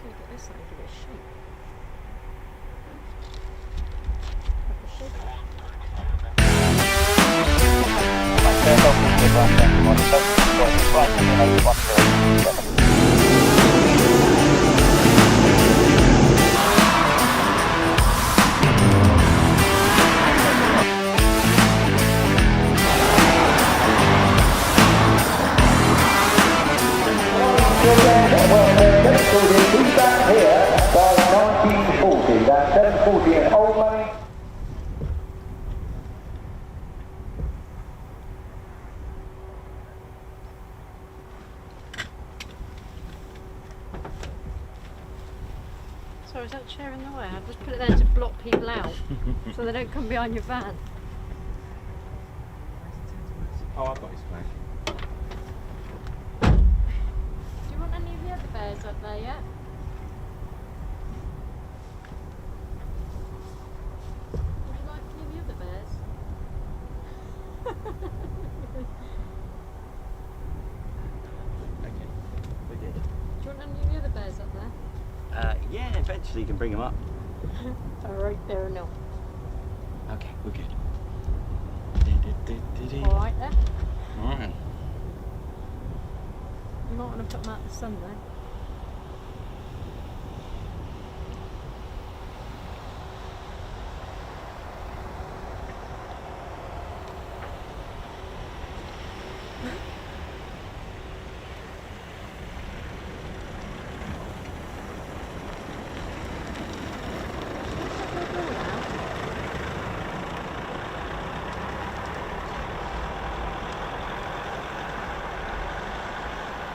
just going to get this and give it a shake. Like a shaker. Sorry, is that chair in the way? I've just put it there to block people out so they don't come behind your van. Oh, I've got his flag. Do you want any of the other bears up there yet? Would you like any of the other bears? Okay, we did. Do you want any of the other bears up there? Yeah, eventually you can bring them up. Right there, no. Okay, we're good. Alright there. Alright. You might want to put them out in the sun though.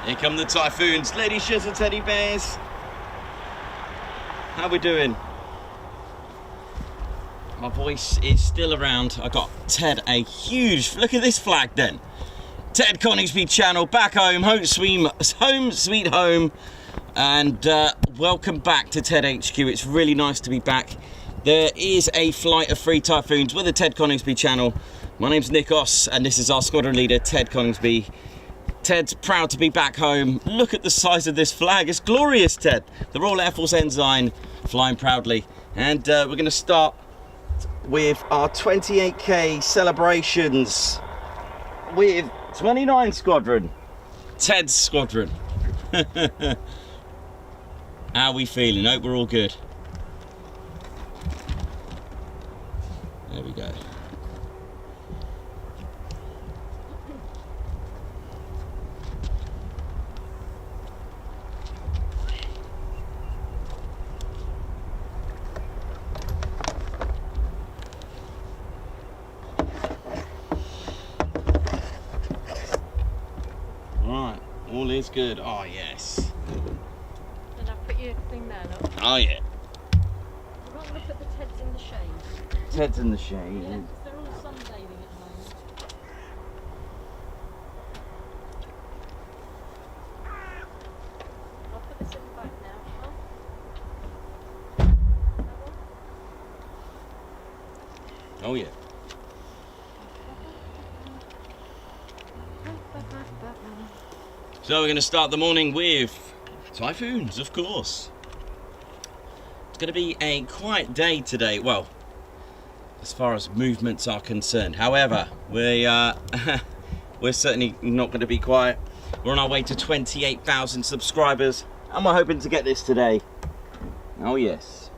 Here come the Typhoons, lady shits and teddy bears. How we doing? My voice is still around. I got Ted a huge, look at this flag then. Ted Coningsby channel, back home, home sweet home. And welcome back to Ted HQ. It's really nice to be back. There is a flight of 3 Typhoons with the Ted Coningsby channel. My name's Nikos and this is our squadron leader, Ted Coningsby. Ted's proud to be back home. Look at the size of this flag. It's glorious, Ted. The Royal Air Force ensign flying proudly. And we're going to start with our 28k celebrations with 29 Squadron. Ted's squadron. How are we feeling? Hope we're all good. There we go. All is good. Oh, yes. And I'll put your thing there, look. Oh, yeah. You might want to put the Teds in the shade. Ted's in the shade. Yeah, because they're all sunbathing at the moment. I'll put this in the back now. Oh, yeah. So we're going to start the morning with Typhoons, of course. It's going to be a quiet day today, well, as far as movements are concerned. However, we're certainly not going to be quiet. We're on our way to 28,000 subscribers, and we're hoping to get this today. Oh yes.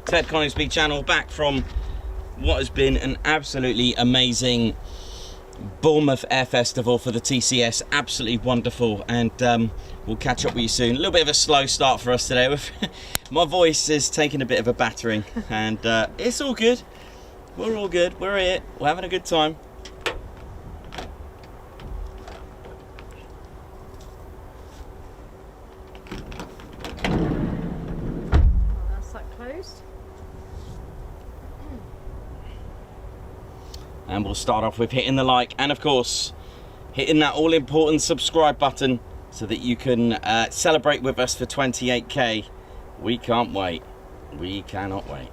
Ted Coningsby channel, back from what has been an absolutely amazing Bournemouth Air Festival for the TCS. Absolutely wonderful, and we'll catch up with you soon. A little bit of a slow start for us today. My voice is taking a bit of a battering, and it's all good. We're all good. We're here. We're having a good time. That's that closed. And we'll start off with hitting the like, and of course hitting that all important subscribe button so that you can celebrate with us for 28k. We can't wait. We cannot wait.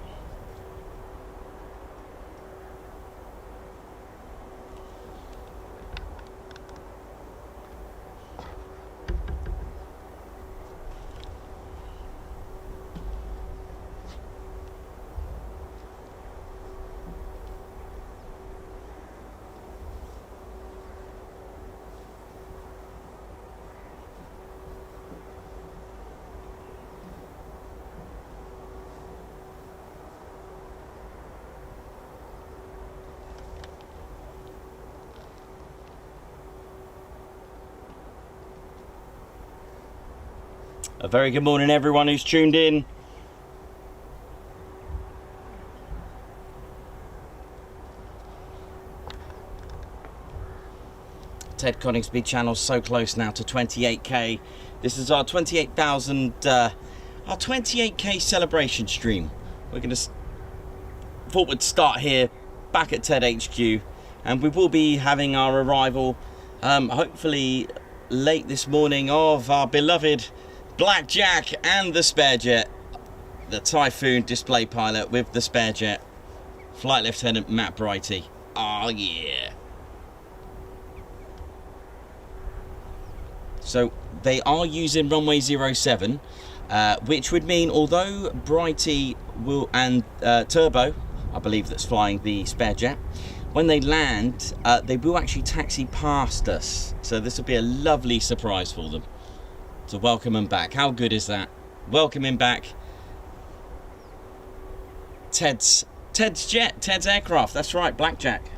A very good morning everyone who's tuned in. Ted Coningsby channel so close now to 28k. This is our 28,000 our 28k celebration stream. We're going to thought we'd start here back at Ted HQ, and we will be having our arrival hopefully late this morning of our beloved Blackjack and the spare jet, the Typhoon display pilot with the spare jet, Flight Lieutenant Matt Brighty. Oh yeah. So they are using runway 07, which would mean although Brighty will and Turbo, I believe that's flying the spare jet, when they land, they will actually taxi past us. So this will be a lovely surprise for them to welcome them back. How good is that? Welcoming back Ted's jet, Ted's aircraft. That's right, Blackjack.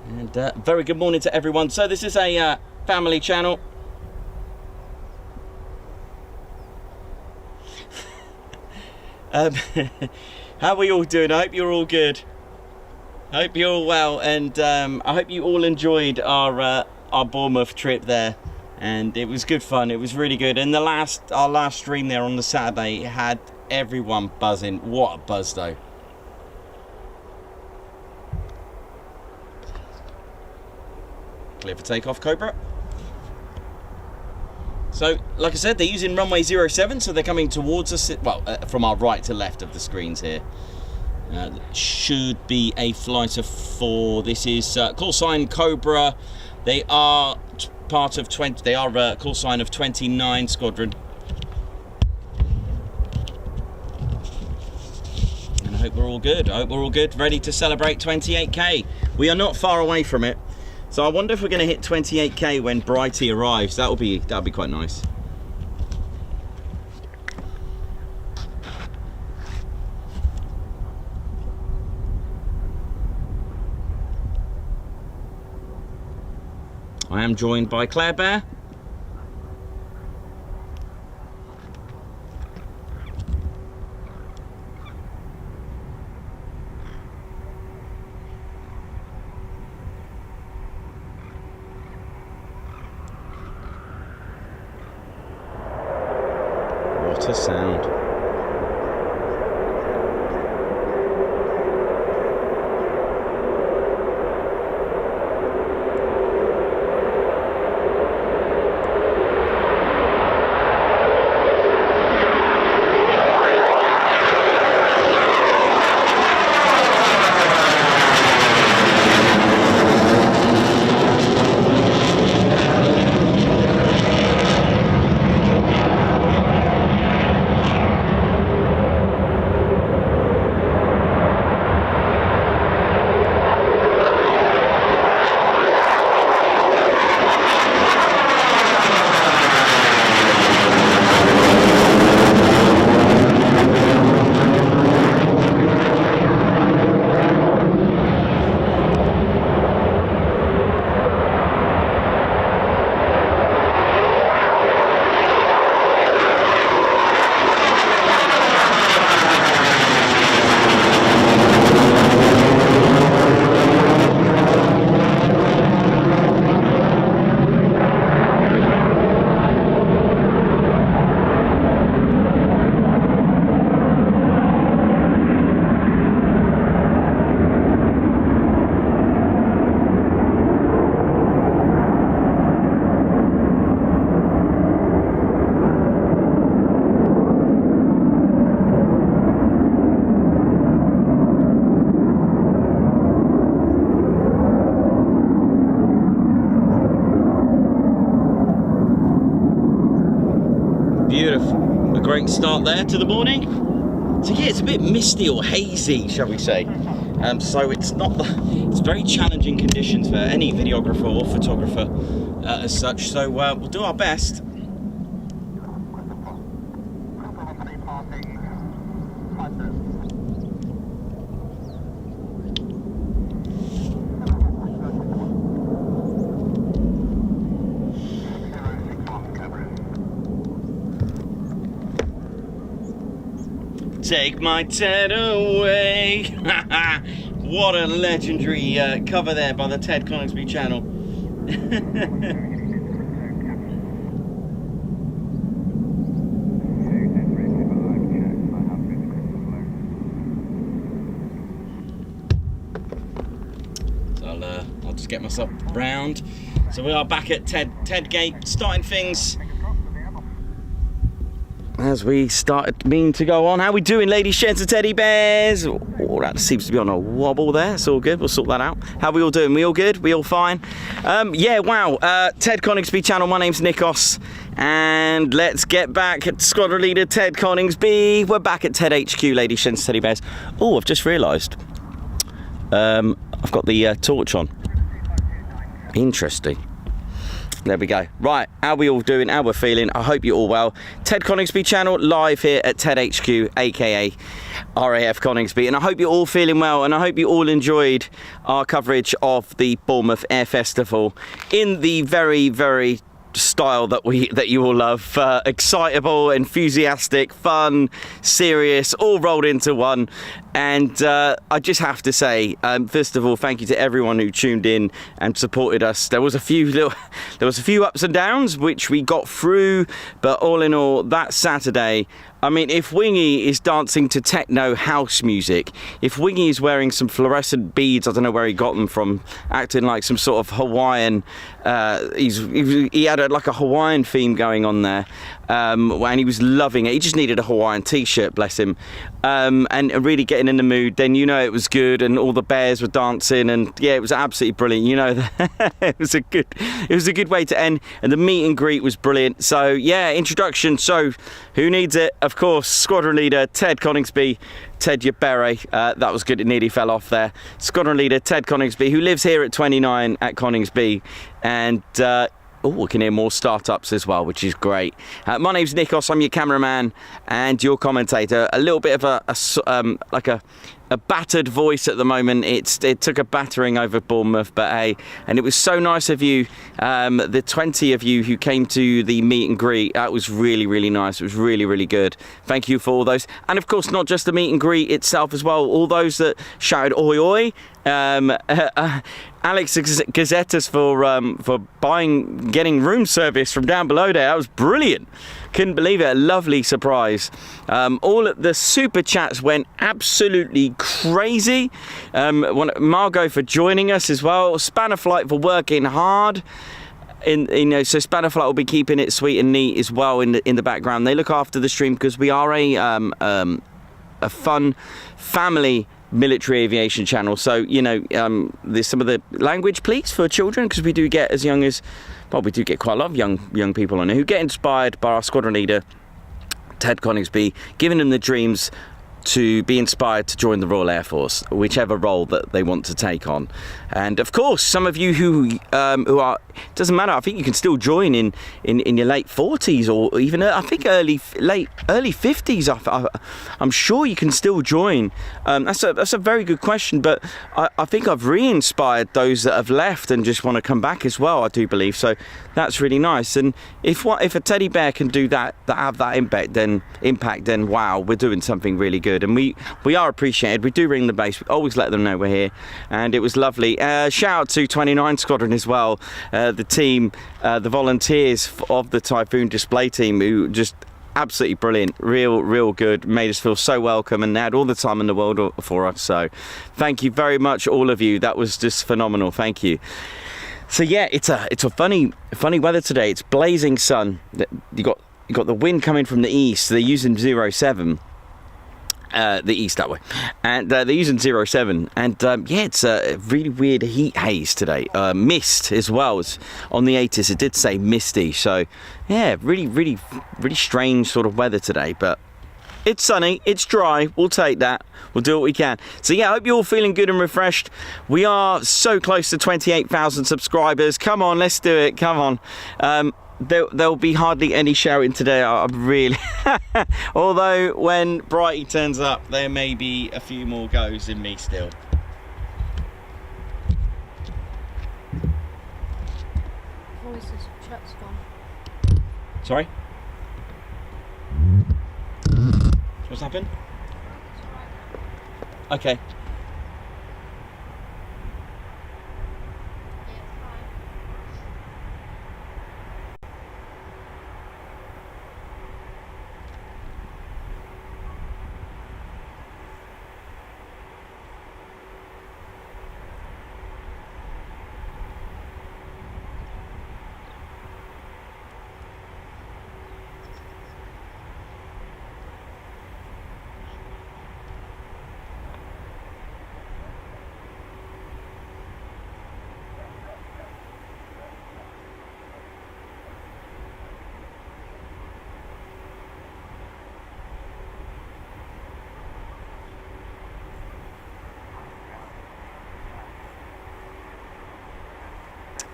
And very good morning to everyone. So this is a family channel. How are we all doing? I hope you're all good. I hope you're all well, and I hope you all enjoyed our Bournemouth trip there. And it was good fun. It was really good. And our last stream there on the Saturday had everyone buzzing. What a buzz though. Clear for takeoff, Cobra. So, like I said, they're using runway 07, so they're coming towards us, well, from our right to left of the screens here. Should be a flight of 4. This is call sign Cobra. They are part of 20. They are call sign of 29 Squadron. And I hope we're all good. I hope we're all good, ready to celebrate 28k. We are not far away from it. So I wonder if we're going to hit 28k when Brighty arrives. That'll be quite nice. I am joined by Claire Bear. What a sound. Beautiful. A great start there to the morning. So yeah, it's a bit misty or hazy, shall we say. So it's very challenging conditions for any videographer or photographer as such. So we'll do our best. Take my Ted away. What a legendary cover there by the Ted Coningsby channel. I'll just get myself round. So we are back at Ted Gate, starting things as we mean to go on. How we doing, ladies, gents and teddy bears? Oh, that seems to be on a wobble there. It's all good. We'll sort that out. How we all doing? We all good? We all fine? Yeah, wow. Ted Coningsby channel. My name's Nikos. And let's get back at Squadron Leader Ted Coningsby. We're back at Ted HQ, ladies, gents and teddy bears. Oh, I've just realised. I've got the torch on. Interesting. There we go. Right, how we all doing? How we're feeling? I hope you're all well. Ted Coningsby channel live here at Ted HQ, aka RAF Coningsby, and I hope you're all feeling well, and I hope you all enjoyed our coverage of the Bournemouth Air Festival in the very, very style that you all love. Excitable, enthusiastic, fun, serious, all rolled into one. And I just have to say, first of all, thank you to everyone who tuned in and supported us. There was a few ups and downs which we got through, but all in all, that Saturday, I mean, if Wingy is dancing to techno house music, if Wingy is wearing some fluorescent beads, I don't know where he got them from, acting like some sort of Hawaiian, he had like a Hawaiian theme going on there, and he was loving it. He just needed a Hawaiian t-shirt, bless him, and really getting in the mood. Then you know it was good, and all the bears were dancing, and yeah, it was absolutely brilliant. You know, it was a good way to end, and the meet and greet was brilliant. So yeah, introduction. So who needs it? Of course, Squadron Leader Ted Coningsby. Ted, your beret, that was good, it nearly fell off there. Squadron Leader Ted Coningsby, who lives here at 29 at Coningsby, and we can hear more startups as well, which is great. My name's Nikos, I'm your cameraman and your commentator. A little bit of a battered voice at the moment. It took a battering over Bournemouth, but hey, and it was so nice of you, the 20 of you who came to the meet and greet. That was really, really nice. It was really, really good. Thank you for all those, and of course, not just the meet and greet itself as well. All those that shouted "Oi oi!" Alex Gazettas for getting room service from down below there. That was brilliant. Couldn't believe it. A lovely surprise. All of the super chats went absolutely crazy. Margot for joining us as well. Spanner Flight for working hard. So Spanner Flight will be keeping it sweet and neat as well in the background. They look after the stream because we are a fun family military aviation channel. So there's some of the language, please, for children, because we do get we do get quite a lot of young people on here who get inspired by our squadron leader Ted Coningsby, giving them the dreams to be inspired to join the Royal Air Force, whichever role that they want to take on. And of course, some of you who are, doesn't matter, I think you can still join in your late 40s or even I think early 50s. I'm sure you can still join. That's a very good question, but I think I've re-inspired those that have left and just want to come back as well, I do believe. So that's really nice. And if a teddy bear can do that have that impact, then wow, we're doing something really good. And we are appreciated. We do ring the base. We always let them know we're here, and it was lovely. Shout out to 29 Squadron as well, the team, the volunteers of the Typhoon Display Team, who just absolutely brilliant, real good, made us feel so welcome, and they had all the time in the world for us. So thank you very much, all of you. That was just phenomenal. Thank you. So yeah, it's a funny weather today. It's blazing sun. You got the wind coming from the east. They're using 07. The east that way, and they're using 07, and yeah, it's a really weird heat haze today. Mist as well. It's on the 80s, it did say misty, so yeah, really strange sort of weather today, but it's sunny, it's dry, we'll take that, we'll do what we can. So yeah, I hope you're all feeling good and refreshed. We are so close to 28,000 subscribers. Come on, let's do it, come on. There'll be hardly any shouting today. I'm really although when Brighty turns up, there may be a few more goes in me still. Voices, chat's gone. Sorry? What's happened? Okay.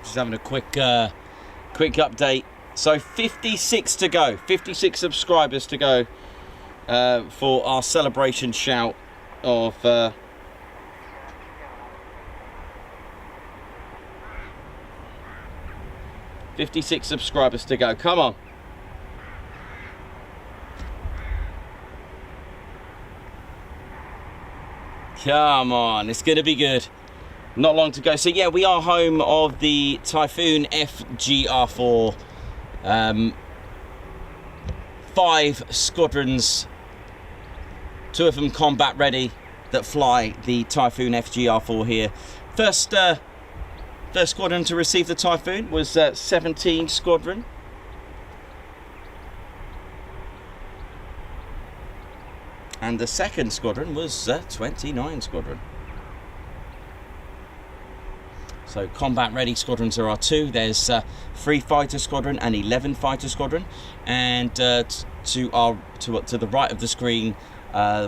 Just having a quick update. So 56 to go, 56 subscribers to go for our celebration shout of 56 subscribers to go. Come on. Come on, it's gonna be good. Not long to go. So yeah, we are home of the Typhoon FGR4. 5 squadrons, 2 of them combat ready, that fly the Typhoon FGR4 here. First squadron to receive the Typhoon was 17 Squadron. And the second squadron was 29 Squadron. So combat ready squadrons there are 2. There's 3 fighter squadron and 11 fighter squadron. And to the right of the screen,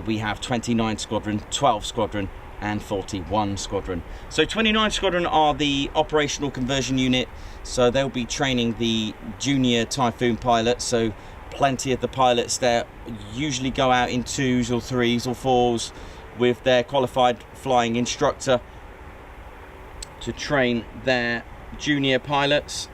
we have 29 squadron, 12 squadron, and 41 squadron. So 29 squadron are the operational conversion unit. So they'll be training the junior Typhoon pilots. So plenty of the pilots there usually go out in 2s or 3s or 4s with their qualified flying instructor to train their junior pilots,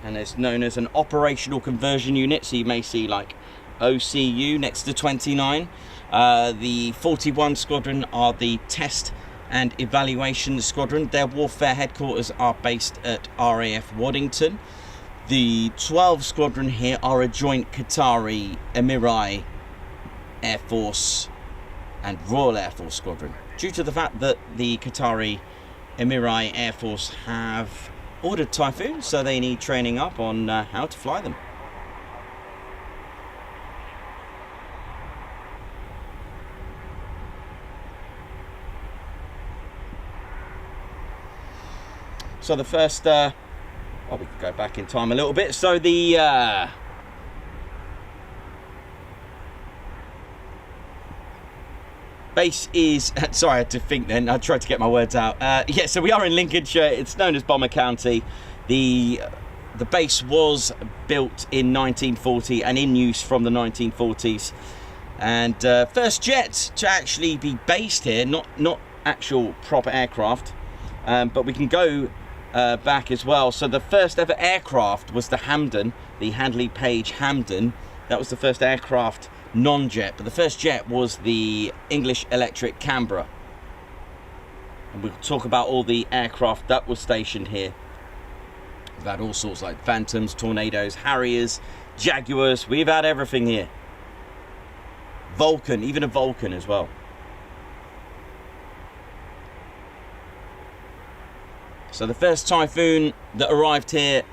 and it's known as an operational conversion unit. So you may see like OCU next to 29. The 41 squadron are the test and evaluation squadron. Their warfare headquarters are based at RAF Waddington. The 12 squadron here are a joint Qatari, Emirati Air Force and Royal Air Force squadron, due to the fact that the Qatari Emirati Air Force have ordered Typhoons, so they need training up on how to fly them. So the first, we can go back in time a little bit. So the base is, sorry, I had to think then, I tried to get my words out. Yeah, so we are in Lincolnshire. It's known as Bomber County. The base was built in 1940 and in use from the 1940s. And first jet to actually be based here, not actual proper aircraft, but we can go back as well. So the first ever aircraft was the Hampden, the Handley Page Hampden. That was the first aircraft non-jet, but the first jet was the English Electric Canberra. And we'll talk about all the aircraft that was stationed here. We've had all sorts like Phantoms, Tornadoes, Harriers, Jaguars. We've had everything here. Vulcan, even a Vulcan as well. So the first Typhoon that arrived here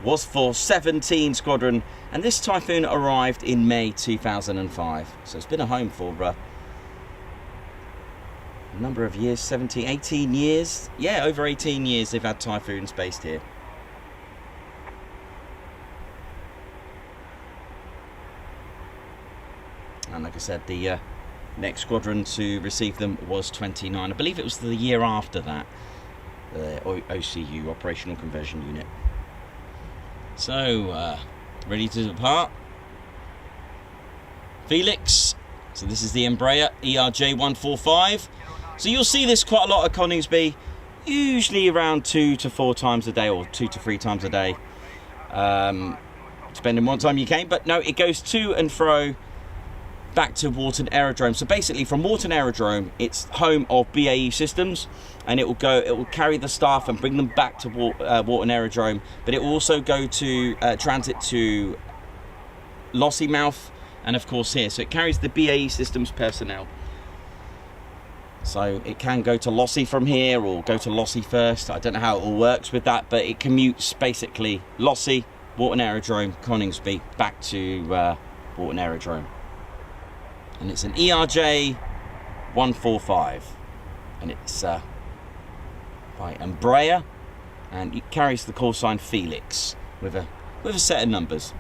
was for 17 Squadron, and this Typhoon arrived in May 2005. So it's been a home for a number of years, 17, 18 years. Yeah, over 18 years they've had Typhoons based here. And like I said, the next squadron to receive them was 29. I believe it was the year after that, OCU, Operational Conversion Unit. So, ready to depart. Felix. So this is the Embraer ERJ145. So you'll see this quite a lot at Coningsby, usually around 2 to 4 times a day, or 2 to 3 times a day, depending on what time you came. But no, it goes to and fro back to Warton Aerodrome. So basically from Warton Aerodrome, it's home of BAE Systems, and it will carry the staff and bring them back to Warton Aerodrome, but it will also go to transit to Lossiemouth and of course here. So it carries the BAE Systems personnel. So it can go to Lossie from here or go to Lossie first. I don't know how it all works with that, but it commutes basically Lossie, Warton Aerodrome, Coningsby, back to Warton Aerodrome. And it's an ERJ 145, and it's by Embraer, and it carries the call sign Felix with a set of numbers.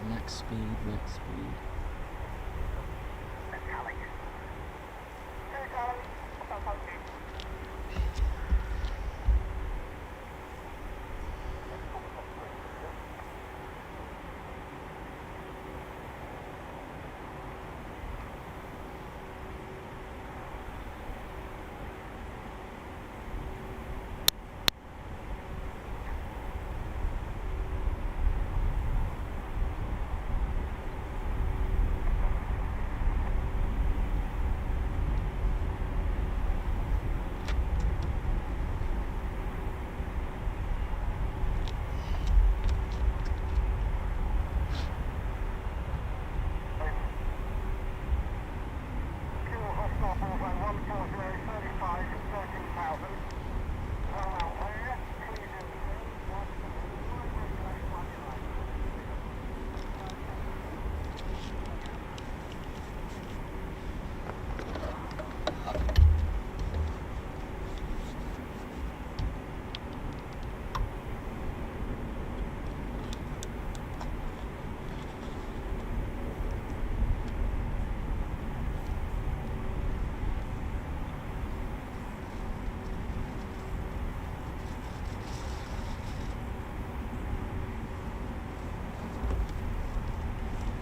Max speed.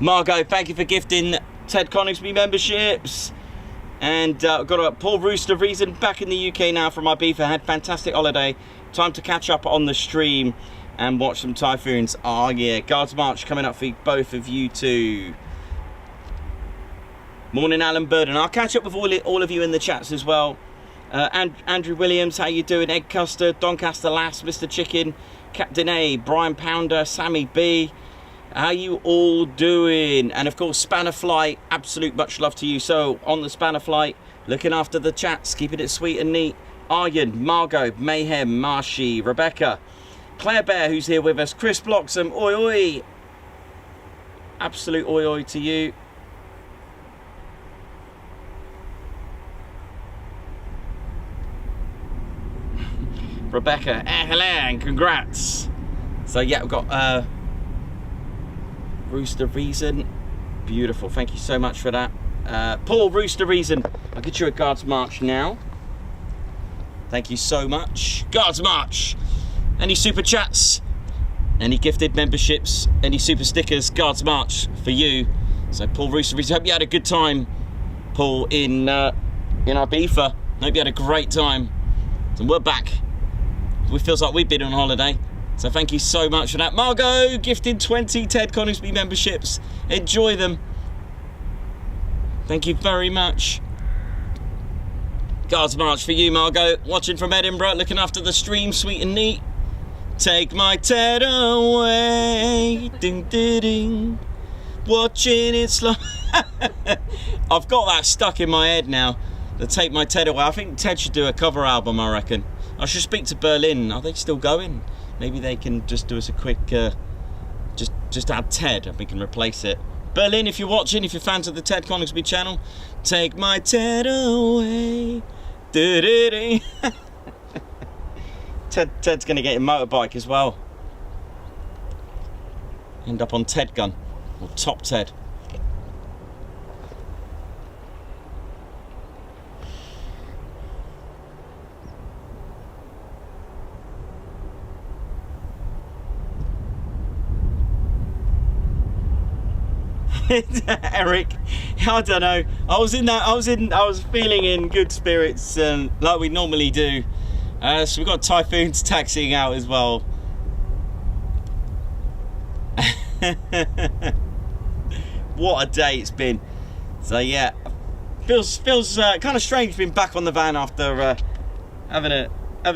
Margot, thank you for gifting Ted Coningsby memberships. And I've got a Paul Rooster Reason back in the UK now from Ibiza. Had fantastic holiday. Time to catch up on the stream and watch some Typhoons. Oh yeah, Guards March coming up for both of you too. Morning, Alan Bird, and I'll catch up with all of you in the chats as well. Andrew Williams, how you doing? Egg Custard, Doncaster Lass, Mr. Chicken, Captain A, Brian Pounder, Sammy B. How you all doing? And of course, Spanner Flight, absolute much love to you. So on the Spanner Flight, looking after the chats, keeping it sweet and neat. Aryan, Margot, Mayhem, Marshy, Rebecca, Claire Bear, who's here with us, Chris Bloxham, oi oi. Absolute oi oi to you. Rebecca, hello and congrats. So yeah, we've got Rooster Reason, beautiful, thank you so much for that. Paul Rooster Reason, I'll get you a Guards March now. Thank you so much. Guards March. Any super chats, any gifted memberships, any super stickers, Guards March for you. So Paul Rooster Reason, hope you had a good time, Paul, in Ibiza. Hope you had a great time. And we're back. It feels like we've been on holiday. So thank you so much for that. Margot gifted 20 Ted Coningsby memberships. Enjoy them. Thank you very much. Guards March for you, Margot. Watching from Edinburgh, looking after the stream, sweet and neat. Take my Ted away. Ding, ding, ding. Watching it slow. I've got that stuck in my head now. The Take My Ted Away. I think Ted should do a cover album, I reckon. I should speak to Berlin. Are they still going? Maybe they can just do us a quick, just add Ted and we can replace it. Berlin, if you're watching, if you're fans of the Ted Coningsby channel, take my Ted away. Ted's going to get a motorbike as well. End up on Ted Gun, or Top Ted. Eric, I don't know. I was feeling in good spirits, like we normally do. So we've got Typhoons taxiing out as well. What a day it's been. So yeah, feels kind of strange being back on the van after having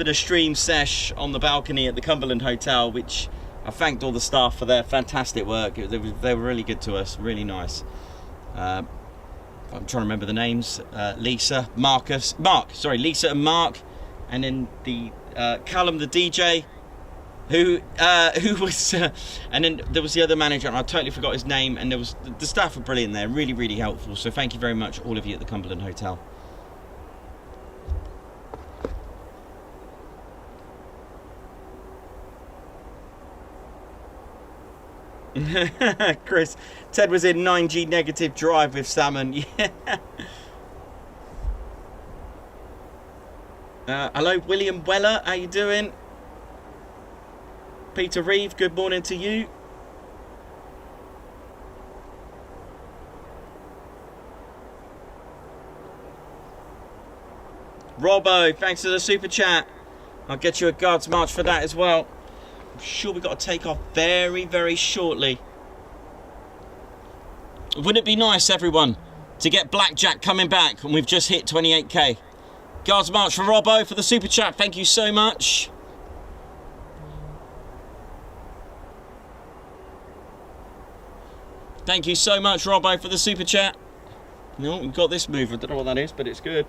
a stream sesh on the balcony at the Cumberland Hotel, which I thanked all the staff for their fantastic work. They were really good to us, really nice. I'm trying to remember the names. Lisa and Mark, and then the Callum, the DJ, who was, and then there was the other manager, and I totally forgot his name. And there was the staff were brilliant there, really, really helpful. So thank you very much, all of you at the Cumberland Hotel. Chris, Ted was in 9G negative drive with Salmon. Yeah. Hello, William Weller. How you doing? Peter Reeve, good morning to you. Robbo, thanks for the super chat. I'll get you a Guards March for that as well. I'm sure we've got to take off very, very shortly. Wouldn't it be nice, everyone, to get Blackjack coming back, and we've just hit 28k. Guards March for Robbo for the super chat. Thank you so much. Thank you so much, Robbo, for the super chat. No, we've got this move. I don't know what that is, but it's good.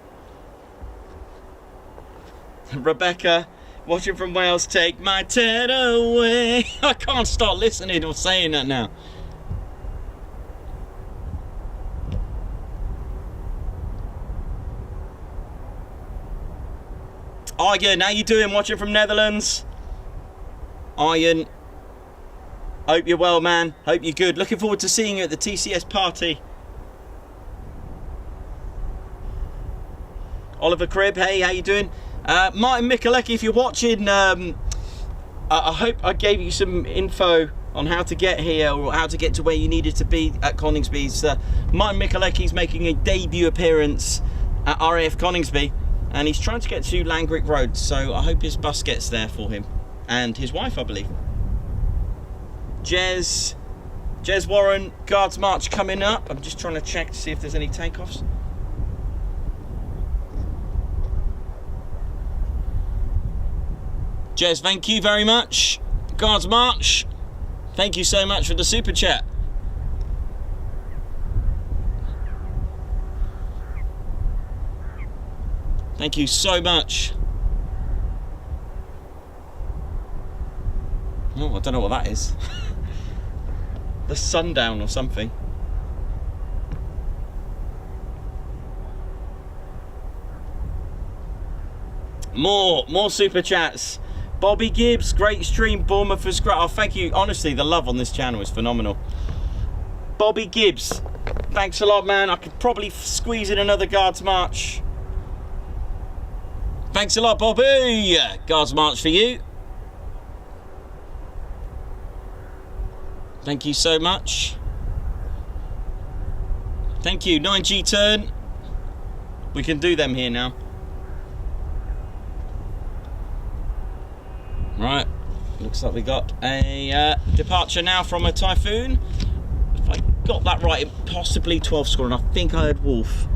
Rebecca, watching from Wales, take my Ted away. I can't stop listening or saying that now. Iron, how you doing? Watching from Netherlands. Iron, hope you're well, man. Hope you're good. Looking forward to seeing you at the TCS party. Oliver Cribb, hey, how you doing? Martin Mikulecki, if you're watching, I hope I gave you some info on how to get here or how to get to where you needed to be at Coningsby's. Martin Mikulecki's making a debut appearance at RAF Coningsby, and he's trying to get to Langrick Road, so I hope his bus gets there for him. And his wife, I believe. Jez Warren, Guards March coming up. I'm just trying to check to see if there's any takeoffs. Jez, thank you very much. Guards March, thank you so much for the super chat. Thank you so much. Oh, I don't know what that is. The sundown or something. More super chats. Bobby Gibbs, great stream. Bournemouth was great. Oh, thank you. Honestly, the love on this channel is phenomenal. Bobby Gibbs, thanks a lot, man. I could probably squeeze in another Guards March. Thanks a lot, Bobby. Guards March for you. Thank you so much. Thank you. 9G turn. We can do them here now. Right. Looks like we got a departure now from a Typhoon. If I got that right, it possibly 12 Squadron. I think I heard Wolf.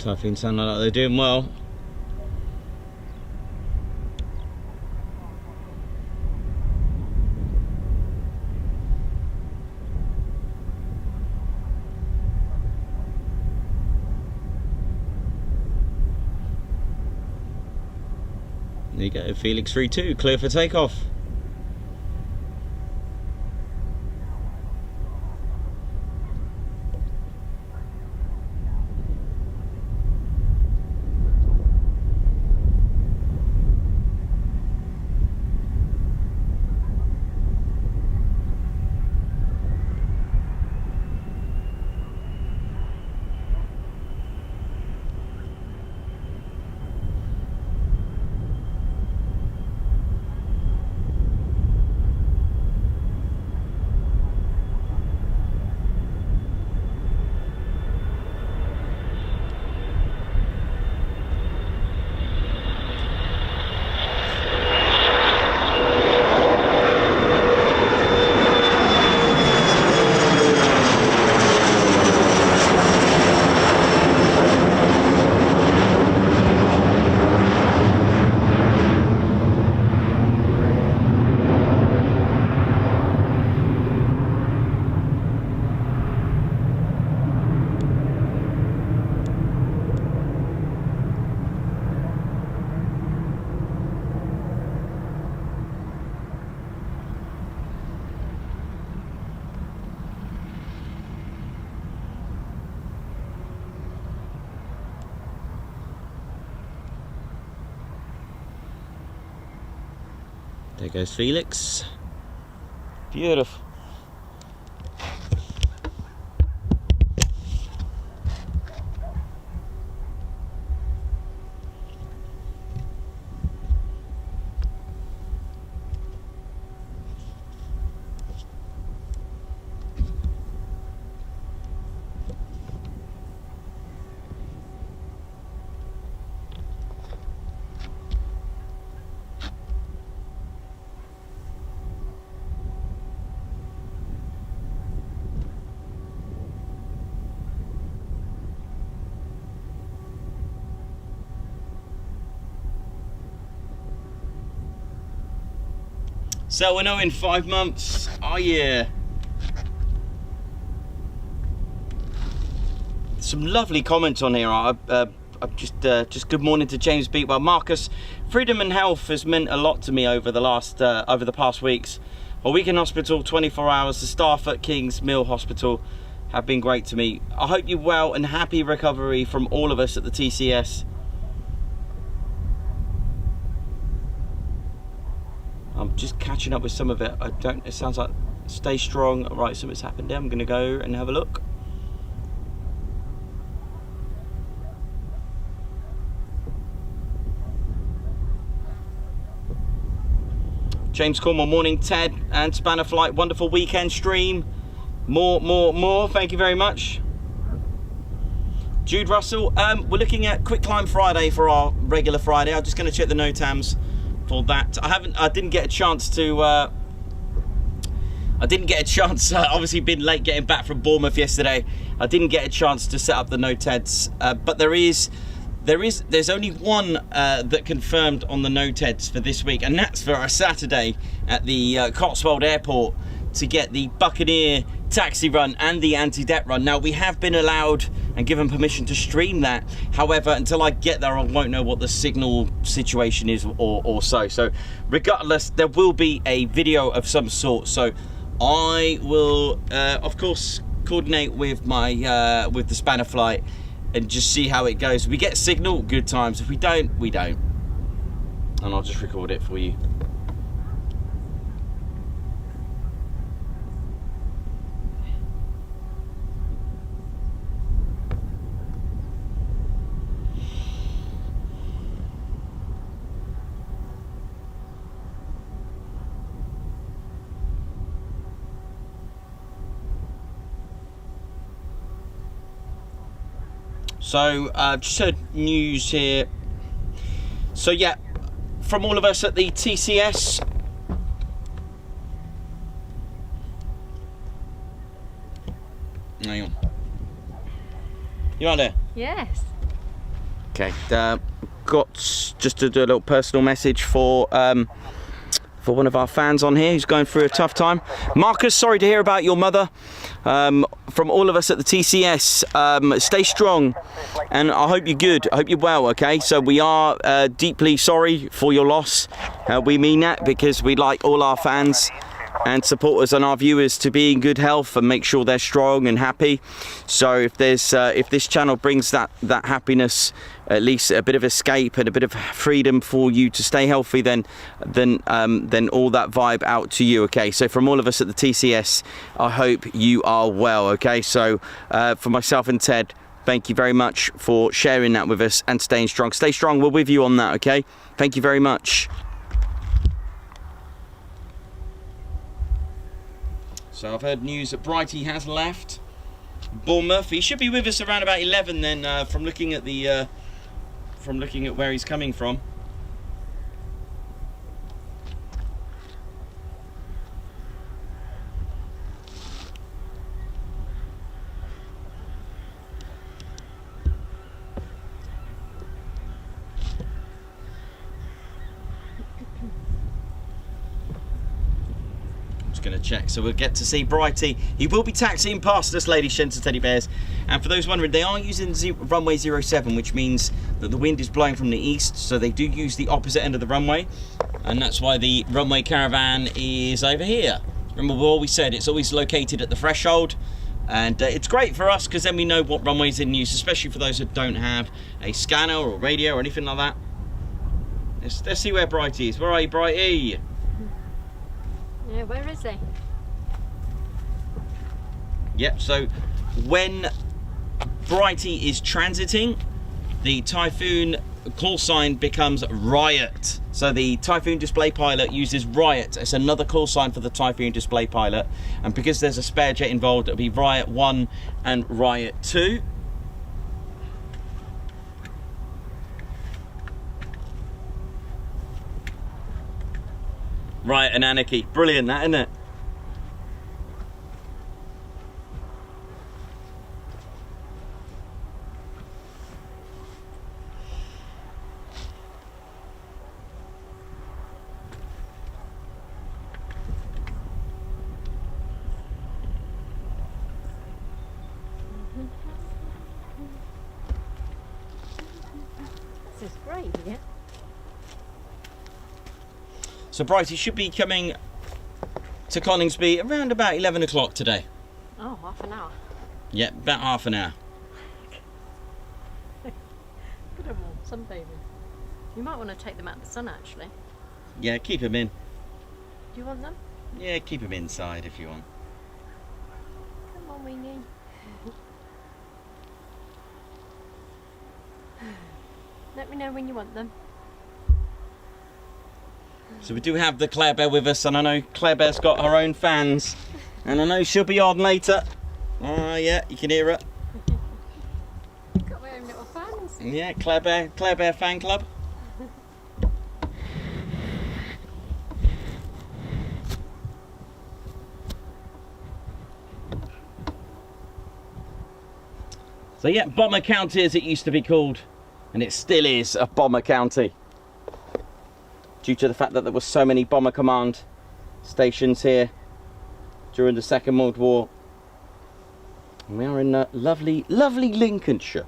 Typhoon sound like they're doing well. There you go, Felix 3-2, clear for takeoff. There goes Felix. Beautiful. So we're now in 5 months. Oh yeah. Some lovely comments on here. Just good morning to James Beatwell. Marcus, freedom and health has meant a lot to me over the past weeks. A week in hospital, 24 hours. The staff at King's Mill Hospital have been great to me. I hope you're well and happy recovery from all of us at the TCS. I'm just catching up with some of it. It sounds like stay strong. Right, something's happened there. I'm gonna go and have a look. James Cornwall, morning Ted and Spanner Flight, wonderful weekend stream. More, thank you very much. Jude Russell, we're looking at Quick Climb Friday for our regular Friday. I'm just gonna check the NOTAMs for that. I didn't get a chance to obviously been late getting back from Bournemouth yesterday. I didn't get a chance to set up the NOTADs, but there's only one that confirmed on the NOTADs for this week, and that's for a Saturday at the Cotswold Airport to get the Buccaneer taxi run and the anti-debt run. Now, we have been allowed and given permission to stream that. However, until I get there, I won't know what the signal situation is or so. So regardless, there will be a video of some sort. So I will, of course, coordinate with my with the Spanner Flight and just see how it goes. If we get signal, good times. If we don't, we don't. And I'll just record it for you. So just heard news here. So yeah, from all of us at the TCS, hang on, you are there? Yes. Okay, got just to do a little personal message for one of our fans on here who's going through a tough time. Marcus, sorry to hear about your mother. From all of us at the TCS, stay strong, and I hope you're good. I hope you're well, okay? So we are deeply sorry for your loss. We mean that because we like all our fans and supporters and our viewers to be in good health and make sure they're strong and happy. So if there's if this channel brings that happiness, at least a bit of escape and a bit of freedom for you to stay healthy, then all that vibe out to you, okay? So from all of us at the TCS, I hope you are well, okay? So for myself and Ted, thank you very much for sharing that with us and staying strong. Stay strong, we're with you on that, okay? Thank you very much. So I've heard news that Brighty has left Bournemouth. He should be with us around about 11 then, from looking at the where he's coming from. Going to check, so we'll get to see Brighty. He will be taxiing past us, ladies, gents and teddy bears. And for those wondering, they are using runway 07, which means that the wind is blowing from the east, so they do use the opposite end of the runway, and that's why the runway caravan is over here. Remember, we always said it's always located at the threshold, and it's great for us because then we know what runway's in use, especially for those that don't have a scanner or radio or anything like that. Let's see where Brighty is. Where are you, Brighty? Yeah, where is he? Yep, so when Brighty is transiting, the Typhoon call sign becomes Riot. So the Typhoon Display Pilot uses Riot. It's another call sign for the Typhoon Display Pilot. And because there's a spare jet involved, it'll be Riot 1 and Riot 2. Riot and Anarchy. Brilliant, that, isn't it? This is great, yeah. So Brighty should be coming to Coningsby around about 11 o'clock today. Oh, half an hour. Yeah, about half an hour. Good on some baby. You might want to take them out in the sun, actually. Yeah, keep them in. Do you want them? Yeah, keep them inside if you want. Come on, Wingy. Let me know when you want them. So we do have the Claire Bear with us, and I know Claire Bear's got her own fans, and I know she'll be on later. Oh yeah, you can hear her. Got my own little fans. Yeah, Claire Bear fan club. So yeah, Bomber County as it used to be called, and it still is a Bomber County, due to the fact that there were so many Bomber Command stations here during the Second World War. And we are in lovely, lovely Lincolnshire.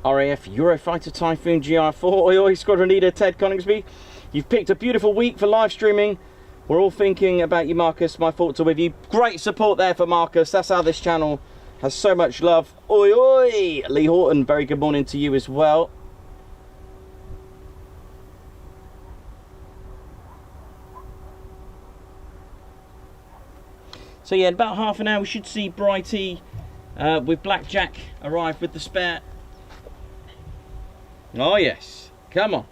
RAF Eurofighter Typhoon FGR4. Oi oi, Squadron leader Ted Coningsby. You've picked a beautiful week for live streaming. We're all thinking about you, Marcus. My thoughts are with you. Great support there for Marcus. That's how this channel has so much love. Oi oi! Lee Horton, very good morning to you as well. So yeah, in about half an hour we should see Brighty with Blackjack arrive with the spare. Oh yes, come on.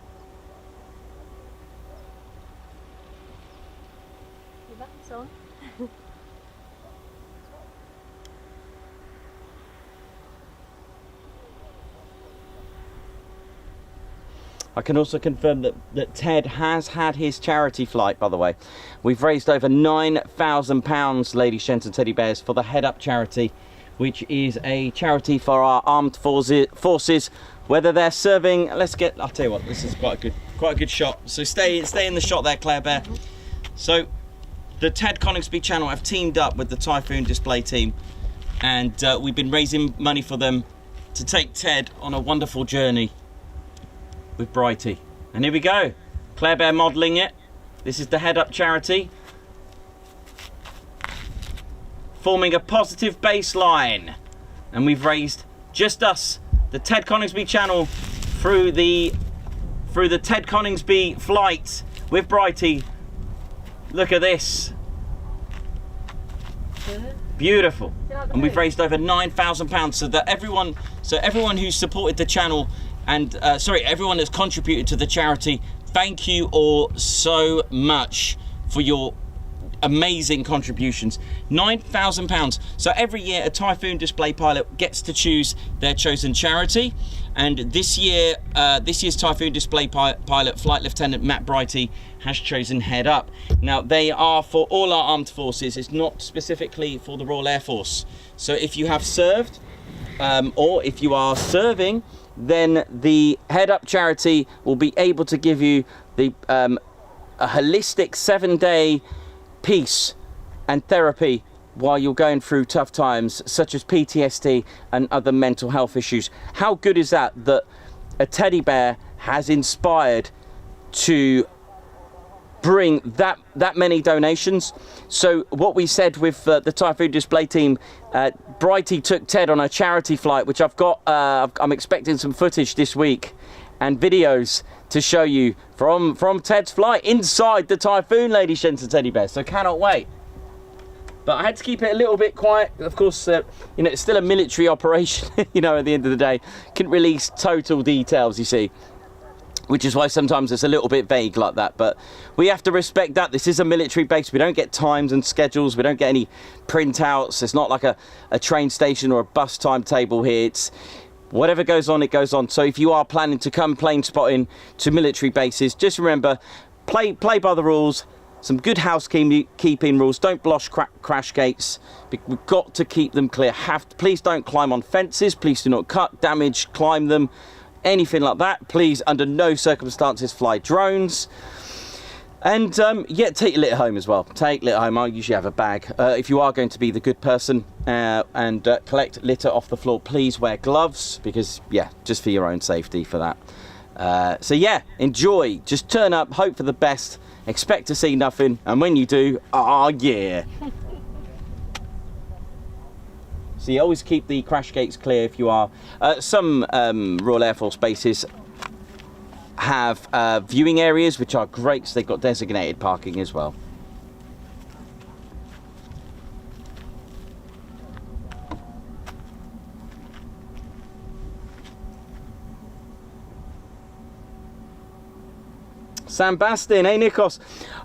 Your back's on. I can also confirm that Ted has had his charity flight, by the way. We've raised over £9,000, ladies, gents and teddy bears, for the Head Up charity, which is a charity for our armed forces, whether they're serving. I'll tell you what, this is quite a good shot. So stay in the shot there, Claire Bear. So the Ted Coningsby channel have teamed up with the Typhoon Display Team, and we've been raising money for them to take Ted on a wonderful journey with Brighty. And here we go, Claire Bear modelling it. This is the Head Up charity, forming a positive baseline, and we've raised, just us, the Ted Coningsby channel, through the Ted Coningsby flight with Brighty. Look at this, beautiful. And we've raised over £9,000, so that everyone who's supported the channel, and everyone that's contributed to the charity, thank you all so much for your amazing contributions. £9,000. So every year a Typhoon display pilot gets to choose their chosen charity, and this year's Typhoon display pilot, Flight Lieutenant Matt Brighty, has chosen Head Up. Now, they are for all our armed forces. It's not specifically for the Royal Air Force. So if you have served, or if you are serving, then the Head Up charity will be able to give you the a holistic 7-day peace and therapy while you're going through tough times, such as PTSD and other mental health issues. How good is that a teddy bear has inspired to bring that many donations? So what we said with the Typhoon Display Team, Brighty took Ted on a charity flight, which I've got, I'm expecting some footage this week and videos to show you from Ted's flight inside the Typhoon, ladies, gents and teddy bears. So cannot wait. But I had to keep it a little bit quiet. Of course, you know, it's still a military operation, you know, at the end of the day. Couldn't release total details, you see, which is why sometimes it's a little bit vague like that. But we have to respect that. This is a military base. We don't get times and schedules. We don't get any printouts. It's not like a train station or a bus timetable here. It's whatever goes on, it goes on. So if you are planning to come plane spotting to military bases, just remember, play by the rules. Some good housekeeping rules. Don't block crash gates. We've got to keep them clear. Please don't climb on fences. Please do not cut, damage, climb them, anything like that. Please, under no circumstances, fly drones. And yeah, take your litter home as well. Take litter home. I usually have a bag. If you are going to be the good person and collect litter off the floor, please wear gloves, because yeah, just for your own safety for that. So yeah, enjoy. Just turn up, hope for the best, expect to see nothing, and when you do, oh yeah. So you always keep the crash gates clear if you are. Some Royal Air Force bases have viewing areas, which are great, so they've got designated parking as well. Sam Bastin, hey Nikos.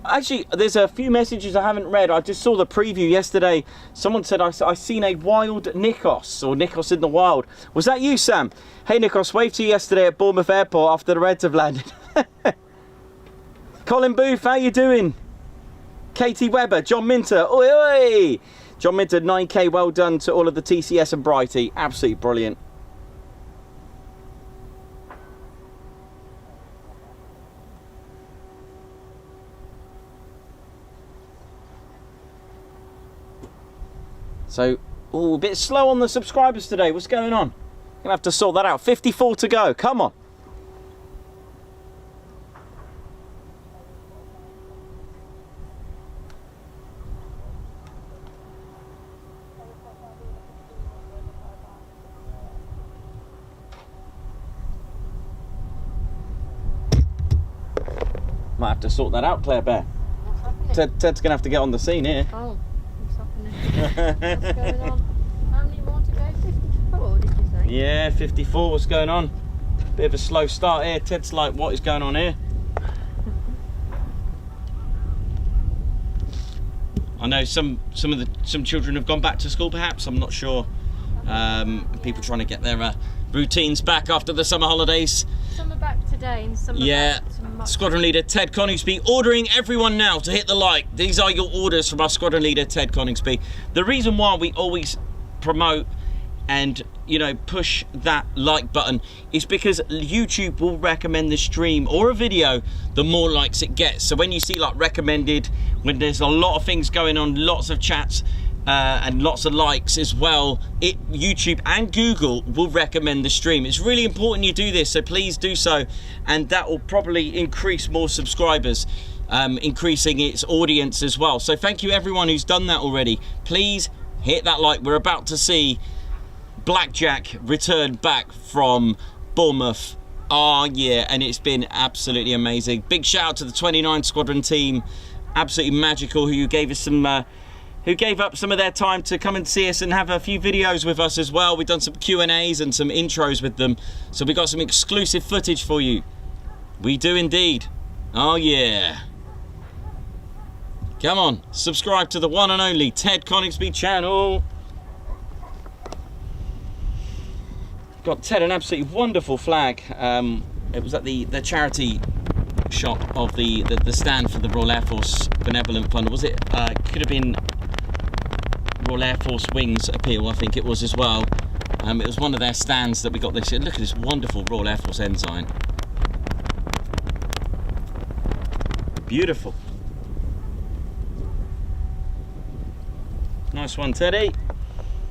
Actually, there's a few messages I haven't read. I just saw the preview yesterday. Someone said I seen a wild Nikos, or Nikos in the wild. Was that you, Sam? Hey Nikos, waved to you yesterday at Bournemouth Airport after the Reds have landed. Colin Booth, how you doing? Katie Webber, John Minter, oi oi! John Minter, 9k, well done to all of the TCS and Brighty. Absolutely brilliant. So, ooh, a bit slow on the subscribers today. What's going on? Gonna have to sort that out. 54 to go. Come on. Might have to sort that out, Claire Bear. What's happening? Ted's gonna have to get on the scene here. Oh. What's going on? How many more to go? 54, did you say? Yeah, 54. What's going on? Bit of a slow start here. Ted's like, what is going on here? I know some children have gone back to school, perhaps. I'm not sure. People trying to get their routines back after the summer holidays. Some are back today. today in some Yeah, Squadron Leader Ted Coningsby ordering everyone now to hit the like. These are your orders from our Squadron Leader Ted Coningsby. The reason why we always promote and, you know, push that like button is because YouTube will recommend the stream or a video the more likes it gets. So when you see like recommended, when there's a lot of things going on, lots of chats and lots of likes as well, YouTube and Google will recommend the stream. It's really important you do this, so please do so, and that will probably increase more subscribers, increasing its audience as well. So thank you everyone who's done that already. Please hit that like. We're about to see Blackjack returned back from Bournemouth. Oh yeah, and it's been absolutely amazing. Big shout out to the 29 Squadron team, absolutely magical, who gave us some who gave up some of their time to come and see us and have a few videos with us as well. We've done some Q&As and some intros with them, so we got some exclusive footage for you. We do indeed. Oh yeah. Come on, subscribe to the one and only Ted Coningsby channel. Got Ted an absolutely wonderful flag. It was at the charity shop of the stand for the Royal Air Force Benevolent Fund. Was it? Could have been Royal Air Force Wings Appeal, I think it was as well. It was one of their stands that we got this. Look at this wonderful Royal Air Force ensign. Beautiful. Nice one, Teddy.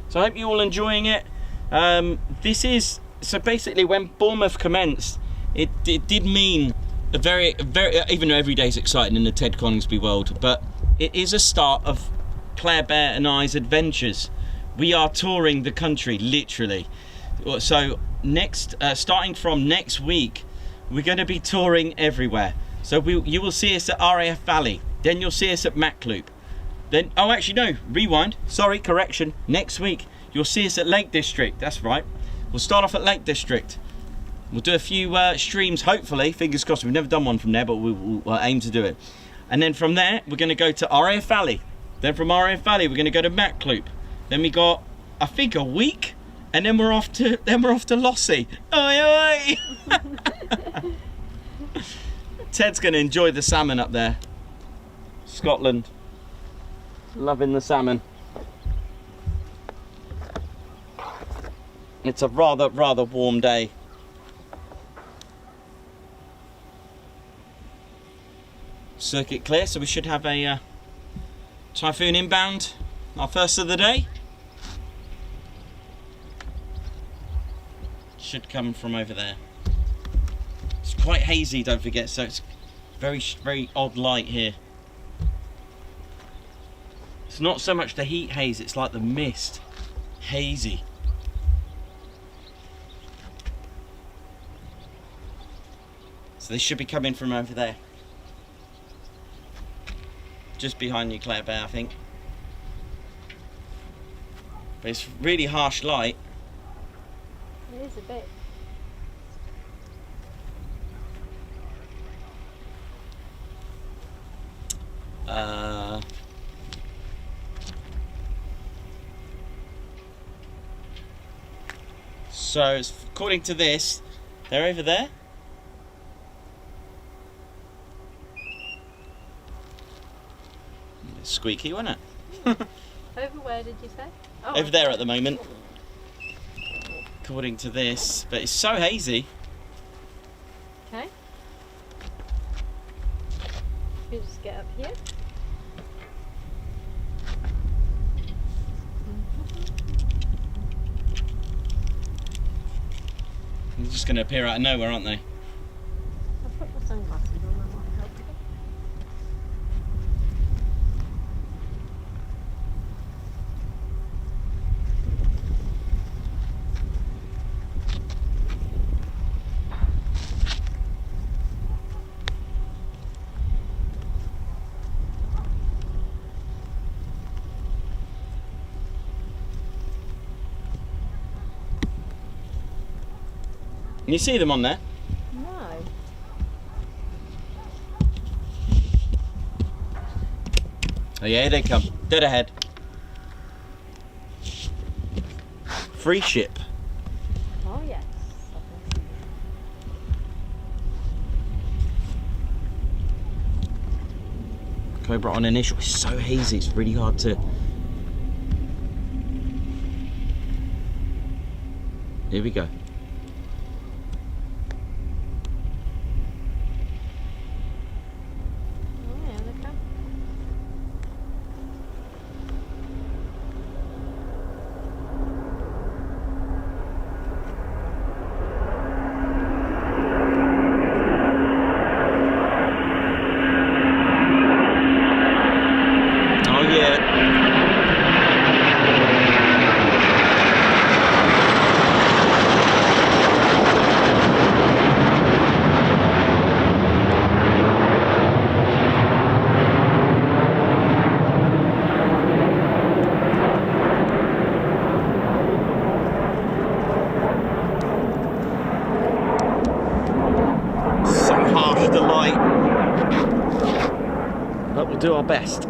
So I hope you're all enjoying it. This is, so basically when Bournemouth commenced, it did mean a very, even though every day is exciting in the Ted Coningsby world, but it is a start of Claire Bear and I's adventures. We are touring the country, literally. So starting from next week, we're going to be touring everywhere. So you will see us at RAF Valley, then you'll see us at Macloop. Then, oh actually no, rewind, sorry, correction. Next week, you'll see us at Lake District, that's right. We'll start off at Lake District. We'll do a few streams, hopefully, fingers crossed. We've never done one from there, but we'll aim to do it. And then from there, we're going to go to RAF Valley. Then from RAF Valley, we're going to go to Macloop. Then we got, I think, a week, and then we're off to Lossy. Oi, oi! Ted's going to enjoy the salmon up there. Scotland. Loving the salmon. It's a rather warm day. Circuit clear, so we should have a Typhoon inbound, our first of the day. Should come from over there. It's quite hazy, don't forget, so it's very odd light here. It's not so much the heat haze, it's like the mist. Hazy. So they should be coming from over there. Just behind you, Claire Bear, I think. But it's really harsh light. It is a bit. So, according to this, they're over there. Squeaky, wasn't it? Over where did you say? Oh, over there at the moment. According to this, but it's so hazy. Okay. You just get up here. They're just going to appear out of nowhere, aren't they? I'll put my sunglasses on, that might help. Can you see them on there? No. Oh yeah, here they come. Dead ahead. Free ship. Oh yes. Cobra on initial. It's so hazy, it's really hard to... Here we go. But we'll do our best.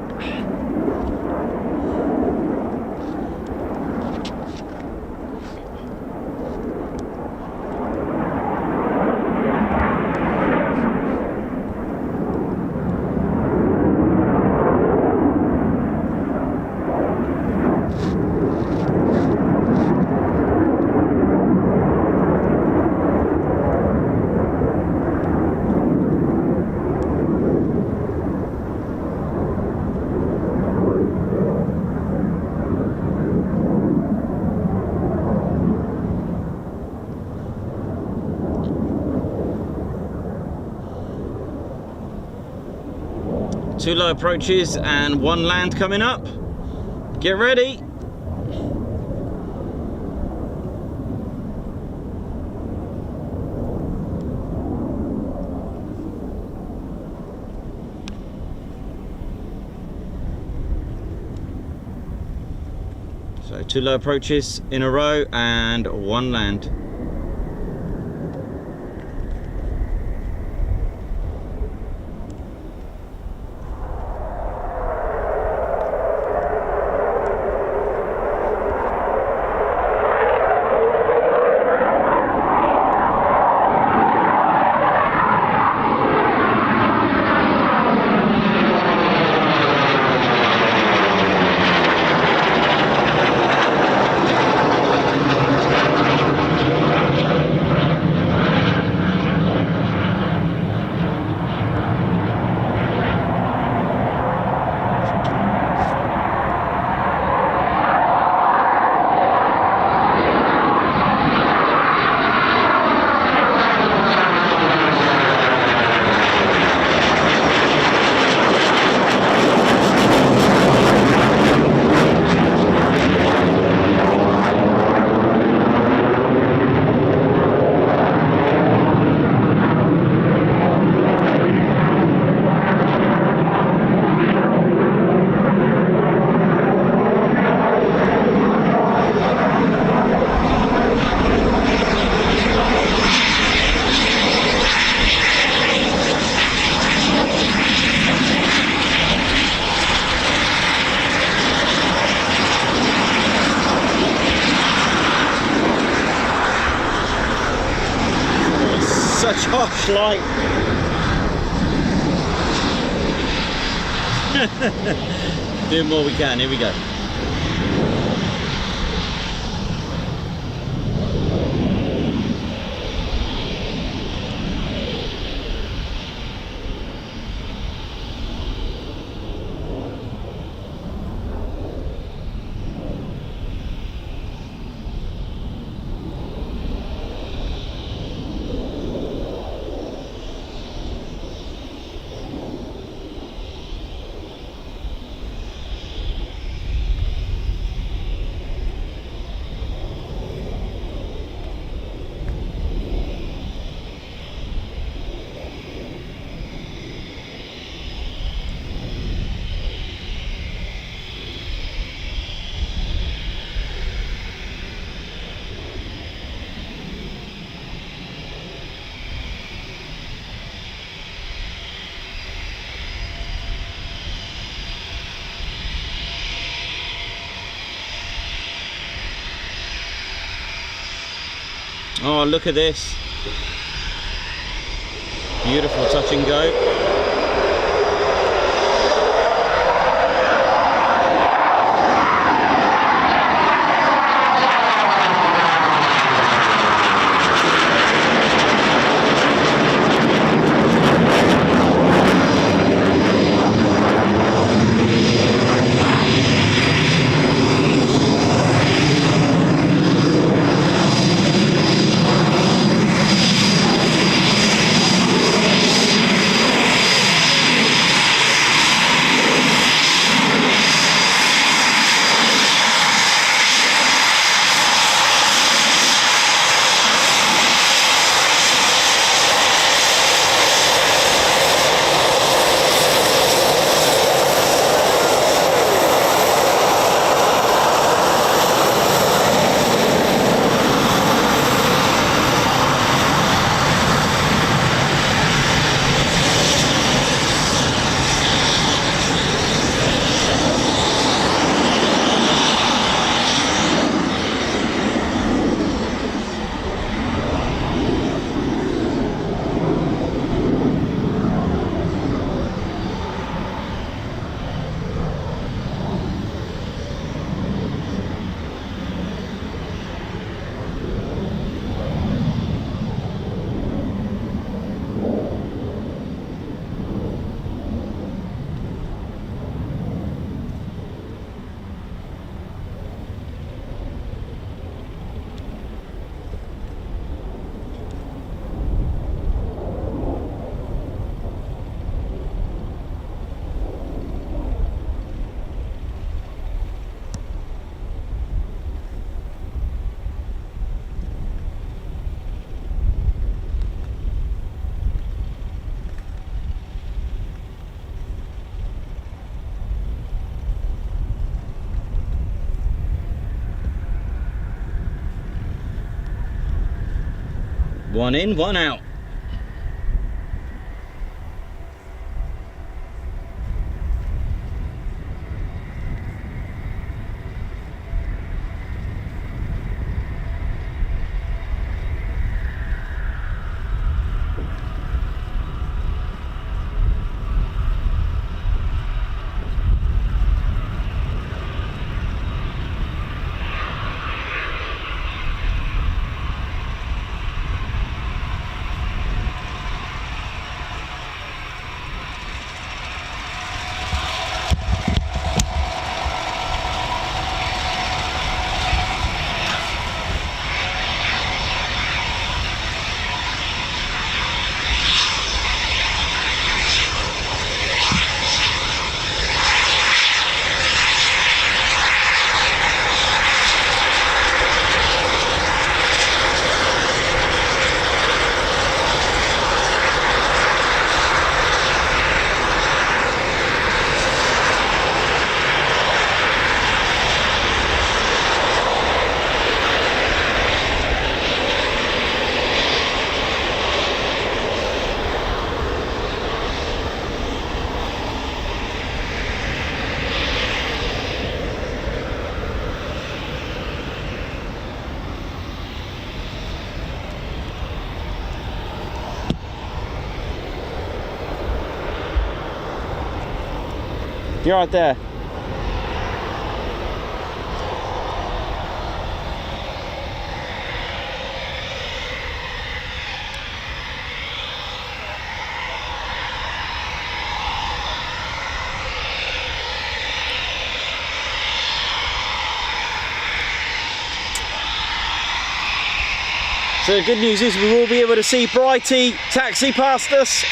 Two low approaches and one land coming up. Get ready. So two low approaches in a row and one land. Such harsh light. Doing what we can, here we go. Oh, look at this. Beautiful touch and go. One in, one out. You're right there. So the good news is we will be able to see Brighty taxi past us.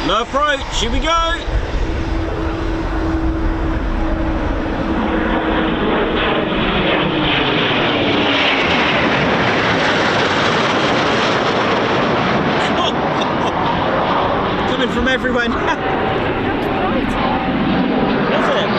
No approach, here we go! Coming from everywhere now. That's it.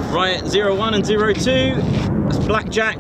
Right, 01 and 02, that's Blackjack.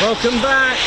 Welcome back.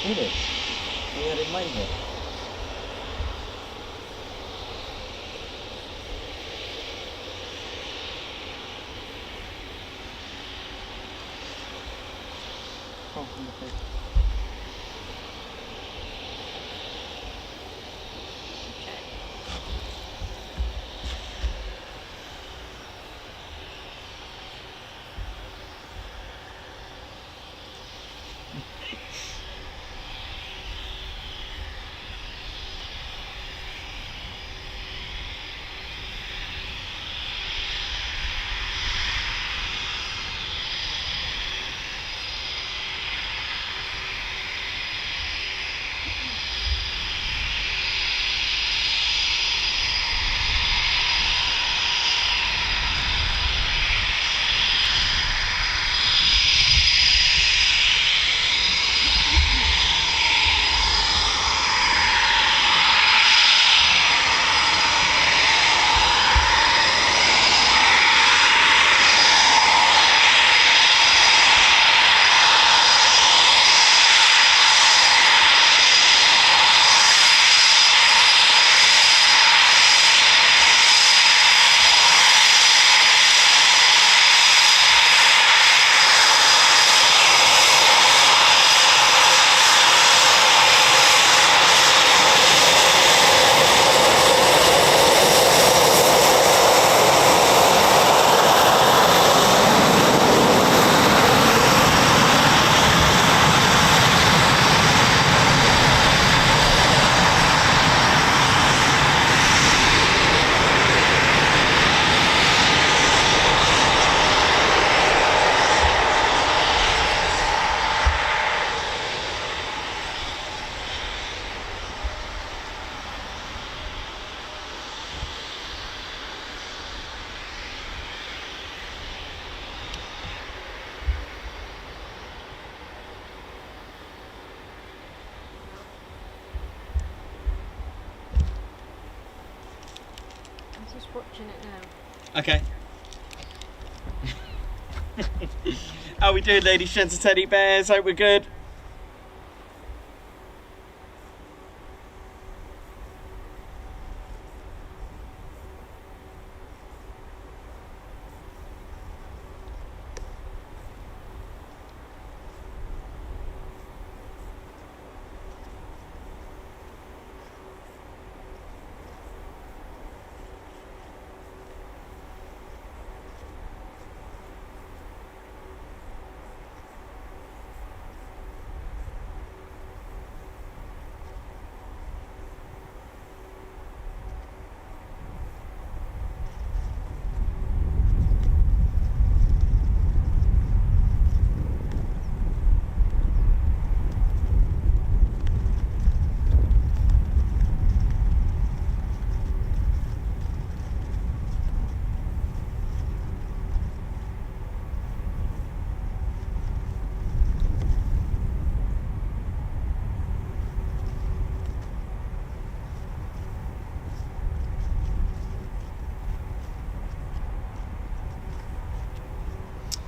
Ini, ini reminder. Oh, okay. watching it now. Okay. How we doing, ladies, gents and teddy bears? Hope we're good.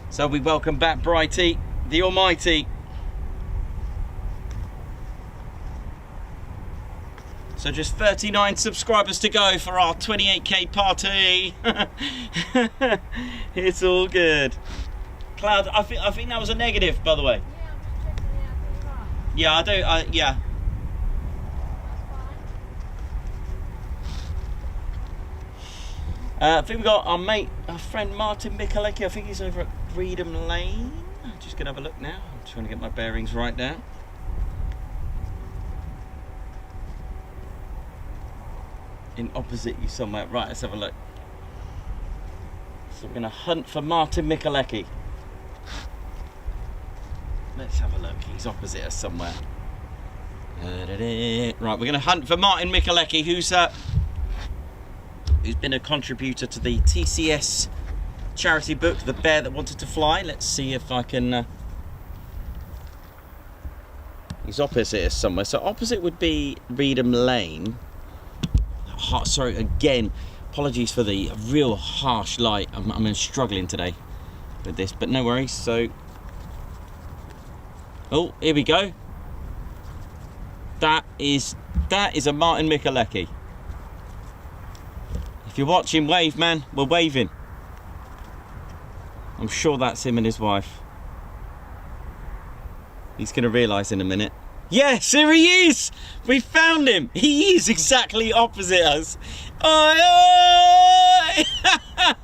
So we welcome back Brighty, the Almighty. So just 39 subscribers to go for our 28k party. It's all good. Cloud, I think that was a negative, by the way. Yeah, I'm just checking the out. Yeah, I do. Yeah. I think we got our friend Martin Mikolecki. I think he's over at Freedom Lane. I'm just gonna have a look now. I'm trying to get my bearings right now. In opposite you somewhere. Right, let's have a look. So we're gonna hunt for Martin Mikolecki. Let's have a look. He's opposite us somewhere. Right, we're gonna hunt for Martin Mikolecki, who's been a contributor to the TCS charity book, The Bear That Wanted to Fly. Let's see if I can... He's opposite us somewhere. So opposite would be Reedham Lane. Sorry, again, apologies for the real harsh light. I'm struggling today with this, but no worries. So... Oh, here we go. That is a Martin Mikolecki. If you're watching, wave, man. We're waving. I'm sure that's him and his wife. He's going to realise in a minute. Yes, here he is! We found him! He is exactly opposite us. Oi, oi!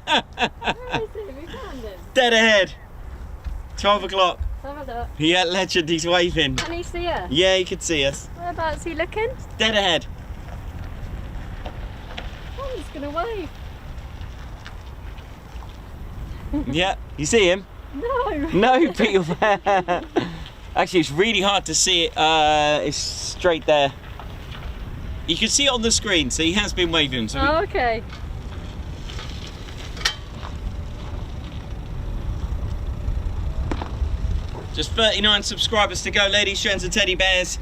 Where is he? We found him. Dead ahead. 12 o'clock. Let's have a look. Yeah, legend, he's waving. Can he see us? Yeah, he could see us. Whereabouts is he looking? Dead ahead. Oh, he's going to wave. Yeah, you see him? No. No, Peter. Actually, it's really hard to see it. It's straight there. You can see it on the screen, so he has been waving. So Oh, okay. just 39 subscribers to go, ladies, gents, and teddy bears.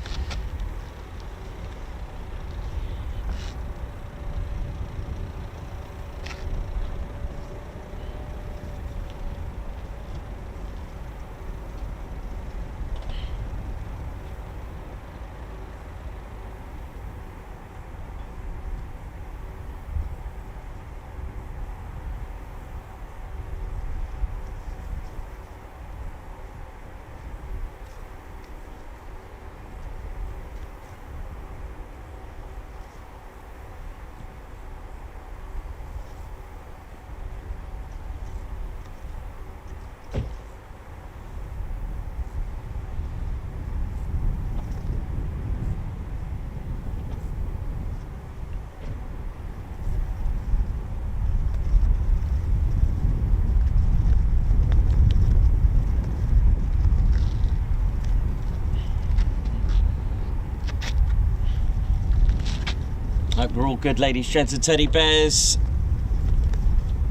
Hope we're all good, ladies, gents, and teddy bears.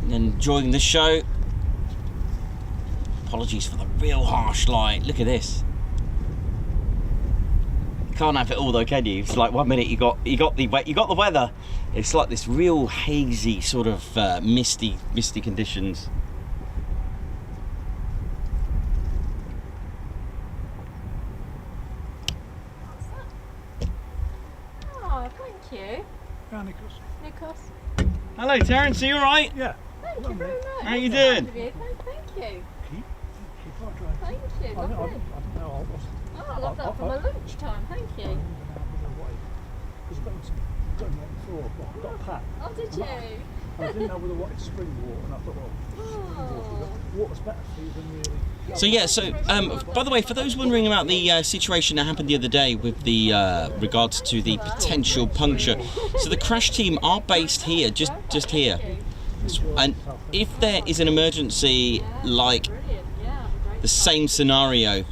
Enjoying the show. Apologies for the real harsh light. Look at this. You can't have it all though, can you? It's like 1 minute you got the weather, It's like this real hazy sort of misty conditions. Oh, thank you. Yeah, Nikos. Nikos. Hello, Terence. Are you all right? Yeah. Thank you very much. How you That's doing? kind of you. Thank you. Keep on trying. Thank you. I don't Lovely. know. Oh, I love that for my lunchtime. Thank you. Because I've done that before, but I got pat. Oh, did you? I didn't know whether I wanted spring water, and I thought, well, water's better for you than really. So yeah, so by the way, for those wondering about the situation that happened the other day with the regards to the potential puncture, so the crash team are based here, just here, and if there is an emergency like Brilliant. Yeah. Great. the same scenario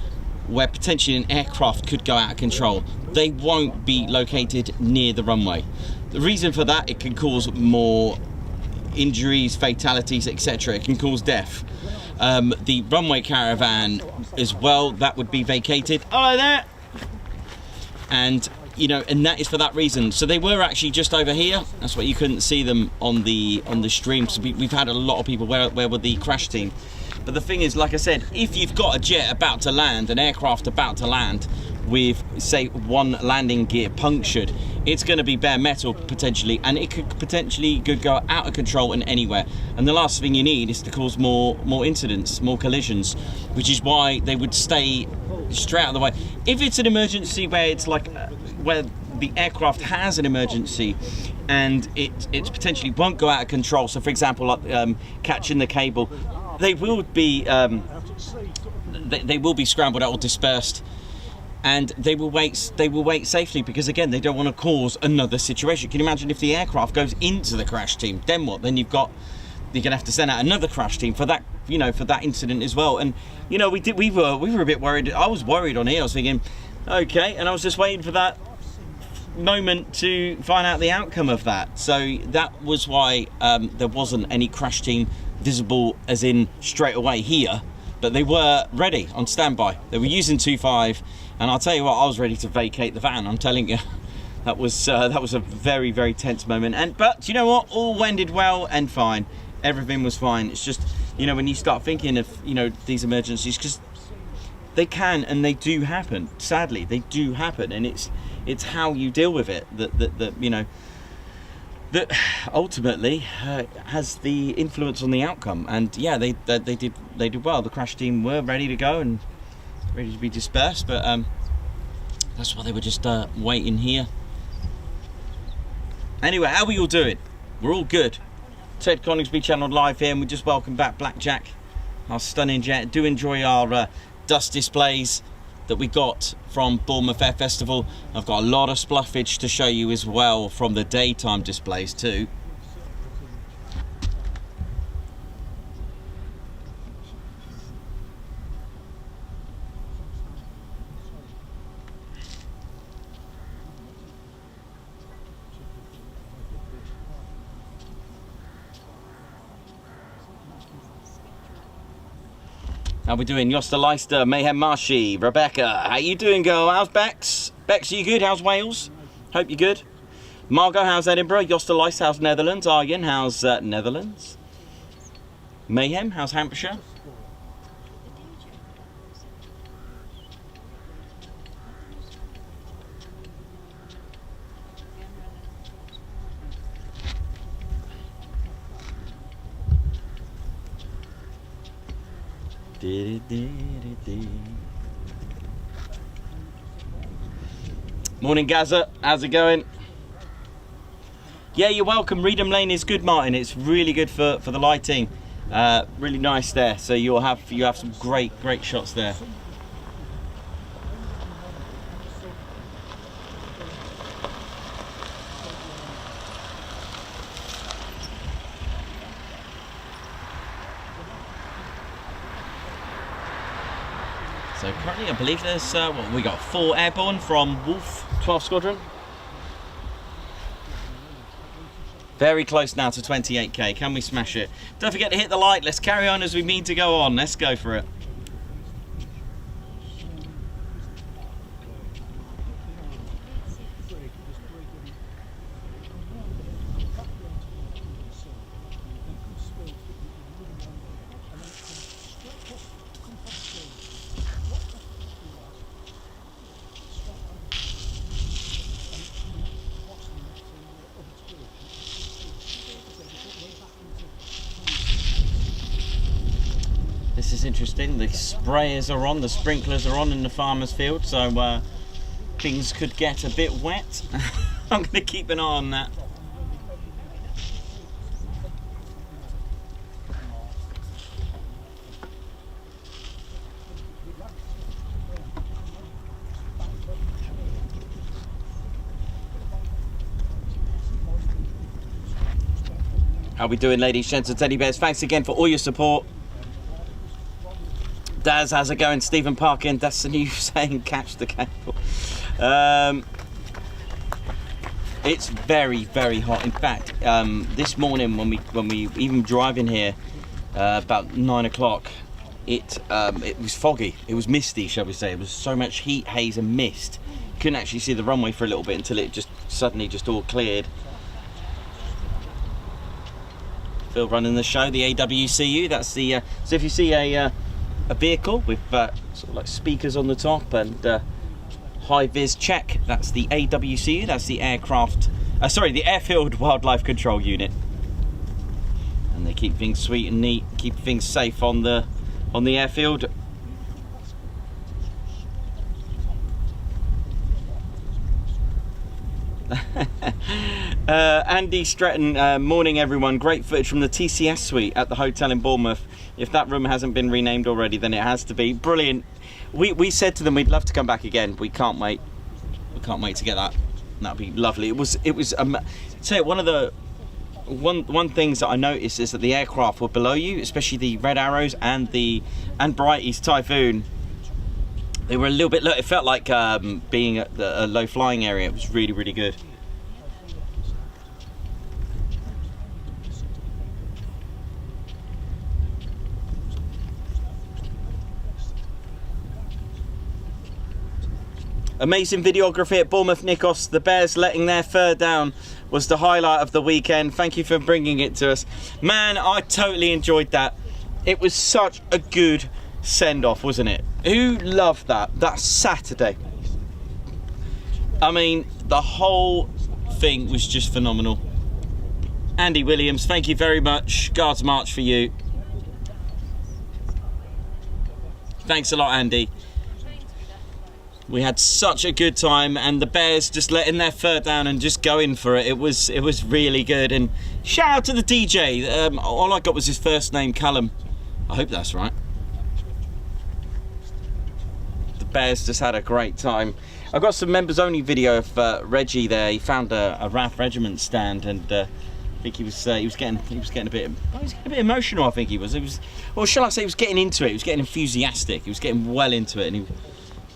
where potentially an aircraft could go out of control, they won't be located near the runway. The reason for that, it can cause more injuries, fatalities, etc. It can cause death. The runway caravan as well, that would be vacated. Hello there. And and that is for that reason. So they were actually just over here. That's why you couldn't see them on the stream. So we've had a lot of people. Where were the crash team? But the thing is, like I said, if you've got a jet about to land, an aircraft about to land, with say one landing gear punctured, it's going to be bare metal potentially, and it could potentially go out of control and anywhere. And the last thing you need is to cause more incidents, more collisions, which is why they would stay straight out of the way. If it's an emergency where it's like where the aircraft has an emergency and it potentially won't go out of control, so for example like catching the cable, they will be scrambled out or dispersed, and they will wait safely, because again they don't want to cause another situation. Can you imagine if the aircraft goes into the crash team? Then what? Then you're gonna have to send out another crash team for that, for that incident as well. And we were a bit worried. I was worried on here. I was thinking, okay, and I was just waiting for that moment to find out the outcome of that. So that was why there wasn't any crash team visible as in straight away here, but they were ready on standby. They were using 2.5, and I'll tell you what, I was ready to vacate the van. I'm telling you, that was a very, very tense moment. But you know what, all ended well and fine. Everything was fine. It's just when you start thinking of these emergencies, because they can and they do happen. Sadly, they do happen, and it's how you deal with it that ultimately has the influence on the outcome. And yeah, they did well. The crash team were ready to go and ready to be dispersed, but that's why they were just waiting here. Anyway, how are we all doing? We're all good. Ted Coningsby channel live here, and we just welcome back Blackjack, our stunning jet. Do enjoy our dust displays that we got from Bournemouth Air Festival. I've got a lot of spluffage to show you as well from the daytime displays too. How we doing? Yosta Leister, Mayhem Marshy, Rebecca. How you doing, girl? How's Bex? Bex, are you good? How's Wales? Hope you're good. Margot, how's Edinburgh? Yosta Leister, how's Netherlands? Arjen, how's Netherlands? Mayhem, how's Hampshire? Morning, Gaza. How's it going? Yeah, you're welcome. Reedham Lane is good, Martin. It's really good for the lighting. Really nice there. So you have some great shots there. So currently I believe there's, we got 4 airborne from Wolf 12 Squadron. Very close now to 28k. Can we smash it? Don't forget to hit the like. Let's carry on as we mean to go on. Let's go for it. This is interesting. The sprayers are on, the sprinklers are on in the farmer's field, so things could get a bit wet. I'm going to keep an eye on that. How we doing, ladies, gents and teddy bears? Thanks again for all your support. Daz, how's it going? Stephen Parkin, that's the new saying, catch the cable. It's very, very hot. In fact, this morning when we even driving here about 9 o'clock, it was foggy. It was misty, shall we say. It was so much heat, haze and mist. Couldn't actually see the runway for a little bit until it just suddenly just all cleared. Phil running the show, the AWCU. That's the so if you see a vehicle with sort of like speakers on the top and high vis check, that's the AWCU. That's the aircraft. Sorry, the Airfield Wildlife Control Unit. And they keep things sweet and neat, keep things safe on the airfield. Andy Stratton, morning everyone. Great footage from the TCS suite at the hotel in Bournemouth. If that room hasn't been renamed already, then it has to be. Brilliant. We said to them we'd love to come back again. We can't wait. We can't wait to get that. That'd be lovely. It was so one of the one things that I noticed is that the aircraft were below you, especially the Red Arrows and Brighty's Typhoon. They were a little bit low. It felt like being at a low flying area. It was really, really good. Amazing videography at Bournemouth Nikos. The Bears letting their fur down was the highlight of the weekend. Thank you for bringing it to us. Man, I totally enjoyed that. It was such a good send-off, wasn't it? Who loved that? That Saturday. I mean, the whole thing was just phenomenal. Andy Williams, thank you very much. Guards March for you. Thanks a lot, Andy. We had such a good time, and the Bears just letting their fur down and just going for it. It was really good. And shout out to the DJ. All I got was his first name, Callum. I hope that's right. The Bears just had a great time. I've got some members only video of Reggie there. He found a RAF regiment stand, and I think he was getting a bit emotional. I think he was. Well, shall I say, he was getting into it. He was getting enthusiastic. He was getting well into it, and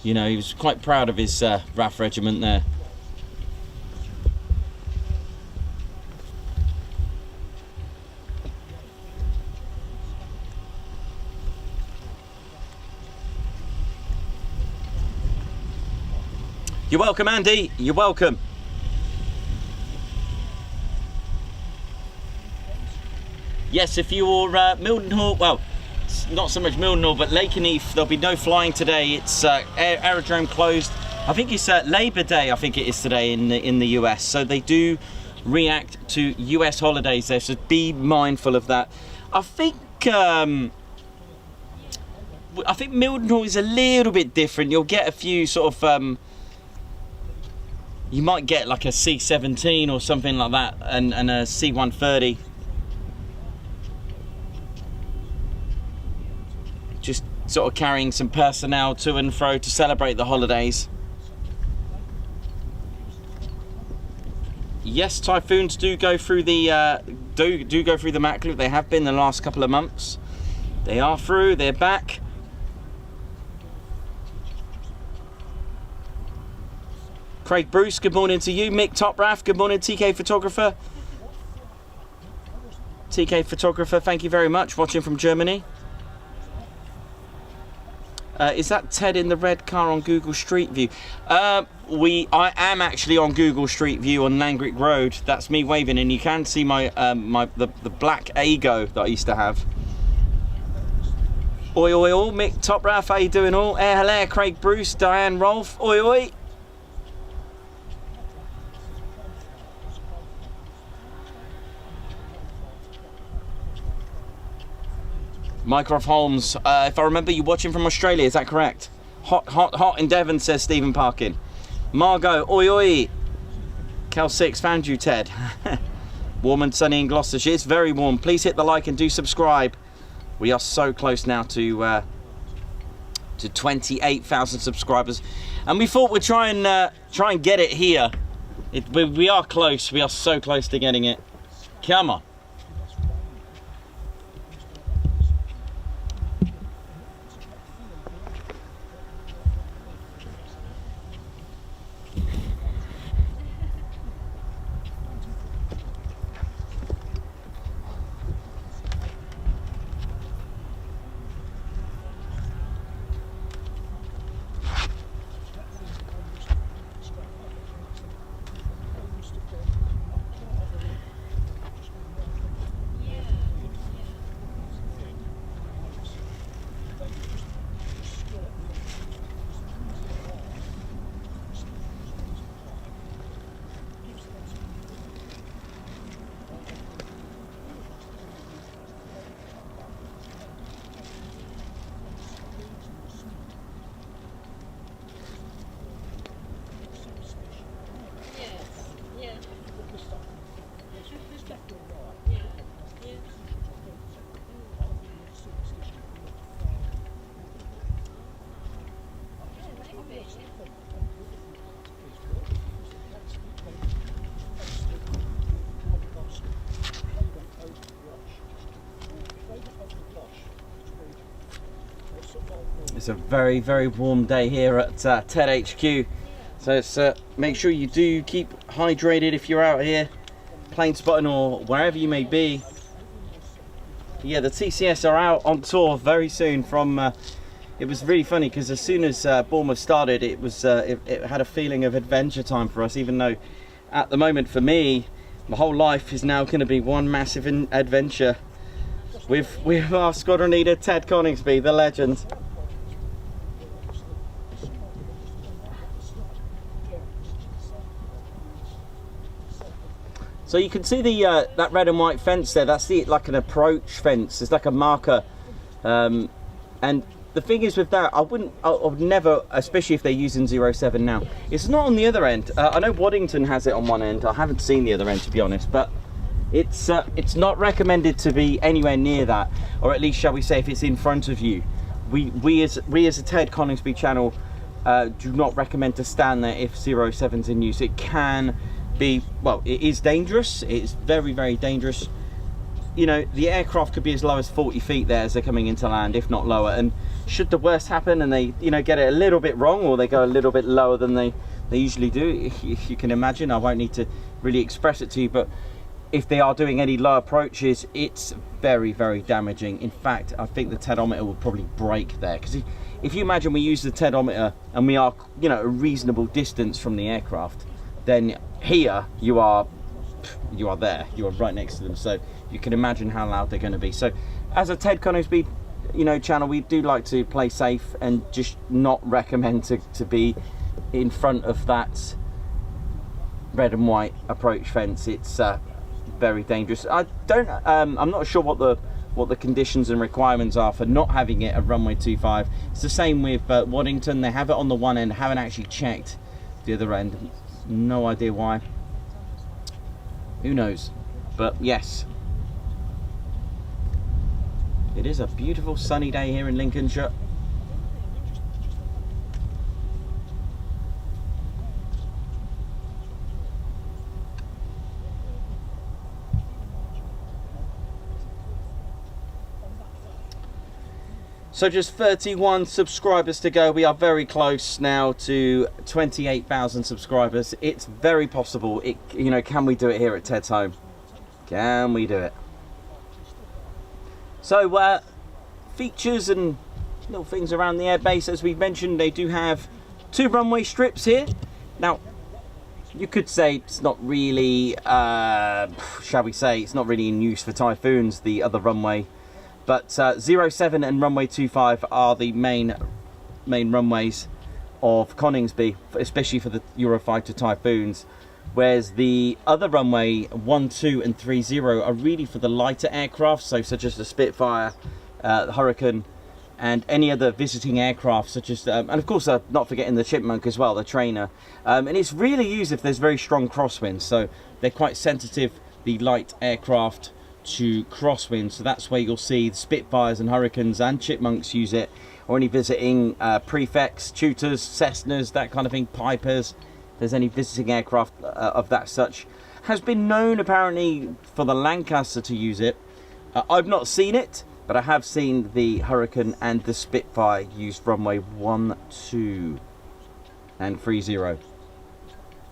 he was quite proud of his RAF regiment there. You're welcome, Andy. You're welcome. Yes, if you're Mildenhall, well, not so much Mildenhall, but Lakenheath, there'll be no flying today. It's aerodrome closed. I think it's Labor Day. I think it is today in the US. So they do react to US holidays there. So be mindful of that. I think Mildenhall is a little bit different. You'll get a few sort of you might get like a C-17 or something like that, and a C-130. Just sort of carrying some personnel to and fro to celebrate the holidays. Yes, Typhoons do go through the do go through the Mac Loop. They have been the last couple of months. They are through. They're back. Craig Bruce, good morning to you. Mick Top RAF, good morning. TK Photographer. TK Photographer, thank you very much. Watching from Germany. Is that Ted in the red car on Google Street View? I am actually on Google Street View on Langrick Road. That's me waving, and you can see my the black Ago that I used to have. Oi oi oi, Mick Top RAF, how you doing all? Hello, Craig Bruce, Diane Rolfe, oi oi. Mycroft Holmes, if I remember, you watching from Australia, is that correct? Hot, hot, hot in Devon, says Stephen Parkin. Margot, oi oi. Cal 6, found you, Ted. Warm and sunny in Gloucestershire. It's very warm. Please hit the like and do subscribe. We are so close now to 28,000 subscribers, and we thought we'd try and get it here. We are close. We are so close to getting it. Come on. It's a very, very warm day here at TED HQ, so it's, make sure you do keep hydrated if you're out here plane spotting or wherever you may be. Yeah, the TCS are out on tour very soon from it was really funny because as soon as Bournemouth started, it was it had a feeling of adventure time for us, even though at the moment for me my whole life is now going to be one massive adventure with our squadron leader Ted Coningsby, the legend. So you can see the that red and white fence there. That's like an approach fence. It's like a marker, and the thing is with that, I would never, especially if they're using 07 now. It's not on the other end. I know Waddington has it on one end. I haven't seen the other end, to be honest, but it's not recommended to be anywhere near that, or at least shall we say, if it's in front of you. We as a Ted Coningsby channel do not recommend to stand there if 07's in use. It can be, well, it is dangerous. It's very, very dangerous. You know, the aircraft could be as low as 40 feet there as they're coming into land, if not lower, and should the worst happen and they, you know, get it a little bit wrong, or they go a little bit lower than they usually do, if you can imagine, I won't need to really express it to you, but if they are doing any low approaches, it's very, very damaging. In fact, I think the TEDometer will probably break there, because if you imagine we use the TEDometer and we are, you know, a reasonable distance from the aircraft, then here you are there, you are right next to them, so you can imagine how loud they're going to be. So as a Ted Coningsby, you know, channel, we do like to play safe and just not recommend to be in front of that red and white approach fence. It's very dangerous. I'm not sure what the conditions and requirements are for not having it at runway 25. It's the same with Waddington. They have it on the one end, haven't actually checked the other end. No idea why. Who knows? But yes, it is a beautiful sunny day here in Lincolnshire. So just 31 subscribers to go. We are very close now to 28,000 subscribers. It's very possible. You know, can we do it here at Ted's home? Can we do it? So features and little things around the airbase, as we've mentioned, they do have 2 runway strips here. Now, you could say it's not really, shall we say, it's not really in use for Typhoons, the other runway. But 07 and runway 25 are the main runways of Coningsby, especially for the Eurofighter Typhoons. Whereas the other runway 12 and 30 are really for the lighter aircraft, so such as the Spitfire the Hurricane, and any other visiting aircraft, such as, and of course not forgetting the Chipmunk as well, the trainer. And it's really used if there's very strong crosswinds, so they're quite sensitive, the light aircraft, to crosswinds. So that's where you'll see the Spitfires and Hurricanes and Chipmunks use it, or any visiting prefects, tutors, Cessnas, that kind of thing, Pipers. If there's any visiting aircraft of that such. Has been known apparently for the Lancaster to use it. I've not seen it, but I have seen the Hurricane and the Spitfire use runway 12 and 30.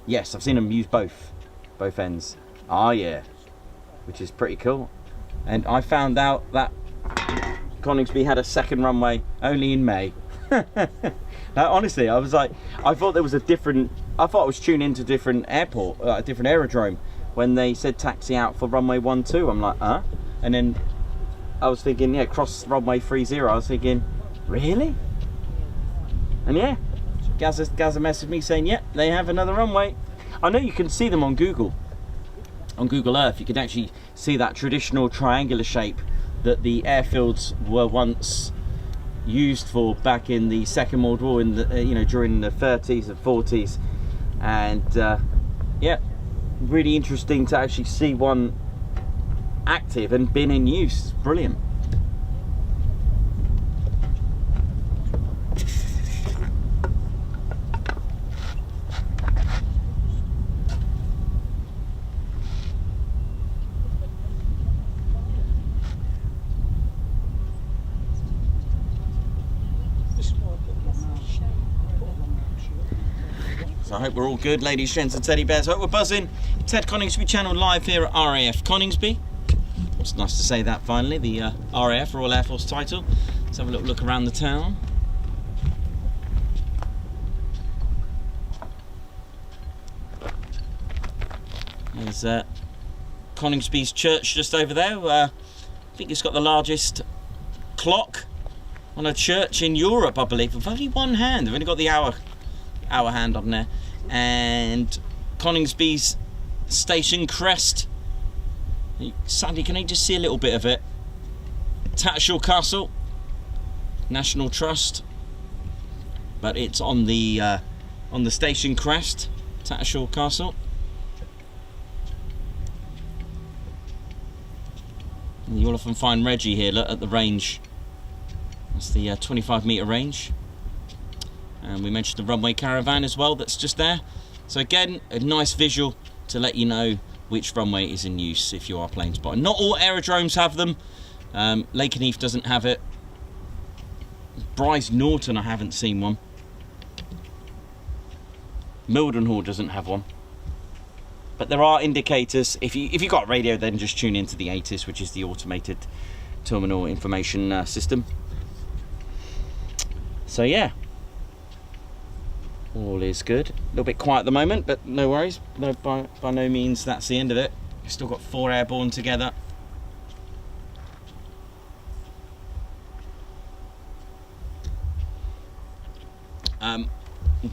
Yes, I've seen them use both ends. Ah, yeah, which is pretty cool. And I found out that Coningsby had a second runway only in May. Now, honestly, I was like, I thought there was a different, I thought I was tuned into a different airport, a different aerodrome, when they said taxi out for runway 12. I'm like, huh? And then I was thinking, yeah, cross runway 30. I was thinking, really? And yeah, Gaza messaged me saying, yeah, they have another runway. I know you can see them on Google Earth. You can actually see that traditional triangular shape that the airfields were once used for back in the Second World War, in the you know, during the 30s and 40s. And yeah, really interesting to actually see one active and been in use. Brilliant. So I hope we're all good, ladies, gents and teddy bears. I hope we're buzzing. Ted Coningsby channel live here at RAF Coningsby. It's nice to say that finally, the RAF, Royal Air Force title. Let's have a little look around the town. There's Coningsby's church just over there. I think it's got the largest clock on a church in Europe, I believe. With only one hand. They've only got the hour hand on there. And Coningsby's station crest. Sadly, can I just see a little bit of it? Tattershall Castle, National Trust, but it's on the station crest, Tattershall Castle. And you'll often find Reggie here, look, at the range. That's the 25-metre range. And we mentioned the runway caravan as well, that's just there. So again, a nice visual to let you know which runway is in use if you are plane spotting. Not all aerodromes have them. Lakenheath doesn't have it. Bryce Norton, I haven't seen one. Mildenhall doesn't have one. But there are indicators. If you've got radio, then just tune into the ATIS, which is the Automated Terminal Information System. So yeah, all is good. A little bit quiet at the moment, but no worries. No, by no means that's the end of it. We've still got 4 airborne together.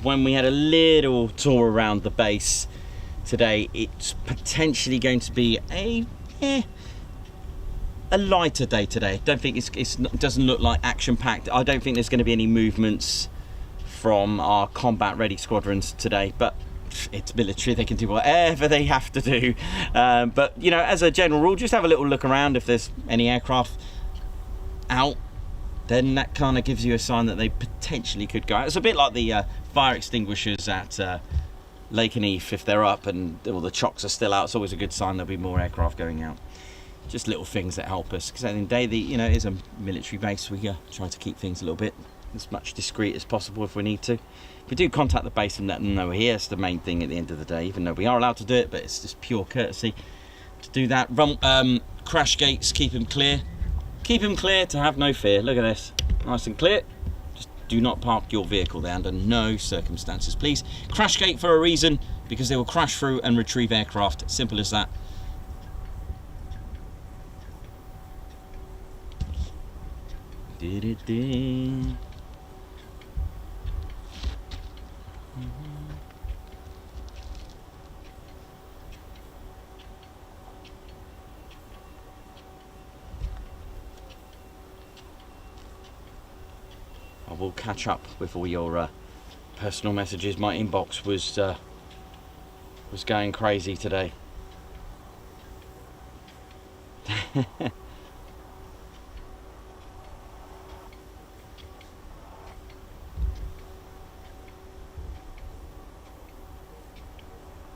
When we had a little tour around the base today, it's potentially going to be a lighter day today. Don't think it doesn't look like action-packed. I don't think there's going to be any movements from our combat-ready squadrons today, but it's military, they can do whatever they have to do. But you know, as a general rule, just have a little look around. If there's any aircraft out, then that kind of gives you a sign that they potentially could go out. It's a bit like the fire extinguishers at Lakenheath. If they're up and all the chocks are still out, it's always a good sign there'll be more aircraft going out. Just little things that help us, because at the end of the day, you know, it is a military base. We try to keep things a little bit as much discreet as possible if we need to. If we do contact the base and let them know we're here, it's the main thing at the end of the day, even though we are allowed to do it, but it's just pure courtesy to do that. Crash gates, keep them clear. Keep them clear to have no fear. Look at this, nice and clear. Just do not park your vehicle there under no circumstances, please. Crash gate for a reason, because they will crash through and retrieve aircraft. Simple as that. I will catch up with all your personal messages. My inbox was going crazy today.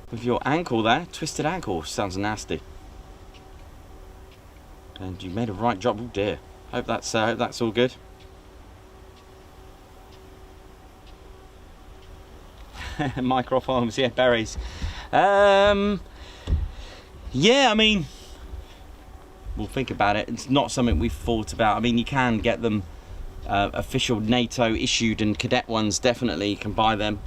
With your ankle there, twisted ankle, sounds nasty. And you made a right job. Oh dear. Hope that's all good. Microphones, yeah, berries. Yeah, I mean, we'll think about it. It's not something we've thought about. I mean, you can get them official NATO issued, and cadet ones definitely you can buy them.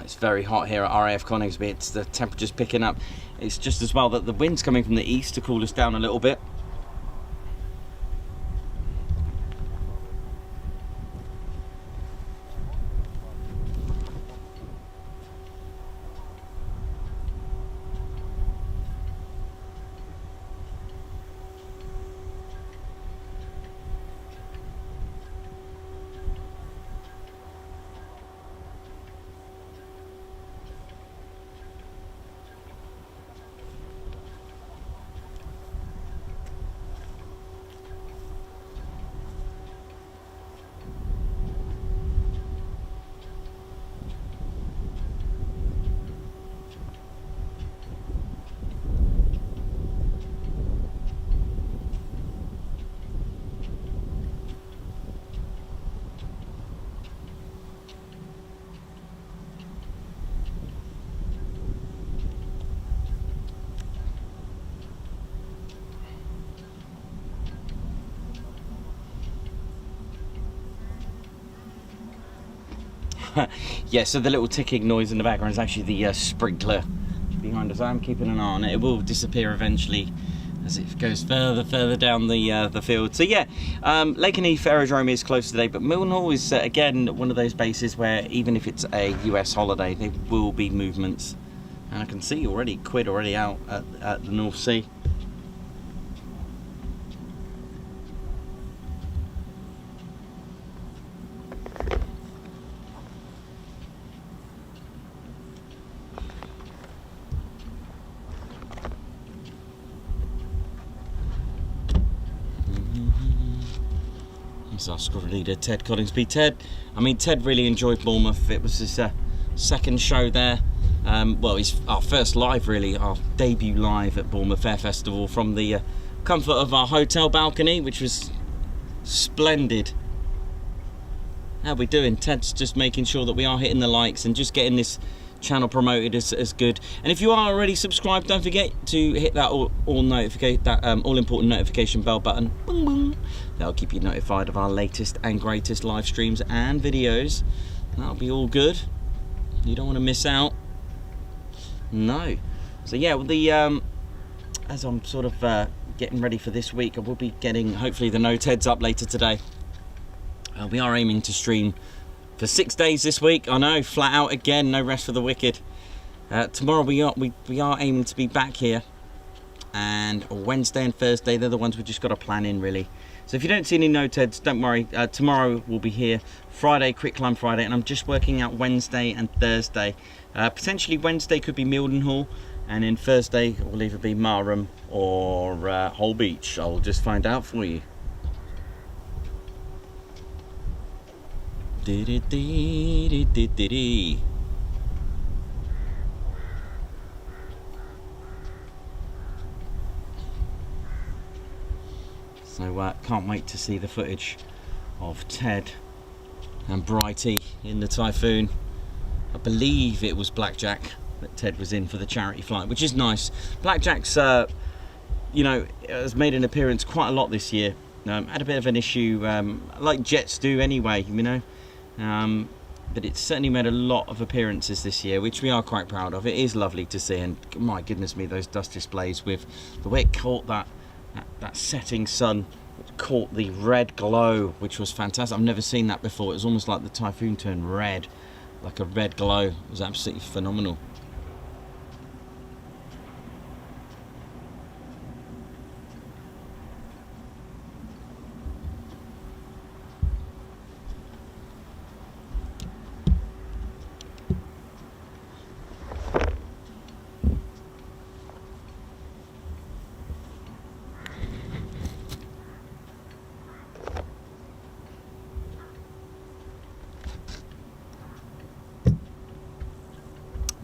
It's very hot here at RAF Coningsby. It's the temperature's picking up. It's just as well that the wind's coming from the east to cool us down a little bit. Yeah, so the little ticking noise in the background is actually the sprinkler behind us. I'm keeping an eye on it. It will disappear eventually as it goes further down the field. So yeah, Lakenheath Aerodrome is closed today, but Mildenhall is again one of those bases where even if it's a US holiday, there will be movements. And I can see already Quid already out at the North Sea. Our squad leader Ted Coningsby. Ted really enjoyed Bournemouth. It was his second show there. Well, it's our first live, really, our debut live at Bournemouth Air Festival from the comfort of our hotel balcony, which was splendid. How are we doing? Ted's just making sure that we are hitting the likes and just getting this channel promoted as good. And if you are already subscribed, don't forget to hit that all important notification bell button. Boom, boom. That'll keep you notified of our latest and greatest live streams and videos. That'll be all good. You don't want to miss out. No. So yeah, well, as I'm sort of getting ready for this week, I will be getting hopefully the no Teds up later today. We are aiming to stream for 6 days this week. I know, flat out again, no rest for the wicked. Tomorrow we are aiming to be back here, and Wednesday and Thursday, they're the ones we just got to plan in, really. So if you don't see any no Teds, don't worry. Tomorrow we'll be here. Friday, Quick Climb Friday, and I'm just working out Wednesday and Thursday. Potentially Wednesday could be Mildenhall, and then Thursday will either be Marham or Hull Beach. I'll just find out for you. So can't wait to see the footage of Ted and Brighty in the Typhoon. I believe it was Blackjack that Ted was in for the charity flight, which is nice. Blackjack's, you know, has made an appearance quite a lot this year. Had a bit of an issue, like jets do anyway, you know. But it's certainly made a lot of appearances this year, which we are quite proud of. It is lovely to see, and my goodness me, those dust displays with the way it caught that setting sun, it caught the red glow, which was fantastic. I've never seen that before. It was almost like the Typhoon turned red, like a red glow. It was absolutely phenomenal.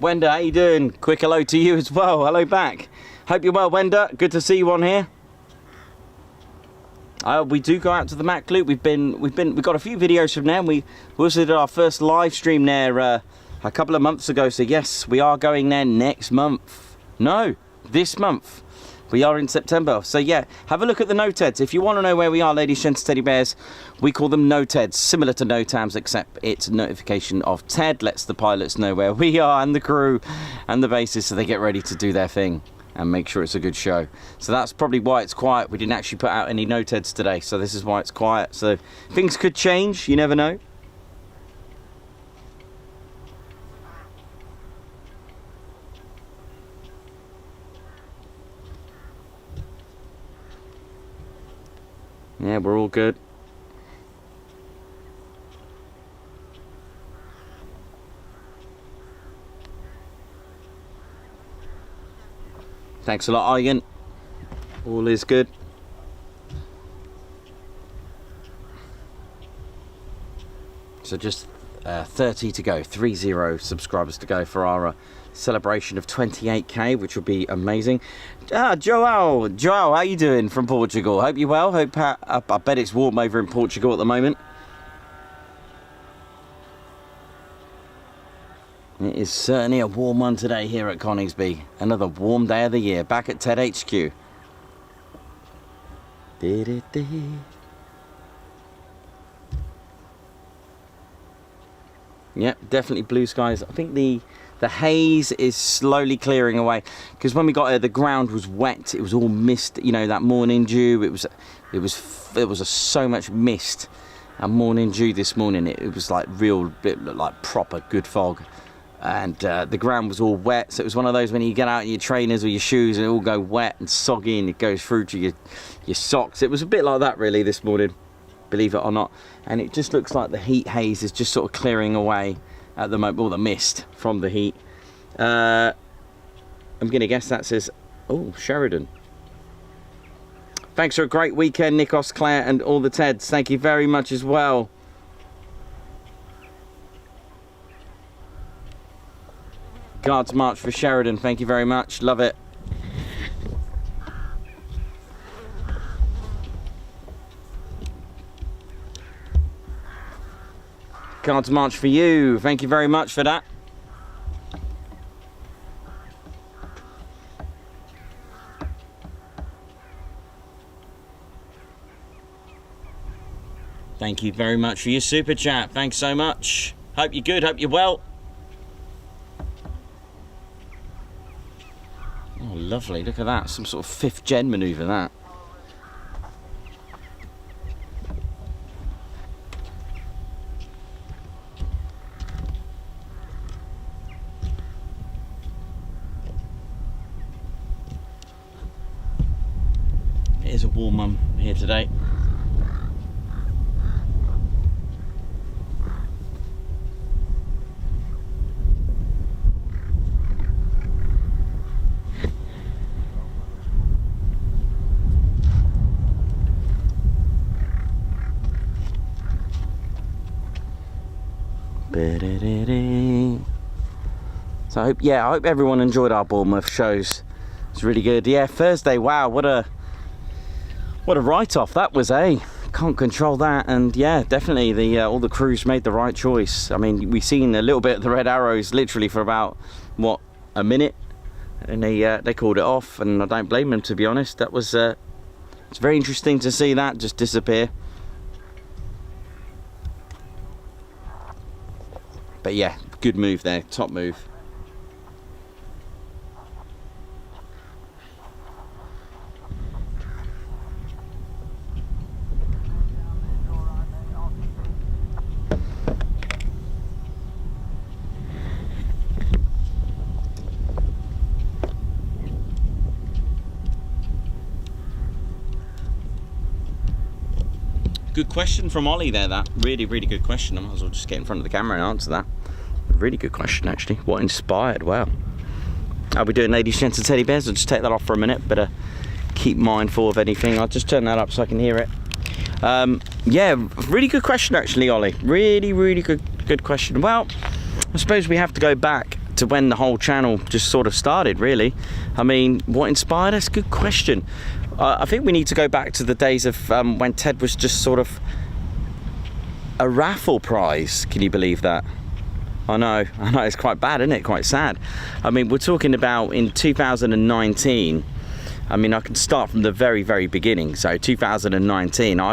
Wenda, how you doing? Quick hello to you as well. Hello back. Hope you're well, Wenda. Good to see you on here. We do go out to the Mac Loop. We've got a few videos from there. We also did our first live stream there a couple of months ago. So yes, we are going there next month. No, this month. We are in September. So yeah, have a look at the NOTEDs. If you want to know where we are, ladies, gents, teddy bears, we call them NOTEDs, similar to NOTAMs, except it's a notification of TED, lets the pilots know where we are and the crew and the bases, so they get ready to do their thing and make sure it's a good show. So that's probably why it's quiet. We didn't actually put out any NOTEDs today, so this is why it's quiet. So things could change, you never know. Yeah, we're all good. Thanks a lot, Ian. All is good. So just 30 to go, 30 subscribers to go for our celebration of 28k, which will be amazing. Joao, how you doing from Portugal? Hope you're well. I bet it's warm over in Portugal at the moment. It is certainly a warm one today here at Coningsby. Another warm day of the year. Back at TED HQ. Yep, definitely blue skies. I think the haze is slowly clearing away, because when we got here the ground was wet. It was all mist, you know, that morning dew. It was so much mist and morning dew this morning. It was like like proper good fog, and the ground was all wet. So it was one of those when you get out in your trainers or your shoes and it all go wet and soggy and it goes through to your socks. It was a bit like that really this morning, believe it or not. And it just looks like the heat haze is just sort of clearing away at the moment, all the mist from the heat. I'm gonna guess that says, oh, Sheridan. Thanks for a great weekend, Nikos, Claire, and all the Teds. Thank you very much as well. Guards March for Sheridan, thank you very much, love it. Guards March for you, thank you very much for that. Thank you very much for your super chat, thanks so much. Hope you're good, hope you're well. Oh, lovely, look at that, some sort of 5th gen manoeuvre that. It is a warm one here today. So I hope everyone enjoyed our Bournemouth shows. It's really good. Yeah, Thursday, wow, what a write-off that was, eh? Can't control that. And yeah, definitely all the crews made the right choice. I mean, we've seen a little bit of the red arrows literally for about, what, a minute, and they called it off, and I don't blame them, to be honest. That was it's very interesting to see that just disappear. But yeah, good move there, top move. Good question from Ollie there, that. Really, really good question. I might as well just get in front of the camera and answer that. Really good question, actually. What inspired? Wow. Are we doing ladies, gents and teddy bears? I'll just take that off for a minute. Better keep mindful of anything. I'll just turn that up so I can hear it. Yeah, really good question, actually, Ollie. Really, really good question. Well, I suppose we have to go back to when the whole channel just sort of started, really. I mean, what inspired us? Good question. I think we need to go back to the days of when Ted was just sort of a raffle prize. Can you believe that? I know, it's quite bad, isn't it? Quite sad. I mean, we're talking about in 2019. I mean, I can start from the very, very beginning. So 2019, I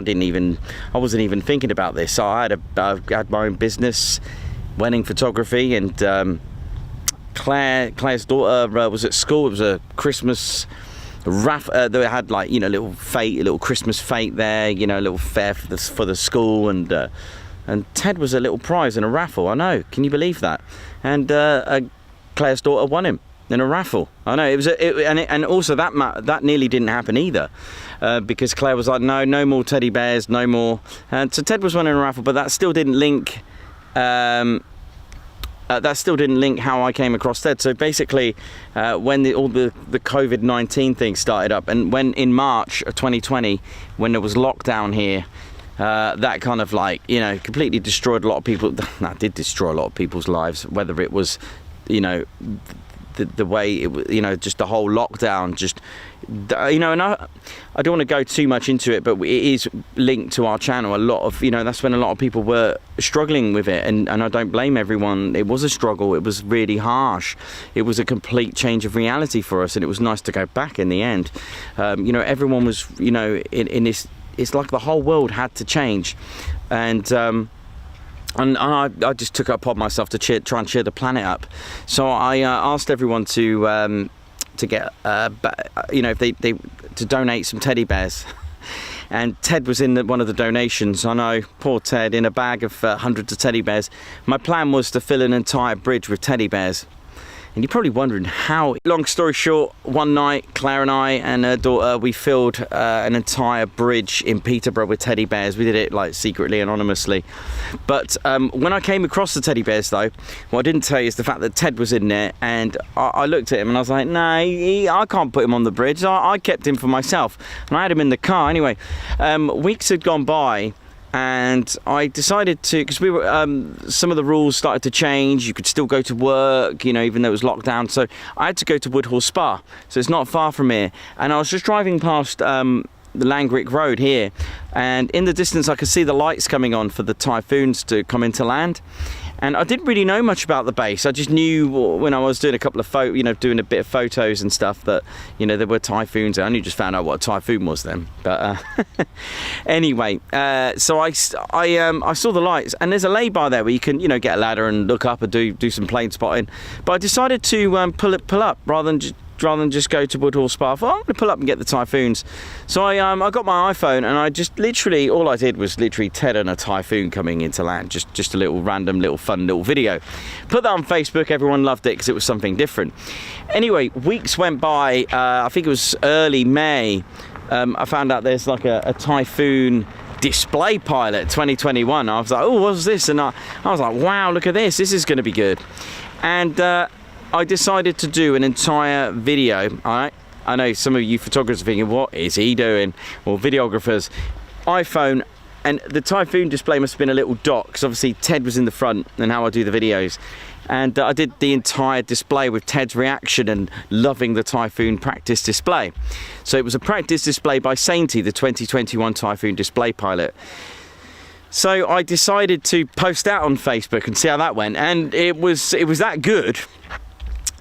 wasn't even thinking about this. So I had my own business, wedding photography, and Claire's daughter was at school. It was a Christmas they had, like, you know, little Christmas fete there, you know, a little fair for the school, and Ted was a little prize in a raffle. I know, can you believe that? And Claire's daughter won him in a raffle. I know, and also that nearly didn't happen either, because Claire was like, no more teddy bears, no more. And so Ted was winning a raffle, but that still didn't link. How I came across Ted. So basically, when all the COVID-19 thing started up, and when in March of 2020, when there was lockdown here, that kind of, like, you know, completely destroyed a lot of people. That did destroy a lot of people's lives, whether it was, you know, the way it was, you know, just the whole lockdown, just, you know. And I don't want to go too much into it, but it is linked to our channel. A lot of, you know, that's when a lot of people were struggling with it, and I don't blame everyone. It was a struggle. It was really harsh. It was a complete change of reality for us, and it was nice to go back in the end. You know, everyone was, you know, in this, it's like the whole world had to change, and I just took it upon myself to try and cheer the planet up. So I asked everyone to get, you know, if they to donate some teddy bears. And Ted was in one of the donations. I know, poor Ted, in a bag of hundreds of teddy bears. My plan was to fill an entire bridge with teddy bears. And you're probably wondering how. Long story short, one night, Claire and I and her daughter, we filled an entire bridge in Peterborough with teddy bears. We did it, like, secretly, anonymously. But when I came across the teddy bears, though, what I didn't tell you is the fact that Ted was in there, and I looked at him and I was like, no, I can't put him on the bridge. I kept him for myself, and I had him in the car. Anyway, weeks had gone by, and I decided to, because we were, some of the rules started to change. You could still go to work, you know, even though it was lockdown. So I had to go to Woodhall Spa, so it's not far from here. And I was just driving past the Langrick Road here, and in the distance I could see the lights coming on for the Typhoons to come into land. And I didn't really know much about the base. I just knew when I was doing a couple of doing a bit of photos and stuff, that, you know, there were Typhoons. I only just found out what a Typhoon was then. But anyway, so I saw the lights, and there's a lay-by there where you can, you know, get a ladder and look up and do some plane spotting. But I decided to pull up rather than just go to Woodhall Spa. I thought, I'm going to pull up and get the Typhoons. So I got my iPhone, and I just literally, all I did was literally Ted and a Typhoon coming into land. Just a little random, fun little video. Put that on Facebook. Everyone loved it because it was something different. Anyway, weeks went by. I think it was early May. I found out there's like a Typhoon Display Pilot 2021. I was like, oh, what's this? And I was like, wow, look at this. This is going to be good. And I decided to do an entire video. All right, I know some of you photographers are thinking, what is he doing? Or videographers. iPhone, and the Typhoon display must have been a little dot, because obviously Ted was in the front and how I do the videos. And I did the entire display with Ted's reaction and loving the Typhoon practice display. So it was a practice display by Sainty, the 2021 Typhoon Display Pilot. So I decided to post that on Facebook and see how that went. And it was that good.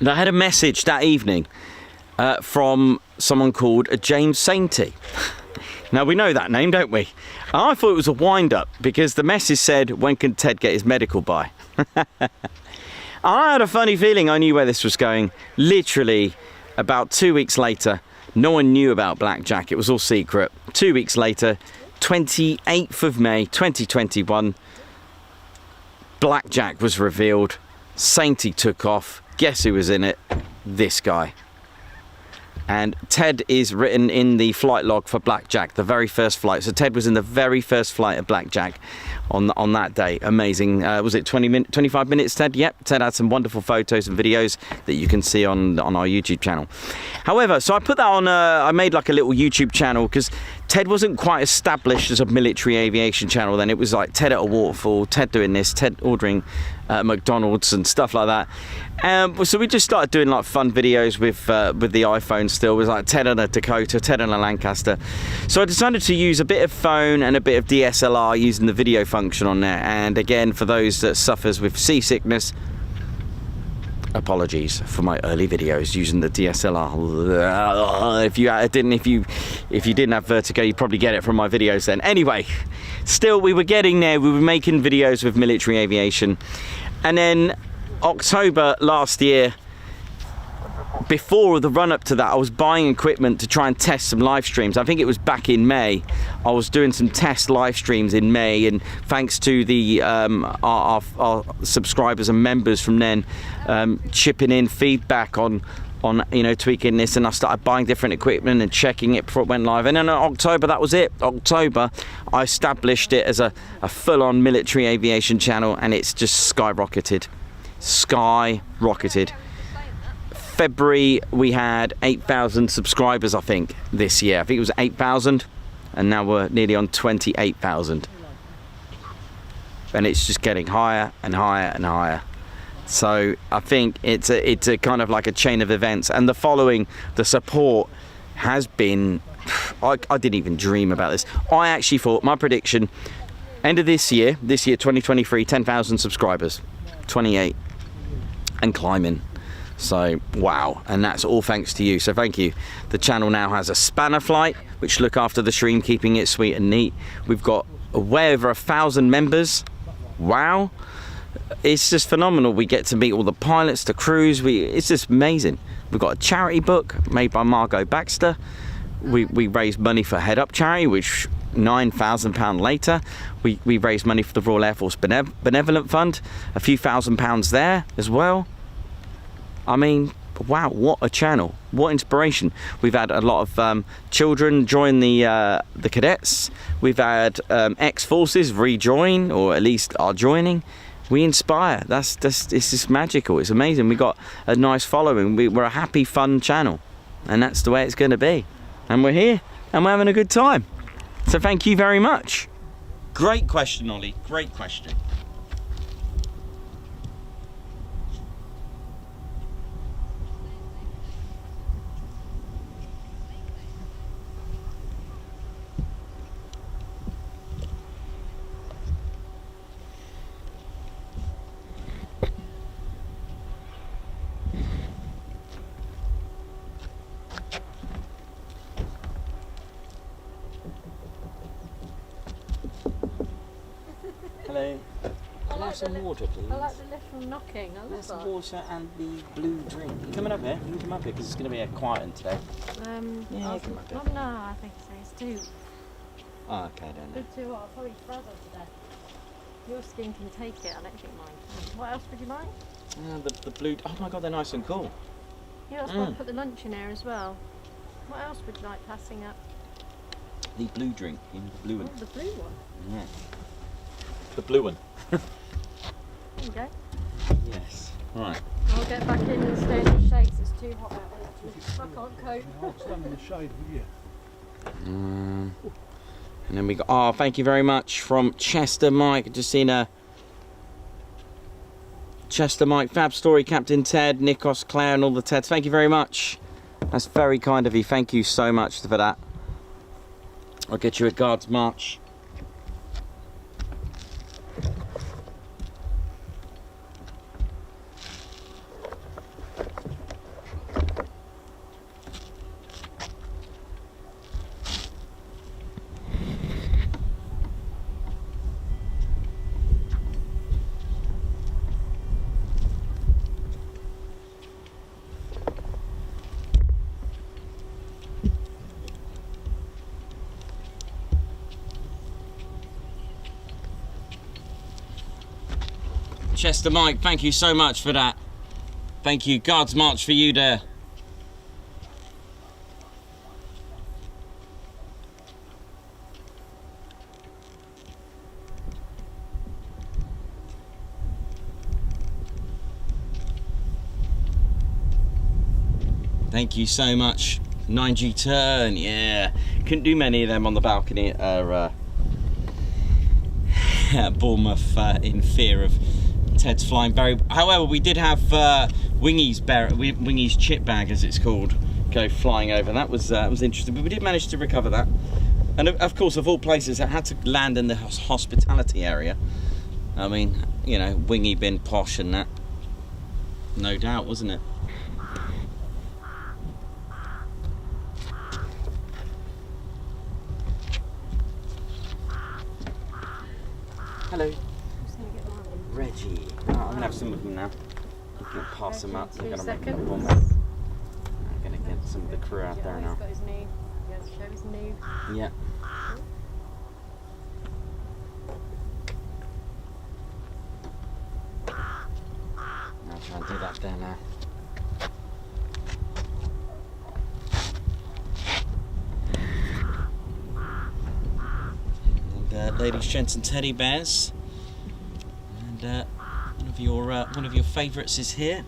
And I had a message that evening from someone called James Sainty. Now, we know that name, don't we? I thought it was a wind-up, because the message said, when can Ted get his medical by? I had a funny feeling I knew where this was going. Literally, about 2 weeks later, no one knew about Blackjack. It was all secret. 2 weeks later, 28th of May, 2021, Blackjack was revealed. Sainty took off. Guess who was in it? This guy. And Ted is written in the flight log for Blackjack, the very first flight. So Ted was in the very first flight of Blackjack. on that day. Amazing. Was it 25 minutes, Ted? Yep. Ted had some wonderful photos and videos that you can see on our YouTube channel. However, so I put that on. I made like a little YouTube channel because Ted wasn't quite established as a military aviation channel then. It was like Ted at a waterfall, Ted doing this, Ted ordering McDonald's and stuff like that. So we just started doing like fun videos with the iPhone still. It was like Ted on a Dakota, Ted on a Lancaster. So I decided to use a bit of phone and a bit of DSLR using the video function on there. And again, for those that suffers with seasickness, apologies for my early videos using the DSLR. If you didn't have vertigo, you probably get it from my videos then. Anyway, still we were getting there. We were making videos with military aviation, and then October last year, before the run up to that, I was buying equipment to try and test some live streams. I think it was back in May. I was doing some test live streams in May, and thanks to the our subscribers and members from then chipping in feedback on tweaking this, and I started buying different equipment and checking it before it went live. And then in October, that was it. October, I established it as a full-on military aviation channel, and it's just skyrocketed. February, we had 8,000 subscribers, I think, this year. I think it was 8,000, and now we're nearly on 28,000. And it's just getting higher and higher and higher. So I think it's a kind of like a chain of events, and the following, the support has been, I didn't even dream about this. I actually thought, my prediction, end of this year 2023, 10,000 subscribers, 28, and climbing. So wow, and that's all thanks to you, so thank you. The channel now has a spanner flight which look after the stream, keeping it sweet and neat. We've got way over 1,000 members. Wow, it's just phenomenal. We get to meet all the pilots, the crews. It's just amazing. We've got a charity book made by Margot Baxter. We raised money for Head Up charity, which £9,000 later we raised money for the Royal Air Force Benevolent Fund, a few £1,000s there as well. I mean, wow, what a channel, what inspiration. We've had a lot of children join the cadets. We've had ex-forces rejoin, or at least are joining. We inspire. It's just magical. It's amazing. We got a nice following. We're a happy, fun channel, and that's the way it's going to be. And we're here, and we're having a good time. So thank you very much. Great question, Ollie. Great question. Hello. Can I have some water, please? I like the little knocking. I love Some that. water and the blue drink. You coming up here? You can come up here because it's going to be a quiet one today. Yeah, come up here. No, I think so. It's too Oh, okay, then. too hot. I'll probably frazzle to death. Your skin can take it. I don't think mine can. What else would you like? The blue. Oh my God, they're nice and cool. Yeah, that's why I put the lunch in there as well. What else would you like passing up? The blue drink. You know, the blue one. Oh, the blue one. Yeah. The blue one. There you go. Yes. Right. I'll get back in and stay in the shades. It's too hot out there. I can't cope. I'll stand in the shade with you. And then we got, oh, thank you very much from Chester Mike. Just seen a Chester Mike, Fab Story, Captain Ted, Nikos, Claire, and all the Teds. Thank you very much. That's very kind of you. Thank you so much for that. I'll get you a Guards March. Chester Mike, thank you so much for that. Thank you. Guards March for you there. Thank you so much. 9G turn, yeah. Couldn't do many of them on the balcony at Bournemouth in fear of Ted's flying berry. However, we did have Wingy's chip bag, as it's called, go flying over. That was interesting, but we did manage to recover that. And of course, of all places, it had to land in the hospitality area. I mean, you know, Wingy been posh and that. No doubt, wasn't it? Hello. Reggie. Oh, I'm going to have some of them now. You can pass them up. They're going to make them warm. I'm going to get some of the crew out there now. He's got his new. He has to show his new. Yeah. I'll try and do that there now. And ladies, gents, and teddy bears. And one of your favourites is here,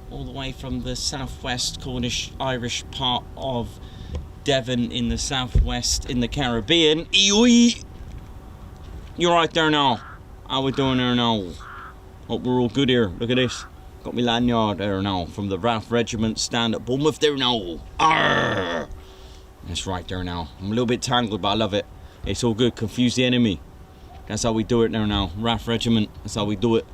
all the way from the southwest Cornish Irish part of Devon in the southwest in the Caribbean. Eoi! You're right there now. How we doing there now? Hope we're all good here. Look at this. Got me lanyard there now from the RAF Regiment stand at Bournemouth there now. Arrgh! That's right there now. I'm a little bit tangled, but I love it. It's all good. Confuse the enemy. That's how we do it there now. RAF Regiment. That's how we do it.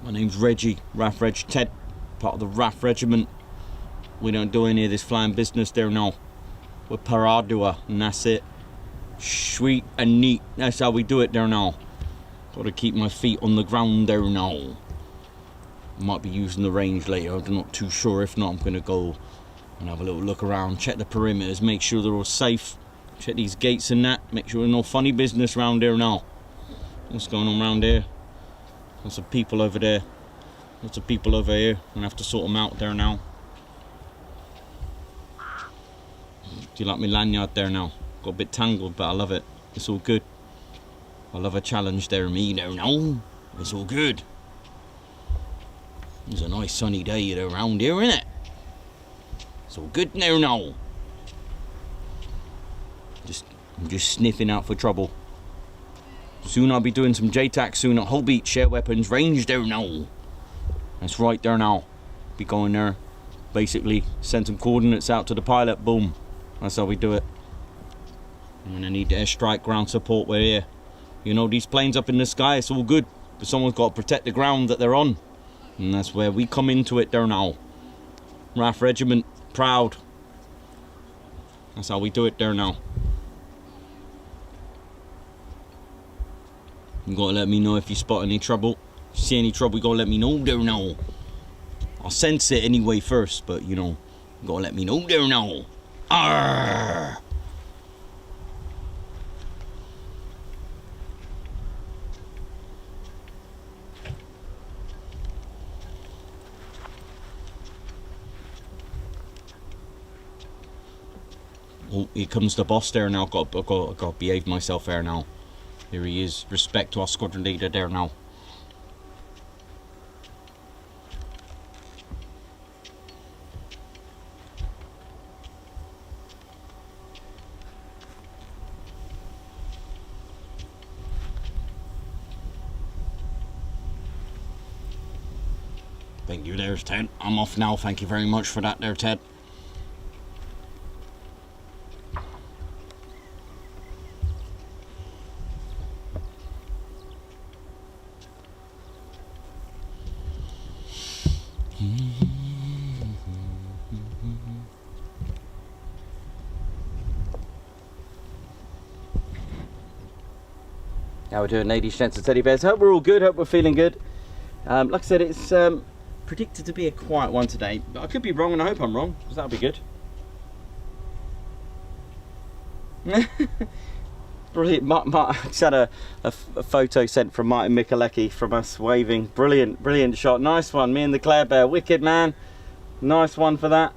My name's Reggie. RAF Reg Ted. Part of the RAF Regiment. We don't do any of this flying business there now. We're paradua, and that's it. Sweet and neat. That's how we do it there now. Gotta keep my feet on the ground there now. Might be using the range later. I'm not too sure. If not, I'm gonna go and have a little look around. Check the perimeters. Make sure they're all safe. Check these gates and that. Make sure there's no funny business around here now. What's going on around here? Lots of people over there. Lots of people over here. I'm gonna have to sort them out there now. Do you like me lanyard there now? Got a bit tangled, but I love it. It's all good. I love a challenge there, me there now. It's all good. It's a nice sunny day around here, isn't it? It's all good there now. I'm just sniffing out for trouble. Soon I'll be doing some JTAC soon at Hull Beach, air weapons range there now. That's right there now. Be going there. Basically, send some coordinates out to the pilot. Boom. That's how we do it. I'm gonna need airstrike ground support. We're here. You know, these planes up in the sky, it's all good. But someone's got to protect the ground that they're on. And that's where we come into it there now. RAF Regiment, proud. That's how we do it there now. You gotta let me know if you spot any trouble. If you see any trouble, you gotta let me know there now. I'll sense it anyway first, but you know, you gotta let me know there now. Arrgh! Oh, here comes the boss there now. I've got to behave myself there now. Here he is. Respect to our squadron leader there now. Thank you there, Ted. I'm off now. Thank you very much for that there, Ted. How we're doing, ladies, gents and teddy bears. Hope we're all good, hope we're feeling good. Like I said, it's predicted to be a quiet one today, but I could be wrong, and I hope I'm wrong, because that'll be good. Brilliant. I just had a photo sent from Martin Mikalecki from us waving. Brilliant shot. Nice one. Me and the Claire Bear. Wicked, man. Nice one for that.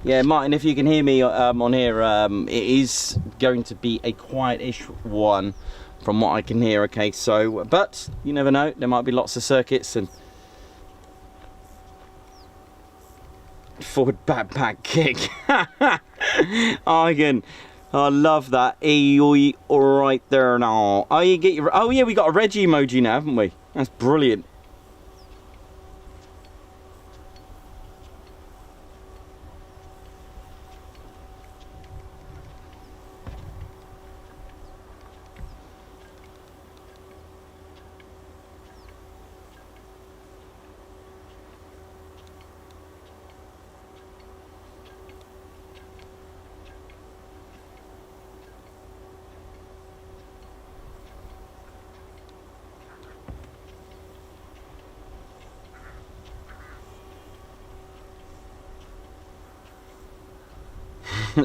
Yeah, Martin, if you can hear me on here, it is going to be a quiet-ish one from what I can hear, okay? So, but you never know. There might be lots of circuits and forward backpack kick. Again, I love that. All right there now. Oh, you get your. Oh yeah, we got a Reggie emoji now, haven't we? That's brilliant.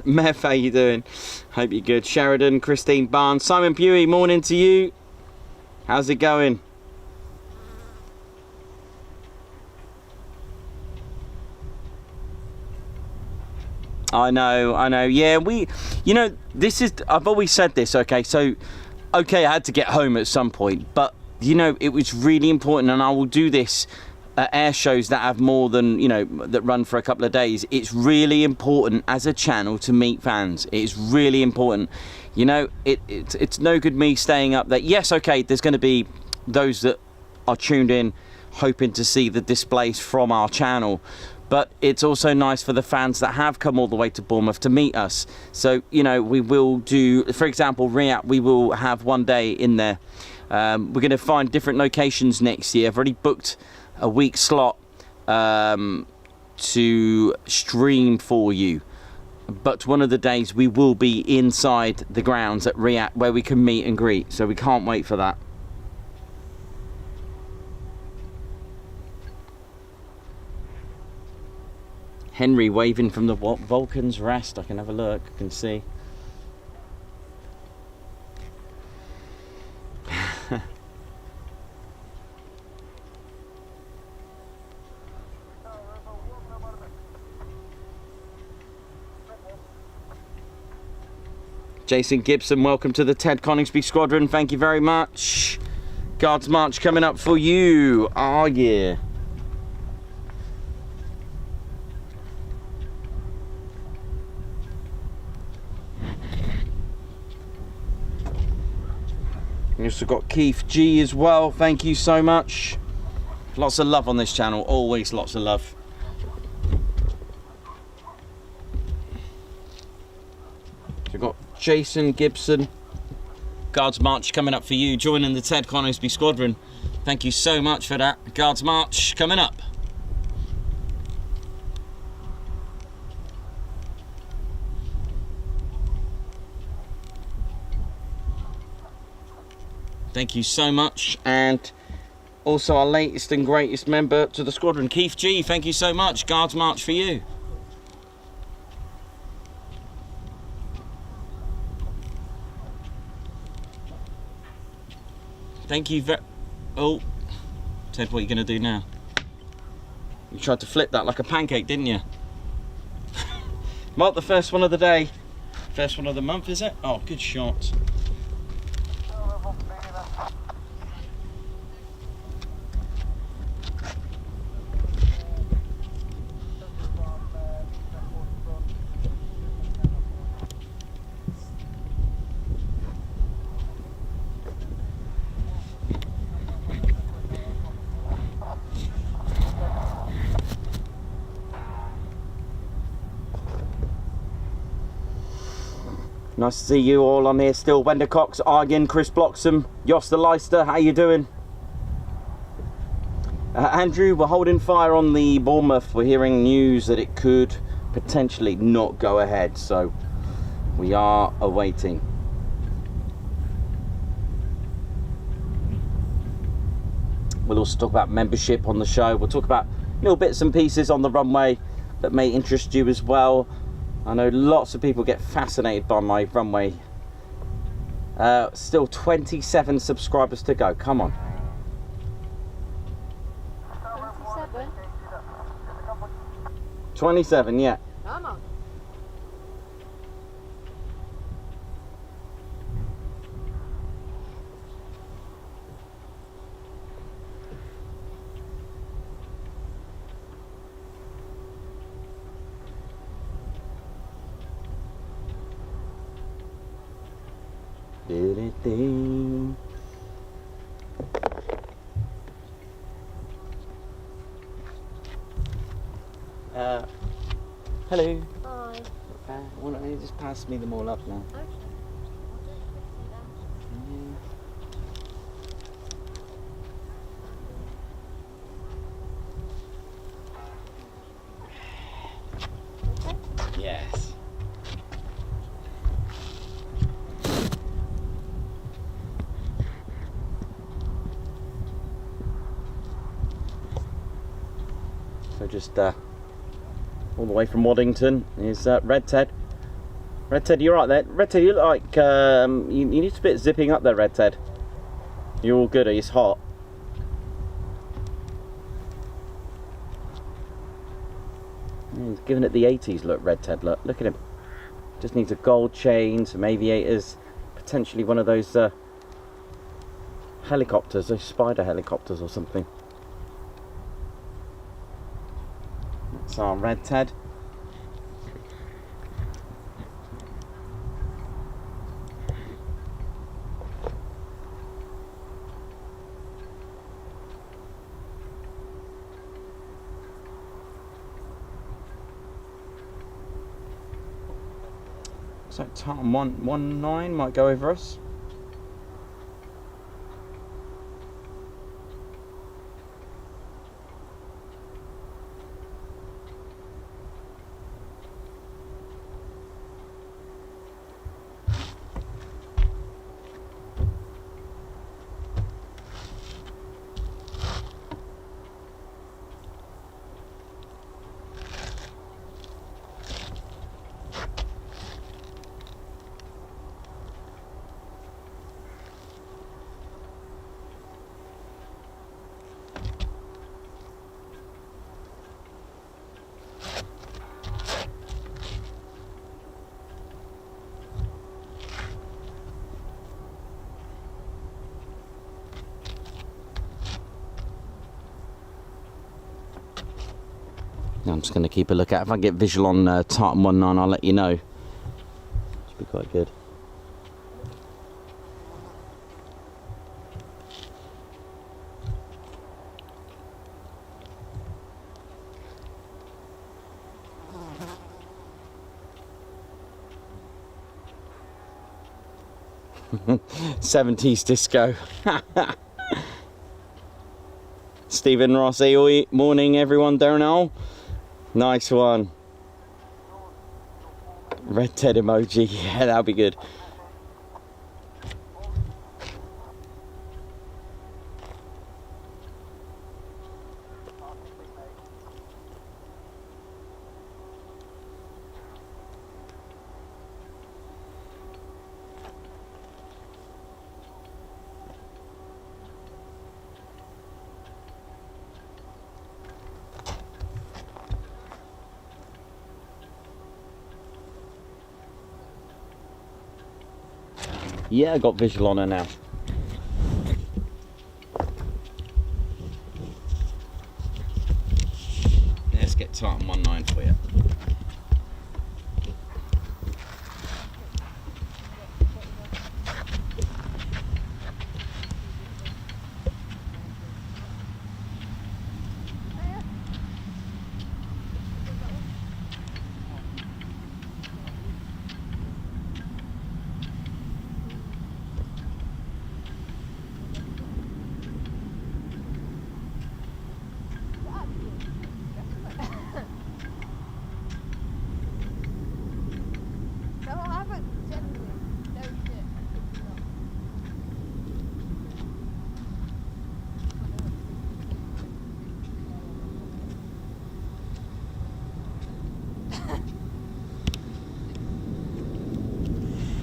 Meth, how you doing? Hope you're good. Sheridan, Christine Barnes, Simon Pewey, morning to you. How's it going? I know. Yeah, you know, this is, I've always said this, okay, so, okay, I had to get home at some point, but, you know, it was really important, and I will do this at air shows that have more than, you know, that run for a couple of days. It's really important as a channel to meet fans. It's really important. You know, it's no good me staying up that, yes, okay, there's going to be those that are tuned in hoping to see the displays from our channel, but it's also nice for the fans that have come all the way to Bournemouth to meet us. So, you know, we will do, for example, Riyadh, we will have one day in there. We're going to find different locations next year. I've already booked a week slot to stream for you, but one of the days we will be inside the grounds at Riyadh where we can meet and greet, so we can't wait for that. Henry waving from the Vulcan's Rest. I can have a look, I can see. Jason Gibson, welcome to the Ted Coningsby Squadron. Thank you very much. Guards March coming up for you. Oh, yeah. We also got Keith G as well. Thank you so much. Lots of love on this channel. Always lots of love. So we've got Jason Gibson, Guards March coming up for you, joining the Ted Coningsby Squadron. Thank you so much for that. Guards March coming up. Thank you so much. And also our latest and greatest member to the squadron, Keith G. Thank you so much. Guards March for you. Thank you very... Oh, Ted, what are you going to do now? You tried to flip that like a pancake, didn't you? Mark the first one of the day. First one of the month, is it? Oh, good shot. Nice to see you all on here still. Wender Cox, Argan, Chris Bloxham, Josta Leister, how you doing? Andrew, we're holding fire on the Bournemouth. We're hearing news that it could potentially not go ahead, so we are awaiting. We'll also talk about membership on the show. We'll talk about little bits and pieces on the runway that may interest you as well. I know lots of people get fascinated by my runway. Still 27 subscribers to go. Come on. 27? 27, yeah. Come on. Do-do-do. Hello. Hi. Why don't you just pass me them all up now? Okay. Yes. So just all the way from Waddington is Red Ted. Red Ted, you're right there. Red Ted, you look like you need a bit zipping up there, Red Ted. You're all good. It's hot. He's giving it the 80s look, Red Ted. Look at him. Just needs a gold chain, some aviators, potentially one of those helicopters, those spider helicopters or something. That's our Red Ted. So Tartan 119 might go over us. I'm just going to keep a look at. If I get visual on Tartan 19, I'll let you know. Should be quite good. '70s disco. Stephen Rossi, morning everyone, Darren. Nice one. Red Ted emoji, yeah, that'll be good. Yeah, I got visual on her now. Let's get Tartan 19 for you.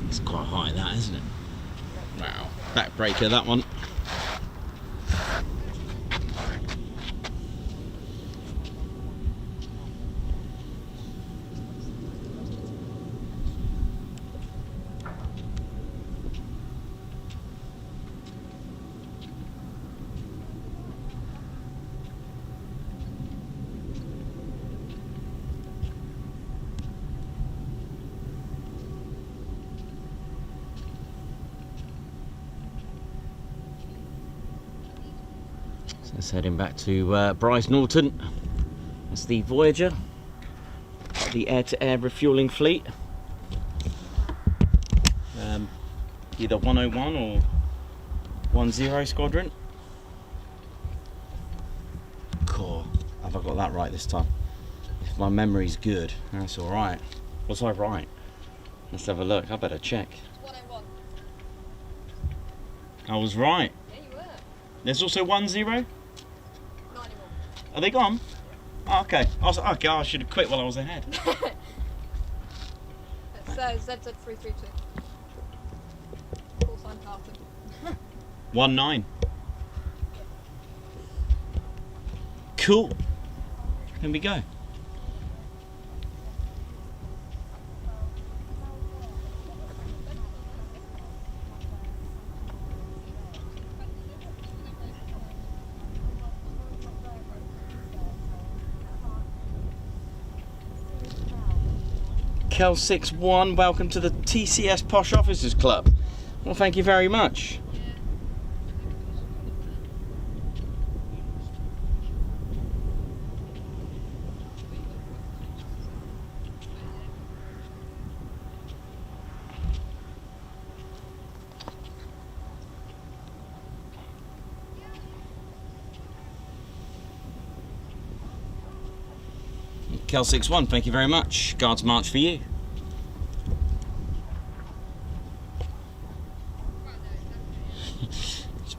It's quite high, that, isn't it? Wow, backbreaker, that one. Let's heading back to Bryce Norton. That's the Voyager, the air-to-air refuelling fleet. Either 101 or 10 squadron. Cool. Have I got that right this time? If my memory's good, that's all right. Was I right? Let's have a look. I better check. 101. I was right. Yeah, you were. There's also 10. 91. Are they gone? Oh, okay. Okay, I should have quit while I was ahead. It's ZZ332. Full sign Carlton. 19. Cool. Here we go. Kel61, welcome to the TCS Posh Officers Club. Well, thank you very much. Kel61, thank you very much. Guards march for you.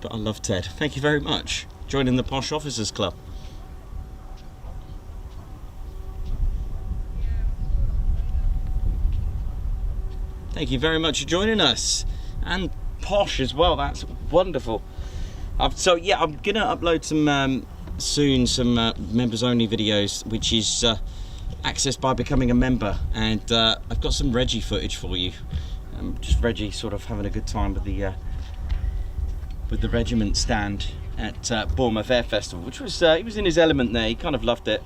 But I love Ted. Thank you very much. Joining the Posh Officers Club. Thank you very much for joining us. And Posh as well, that's wonderful. So yeah, I'm gonna upload some soon some members only videos, which is accessed by becoming a member, and I've got some Reggie footage for you. Just Reggie sort of having a good time with the regiment stand at Bournemouth Air Festival, which was he was in his element there. He kind of loved it.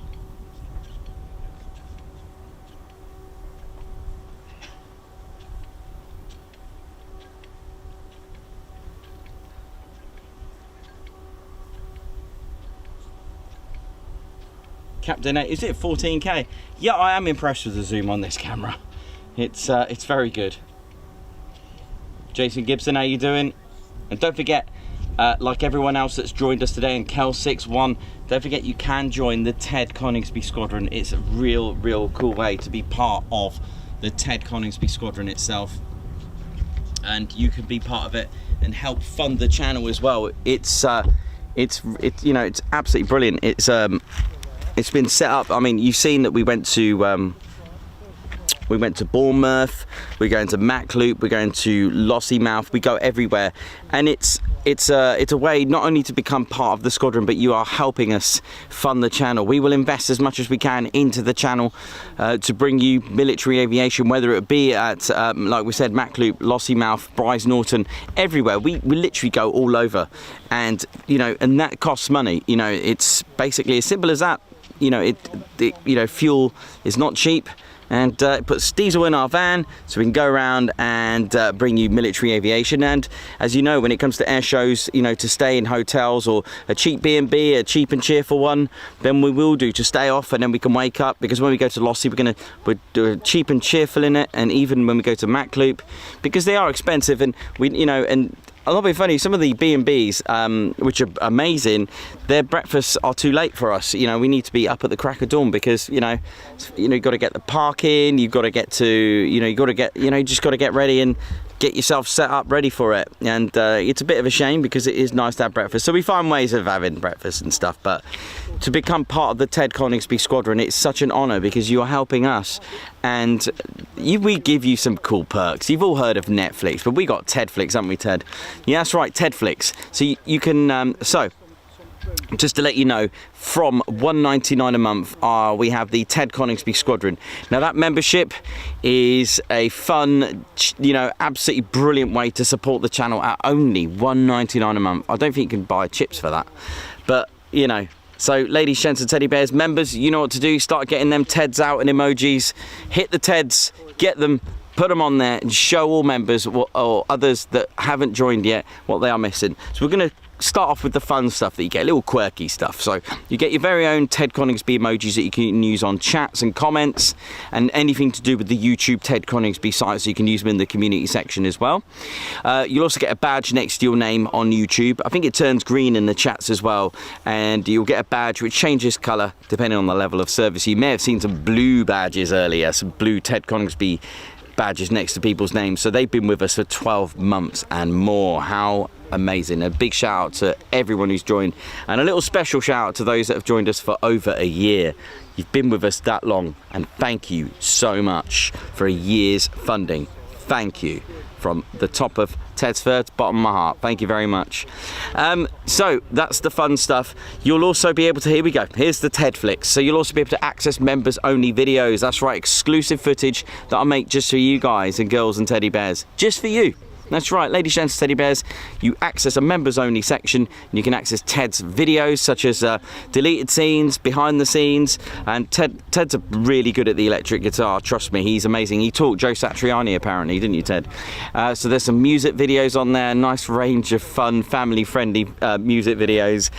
Captain 8, is it 14K? Yeah, I am impressed with the zoom on this camera. It's very good. Jason Gibson, how you doing? And don't forget, like everyone else that's joined us today, and Kel61, don't forget you can join the Ted Coningsby Squadron. It's a real cool way to be part of the Ted Coningsby Squadron itself, and you can be part of it and help fund the channel as well. It's you know, it's absolutely brilliant. It's been set up. I mean, you've seen that we went to Bournemouth, we're going to Macloop, we're going to Lossiemouth, we go everywhere, and it's a way not only to become part of the squadron, but you are helping us fund the channel. We will invest as much as we can into the channel to bring you military aviation, whether it be at like we said, Macloop, Lossiemouth, Bryce Norton, everywhere. We literally go all over, and you know, and that costs money. You know, it's basically as simple as that. You know, you know, fuel is not cheap, and it puts diesel in our van so we can go around and bring you military aviation. And as you know, when it comes to air shows, you know, to stay in hotels or a cheap B&B, a cheap and cheerful one, then we will do to stay off, and then we can wake up, because when we go to Lossie, we're do cheap and cheerful in it. And even when we go to Macloop, because they are expensive, and we, you know, and a lot of it funny, some of the B&Bs, which are amazing, their breakfasts are too late for us. You know, we need to be up at the crack of dawn, because you know, you've got to get the parking, you've got to get to, you know, you just got to get ready and get yourself set up ready for it. And it's a bit of a shame, because it is nice to have breakfast, so we find ways of having breakfast and stuff. But to become part of the Ted Coningsby Squadron, it's such an honour, because you are helping us, and we give you some cool perks. You've all heard of Netflix, but we got Tedflix, haven't we, Ted? Yeah, that's right, Tedflix. So you can so just to let you know, from $1.99 a month, we have the Ted Coningsby Squadron. Now that membership is a fun, you know, absolutely brilliant way to support the channel at only $1.99 a month. I don't think you can buy chips for that, but you know. So ladies, gents and teddy bears, members, you know what to do. Start getting them Teds out and emojis. Hit the Teds, get them, put them on there and show all members or others that haven't joined yet what they are missing. So we're going to start off with the fun stuff that you get, little quirky stuff. So you get your very own Ted Coningsby emojis that you can use on chats and comments, and anything to do with the YouTube Ted Coningsby site, so you can use them in the community section as well. You'll also get a badge next to your name on YouTube. I think it turns green in the chats as well, and you'll get a badge which changes colour depending on the level of service. You may have seen some blue badges earlier, some blue Ted Coningsby badges next to people's names. So they've been with us for 12 months and more. How amazing. A big shout out to everyone who's joined, and a little special shout out to those that have joined us for over a year. You've been with us that long, and thank you so much for a year's funding. Thank you from the top of Ted's third, bottom of my heart. Thank you very much. So that's the fun stuff. You'll also be able to, here we go, here's the Ted Flicks. So you'll also be able to access members only videos. That's right, exclusive footage that I make just for you guys and girls and teddy bears, just for you. That's right, ladies, gents, teddy bears. You access a members only section, and you can access Ted's videos, such as deleted scenes, behind the scenes. And Ted's really good at the electric guitar. Trust me, he's amazing. He taught Joe Satriani, apparently, didn't you, Ted? So there's some music videos on there, nice range of fun, family-friendly music videos.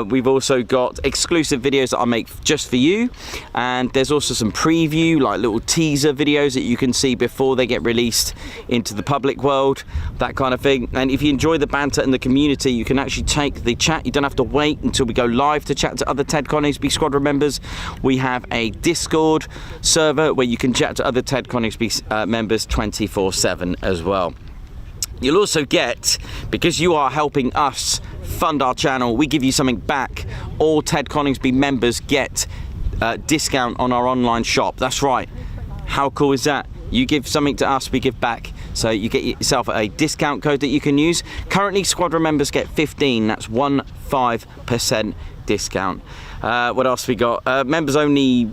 We've also got exclusive videos that I make just for you, and there's also some preview, like little teaser videos that you can see before they get released into the public world. That kind of thing. And if you enjoy the banter in the community, you can actually take the chat. You don't have to wait until we go live to chat to other Ted Coningsby Squadron members. We have a Discord server where you can chat to other Ted Coningsby members 24/7 as well. You'll also get, because you are helping us fund our channel, we give you something back. All Ted Coningsby members get discount on our online shop. That's right. How cool is that? You give something to us, we give back. So you get yourself a discount code that you can use. Currently, Squadron members get 15. That's 15% discount. What else we got? Members only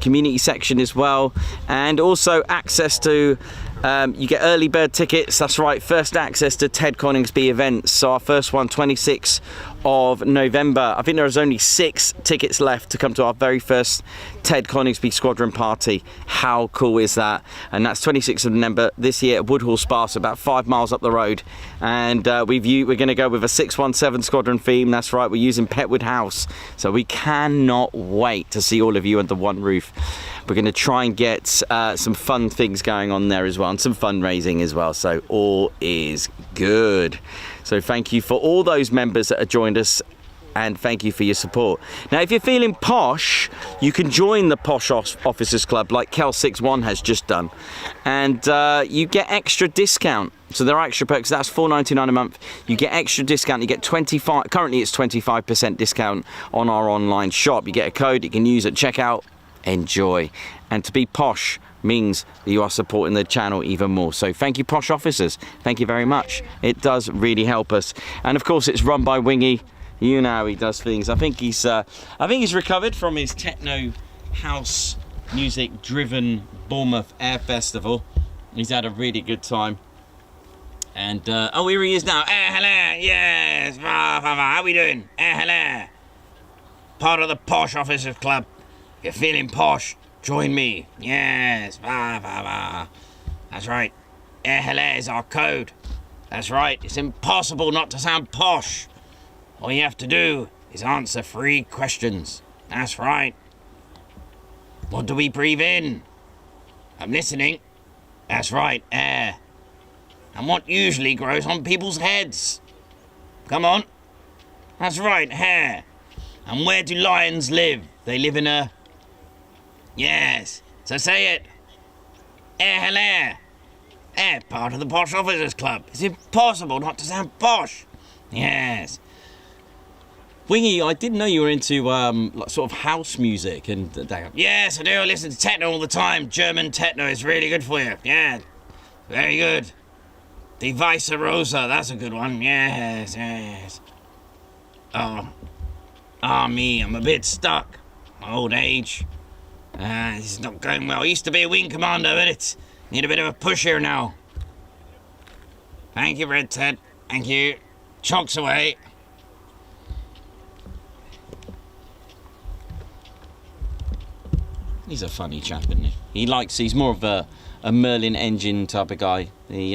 community section as well, and also access to. You get early bird tickets. That's right, first access to Ted Coningsby events. So our first one, 26th of November. I think there is only 6 tickets left to come to our very first Ted Coningsby Squadron party. How cool is that? And that's 26th of November this year at Woodhall Spa, so about 5 miles up the road. And we're going to go with a 617 Squadron theme. That's right, we're using Petwood House. So we cannot wait to see all of you under one roof. We're going to try and get some fun things going on there as well, and some fundraising as well. So all is good. So thank you for all those members that have joined us, and thank you for your support. Now, if you're feeling posh, you can join the Posh Officers Club like Kel61 has just done, and you get extra discount. So there are extra perks. That's $4.99 a month. You get extra discount. You get 25. Currently, it's 25% discount on our online shop. You get a code you can use at checkout. Enjoy. And to be posh means that you are supporting the channel even more. So thank you, Posh Officers. Thank you very much. It does really help us. And of course, it's run by Wingy. You know how he does things. I think he's recovered from his techno house music driven Bournemouth Air Festival. He's had a really good time. And oh, here he is now. Hello, yes. How we doing? Hello. Part of the Posh Officers Club. If you're feeling posh, join me. Yes. That's right. Hello is our code. That's right. It's impossible not to sound posh. All you have to do is answer 3 questions. That's right. What do we breathe in? I'm listening. That's right, air. And what usually grows on people's heads? Come on. That's right, hair. And where do lions live? They live in a... Yes. So say it. Hello. Part of the Posh Officers Club. It's impossible not to sound posh. Yes. Wingy, I didn't know you were into like sort of house music and yes, I do. I listen to techno all the time. German techno is really good for you. Yeah, very good. Die Weiße Rosa, that's a good one. Yes, yes. Me, I'm a bit stuck. My old age. This is not going well. I used to be a wing commander, but it's need a bit of a push here now. Thank you, Red Ted. Thank you. Chocks away. He's a funny chap, isn't he? He's more of a a Merlin engine type of guy. He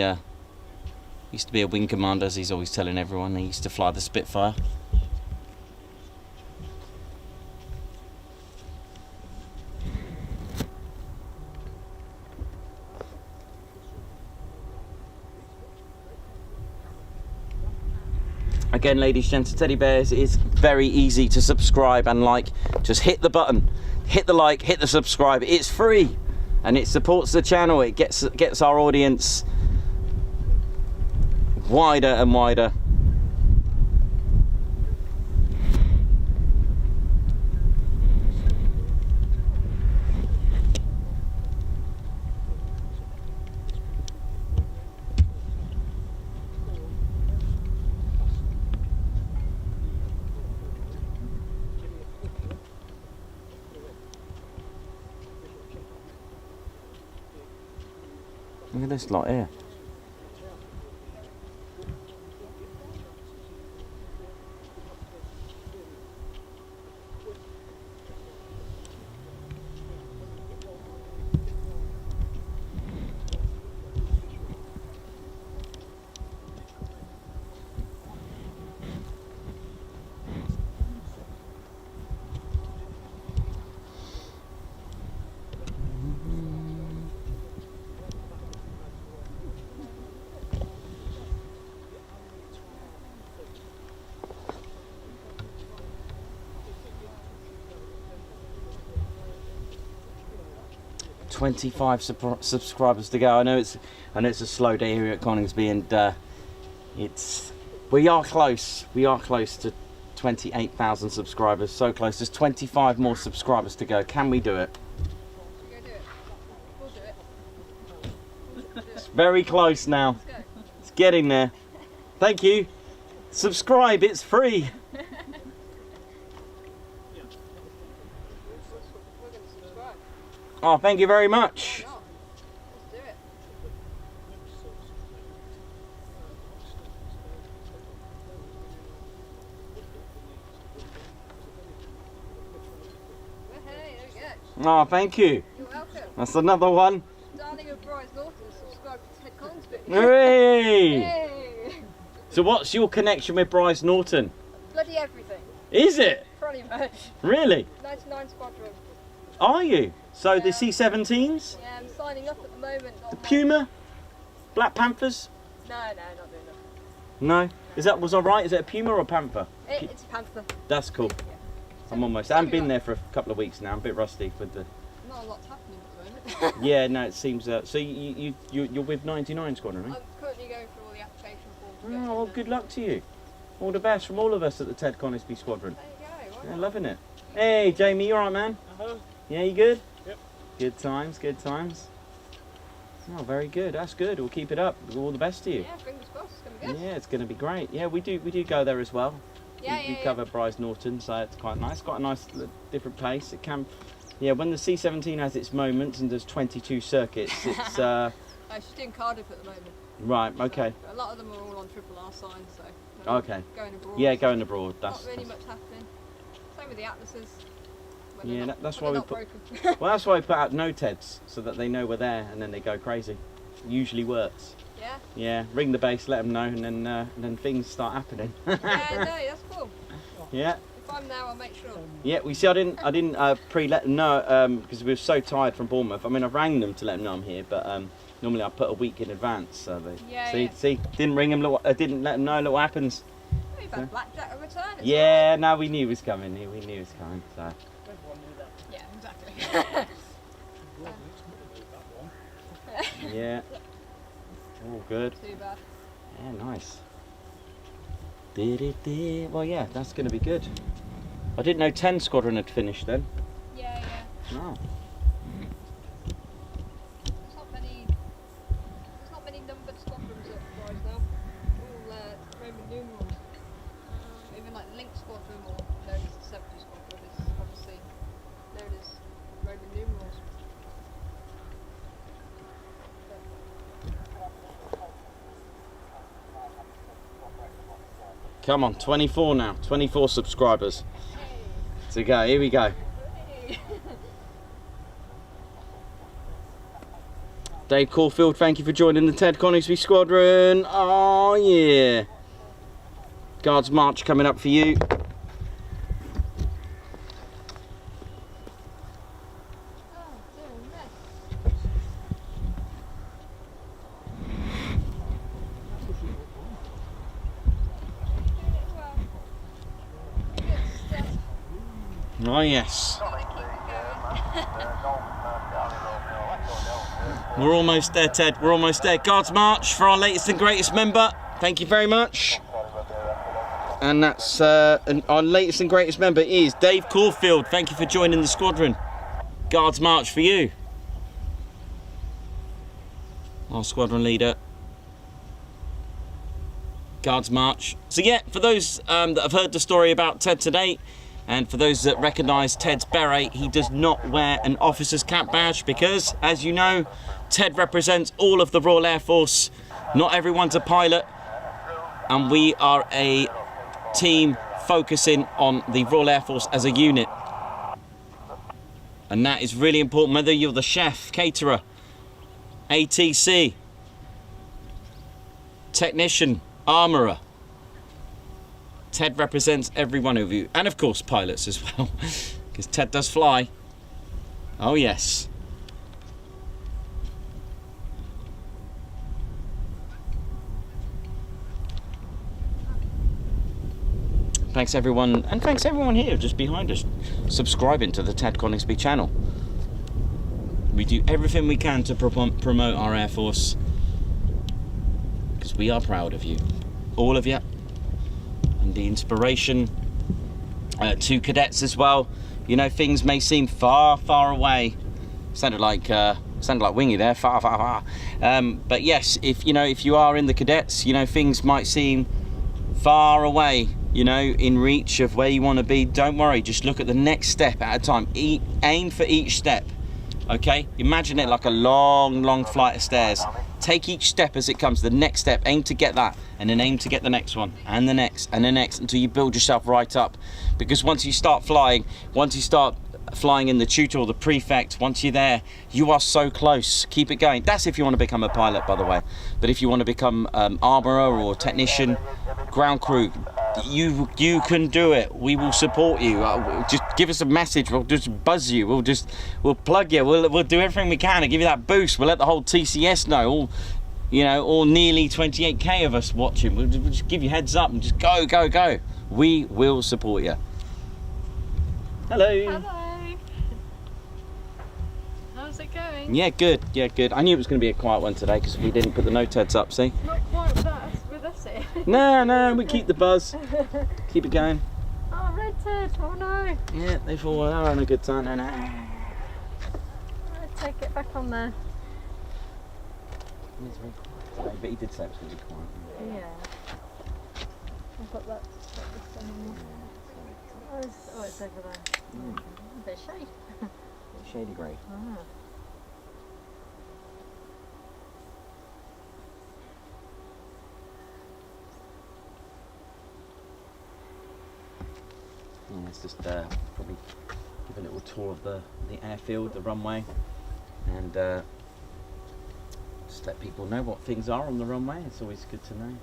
used to be a wing commander, as he's always telling everyone. He used to fly the Spitfire. Again, ladies, gents, teddy bears, it is very easy to subscribe and like. Just hit the button, hit the like, hit the subscribe. It's free and it supports the channel. It gets our audience wider and wider. Look at this lot here. "25 subscribers to go." I know it's a slow day here at Coningsby, and we are close to 28,000 subscribers. So close. There's 25 more subscribers to go. Can we do it? We'll do it. We'll do it. It's very close now. Let's go. It's getting there. Thank you. Subscribe. It's free. Oh, thank you very much. Why not? Let's do it. Well, hey, there we go. Oh, thank you. You're welcome. That's another one. Darling of Bryce Norton, subscribe to Ted Coningsby. Hooray! Hey! So what's your connection with Bryce Norton? Bloody everything. Is it? Pretty much. Really? 99 Squadron. Are you? So the Yeah. C-17s? Yeah, I'm signing up at the moment. The Puma? Black Panthers? No, not doing that. No? Was I right? Is it a Puma or a Panther? It's a Panther. That's cool. I'm almost. I haven't been there for a couple of weeks now. I'm a bit rusty with the... Not a lot's happening at the moment. Yeah, no, it seems... so you're with 99 Squadron, eh? I'm currently going through all the application forms. Oh, well, good luck to you. All the best from all of us at the Ted Coningsby Squadron. There you go. Yeah, loving it. Hey, Jamie, you alright, man? Uh-huh. Yeah, you good? Yep. Good times, good times. Oh, very good. That's good. We'll keep it up. All the best to you. Yeah, fingers crossed. It's going to be good. Yeah, it's going to be great. Yeah, we do go there as well. Yeah, we cover Bryce Norton, so it's quite nice. Quite a nice different place. It can, yeah. When the C-17 has its moments and does 22 circuits, it's She's doing Cardiff at the moment. right. Okay. So a lot of them are all on triple R signs, so Okay. going abroad. Yeah, going abroad. Not really much happening. Same with the Atlases. when they're Yeah, not- that's when why they're we not put. broken. Well, that's why we put out no TEDs so that they know we're there and then they go crazy. Usually works. Yeah. Yeah, ring the base, let them know, and then things start happening. Yeah, no, that's cool. Yeah. If I'm there, I'll make sure. Yeah, we see. I didn't pre-let them know because we were so tired from Bournemouth. I mean, I rang them to let them know I'm here, but normally I put a week in advance. So they Yeah, see, didn't ring them. Didn't let them know. Look what happens. We've had Blackjack a return. It's Yeah, no, we knew he was coming. We knew he was coming. So all right. Yeah, exactly. yeah, all good. Too bad. Yeah, nice. Well, yeah, that's going to be good. I didn't know 10 Squadron had finished then. Yeah, yeah. Oh. There's not many numbered squadrons at Rise now. All Roman numerals. Even like Link Squadron, or known as the 70 Squadron, is obviously known as Roman numerals. Come on, 24 now. 24 subscribers to go. Here we go. Hey. Dave Caulfield, thank you for joining the Ted Coningsby Squadron. Oh yeah. Guards March coming up for you. Oh yes. We're almost there, Ted. We're almost there. Guards March for our latest and greatest member. Thank you very much. And that's our latest and greatest member is Dave Caulfield. Thank you for joining the squadron. Guards March for you. Our squadron leader. Guards March. So yeah, for those that have heard the story about Ted today, and for those that recognise Ted's beret, he does not wear an officer's cap badge because, as you know, Ted represents all of the Royal Air Force. Not everyone's a pilot, and we are a team focusing on the Royal Air Force as a unit. And that is really important, whether you're the chef, caterer, ATC, technician, armourer. Ted represents every one of you, and of course pilots as well, because Ted does fly. Oh yes. Thanks everyone, and thanks everyone here just behind us, subscribing to the Ted Coningsby channel. We do everything we can to promote our Air Force, because we are proud of you, all of you. And the inspiration to cadets as well. You know, things may seem far, far away. Sounded like Wingy there, far, far, far. But yes, if you are in the cadets, you know, things might seem far away, you know, in reach of where you want to be. Don't worry, just look at the next step at a time. Aim for each step. Okay, imagine it like a long, long flight of stairs. Take each step as it comes. The next step, aim to get that, and then aim to get the next one, and the next, and the next, until you build yourself right up. Because once you start flying in the tutor or the prefect, once you're there, you are so close. Keep it going. That's if you want to become a pilot, by the way. But if you want to become armourer or technician, ground crew, you can do it. We will support you. Just give us a message. We'll just buzz you. We'll plug you. We'll do everything we can to give you that boost. We'll let the whole TCS know. All nearly 28k of us watching. We'll just give you heads up and just go, go, go. We will support you. Hello. Hello. How's it going? Yeah, good. Yeah, good. I knew it was going to be a quiet one today because we didn't put the noteheads up. See? Not quite with us here. No, we keep the buzz. Keep it going. Oh, red Ted. Oh no. Yeah, they thought well, they're having a good time. No. Let's take it back on there. It's very quiet today, but he did say it was going to be quiet. Yeah. I've got that. Oh, it's over there. A bit shade. Shady grey. Ah. Yeah, let's just probably give a little tour of the airfield, the runway, and just let people know what things are on the runway. It's always good to know.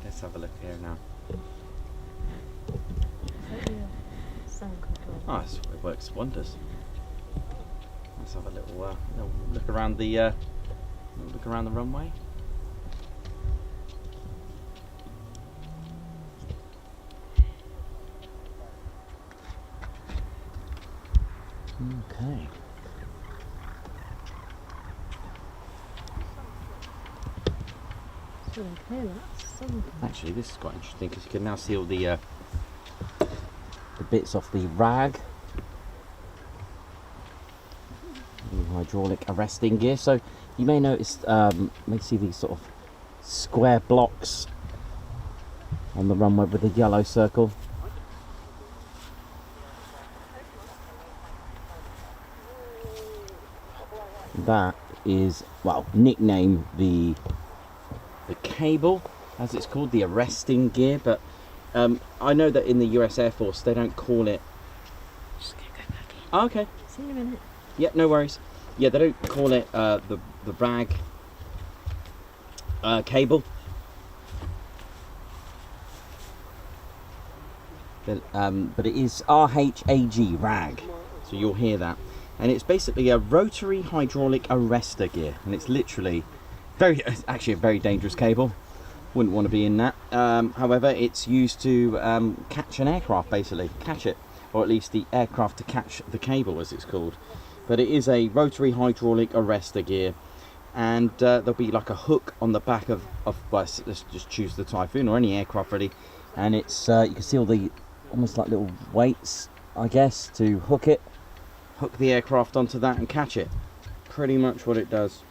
Let's have a look here now. Oh, it works wonders. Let's have a little look around the runway. Okay. Actually, this is quite interesting because you can now see all the bits off the rag, the hydraulic arresting gear. So you may notice, may see these sort of square blocks on the runway with a yellow circle. That is, well, nickname the cable, as it's called, the arresting gear, but I know that in the US Air Force they don't call it. Just go back in. Oh, okay. See you in a minute. Yeah, no worries. Yeah, they don't call it the rag cable. But it is RHAG, rag. So you'll hear that. And it's basically a rotary hydraulic arrestor gear. And it's literally actually a very dangerous cable. Wouldn't want to be in that. However, it's used to catch an aircraft, basically. Catch it. Or at least the aircraft to catch the cable, as it's called. But it is a rotary hydraulic arrestor gear. And there'll be like a hook on the back of well, let's just choose the Typhoon or any aircraft really. And it's you can see all the almost like little weights, I guess, to hook the aircraft onto that and catch it. Pretty much what it does.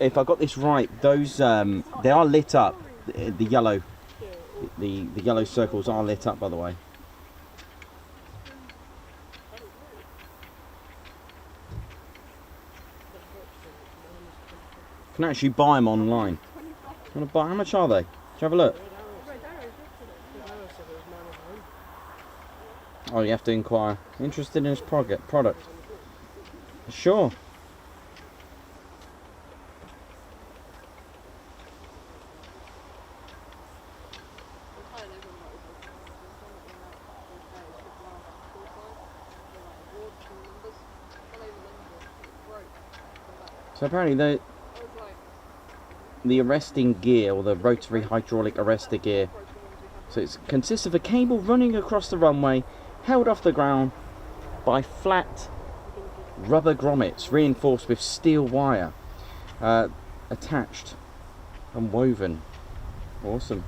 If I got this right, those they are lit up. The yellow circles are lit up, by the way. You can actually buy them online. You want to buy? How much are they? Do you have a look? Oh, you have to inquire. Interested in his product? Sure. So apparently the arresting gear, or the rotary hydraulic arrestor gear, so it consists of a cable running across the runway, held off the ground by flat rubber grommets reinforced with steel wire, attached and woven. Awesome.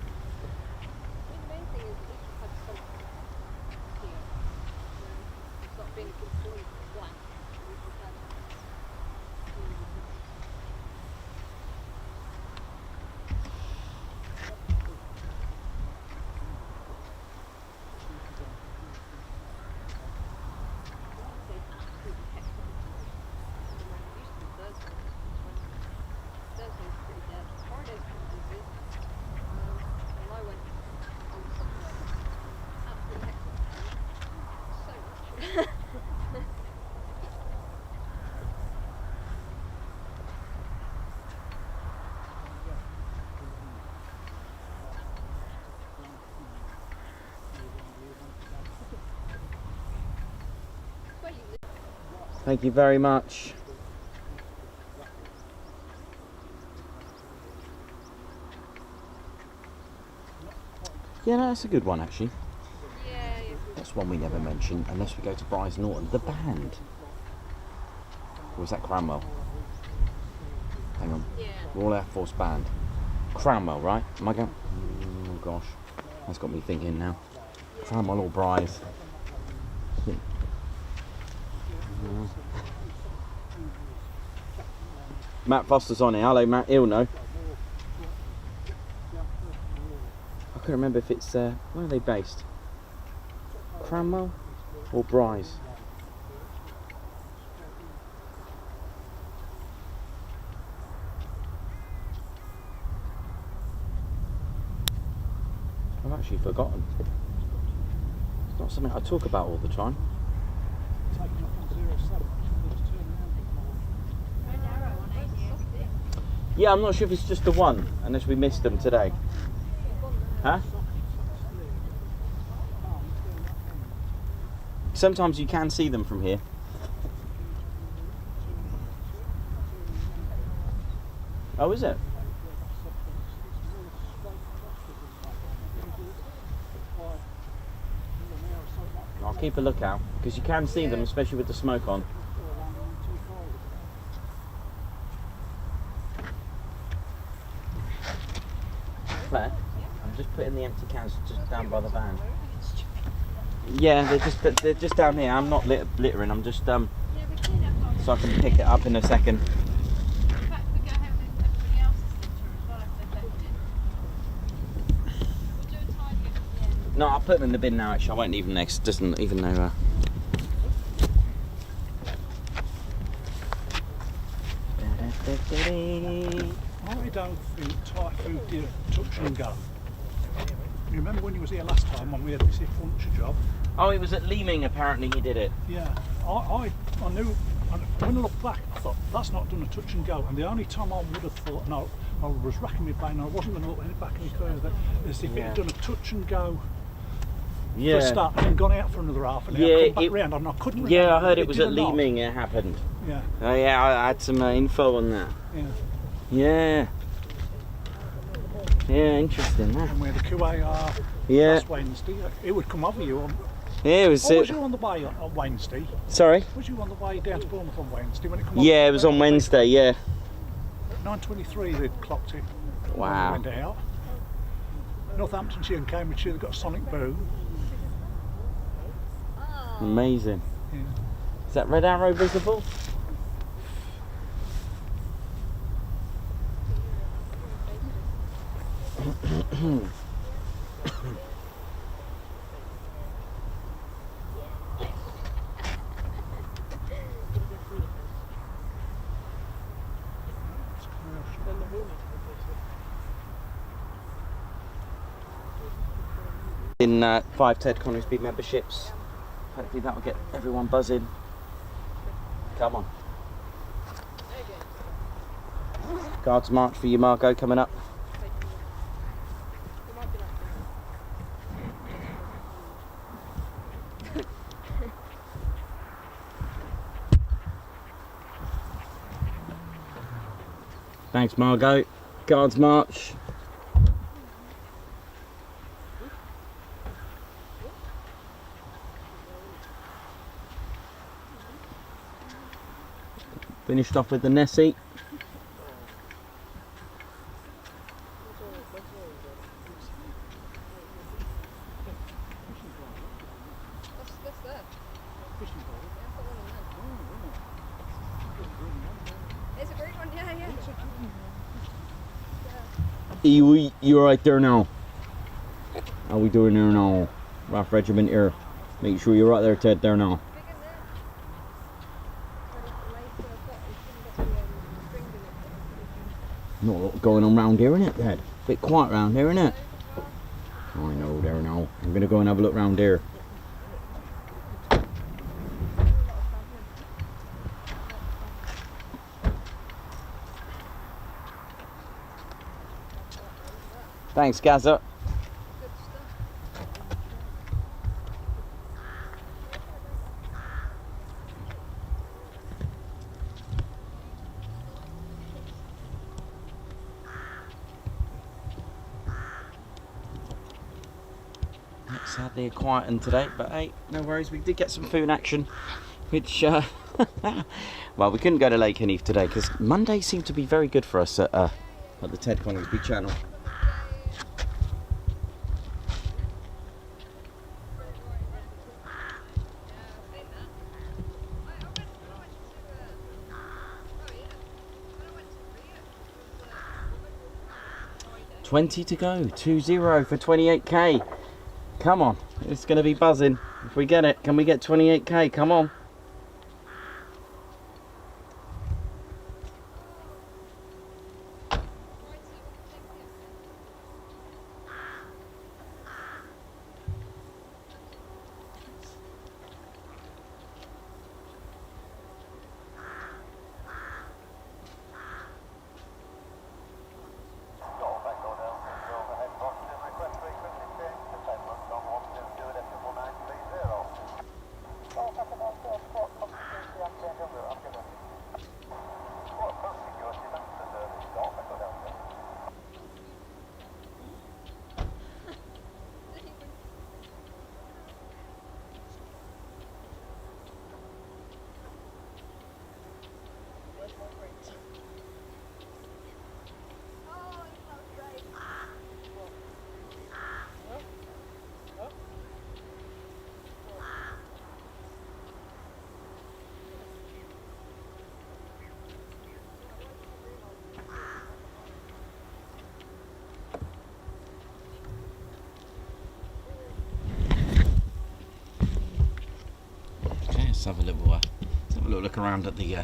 Thank you very much. Yeah, that's a good one actually. Yeah. That's one we never mentioned unless we go to Bryce Norton. The band. Or was that Cranwell? Hang on. Yeah. Royal Air Force Band. Cranwell, right? Am I going? Oh gosh. That's got me thinking now. Cranwell or Bryce? Matt Foster's on here. Hello Matt, he'll know. I can't remember if it's where are they based? Cranwell or Bryce? I've actually forgotten. It's not something I talk about all the time. Yeah, I'm not sure if it's just the one, unless we missed them today. Huh? Sometimes you can see them from here. Oh, is it? I'll keep a lookout, because you can see them, especially with the smoke on. Claire, I'm just putting the empty cans just down by the van. Yeah, they're just down here. I'm not littering. I'm just so I can pick it up in a second. No, I'll put them in the bin now. Actually, I won't leave them next. Doesn't even know. I don't think Typhoon did a touch and go. You remember when you was here last time when we had this here puncher job? Oh, it was at Leeming apparently he did it. Yeah, I knew, and when I look back, I thought, that's not done a touch and go. And the only time I would have thought, and I was racking my brain, I wasn't going to look any back any further, is if it had done a touch and go for a start and then gone out for another half and then come back round, and I couldn't remember. Yeah, I heard it was at Leeming it happened. Yeah. Oh yeah, I had some info on that. Yeah. Yeah. Yeah, interesting. That. And we had a QAR last Wednesday. It would come over you on. Yeah, it was. Was you on the way on Wednesday? Sorry? Was you on the way down to Bournemouth on Wednesday when it come Yeah, it was on Wednesday. Yeah. At 9:23 they'd clocked it. Wow. When they went out. Northamptonshire and Cambridgeshire, they've got a sonic boom. Amazing. Yeah. Is that red arrow visible? In 5 Ted Coningsby memberships. Hopefully that will get everyone buzzing. Come on. Guards March for you, Margot, coming up. Thanks, Margot. Guards March. Finished off with the Nessie. What's there? It's a great one, yeah. You right there now? How we doing there now? RAF Regiment here. Make sure you're right there, Ted, there now. Not a lot going on round here, innit, Ted? Bit quiet round here, innit? I know, there now. I'm gonna go and have a look round here. Thanks, Gaza. Sadly a quiet one today, but hey, no worries, we did get some food action, which, well, we couldn't go to Lake Heath today because Monday seemed to be very good for us at the Ted Coningsby channel. $20 to go, 2-0 for 28k. Come on, it's going to be buzzing. If we get it, can we get 28k? Come on. Let's have a little look around at the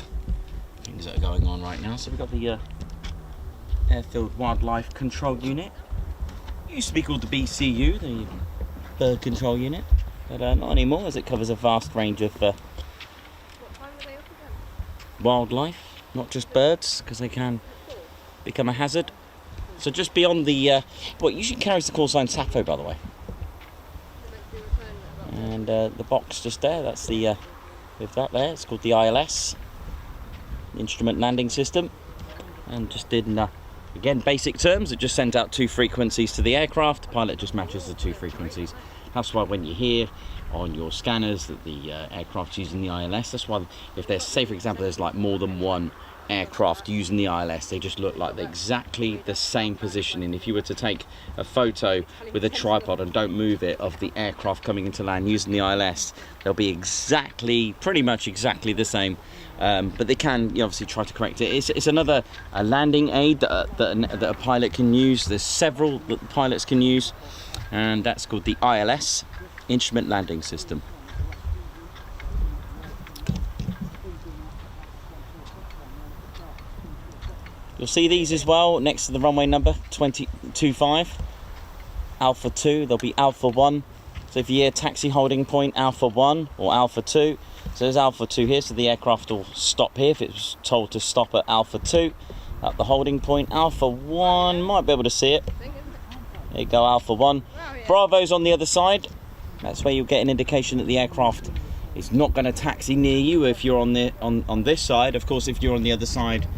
things that are going on right now. So we've got the Airfield Wildlife Control Unit. Used to be called the BCU, the Bird Control Unit, but not anymore, as it covers a vast range of What time were they up again? wildlife, not just birds, because they can become a hazard. So just beyond the, what usually carries the call sign Sappho, by the way. They're meant to be returning at about And the box just there, that's the, with that there, it's called the ILS, Instrument Landing System. And just in, again, basic terms, it just sends out 2 frequencies to the aircraft. The pilot just matches the 2 frequencies. That's why when you hear on your scanners that the aircraft's using the ILS, that's why if there's, say for example, there's like more than one aircraft using the ILS, they just look like they're exactly the same positioning. If you were to take a photo with a tripod and don't move it of the aircraft coming into land using the ILS, they'll be exactly, pretty much exactly the same. But they can obviously try to correct it. It's another landing aid that a pilot can use. There's several that pilots can use, and that's called the ILS, Instrument Landing System. You'll see these as well next to the runway number 225, Alpha 2. There'll be Alpha 1. So if you hear taxi holding point Alpha 1 or Alpha 2, so there's Alpha 2 here, so the aircraft will stop here if it's told to stop at Alpha 2 at the holding point. Alpha 1, might be able to see it. thing, isn't it? There you go, Alpha 1. Oh, yeah. Bravo's on the other side. That's where you'll get an indication that the aircraft is not going to taxi near you if you're on this side. Of course, if you're on the other side,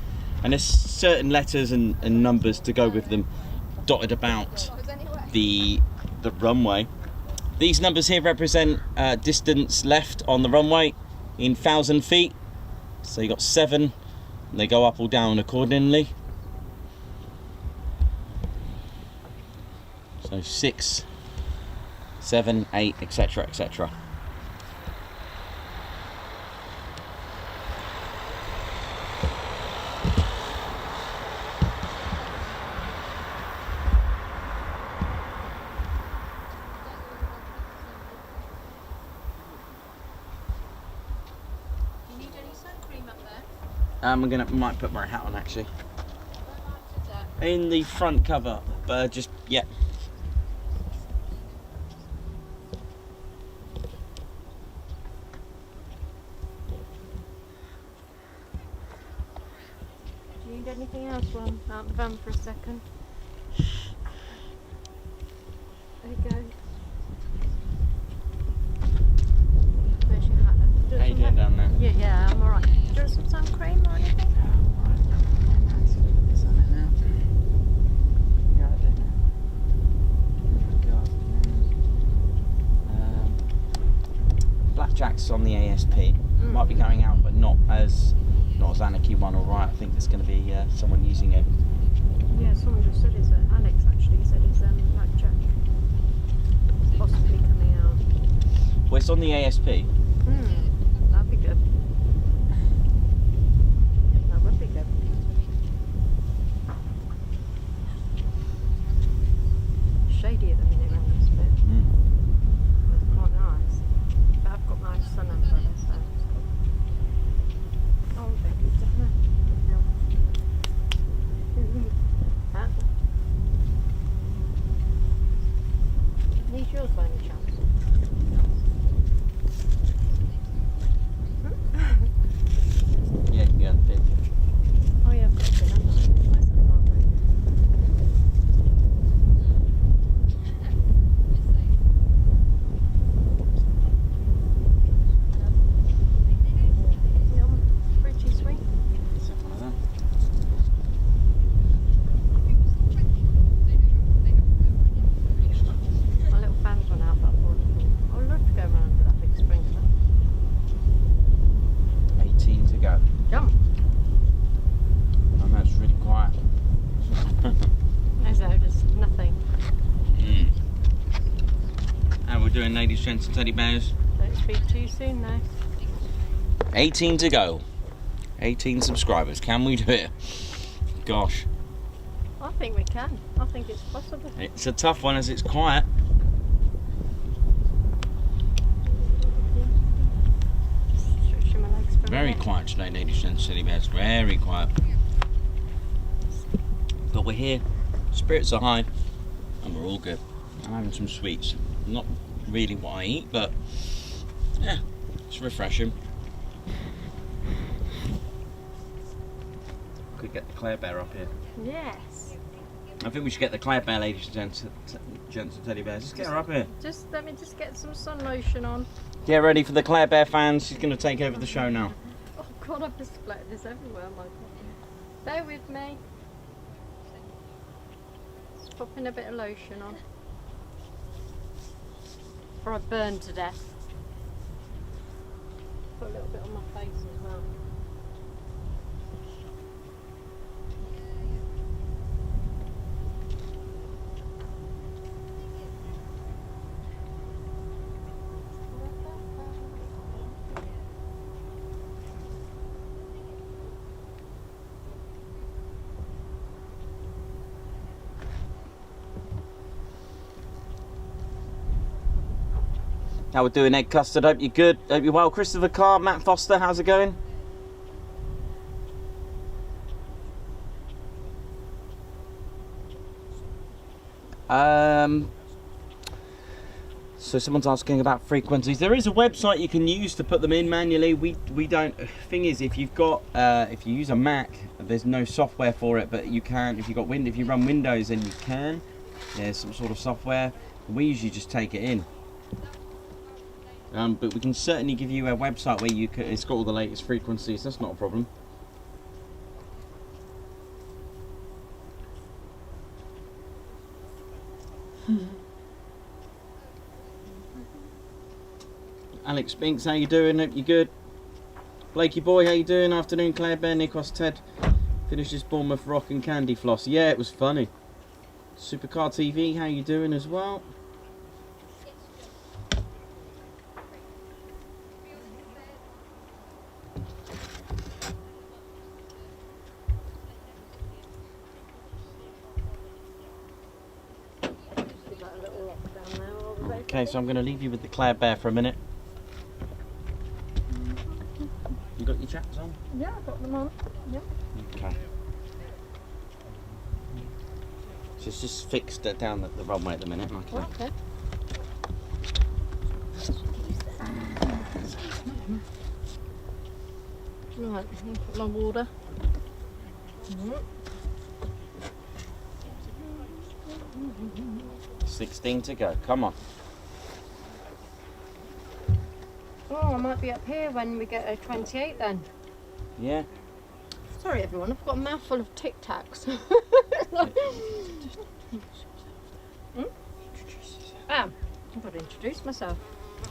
and there's certain letters and numbers to go with them dotted about the runway. These numbers here represent distance left on the runway in 1,000 feet. So you got 7, and they go up or down accordingly. So 6, 7, 8, etc., etc. Do you need any sun cream up there? Might put my hat on actually. Whereabouts is that? In the front cover, but just, yeah. Do you need anything else while I'm out the van for a second? There you go. Where's your hat then? How you doing down there? Yeah, yeah, I'm alright. Do you want some sun cream or anything? Blackjack's on the ASP. Might be going out, but not as Anarchy one. All right, I think there's going to be someone using it. Yeah, someone just said it's Alex actually said it's Blackjack possibly coming out. Well, it's on the ASP. That'd be good. That would be good. Shady at the minute around this bit. It's quite nice. But I've got my sun umbrella, so it's good. Oh, baby, down there. Need yours by any chance? Yeah, yeah, bit. Oh yeah, I've got a bin. Where's that one? Yeah, pretty sweet. One of them. My little fans went out that morning. I would love to go around with that big sprinkler. 18 to go. Jump! I know it's really quiet. There's just nothing. And we're doing ladies, gents, and teddy bears. Don't speak too soon though. 18 to go. 18 subscribers. Can we do it? Gosh, I think we can. I think it's possible. it's a tough one as it's quiet. Stretching my legs for a Very minute. quiet today, ladies, gents, teddy bears. Very quiet. But we're here. Spirits are high. And we're all good. I'm having some sweets. Not really what I eat, but yeah, it's refreshing. Could get the Claire Bear up here. Yes. I think we should get the Claire Bear, ladies and gents and teddy bears. Just get her up here. Just let me just get some sun lotion on. Get ready for the Claire Bear fans. She's going to take over the show now. Oh God, I've just splattered this everywhere. My God. Bear with me. Just popping a bit of lotion on. Before I burn to death. Put a little bit on my face as well. How we're doing, Egg Custard? Hope you're good. Hope you're well. Christopher Carr, Matt Foster, how's it going? So someone's asking about frequencies. There is a website you can use to put them in manually. We don't. Thing is, if you've got if you use a Mac, there's no software for it, but you can if you run Windows, then you can. There's some sort of software. We usually just take it in. But we can certainly give you a website where it's got all the latest frequencies. That's not a problem. Alex Binks, how you doing? Hope you're good. Blakey boy, how you doing? Afternoon, Claire Bear, Nikos, Ted. Finished this Bournemouth rock and candy floss. Yeah, it was funny. Supercar TV, how you doing as well? Okay, so I'm going to leave you with the Claire Bear for a minute. You got your chaps on? Yeah, I've got them on. Yeah. Okay. So it's just fixed down the runway at the minute. Okay. Right, put my water. 16 to go. Come on. Oh, I might be up here when we get a 28 then. Yeah. Sorry everyone, I've got a mouthful of Tic Tacs. I've got to introduce myself.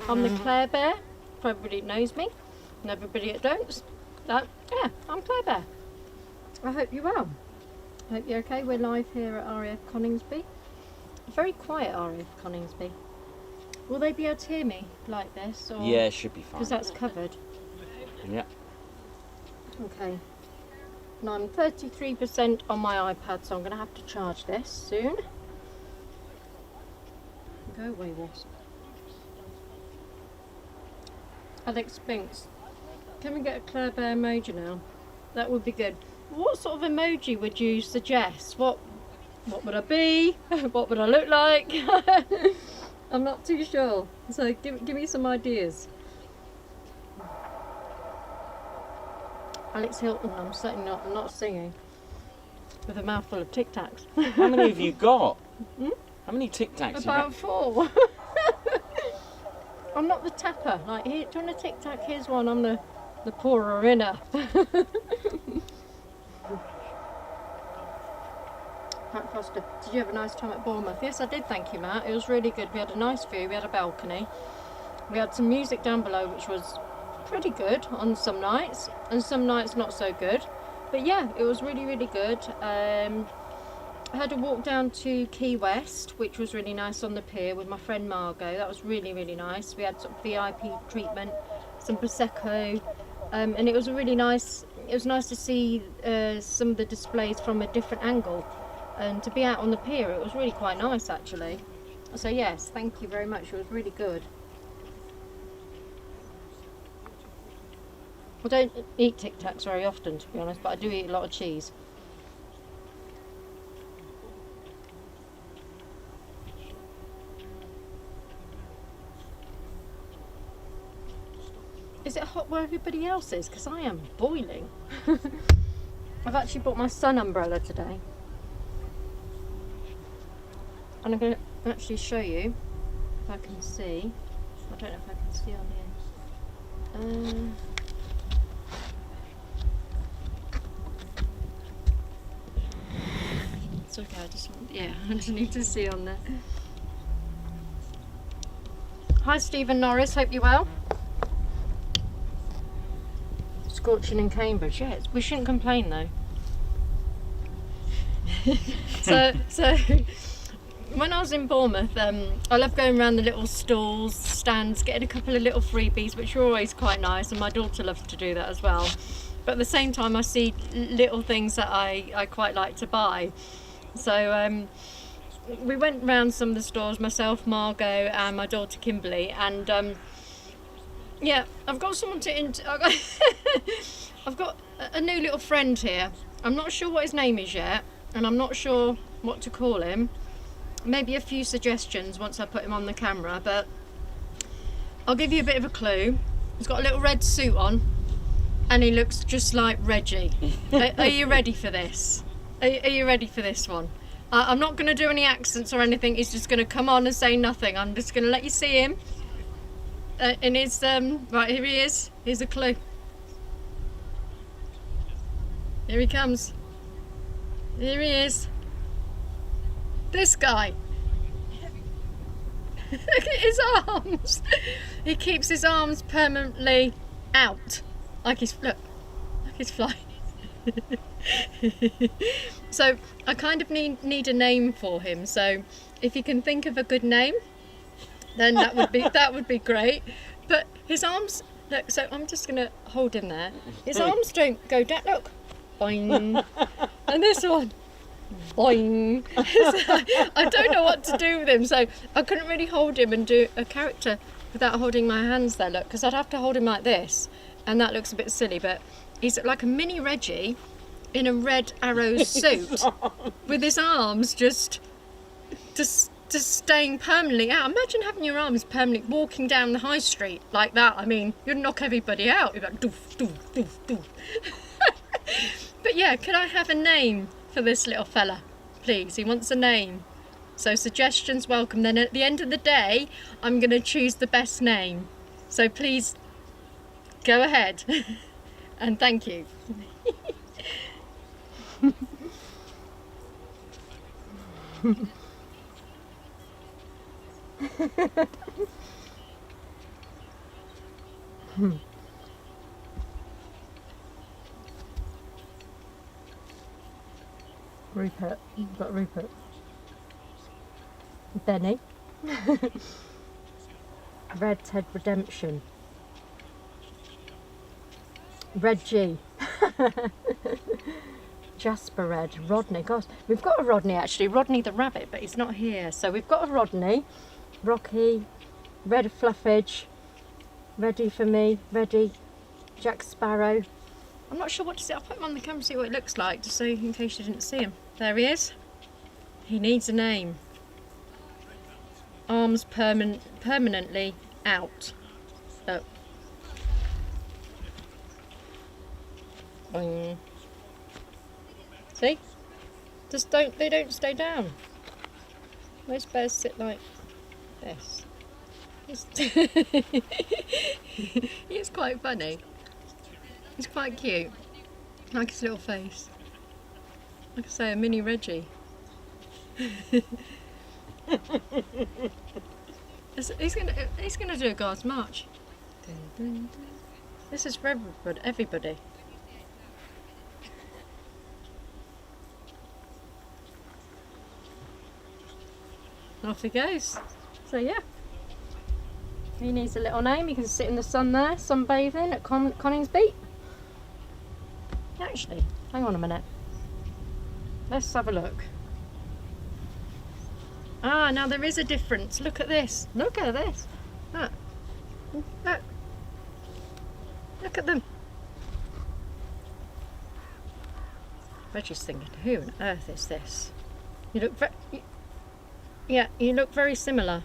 I'm the Claire Bear, for everybody that knows me, and everybody that don't. Yeah, I'm Claire Bear. I hope you're well. I hope you're okay. We're live here at RAF Coningsby. A very quiet RAF Coningsby. Will they be able to hear me like this? Or? Yeah, it should be fine. Because that's covered. Yeah. Okay. And I'm 33% on my iPad, so I'm going to have to charge this soon. Go away, Wasp. Alex Spinks. Can we get a Claire Bear emoji now? That would be good. What sort of emoji would you suggest? What would I be? What would I look like? I'm not too sure. So give me some ideas. Alex Hilton, I'm certainly not. I'm not singing. With a mouthful of Tic Tacs. How many have you got? How many Tic Tacs? About 4. I'm not the tapper. Like, here, do you want a Tic Tac? Here's one. I'm the pourer inner. Matt Foster, did you have a nice time at Bournemouth? Yes, I did, thank you, Matt. It was really good. We had a nice view. We had a balcony. We had some music down below, which was pretty good on some nights, and some nights not so good. But yeah, it was really, really good. I had a walk down to Key West, which was really nice on the pier with my friend Margot. That was really, really nice. We had sort of VIP treatment, some Prosecco, and it was a really nice. It was nice to see some of the displays from a different angle, and to be out on the pier. It was really quite nice, actually. So yes, thank you very much. It was really good. I don't eat Tic Tacs very often, to be honest, but I do eat a lot of cheese. Is it hot where everybody else is? Because I am boiling. I've actually bought my sun umbrella today. And I'm going to actually show you if I can see. I don't know if I can see on here. It's okay, I just need to see on there. Hi Stephen Norris, hope you're well. Scorching in Cambridge, yeah, we shouldn't complain though. so when I was in Bournemouth, I love going around the little stalls, stands, getting a couple of little freebies, which are always quite nice, and my daughter loves to do that as well. But at the same time, I see little things that I quite like to buy. So we went round some of the stores, myself, Margot, and my daughter Kimberly, and yeah, I've got someone to. I've got a new little friend here. I'm not sure what his name is yet, and I'm not sure what to call him. Maybe a few suggestions once I put him on the camera, but I'll give you a bit of a clue. He's got a little red suit on, and he looks just like Reggie. Are you ready for this? Are you ready for this one? I'm not going to do any accents or anything. He's just going to come on and say nothing. I'm just going to let you see him. And it's right, here he is. Here's a clue. Here he comes. Here he is. This guy. Look at his arms. He keeps his arms permanently out, like he's flying. So I kind of need a name for him. So if you can think of a good name, then that would be great. But his arms, look. So I'm just gonna hold him there. His arms don't go down. Look, boing, and this one, boing. I don't know what to do with him, so I couldn't really hold him and do a character without holding my hands there. Look, because I'd have to hold him like this, and that looks a bit silly. But he's like a mini Reggie in a red arrow suit with his arms just staying permanently out. Imagine having your arms permanently walking down the high street like that. I mean, you'd knock everybody out. You'd be like, doof, doof, doof, doof. But yeah, could I have a name for this little fella, please? He wants a name. So suggestions welcome. Then at the end of the day, I'm going to choose the best name. So please go ahead and thank you. Rupert, you've got Rupert. Benny. Red Ted Redemption. Reggie. Jasper Red. Rodney. Gosh, we've got a Rodney actually. Rodney the rabbit, but he's not here. So we've got a Rodney. Rocky. Red Fluffage. Ready for me. Ready. Jack Sparrow. I'm not sure what to say. I'll put him on the camera and see what it looks like, just so in case you didn't see him. There he is. He needs a name. Arms permanently out. Oh. Boing. See? They don't stay down. Most bears sit like this. He's quite funny. He's quite cute. I like his little face. Like I say, a mini Reggie. He's gonna do a Guards March. This is for everybody. Off he goes. So yeah, he needs a little name. He can sit in the sun there, sunbathing at Coningsby. Actually, hang on a minute. Let's have a look. Ah, now there is a difference. Look at this. Look at this. Look. Look. Look at them. Reggie's thinking, who on earth is this? You look you look very similar.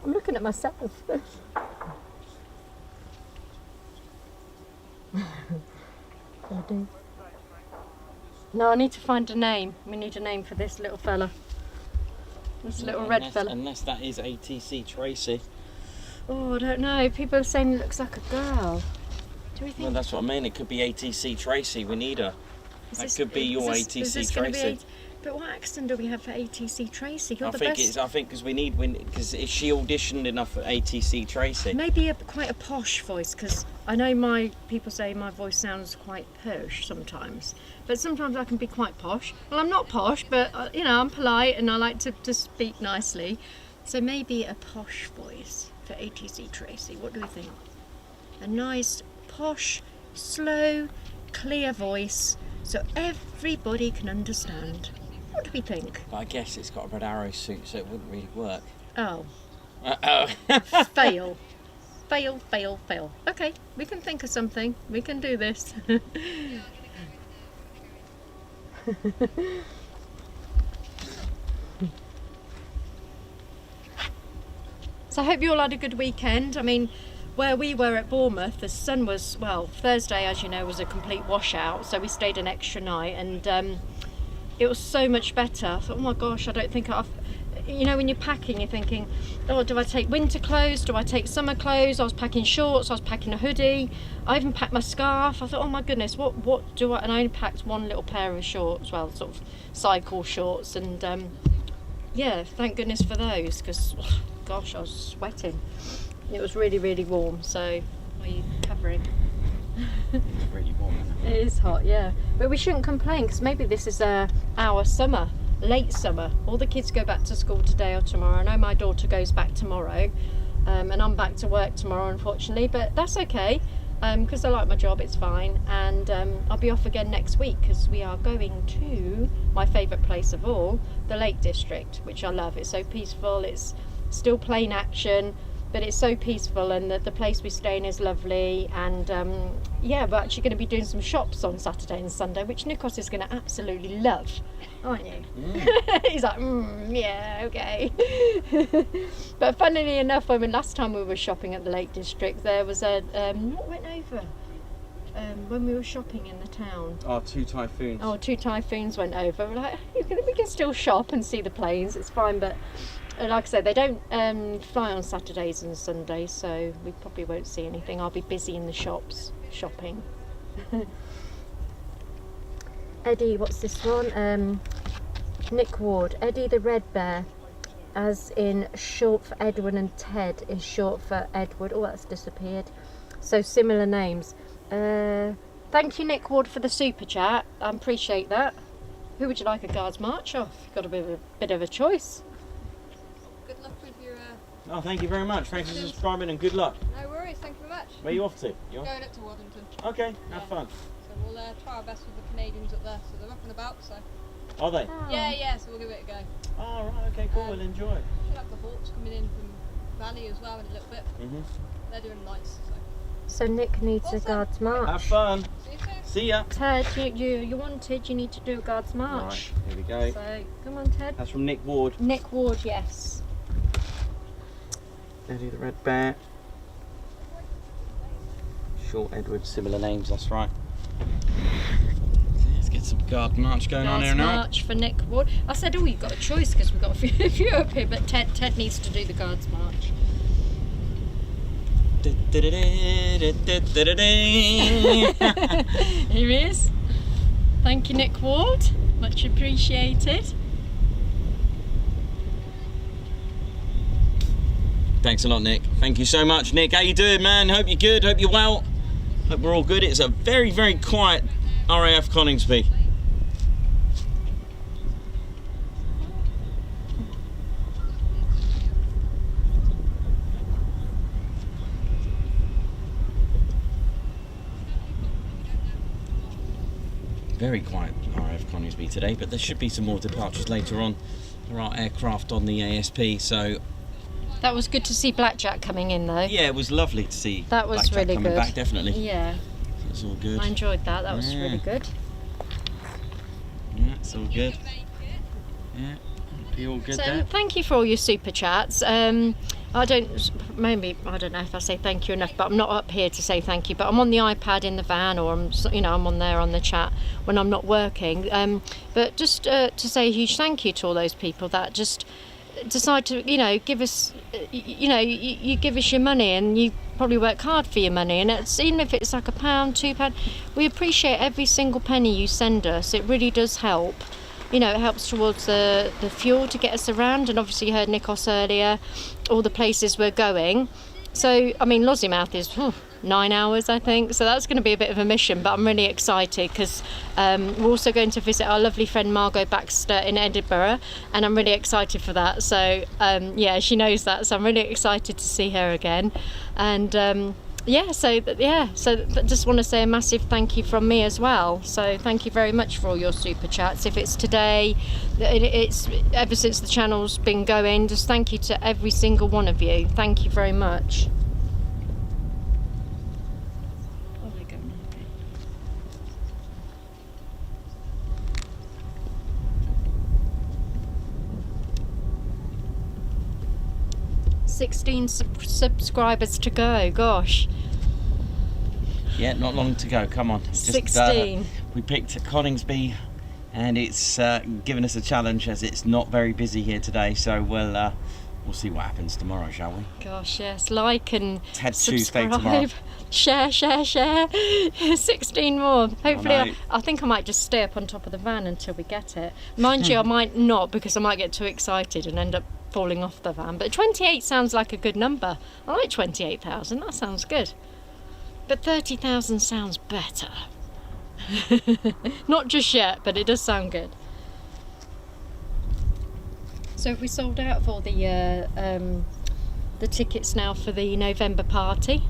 I'm looking at myself. No, I need to find a name. We need a name for this little fella. This little red fella. Unless that is ATC Tracy. Oh, I don't know. People are saying it looks like a girl. Do we think? Well, that's what I mean. It could be ATC Tracy. We need her. That could be your ATC Tracy. But what accent do we have for ATC Tracy? You're I the think best. I think because is she auditioned enough for ATC Tracy? Maybe quite a posh voice, because I know people say my voice sounds quite posh sometimes, but sometimes I can be quite posh. Well, I'm not posh, but I'm polite and I like to speak nicely. So maybe a posh voice for ATC Tracy. What do we think? A nice, posh, slow, clear voice so everybody can understand. What do we think? But I guess it's got a red arrow suit, so it wouldn't really work. Oh. Uh-oh. Fail. Fail, fail, fail. Okay, we can think of something. We can do this. So I hope you all had a good weekend. I mean, where we were at Bournemouth, the sun was, Thursday, as you know, was a complete washout, so we stayed an extra night, and it was so much better. I thought, oh my gosh, I don't think when you're packing, you're thinking, oh, do I take winter clothes? Do I take summer clothes? I was packing shorts, I was packing a hoodie. I even packed my scarf. I thought, oh my goodness, what do I... And I only packed one little pair of shorts, sort of cycle shorts. And yeah, thank goodness for those, because, gosh, I was sweating. It was really, really warm, so what are you covering? It's really warm, isn't it? It is hot, yeah. But we shouldn't complain, because maybe this is our summer. Late summer. All the kids go back to school today or tomorrow. I know my daughter goes back tomorrow, and I'm back to work tomorrow, unfortunately, but that's okay, because I like my job, it's fine. And I'll be off again next week, because we are going to my favourite place of all, the Lake District, which I love. It's so peaceful, it's still plain action, but it's so peaceful, and the place we stay in is lovely. And yeah, we're actually going to be doing some shops on Saturday and Sunday, which Nikos is going to absolutely love, aren't you? Mm. He's like, yeah, okay. But funnily enough, last time we were shopping at the Lake District, there was what went over when we were shopping in the town? Oh, 2 typhoons. Oh, 2 typhoons went over. We're like, we can still shop and see the planes, it's fine, but like I said, they don't fly on Saturdays and Sundays, so we probably won't see anything. I'll be busy in the shops shopping. Eddie, what's this one? Nick Ward, Eddie the Red Bear, as in short for Edwin, and Ted is short for Edward. Oh, that's disappeared. So similar names. Thank you, Nick Ward, for the super chat. I appreciate that. Who would you like a Guards March off? You've got a bit of a choice. Good luck with your... Oh, thank you very much. Thanks for subscriing and good luck. No worries, thank you very much. Where are you off to? You off? Going up to Waddington. Okay, have fun. So we'll try our best with the Canadians up there, so they're up and about, so... Are they? Oh. Yeah, so we'll give it a go. Oh, right, okay, cool, we'll enjoy. Should have the Hawks coming in from Valley as well in a little bit. Mm-hmm. They're doing lights, so... So Nick needs a Guards March. Have fun. See you soon. See ya. Ted, you wanted, you need to do a Guards March. Right, here we go. So, come on, Ted. That's from Nick Ward. Nick Ward, yes. Eddie the Red Bear. Short Edward, similar names, that's right. Let's get some Guard March going on here now. Guards March for Nick Ward. I said, oh, you've got a choice because we've got a few up here, but Ted needs to do the Guards March. Here he is. Thank you, Nick Ward. Much appreciated. Thanks a lot, Nick. Thank you so much, Nick. How you doing, man? Hope you're good. Hope you're well. Hope we're all good. It's a very, very quiet RAF Coningsby. Very quiet RAF Coningsby today, but there should be some more departures later on. There are aircraft on the ASP, so... That was good to see Blackjack coming in, though. Yeah, it was lovely to see that was Blackjack really coming good. back, definitely. Yeah. It's all good. I enjoyed that. That was really good. Yeah, it's all good. Yeah, be all good So there. thank you for all your super chats. I don't know if I say thank you enough, but I'm not up here to say thank you. But I'm on the iPad in the van, or I'm on there on the chat when I'm not working. But just to say a huge thank you to all those people that just decide to give us you give us your money, and you probably work hard for your money, and it's, even if it's like £1, £2, we appreciate every single penny you send us. It really does help. It helps towards the fuel to get us around, and obviously you heard Nikos earlier, all the places we're going. So, I mean, Lossiemouth is 9 hours, I think, so that's going to be a bit of a mission, but I'm really excited because we're also going to visit our lovely friend Margot Baxter in Edinburgh, and I'm really excited for that. So, yeah, she knows that, so I'm really excited to see her again. And so just want to say a massive thank you from me as well. So thank you very much for all your super chats. If it's today, it's ever since the channel's been going, just thank you to every single one of you. Thank you very much. Oh, we're going now. 16 subscribers to go, gosh. Yeah, not long to go, come on. 16. We picked Coningsby, and it's given us a challenge as it's not very busy here today, so we'll see what happens tomorrow, shall we? Gosh, yes, like and Ted Tuesday tomorrow. Share. 16 more. Hopefully, I think I might just stay up on top of the van until we get it. Mind you, I might not, because I might get too excited and end up falling off the van. But 28 sounds like a good number. I like 28,000, that sounds good. But 30,000 sounds better. Not just yet, but it does sound good. So have we sold out of all the tickets now for the November party?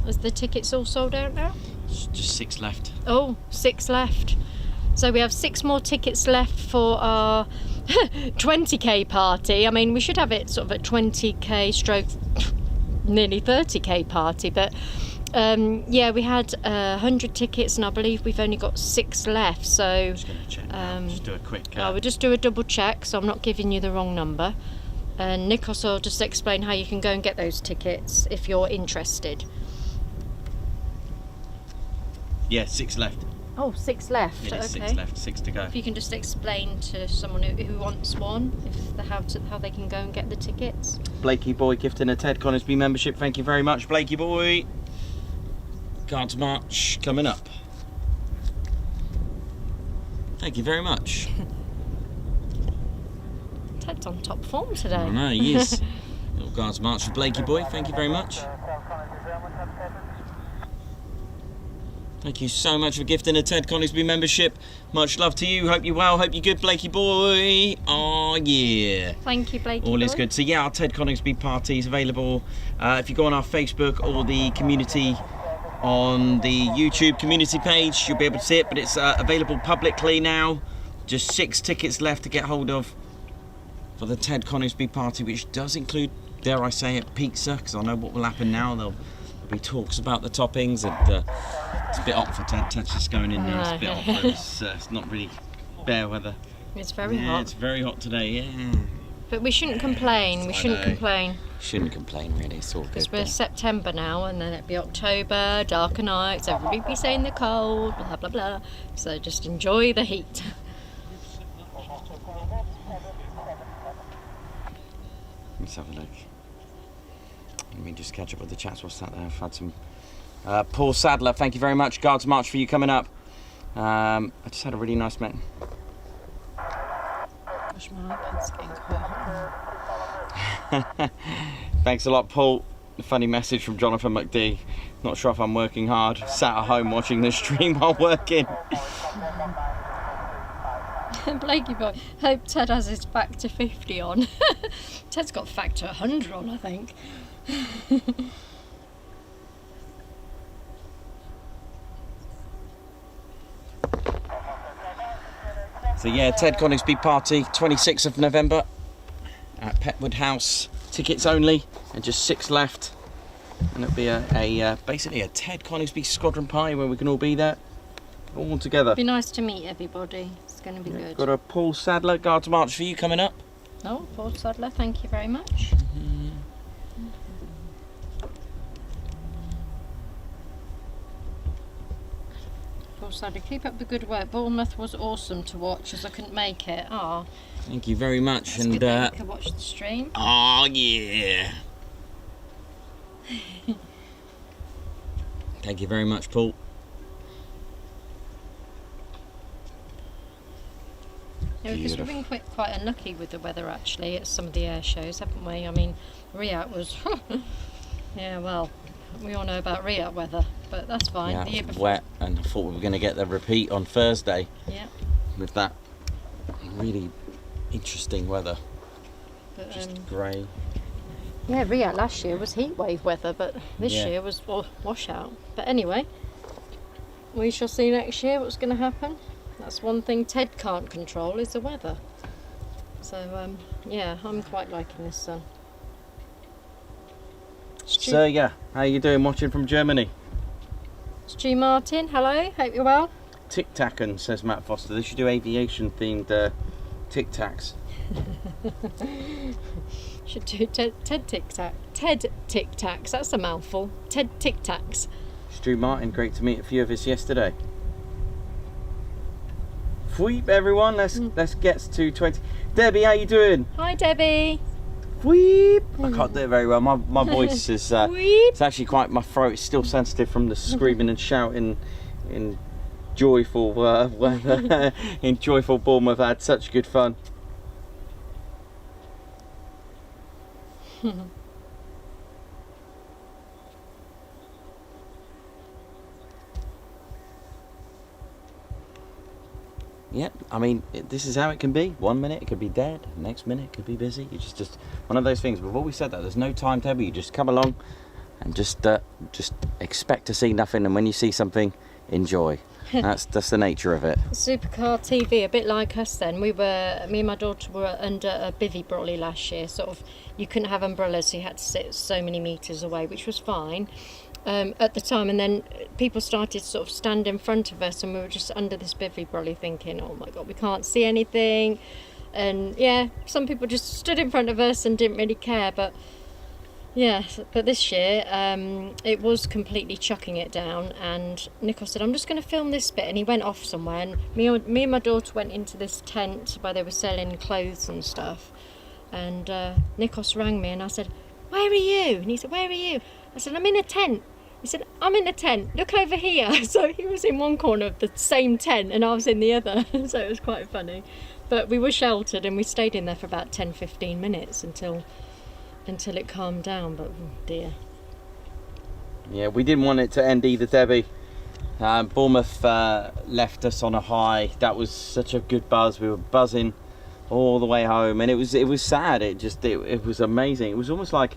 Is the tickets all sold out now? Just 6 left. Oh, 6 left. So we have 6 more tickets left for our 20k party. I mean, we should have it sort of at 20k stroke nearly 30k party, but yeah, we had 100 tickets, and I believe we've only got 6 left. So I'm just going to check now. Just do a quick. we'll just do a double check, so I'm not giving you the wrong number. And Nikos will just explain how you can go and get those tickets if you're interested. Yeah, 6 left. Oh, 6 left. Yeah, Okay. 6 left, 6 to go. If you can just explain to someone who wants one, how they can go and get the tickets. Blakey Boy gifting a Ted Coningsby membership. Thank you very much, Blakey Boy. Guards March coming up. Thank you very much. Ted's on top form today. I know, he is. Little Guards March for Blakey Boy. Thank you very much. Thank you so much for gifting a Ted Coningsby membership. Much love to you. Hope you're well. Hope you're good, Blakey Boy. Oh, yeah. Thank you, Blakey All boy. is good. So, yeah, our Ted Coningsby party is available. If you go on our Facebook or the community on the YouTube community page, you'll be able to see it. But it's available publicly now. Just 6 tickets left to get hold of for the Ted Coningsby party, which does include, dare I say it, pizza, because I know what will happen now. There'll be talks about the toppings, and it's a bit hot for Ted. Ted's just going in there. It's a bit hot, but it's not really bear weather. It's very Yeah, hot. it's very hot today, yeah. But we shouldn't complain. We shouldn't complain. Shouldn't complain, really. It's all good. Because we're September now, and then it'll be October, darker nights, everybody be saying the cold, blah, blah, blah. So just enjoy the heat. Let's have a look. Let me just catch up with the chats. What's that there? I've had some... Paul Sadler, thank you very much. Guards March for you coming up. I just had a really nice mate. Gosh, my iPad's getting quite hot. Thanks a lot, Paul. A funny message from Jonathan McD. Not sure if I'm working hard. Sat at home watching the stream while working. Blakey boy, hope Ted has his factor 50 on. Ted's got factor 100 on, I think. So yeah, Ted Coningsby party, 26th of November at Petwood House. Tickets only, and just 6 left. and it'll be basically a Ted Coningsby Squadron party where we can all be there, all together. Be nice to meet everybody. It's going to be good. Got a Paul Sadler Guards March for you coming up. Oh, Paul Sadler, thank you very much. Paul Sadler, keep up the good work. Bournemouth was awesome to watch as I couldn't make it. Ah, Thank you very much. that's And good that you could watch the stream. oh yeah. Thank you very much, Paul. Yeah, because we've been quite unlucky with the weather actually at some of the air shows, haven't we? I mean, Riyadh was, yeah, well, we all know about Riyadh weather, but that's fine. Yeah, The year it was before, wet, and I thought we were going to get the repeat on Thursday yeah, with that really interesting weather. but Just grey. yeah, Riyadh last year was heat wave weather, but this Yeah. year was washout. But anyway, we shall see next year what's going to happen. That's one thing Ted can't control is the weather. So yeah, I'm quite liking this sun. So yeah, how you doing watching from Germany? Stu Martin, hello, hope you're well. Tic Tackin', says Matt Foster. They should do aviation themed Tic Tacs. Should do Ted Tic Tac. Ted Tic Tacs, that's a mouthful. Ted Tic Tacs. Stu Martin, great to meet a few of us yesterday. Fweep everyone, let's get to 20. Debbie, how you doing? Hi Debbie. Fweep. I can't do it very well. My voice is Weep. it's actually quite, my throat is still sensitive from the screaming and shouting in joyful weather in joyful Bournemouth. I had such good fun. Yeah, I mean, this is how it can be. 1 minute it could be dead, next minute it could be busy. It's just one of those things. We've always said that there's no timetable. You just come along and just expect to see nothing, and when you see something, enjoy. That's the nature of it. Supercar TV, a bit like us then. Me and my daughter were under a bivvy brolly last year. Sort of, you couldn't have umbrellas, so you had to sit so many metres away, which was fine at the time. And then people started to sort of stand in front of us, and we were just under this bivvy brolly thinking, oh my God, we can't see anything. And yeah, some people just stood in front of us and didn't really care, but yeah, but this year it was completely chucking it down, and Nikos said, I'm just going to film this bit, and he went off somewhere, and me and my daughter went into this tent where they were selling clothes and stuff, and Nikos rang me and I said, where are you? And he said, where are you? I said, I'm in a tent. He said, I'm in a tent, look over here. So he was in one corner of the same tent and I was in the other, so it was quite funny. But we were sheltered and we stayed in there for about 10-15 minutes until it calmed down, but oh dear. Yeah, we didn't want it to end either, Debbie. Bournemouth left us on a high. That was such a good buzz. We were buzzing all the way home, and it was sad. It was amazing. It was almost like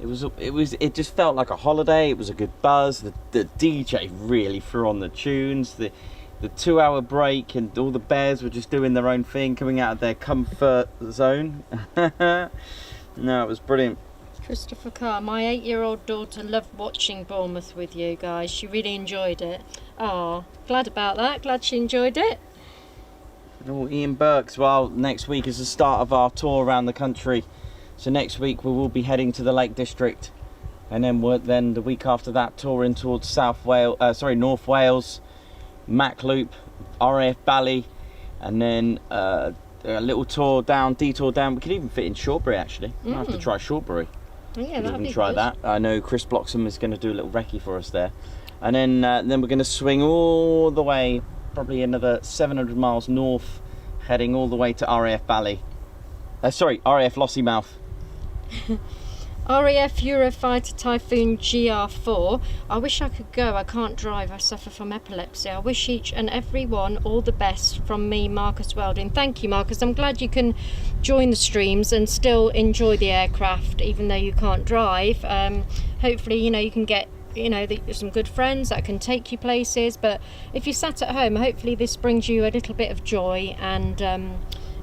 it just felt like a holiday. It was a good buzz. The DJ really threw on the tunes. The 2-hour break, and all the bears were just doing their own thing, coming out of their comfort zone. No, it was brilliant. Christopher Carr, my 8-year-old daughter loved watching Bournemouth with you guys. She really enjoyed it. Oh, glad about that. Glad she enjoyed it. Oh, Ian Burks, well, next week is the start of our tour around the country. So next week we will be heading to the Lake District, and then the week after that touring towards North Wales, Mac Loop, RAF Bally, and then a little detour down. We could even fit in Shortbury actually. I have to try Shortbury. Oh, yeah, that'd be try good. that. I know Chris Bloxham is going to do a little recce for us there, and then we're going to swing all the way, probably another 700 miles north, heading all the way to RAF Bally. RAF Lossiemouth. RAF Eurofighter Typhoon FGR4. I wish I could go. I can't drive. I suffer from epilepsy. I wish each and every one all the best from me, Marcus Welding. Thank you, Marcus. I'm glad you can join the streams and still enjoy the aircraft, even though you can't drive. Hopefully, you can get some good friends that can take you places. But if you sat at home, hopefully this brings you a little bit of joy, and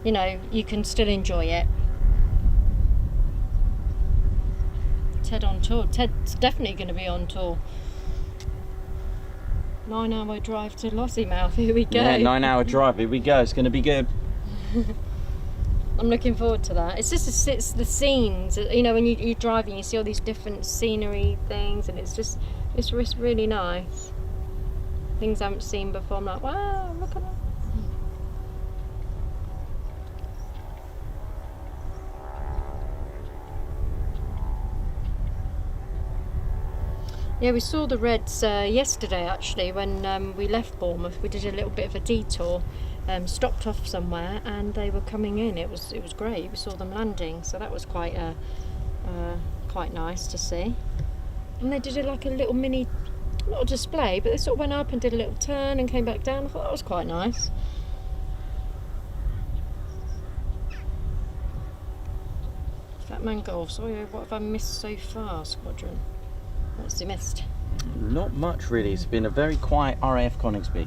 you can still enjoy it. Ted on tour. Ted's definitely going to be on tour. 9-hour drive to Lossiemouth. Here we go. Yeah, 9-hour drive. Here we go. It's going to be good. I'm looking forward to that. It's just it's the scenes. You know, when you're driving, you see all these different scenery things, and it's really nice. Things I haven't seen before. I'm like, wow, look at that. Yeah, we saw the Reds yesterday actually when we left Bournemouth. We did a little bit of a detour, stopped off somewhere, and they were coming in. It was great. We saw them landing, so that was quite nice to see. And they did like a little mini, not a display, but they sort of went up and did a little turn and came back down. I thought that was quite nice. Fat Man Golf. Oh yeah, what have I missed so far, Squadron? What's he missed? Not much really. It's been a very quiet RAF Coningsby.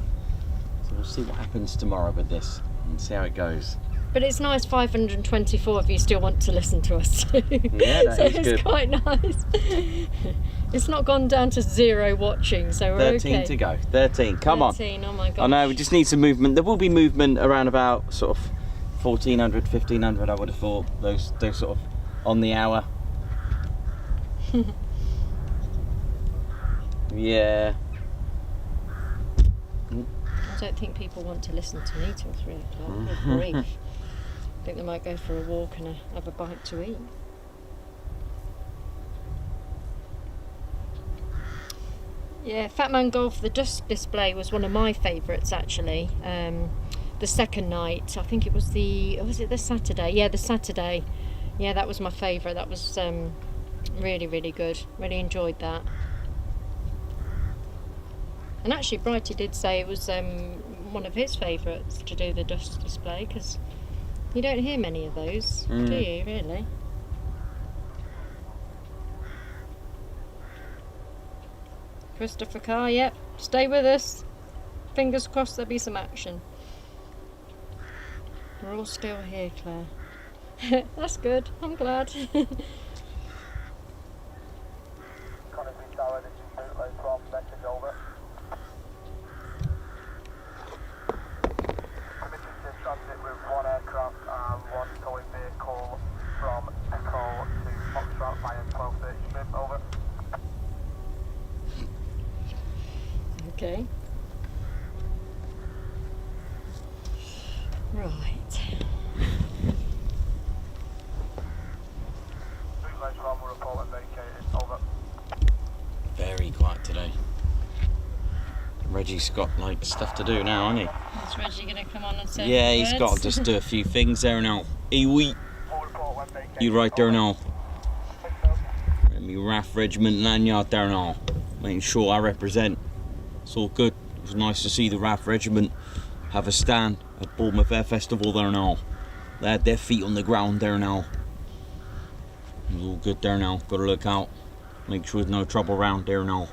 So we'll see what happens tomorrow with this and see how it goes. But it's nice 524 if you still want to listen to us too. Yeah, that so is it's good. Quite nice. It's not gone down to 0 watching, so we're 13 okay. to go. 13. Come 13, oh my god. on. I know, we just need some movement. There will be movement around about sort of 1400, 1500, I would have thought. Those sort of on the hour. Yeah. I don't think people want to listen to me till 3 o'clock. Good grief. I think they might go for a walk and have a bite to eat. Yeah, Fat Man Golf, the dust display was one of my favourites actually. The second night, I think it was the Saturday? Yeah, the Saturday. Yeah, that was my favourite. That was really, really good. Really enjoyed that. And actually, Brighty did say it was one of his favourites to do the dust display, because you don't hear many of those, do you, really? Christopher Carr, yep, stay with us. Fingers crossed there'll be some action. We're all still here, Claire. That's good, I'm glad. Coningsby Tower, this is Bootleg from message over. Permitted to transit with 1 aircraft and 1 towing vehicle from Echo to Foxtrot via 1230 strip, over. Okay. Right. Bootleg from report and vacated, over. Very quiet today. Reggie's got like stuff to do now, hasn't Is Reggie going to come on and say he? Yeah, he's got to words? just do a few things there now. Hey, wee. Full report when vacated. You right there now. Picked up. Let me RAF Regiment lanyard there now. Making sure I represent. It's all good. It was nice to see the RAF Regiment have a stand at Bournemouth Air Festival there now. They had their feet on the ground there now. It's all good there now. Got to look out. Make sure there's no trouble around there now.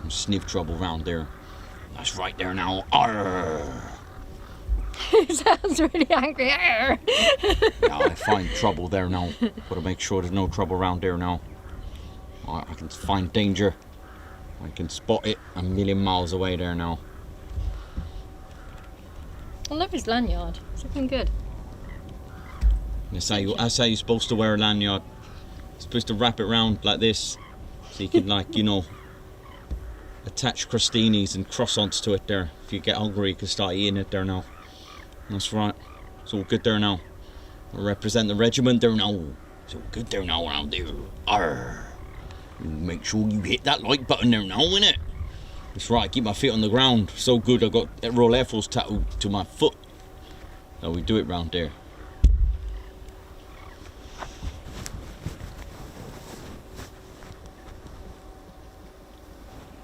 Sniff trouble around there. That's right there now. Arrgh. He sounds really angry. Now I find trouble there now. Gotta make sure there's no trouble around there now. I can find danger. I can spot it a million miles away there now. I love his lanyard. It's looking good. That's how you're supposed to wear a lanyard. You're supposed to wrap it round like this, so you can, like, you know, attach crostinis and croissants to it there. If you get hungry, you can start eating it there now. That's right. It's all good there now. I represent the regiment there now. It's all good there now around there. Arrgh. Make sure you hit that like button there now, innit? That's right, keep my feet on the ground. So good, I got that Royal Air Force tattoo to my foot. How we do it round there.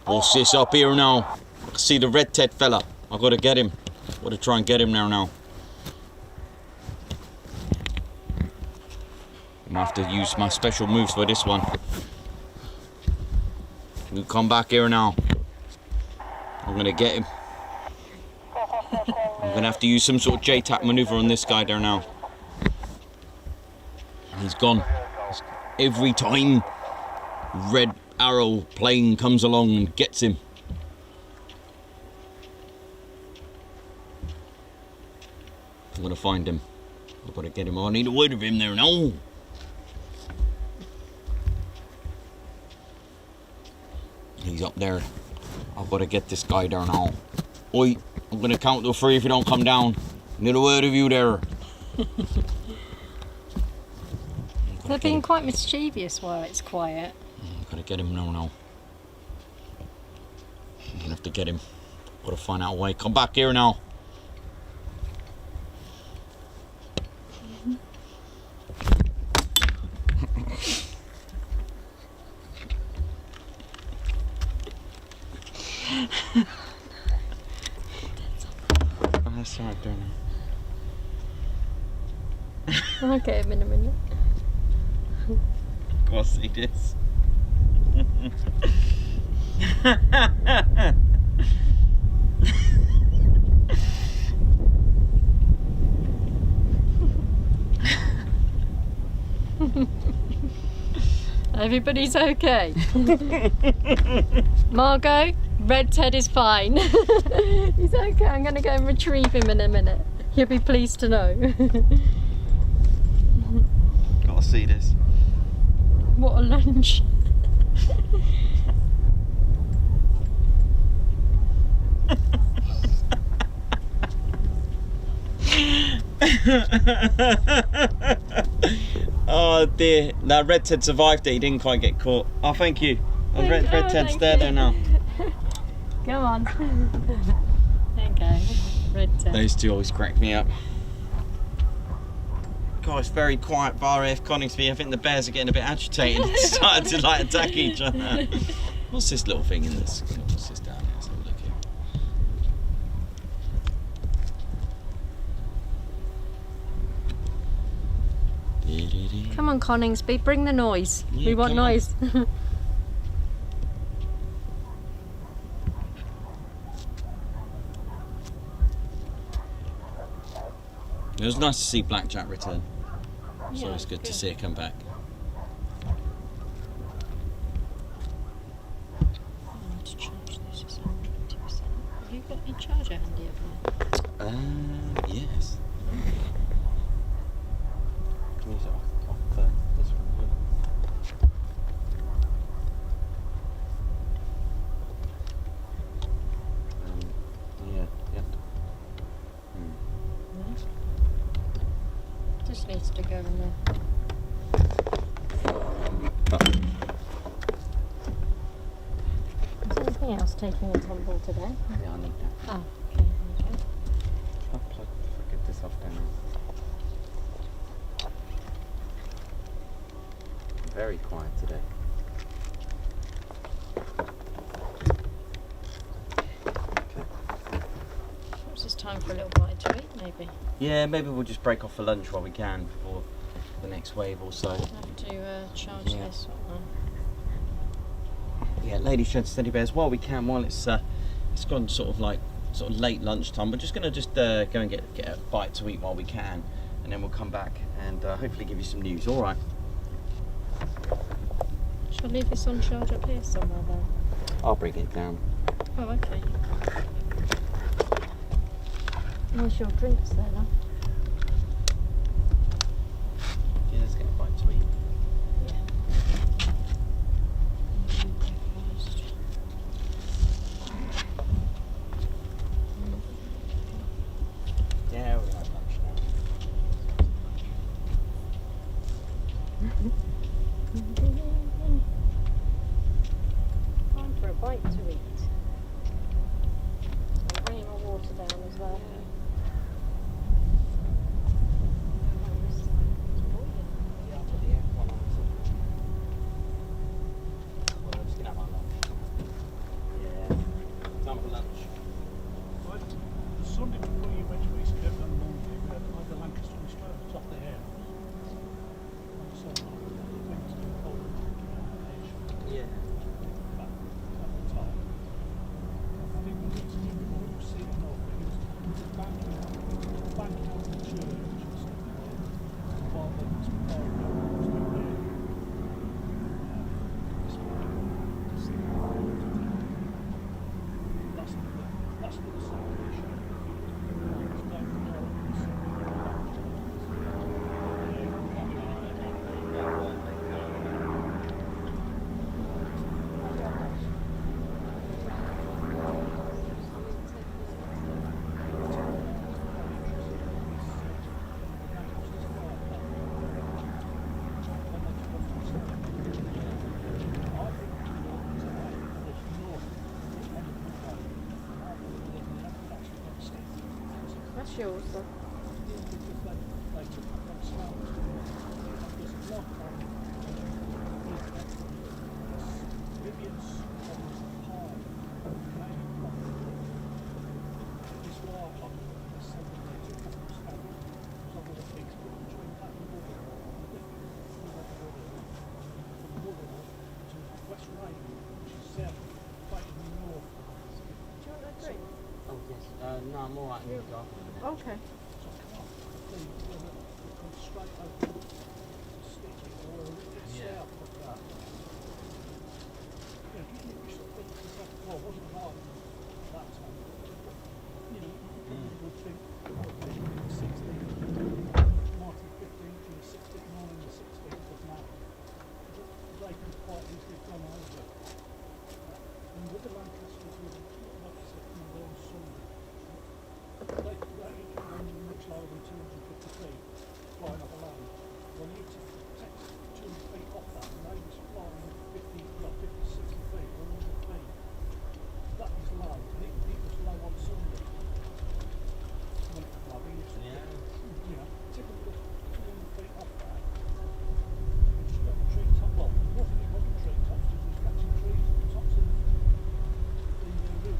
What's this up here now? I see the red Ted fella. I gotta get him. Gotta try and get him now. I'm gonna have to use my special moves for this one. You come back here now. I'm gonna get him. I'm gonna have to use some sort of J-tap maneuver on this guy there now. He's gone. every time Red Arrow plane comes along and gets him. I'm gonna find him. I've got to get him. I need a word of him there now. He's up there. I've got to get this guy there now. Oi, I'm gonna count to 3 if you don't come down. Need a word of you there. They're being quite mischievous while it's quiet. I've got to get him now. I'm gonna have to get him. Got to find out a way. Come back here now. That's right, don't I? I'll get him in a minute. Go see this. Everybody's okay. Margot, Red Ted is fine. He's okay. I'm going to go and retrieve him in a minute. You'll be pleased to know. Gotta see this. What a lunch. Oh dear. Now Red Ted survived it, he didn't quite get caught. Oh, thank you. Red Ted's there now. Go on. Okay, Red Ted. Those two always crack me up. God, it's very quiet bar RAF Coningsby. I think the bears are getting a bit agitated and starting to like attack each other. What's this little thing in this? What's this down here? Let's have a look here. Come on, Coningsby, bring the noise. Yeah, we want come on. noise. It was nice to see Blackjack return. It's Yeah, always good to see it come back. I need to charge this. It's 120%. Have you got your charger handy over there? Yes. Can you use it off this one? Yeah. Just needs to go in there. Is there anything else taking a tumble today? Yeah, I need that. Oh, okay. I'll get this off down. Very quiet today. Perhaps it's time for a little bite to eat, maybe. Yeah, maybe we'll just break off for lunch while we can before the next wave or so. I have to charge Yeah. this one. Yeah, ladies, gents, teddy bears, while we can, while it's gone sort of late lunchtime, we're just gonna go and get a bite to eat while we can, and then we'll come back and hopefully give you some news. All right. Shall I leave this on charge up here somewhere then? I'll bring it down. Oh, okay. Where's your drinks there, love? Yeah, let's get a bite to eat. Yeah, we're gonna have lunch now. Time for a bite to eat. I'll bring my water down as well. Yeah, I'll put the aircon on. Well, I'm just gonna have our lunch. Yeah. Time for lunch. Sunday before you went to East Cape on Monday, we had the Lancaster and Stars off the air. So, Wednesday, Poland, Yeah. back at the top. That's yours, then. Yeah, because they took up them slopes. And there's a lot on Vivian's on the pile. This wire on the centre, they took up them slopes. So there was a big split between that and the water. From Warlord to West Rain, which is south, fighting the north. Do you want a drink? Oh yes. No, I'm alright. Okay. So I can't think whether we come straight over to Stitching or a little bit south of that. Yeah, you sort of think to yourself, well, it wasn't hard at that time. You know, you would think, oh, okay, 16th, 1915 to the 16th, 19 the 16th was now. They could quite easily have gone over. And with the Lancasters, with like I said, number on Sunday, they each run much lower than 250 feet, flying up a land. Well, you take 200 feet off that, and they was flying 50, 60 feet, 100 feet. That is low, and it was low on Sunday. When it was low, you know, typically 200 feet off that. It's got the treetop, well, it wasn't treetops, it was catching trees, tops of the roof.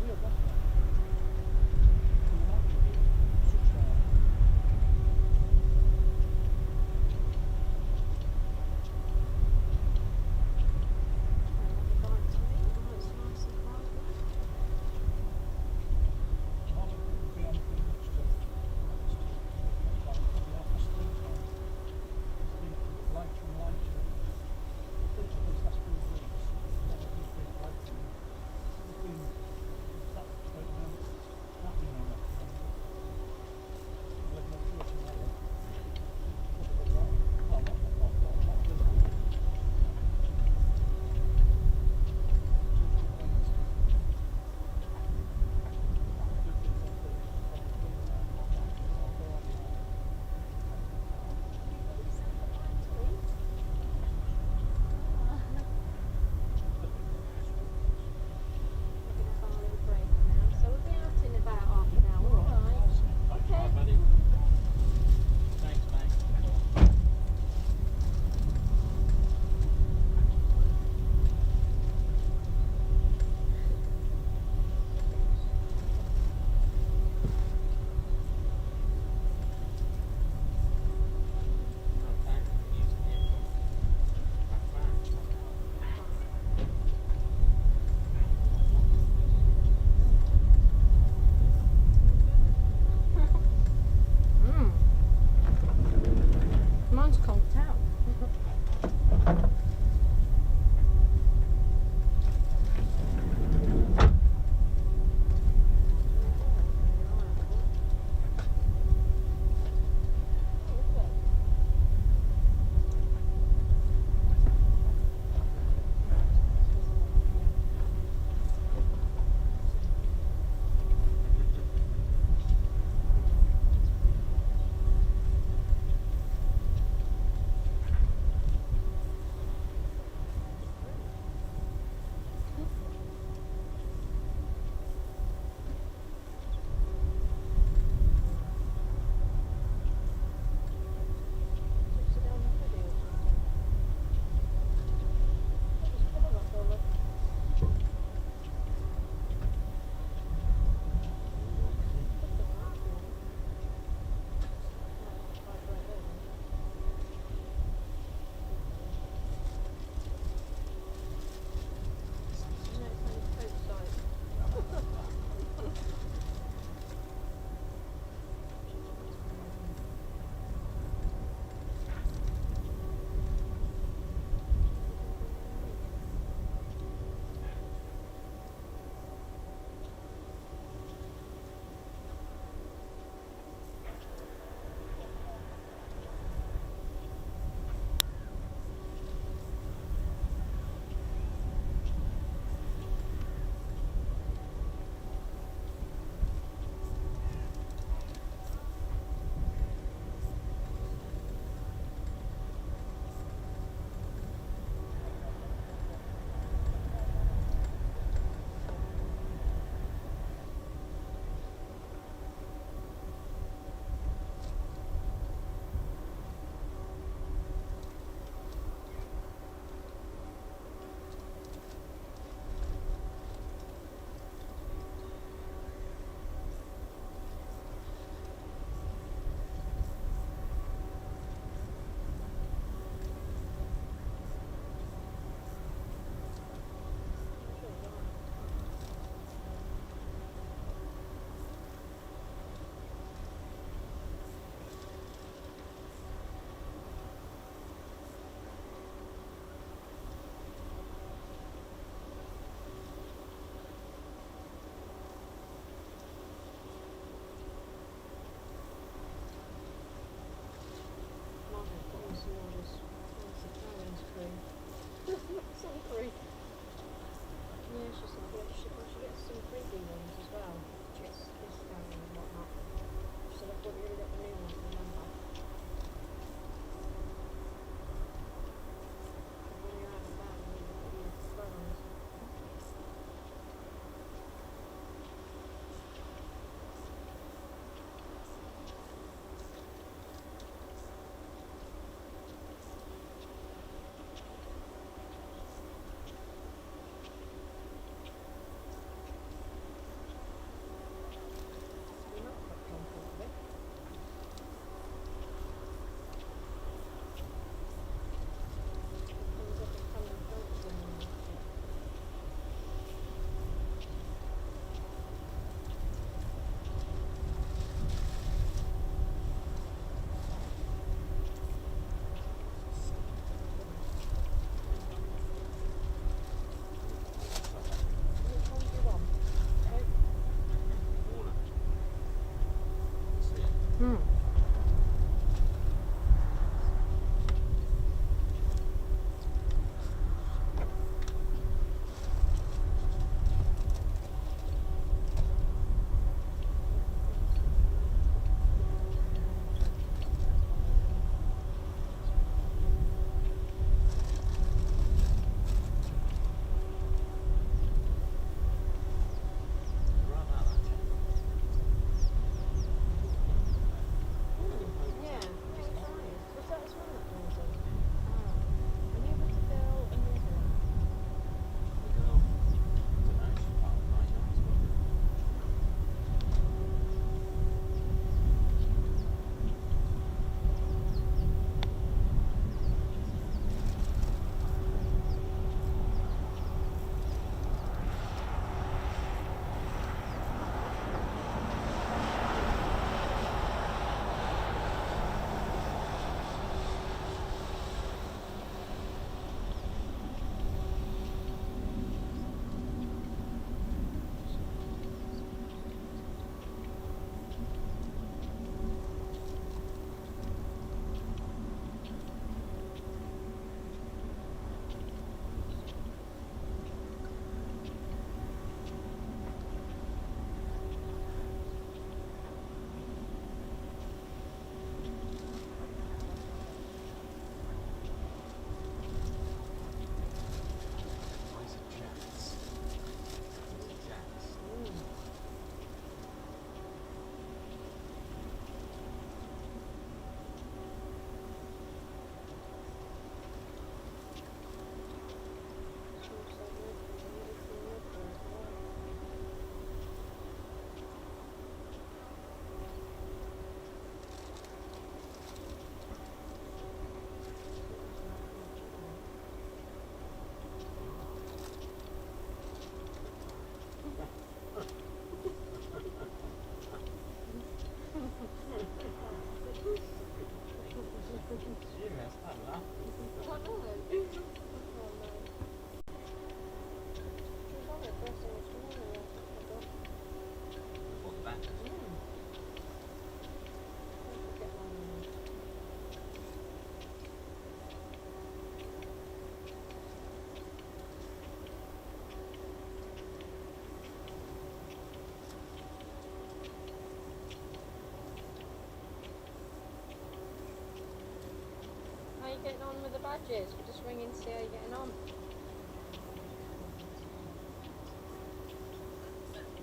getting on with the badges? We're just ringing to see how you're getting on.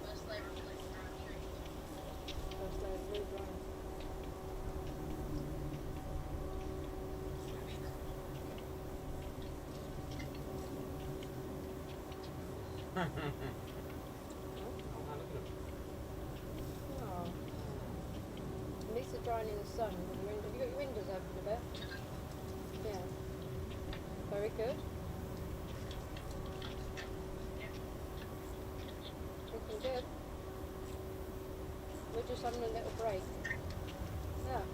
First layer of blue drone. Oh. At least they're drying in the sun. Have you got your windows open a bit? Yeah. Very good. Looking good. We're just having a little break. Yeah.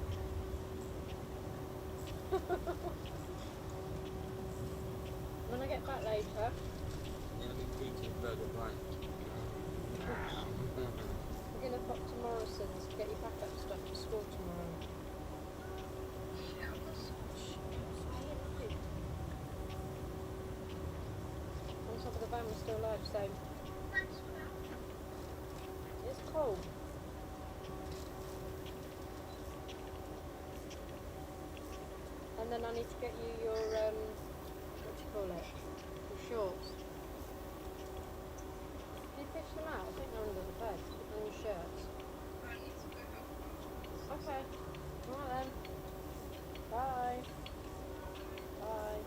When I get back later, we're going to pop to Morrison's to get your backup stuff for school tomorrow. On top of the van we're still alive, so it's cold. And then I need to get you your, what do you call it? Your shorts. Did you fish them out? I think they're under the bed. And your shirts. Okay. Alright then. Bye. Bye.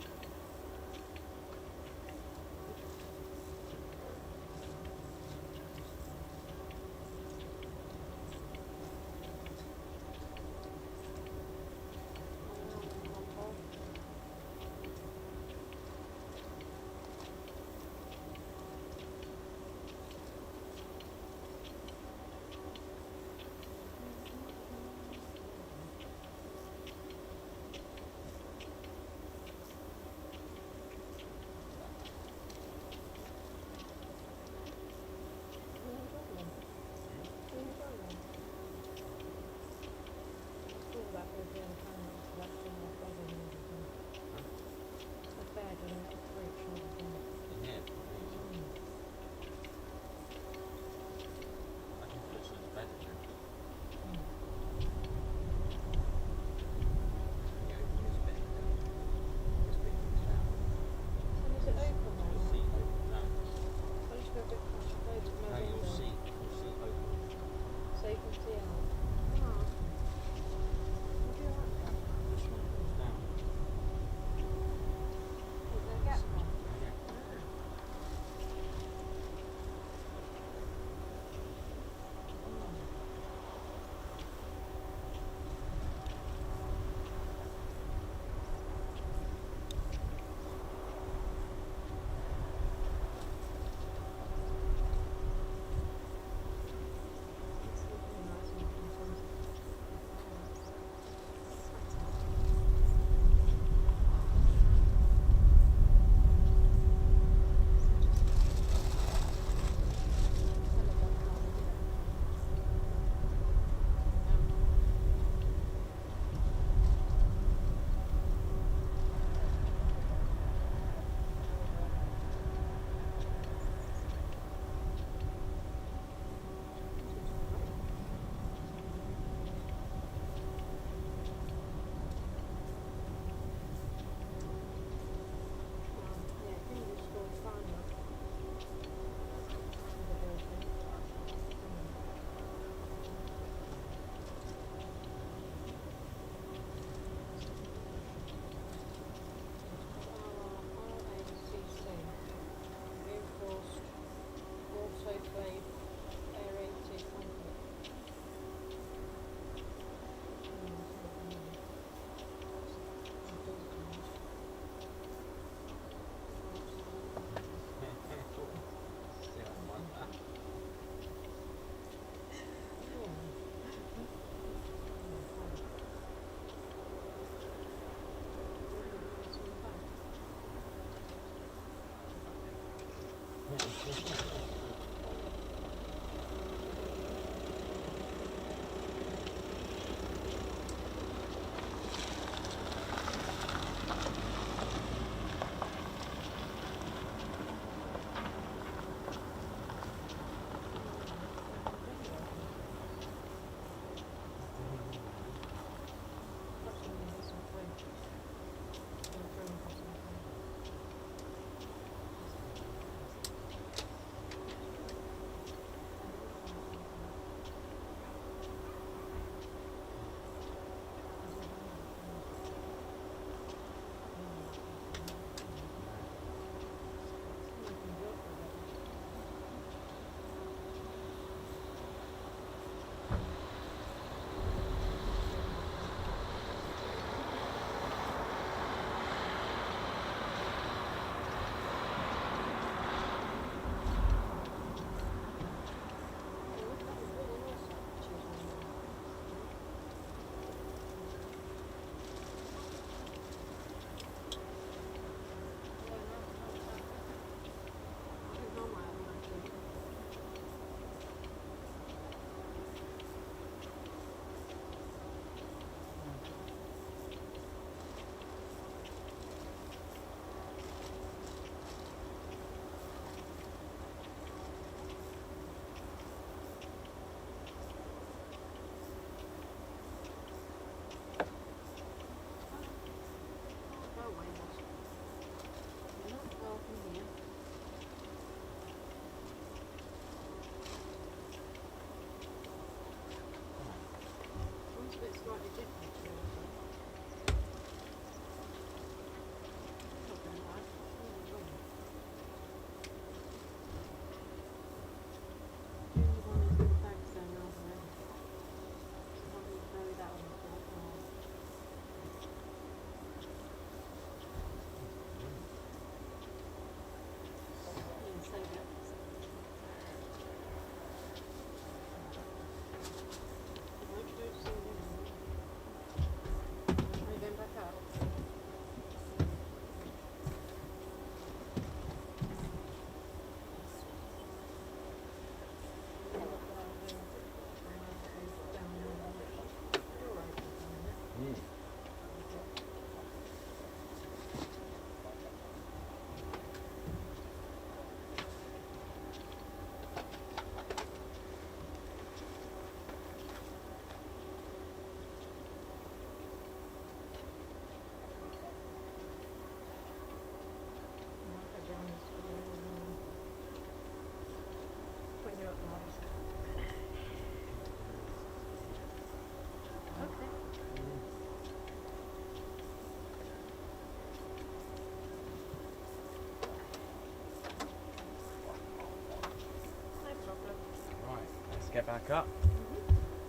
get back up.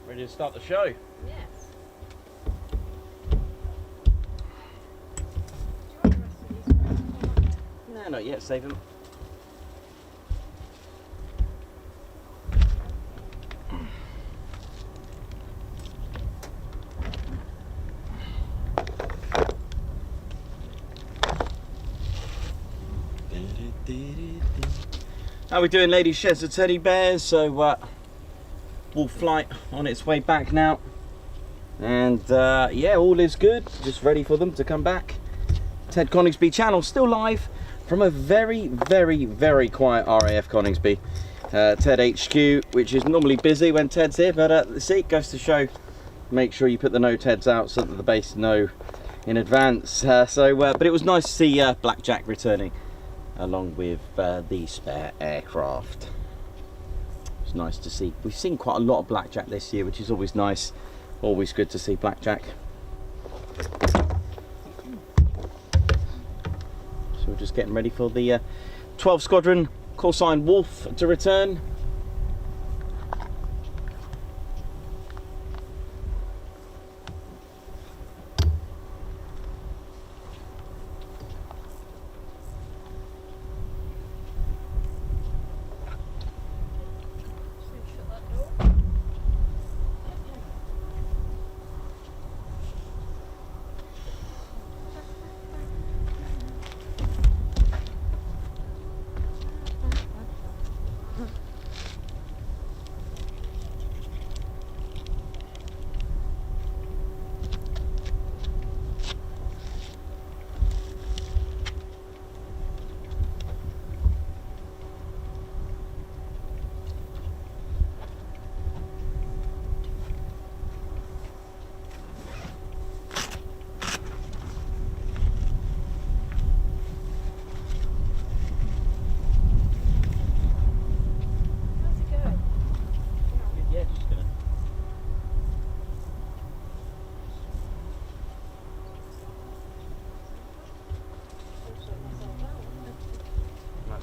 Ready to start the show? Yes. No, not yet. Save them. How we doing, ladies, sheds of teddy bears? So Wolf flight on its way back now, and yeah, all is good, just ready for them to come back. Ted Coningsby channel still live from a very quiet RAF Coningsby, Ted HQ, which is normally busy when Ted's here, but see, it goes to show, make sure you put the no Teds out so that the base know in advance. But it was nice to see Blackjack returning along with the spare aircraft. It's nice to see. We've seen quite a lot of Blackjack this year, which is always nice. Always good to see Blackjack. So we're just getting ready for the 12 Squadron call sign Wolf to return.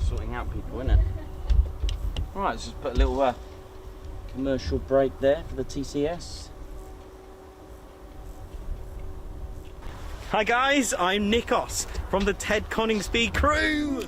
Sorting out people, isn't it? Alright, let's just put a little commercial break there for the TCS. Hi guys, I'm Nikos from the Ted Coningsby crew.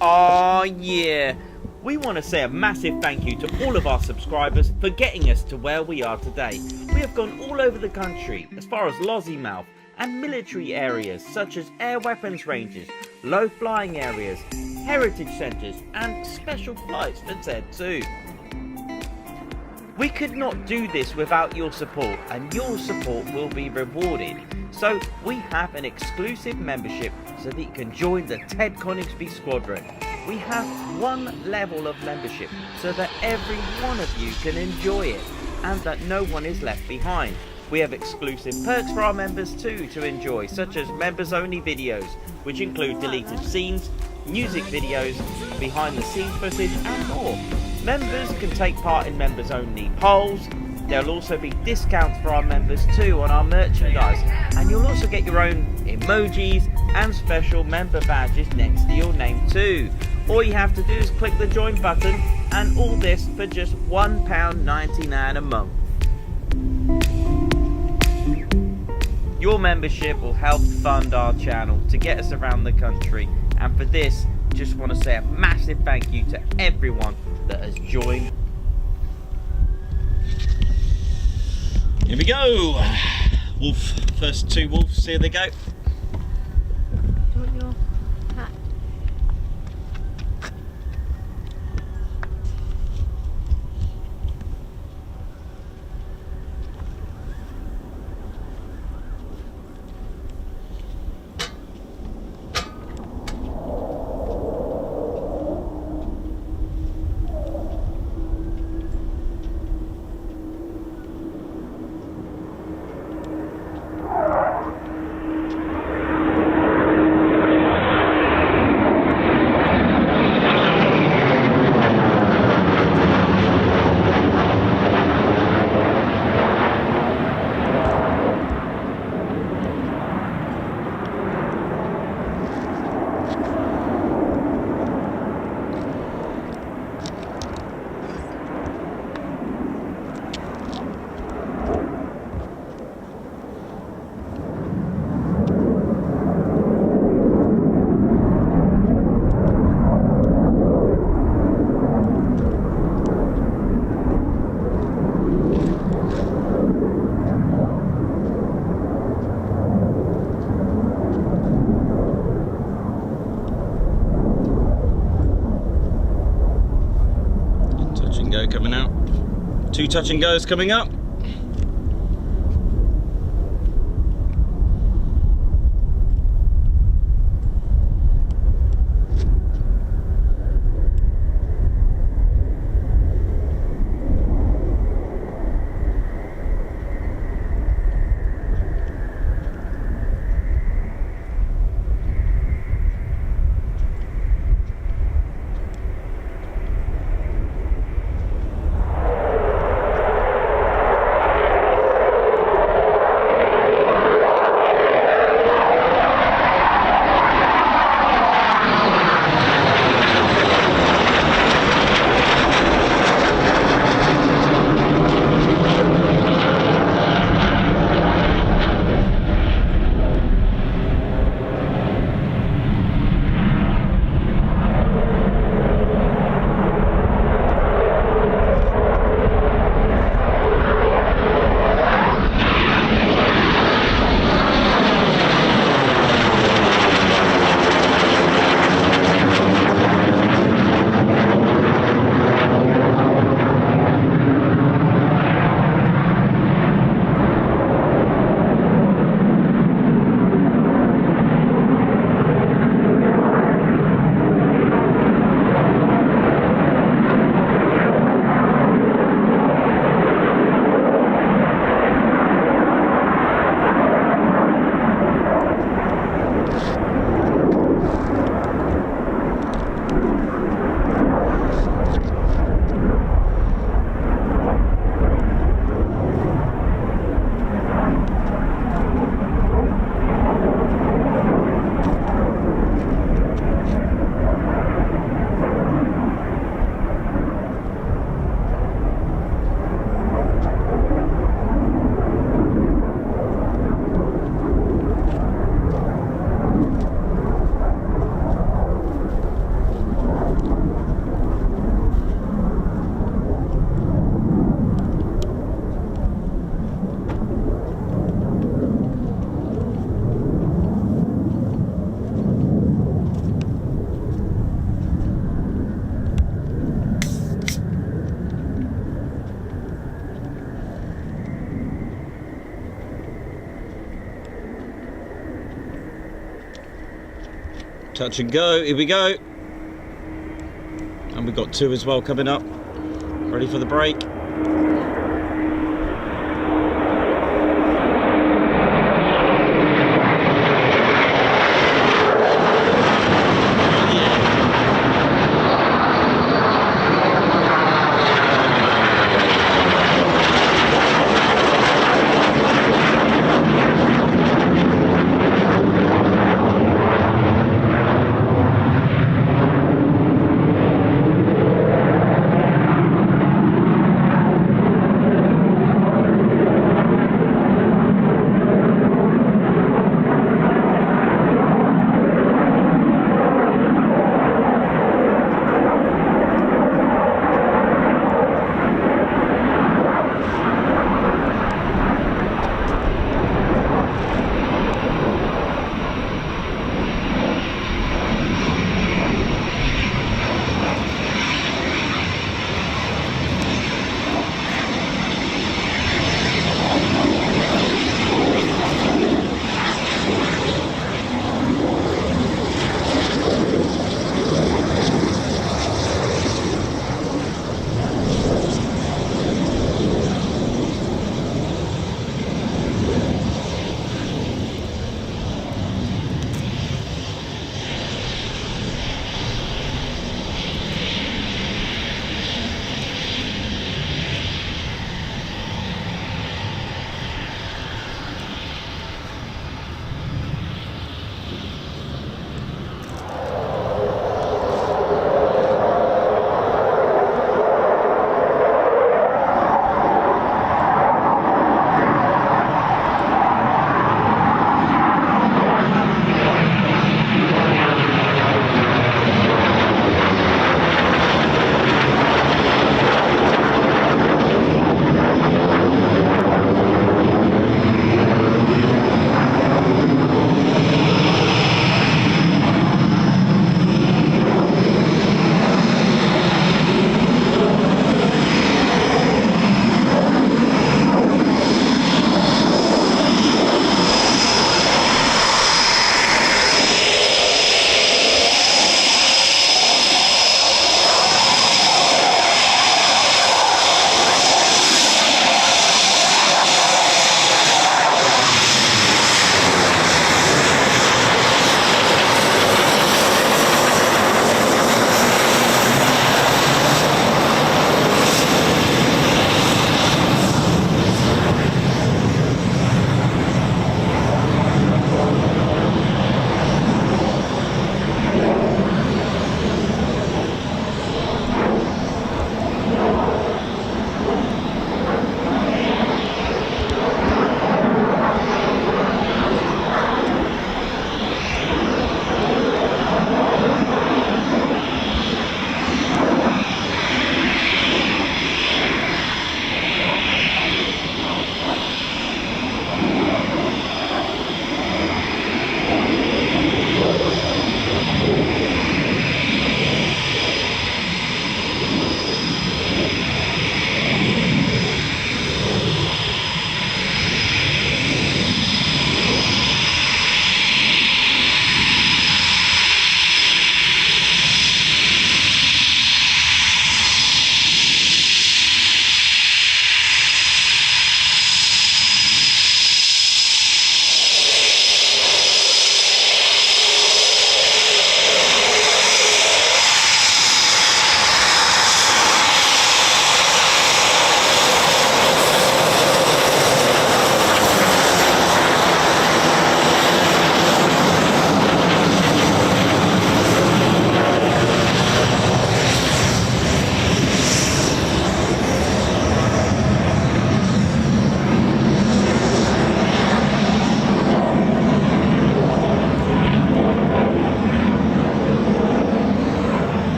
Oh yeah, we want to say a massive thank you to all of our subscribers for getting us to where we are today. We have gone all over the country, as far as Lossiemouth and military areas such as air weapons ranges, low flying areas, heritage centres and special flights for TED too. We could not do this without your support, and your support will be rewarded. So we have an exclusive membership so that you can join the Ted Coningsby Squadron. We have one level of membership so that every one of you can enjoy it and that no one is left behind. We have exclusive perks for our members too to enjoy, such as members only videos, which include deleted scenes, music videos, behind the scenes footage and more. Members can take part in members only polls. There'll also be discounts for our members too on our merchandise, and you'll also get your own emojis and special member badges next to your name too. All you have to do is click the join button, and all this for just £1.99 a month. Your membership will help fund our channel to get us around the country, and for this, just want to say a massive thank you to everyone that has joined. Here we go. Wolf, first two wolves, here they go. Do you want your hat? and go coming out. 2 touch and goes coming up. Touch and go, here we go. And we've got 2 as well coming up. Ready for the break.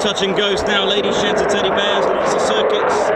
Touch and goes now, ladies, gents and teddy bears, lots of circuits.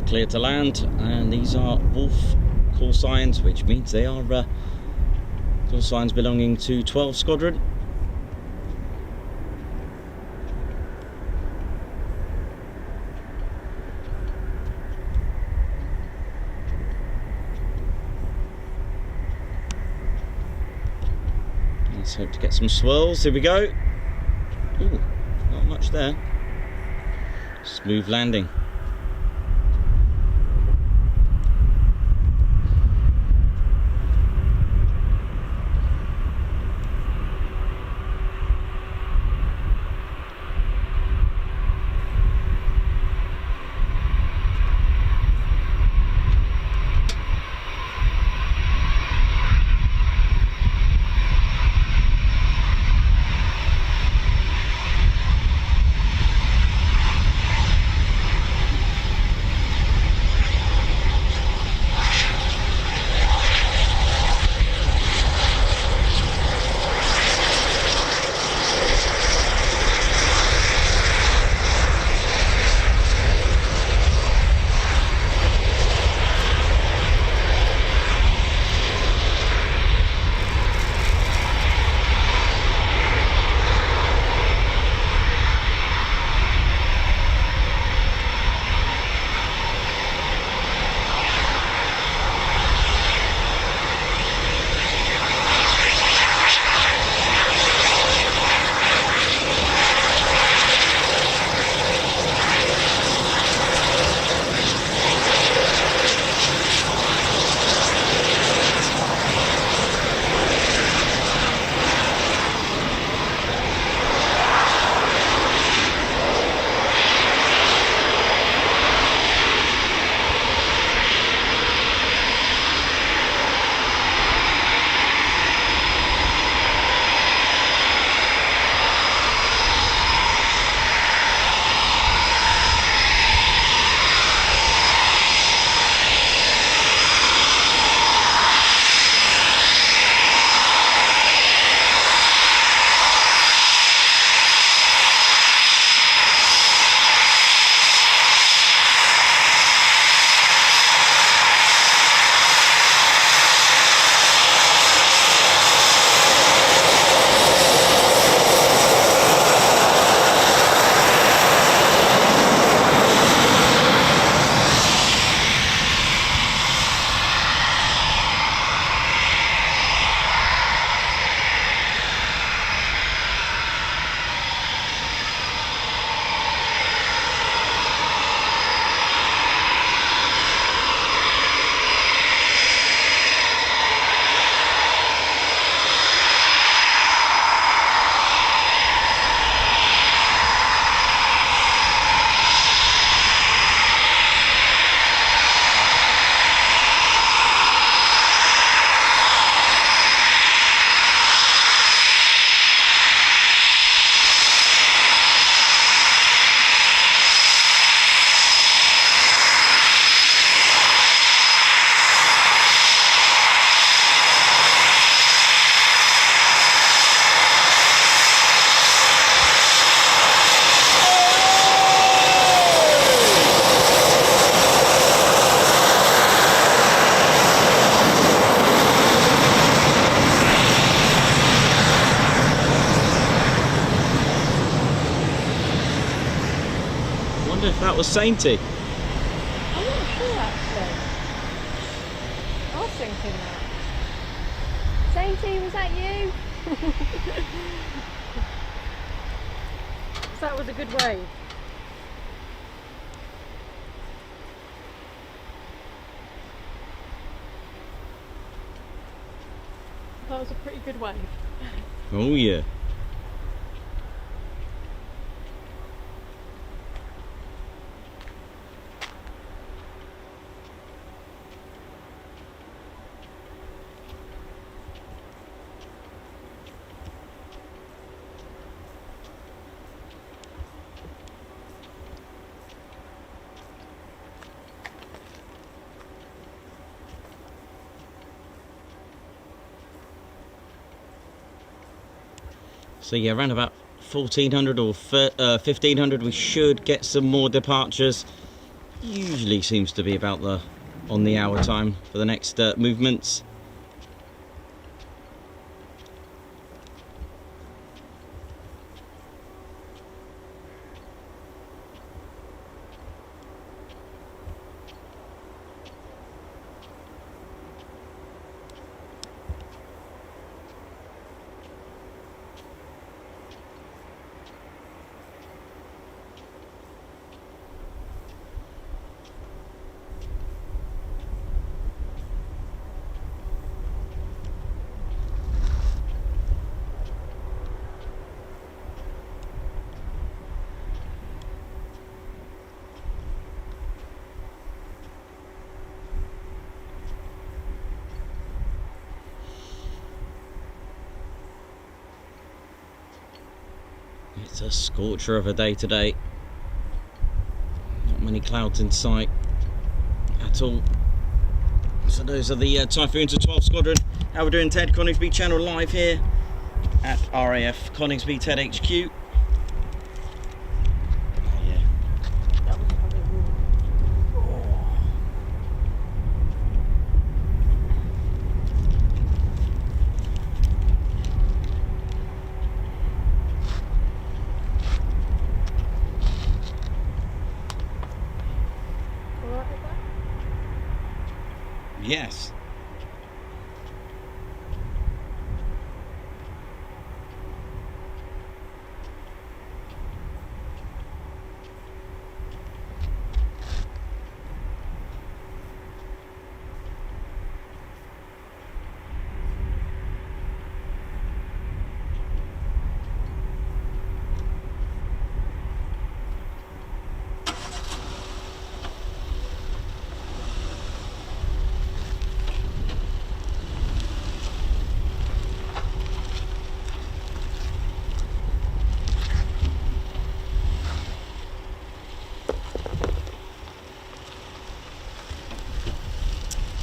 Clear to land, and these are Wolf call signs, which means they are call signs belonging to 12 Squadron. Let's hope to get some swirls. Here we go. Ooh, not much there. Smooth landing. that was Sainty. I'm not sure actually. I was thinking that. Sainty, was that you? That was a good wave. That was a pretty good wave. Oh yeah. So yeah, around about 1400 or 1500 we should get some more departures. Usually seems to be about on the hour time for the next movements. It's a scorcher of a day today. Not many clouds in sight at all. So those are the Typhoons of 12 Squadron. How we're doing, Ted Coningsby channel live here at RAF Coningsby Ted HQ. Yes.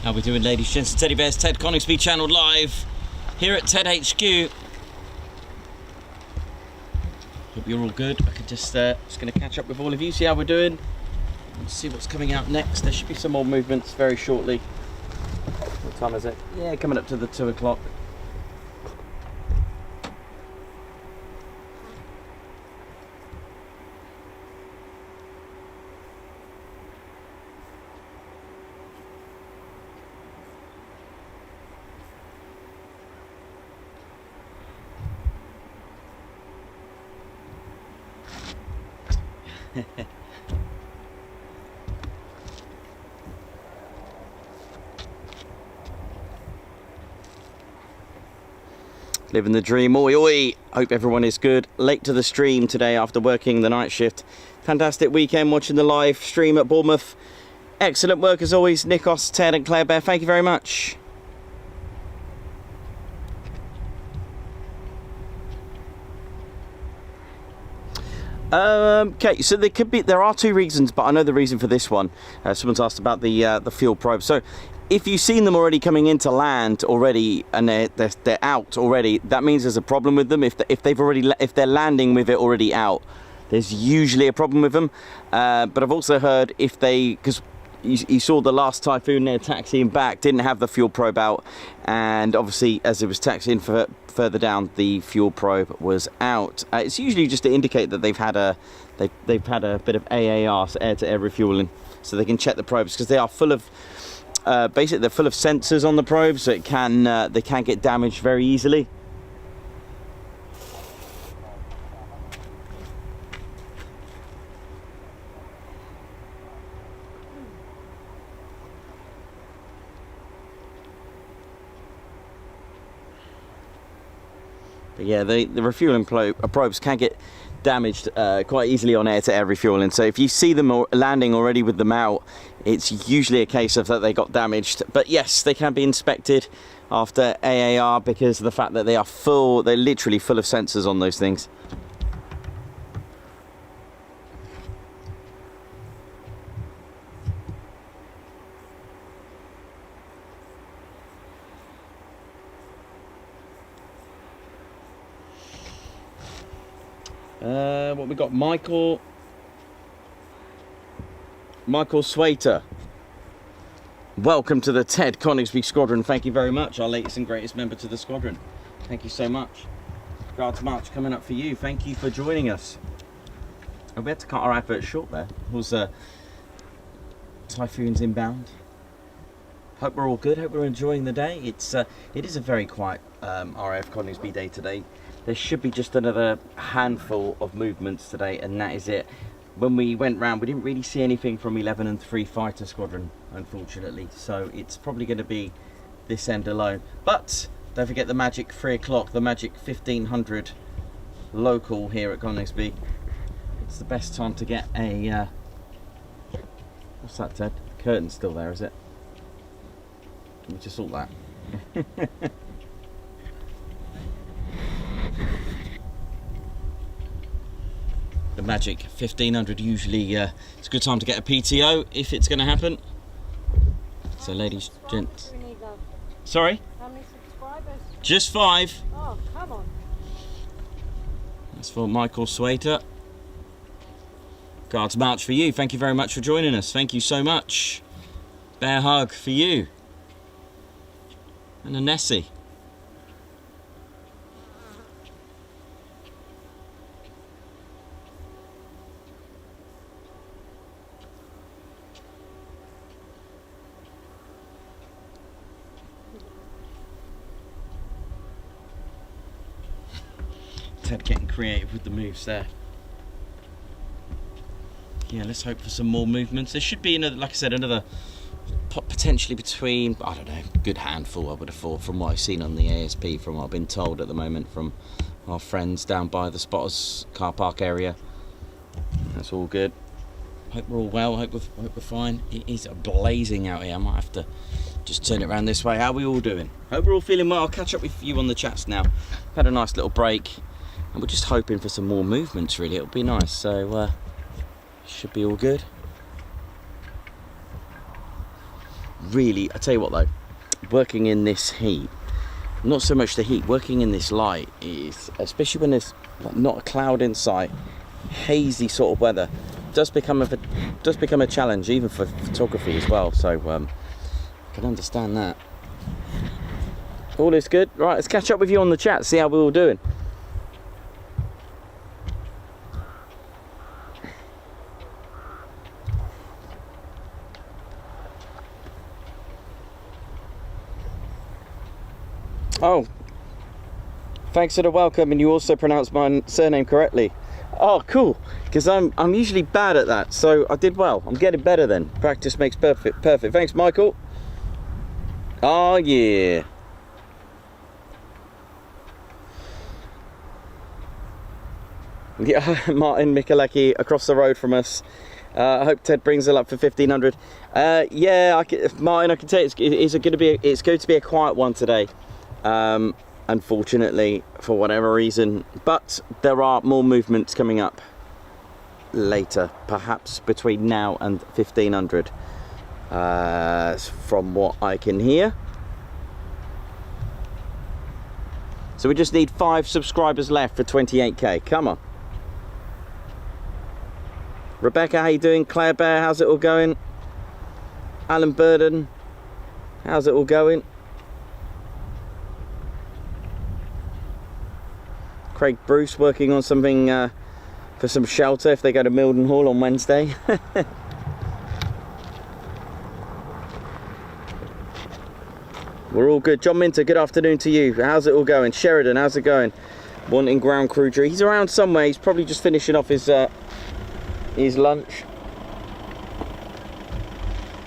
How we doing, ladies, gents and teddy bears? Ted Coningsby channel live here at Ted HQ. Hope you're all good. I could just going to catch up with all of you, see how we're doing, and see what's coming out next. There should be some more movements very shortly. What time is it? Yeah, coming up to the 2 o'clock. Living the dream, oi oi. Hope everyone is good. Late to the stream today after working the night shift. Fantastic weekend watching the live stream at Bournemouth. Excellent work as always, Nikos, Ted and Claire Bear. Thank you very much. Okay, so there are two reasons, but I know the reason for this one. Someone's asked about the fuel probe. So if you've seen them already coming into land already and they're out already, that means there's a problem with them. If they're landing with it already out, there's usually a problem with them. But I've also heard because you saw the last Typhoon there taxiing back, didn't have the fuel probe out, and obviously as it was taxiing further down, the fuel probe was out. It's usually just to indicate that they've had a bit of AAR, so air-to-air refueling, so they can check the probes, because they are full of basically they're full of sensors on the probes, so it can they can get damaged very easily. But yeah, the refueling probes can get damaged quite easily on air-to-air refueling. So if you see them landing already with them out, it's usually a case of that they got damaged. But yes, they can be inspected after AAR because of the fact that they're literally full of sensors on those things. What we got? Michael Swaiter. Welcome to the Ted Coningsby Squadron. Thank you very much, our latest and greatest member to the squadron. Thank you so much. Guards March coming up for you. Thank you for joining us. Oh, we had to cut our advert short there. It was Typhoons inbound. Hope we're all good. Hope we're enjoying the day. It is a very quiet RAF Coningsby day today. There should be just another handful of movements today, and that is it. When we went round, we didn't really see anything from 11 and 3 Fighter Squadron, unfortunately. So it's probably going to be this end alone. But don't forget the magic 3 o'clock, the magic 1500 local here at Coningsby. It's the best time to get a... what's that, Ted? Curtain's still there, is it? Let me just sort that. The magic 1500 usually it's a good time to get a PTO if it's going to happen. So ladies, gents. Sorry? How many subscribers? Just 5. Oh, come on. That's for Michael Swaiter. Guards March for you. Thank you very much for joining us. Thank you so much. Bear hug for you. And a Nessie. Ted getting creative with the moves there. Yeah, let's hope for some more movements. There should be another, like I said, another potentially between, I don't know, a good handful, I would have thought, from what I've seen on the ASP, from what I've been told at the moment from our friends down by the spotters car park area. That's all good. Hope we're all well, hope we're fine. It is blazing out here. I might have to just turn it around this way. How are we all doing? Hope we're all feeling well. I'll catch up with you on the chats now. Had a nice little break. And we're just hoping for some more movements, really. It'll be nice, so should be all good. Really, I tell you what though, working in this heat, not so much the heat, working in this light is, especially when there's not a cloud in sight, hazy sort of weather, does become a challenge, even for photography as well. So I can understand that. All is good. Right, let's catch up with you on the chat, see how we're all doing. Oh, thanks for the welcome, and you also pronounced my surname correctly. Oh, cool, because I'm usually bad at that, so I did well. I'm getting better then. Practice makes perfect. Thanks, Michael. Oh, yeah. Yeah, Martin Michaleki across the road from us. I hope Ted brings it up for 1500. Yeah, Martin, I can tell you it's going to be a quiet one today. Unfortunately, for whatever reason, but there are more movements coming up later, perhaps between now and 1500, from what I can hear. So we just need 5 subscribers left for 28k. Come on. Rebecca, how you doing? Claire Bear, how's it all going? Alan Burden, how's it all going? Craig Bruce working on something for some shelter if they go to Mildenhall on Wednesday. We're all good. John Minter, good afternoon to you. How's it all going? Sheridan, how's it going? Wanting ground crew Drew. He's around somewhere. He's probably just finishing off his lunch.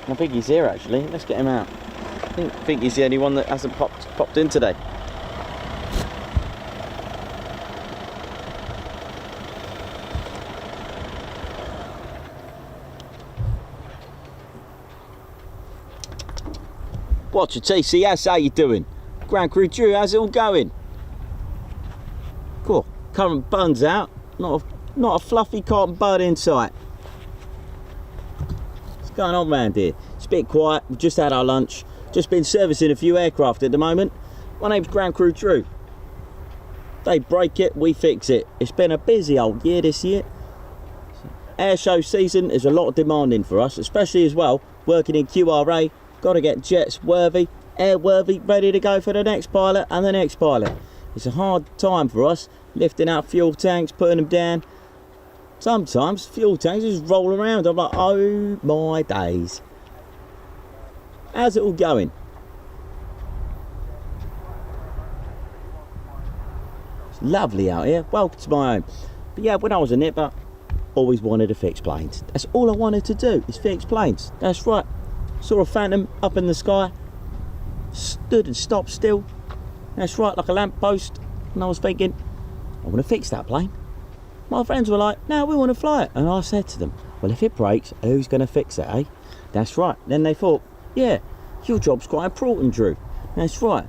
I think he's here actually. Let's get him out. I think he's the only one that hasn't popped in today. Watch your TCS, how you doing? Ground crew Drew, how's it all going? Cool. Current bun's out. Not a fluffy cotton bud in sight. What's going on round here? It's a bit quiet. We've just had our lunch. Just been servicing a few aircraft at the moment. My name's Ground Crew Drew. They break it, we fix it. It's been a busy old year this year. Air show season is a lot of demanding for us, especially as well working in QRA. Got to get jets worthy, airworthy, ready to go for the next pilot and the next pilot. It's a hard time for us, lifting out fuel tanks, putting them down. Sometimes fuel tanks just roll around. I'm like, oh my days. How's it all going? It's lovely out here. Welcome to my home. But yeah, when I was a nipper, always wanted to fix planes. That's all I wanted to do, is fix planes. That's right. Saw a Phantom up in the sky, stood and stopped still. That's right, like a lamppost. And I was thinking, I want to fix that plane. My friends were like, no, we want to fly it. And I said to them, well, if it breaks, who's going to fix it, eh? That's right. Then they thought, yeah, your job's quite important, Drew. That's right.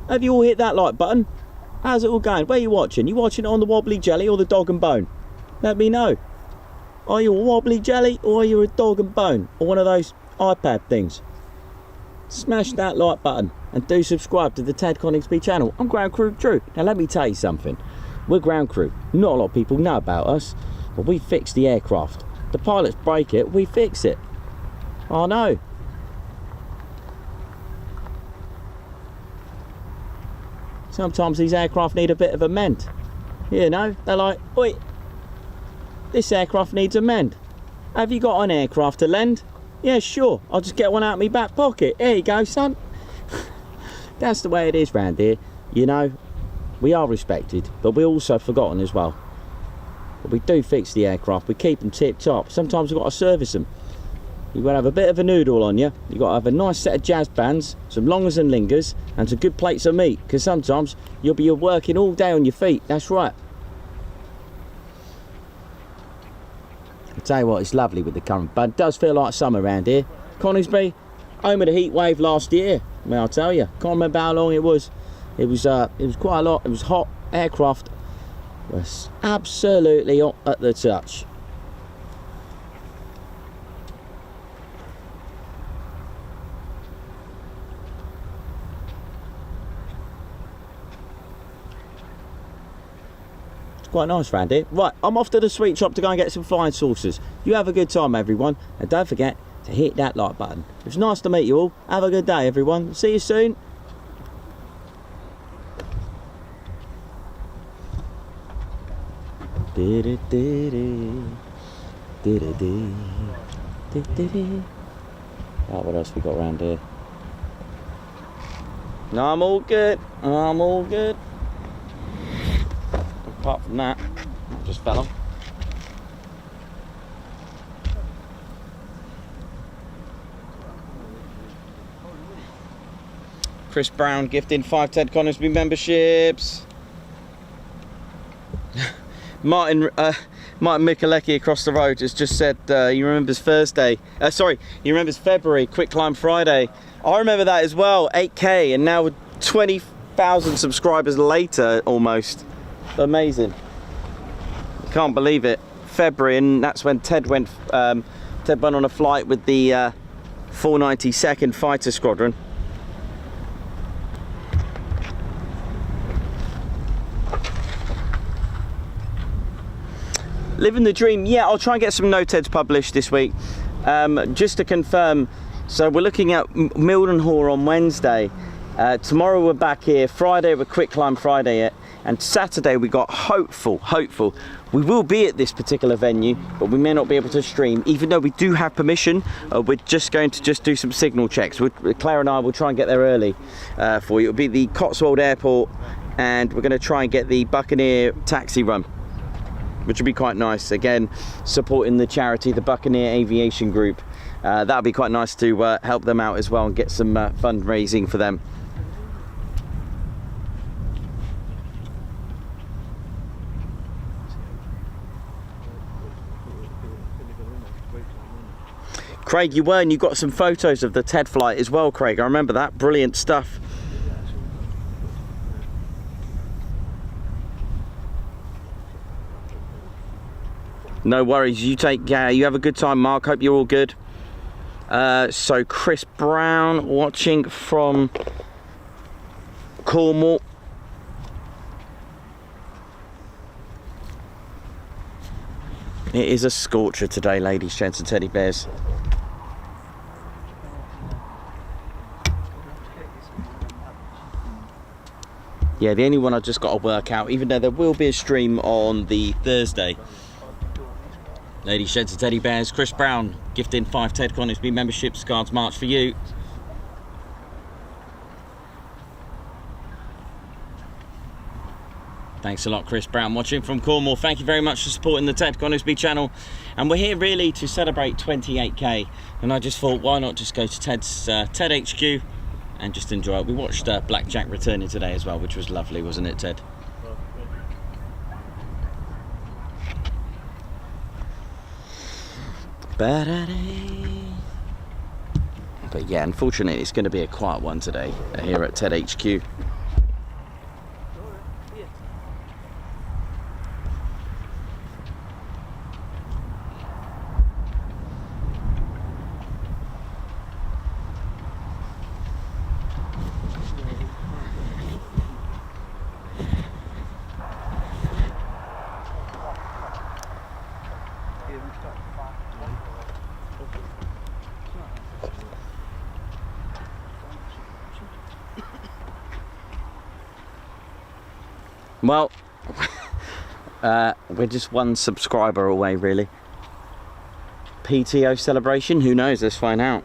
Have you all hit that like button? How's it all going? Where are you watching? You watching it on the Wobbly Jelly or the Dog and Bone? Let me know. Are you a Wobbly Jelly or are you a Dog and Bone? Or one of those iPad things? Smash that like button and do subscribe to the Ted Coningsby channel. I'm Ground Crew Drew. Now let me tell you something. We're ground crew. Not a lot of people know about us, but we fix the aircraft. The pilots break it, we fix it. I know. Sometimes these aircraft need a bit of a mend. You know, they're like, oi, this aircraft needs a mend. Have you got an aircraft to lend? Yeah, sure. I'll just get one out of my back pocket. Here you go, son. That's the way it is round here. You know, we are respected, but we're also forgotten as well. But we do fix the aircraft. We keep them tip top. Sometimes we've got to service them. You've got to have a bit of a noodle on you. You've got to have a nice set of jazz bands, some longers and lingers, and some good plates of meat. Because sometimes you'll be working all day on your feet. That's right. I'll tell you what, it's lovely with the current, but it does feel like summer around here. Coningsby, home of the heat wave last year. May I tell you? Can't remember how long it was. It was quite a lot. It was hot. Aircraft was absolutely hot at the touch. Quite nice round here. Right, I'm off to the sweet shop to go and get some flying saucers. You have a good time, everyone, and don't forget to hit that like button. It's nice to meet you all. Have a good day, everyone. See you soon. Right, what else we got around here? No, I'm all good. I'm all good. Apart from that, I just fell on. Chris Brown gifting 5 Ted Coningsby memberships. Martin Mikulecki across the road has just said he remembers Thursday. He remembers February, Quick Climb Friday. I remember that as well. 8K, and now 20,000 subscribers later, almost. Amazing. Can't believe it. February, and that's when Ted went on a flight with the 492nd Fighter Squadron. Living the dream. Yeah, I'll try and get some no Teds published this week. Just to confirm, so we're looking at Mildenhall on Wednesday. Tomorrow we're back here. Friday we're Quick Climb Friday, and Saturday we got hopeful. We will be at this particular venue, but we may not be able to stream, even though we do have permission. We're just going to do some signal checks. Claire and I will try and get there early for you. It'll be the Cotswold Airport, and we're going to try and get the Buccaneer taxi run, which would be quite nice. Again, supporting the charity, the Buccaneer Aviation Group. That would be quite nice to help them out as well and get some fundraising for them. Craig, you got some photos of the TED flight as well, Craig. I remember that. Brilliant stuff. No worries. You have a good time, Mark. Hope you're all good. So Chris Brown watching from Cornwall. It is a scorcher today, ladies, gents and teddy bears. Yeah, the only one I've just got to work out, even though there will be a stream on the Thursday. Ladies, gents and teddy bears, Chris Brown gifting 5 Ted Coningsby memberships, cards march for you. Thanks a lot, Chris Brown, watching from Cornwall. Thank you very much for supporting the Ted Coningsby channel. And we're here really to celebrate 28k. And I just thought, why not just go to Ted's Ted HQ and just enjoy it. We watched Blackjack returning today as well, which was lovely, wasn't it, Ted? But yeah, unfortunately it's going to be a quiet one today here at TED HQ. Well, we're just one subscriber away, really. PTO celebration? Who knows? Let's find out.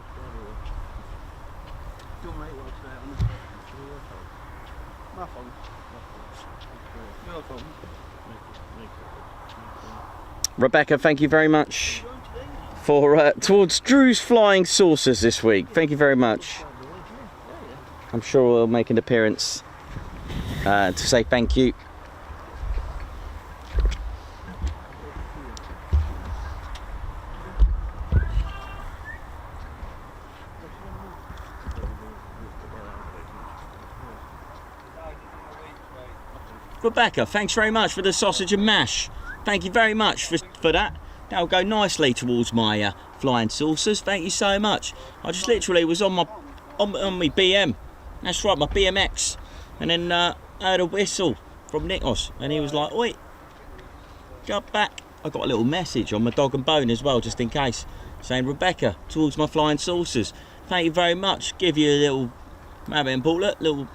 Rebecca, thank you very much for towards Drew's flying saucers this week. Thank you very much. I'm sure we'll make an appearance to say thank you. Rebecca, thanks very much for the sausage and mash. Thank you very much for that. That'll go nicely towards my flying saucers. Thank you so much. I just literally was on my BM. That's right, my BMX. And then I heard a whistle from Nikos. And he was like, oi, jump back. I got a little message on my dog and bone as well, just in case. Saying, Rebecca, towards my flying saucers. Thank you very much. Give you a little rabbit and bullet, little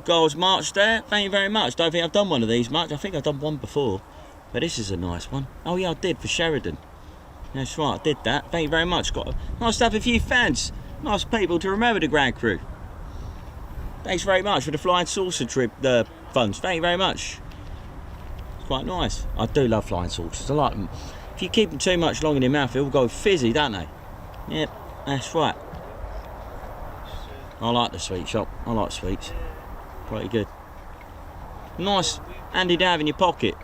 girls march there. Thank you very much. Don't think I've done one of these much. I think I've done one before, but this is a nice one. Oh yeah, I did for Sheridan. That's right, I did that. Thank you very much. Nice to have a few fans, nice people to remember the Grand Crew. Thanks very much for the flying saucer trip, the funds. Thank you very much. It's quite nice. I do love flying saucers. I like them. If you keep them too much long in your mouth, they all go fizzy, don't they? Yep, that's right. I like the sweet shop. I like sweets. Pretty good. Nice, handy to have in your pocket.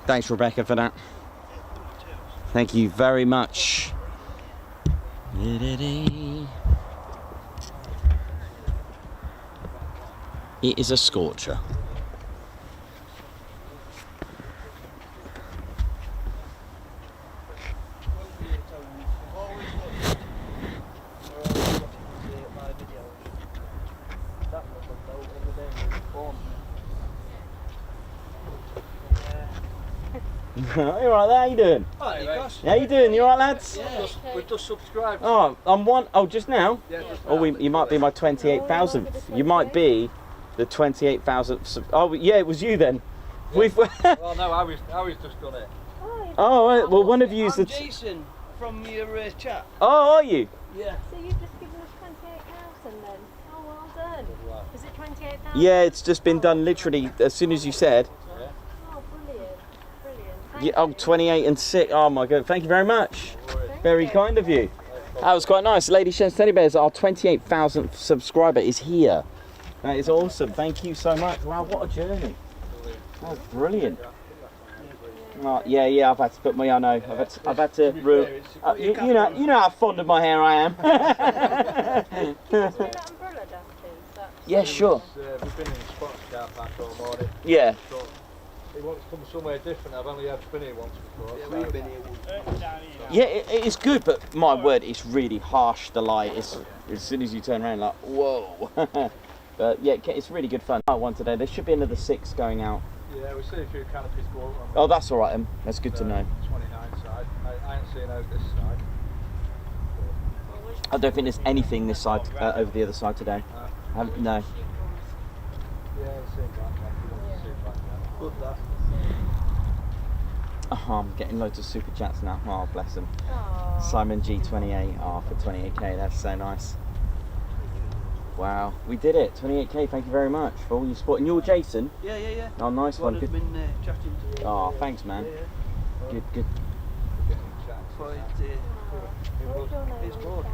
Thanks, Rebecca, for that. Thank you very much. It is a scorcher. You alright there? How you doing? How you doing? You alright, lads? We've just subscribed. Oh, I'm one. Oh, just now? Yeah, just Oh, you might be my 28,000th. You might be the 28,000th. Oh, yeah, it was you then. We've. Well, no, I was just done it. Oh, right, well, one of you's the. Jason from your chat. Oh, are you? Yeah. So you've just given us 28,000 then? Oh, well done. Is it 28,000? Yeah, it's just been done literally as soon as you said. Oh, brilliant. Brilliant. Thank Yeah, oh, you. 28 and 6. Oh my god, thank you very much. Very kind of you. That was quite nice. Lady Shen's Teddy Bears, our 28,000th subscriber is here. That is awesome. Thank you so much. Wow, what a journey. Oh, brilliant. Oh, yeah, I've had to put my, I know, I've had to ruin. You know how fond of my hair I am. That umbrella down, please. Yeah, sure. We've been in the sports car park all morning. Yeah. So it wants to come somewhere different. I've only been here once before. Yeah, we've been here once. Yeah, it is good, but my word, it's really harsh, the light. It's, as soon as you turn around, like, whoa. But yeah, it's really good fun. One today. There should be another 6 going out. Yeah, we see a few canopies go out on Oh, that's all right, that's good to know. 29 side. I ain't seen out this side. I don't think there's anything this side, over the other side today. No. Yeah, I've seen Blackjack. Good that. Oh, I'm getting loads of super chats now. Oh, bless them. Aww. Simon G28. Oh, for 28k, that's so nice. Wow, we did it. 28k, thank you very much for all your support. And you're Jason? Yeah. Oh, nice one. Good. been chatting to you. Oh, thanks, man. Good. So it's good.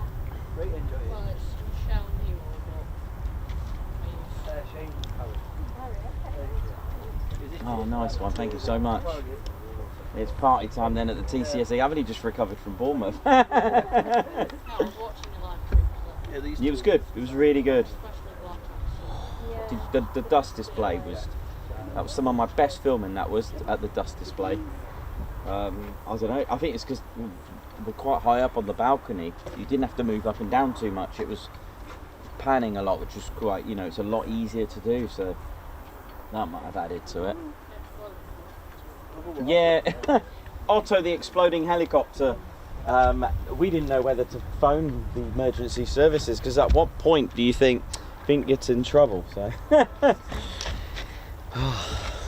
Great enjoy Well, it. it's Shell New Shane. Oh, nice one. Thank you so much. It's party time then at the TCSA. I've only just recovered from Bournemouth. I was watching the live trip, It was good. It was really good. especially Blackjack. The dust display that was some of my best filming. That was at the dust display. I don't know. I think it's because we're quite high up on the balcony. You didn't have to move up and down too much. It was panning a lot, which was quite. It's a lot easier to do. So that might have added to it. Yeah. Otto, the exploding helicopter. We didn't know whether to phone the emergency services because at what point do you think it's in trouble? So.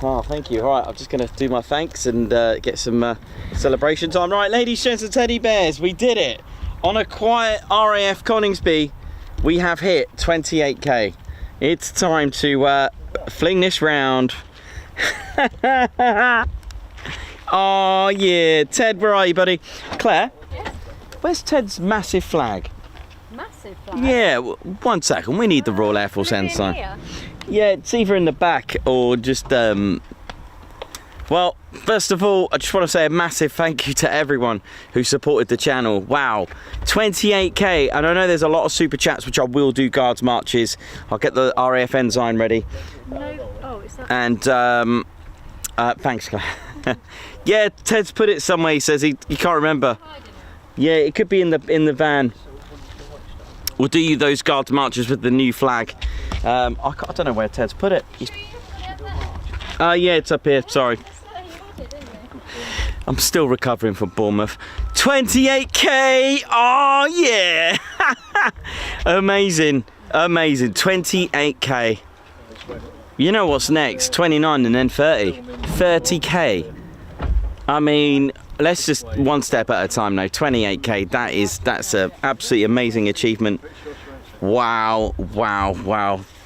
Oh, thank you. All right, I'm just going to do my thanks and get some celebration time. Right, ladies, gents and teddy bears, we did it. On a quiet RAF Coningsby, we have hit 28k. It's time to fling this round. Oh, yeah. Ted, where are you, buddy? Claire? Yes? Where's Ted's massive flag? Massive flag. Yeah, 1 second. We need the Royal Air Force ensign. Here. Yeah, it's either in the back or just well, first of all, I just want to say a massive thank you to everyone who supported the channel. Wow, 28k, and I know there's a lot of super chats, which I will do guards marches. I'll get the RAF ensign ready. No. Oh, it's not. And thanks, Claire. Yeah, Ted's put it somewhere. He says he can't remember. Yeah, it could be in the van. We'll do you those guards marches with the new flag. I don't know where Ted's put it. Yeah, it's up here. Sorry. I'm still recovering from Bournemouth. 28k. Oh yeah. Amazing. 28k. You know what's next? 29 and then 30. 30k. I mean, let's just one step at a time now. 28k. That's a absolutely amazing achievement. Wow.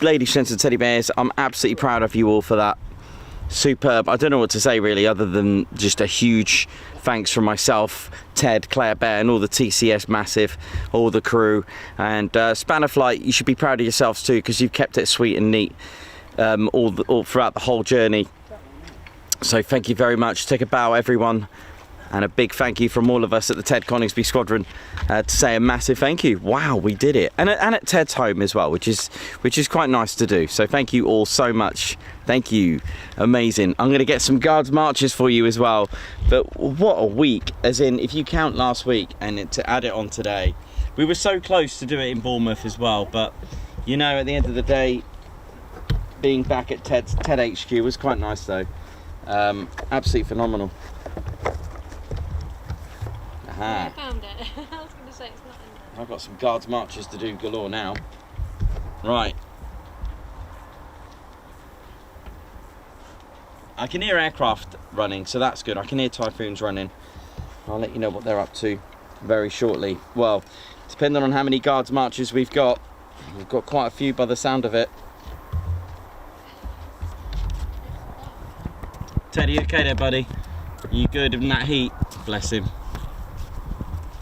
Ladies, gents and teddy bears, I'm absolutely proud of you all for that. Superb. I don't know what to say really, other than just a huge thanks from myself, Ted, Claire Bear, and all the TCS massive, all the crew, and Spanner Flight. You should be proud of yourselves too, because you've kept it sweet and neat all throughout the whole journey. So thank you very much. Take a bow, everyone. And a big thank you from all of us at the Ted Coningsby Squadron to say a massive thank you. Wow, we did it. And at Ted's home as well, which is quite nice to do. So thank you all so much. Thank you. Amazing. I'm going to get some guards marches for you as well. But what a week. As in, if you count last week and to add it on today. We were so close to do it in Bournemouth as well. But, you know, at the end of the day, being back at Ted HQ was quite nice though. Absolutely phenomenal. I found it. I was going to say it's not in there. I've got some guards marches to do galore now. Right. I can hear aircraft running, so that's good. I can hear Typhoons running. I'll let you know what they're up to very shortly. Well, depending on how many guards marches we've got quite a few by the sound of it. Teddy, you okay there, buddy? You good in that heat? Bless him.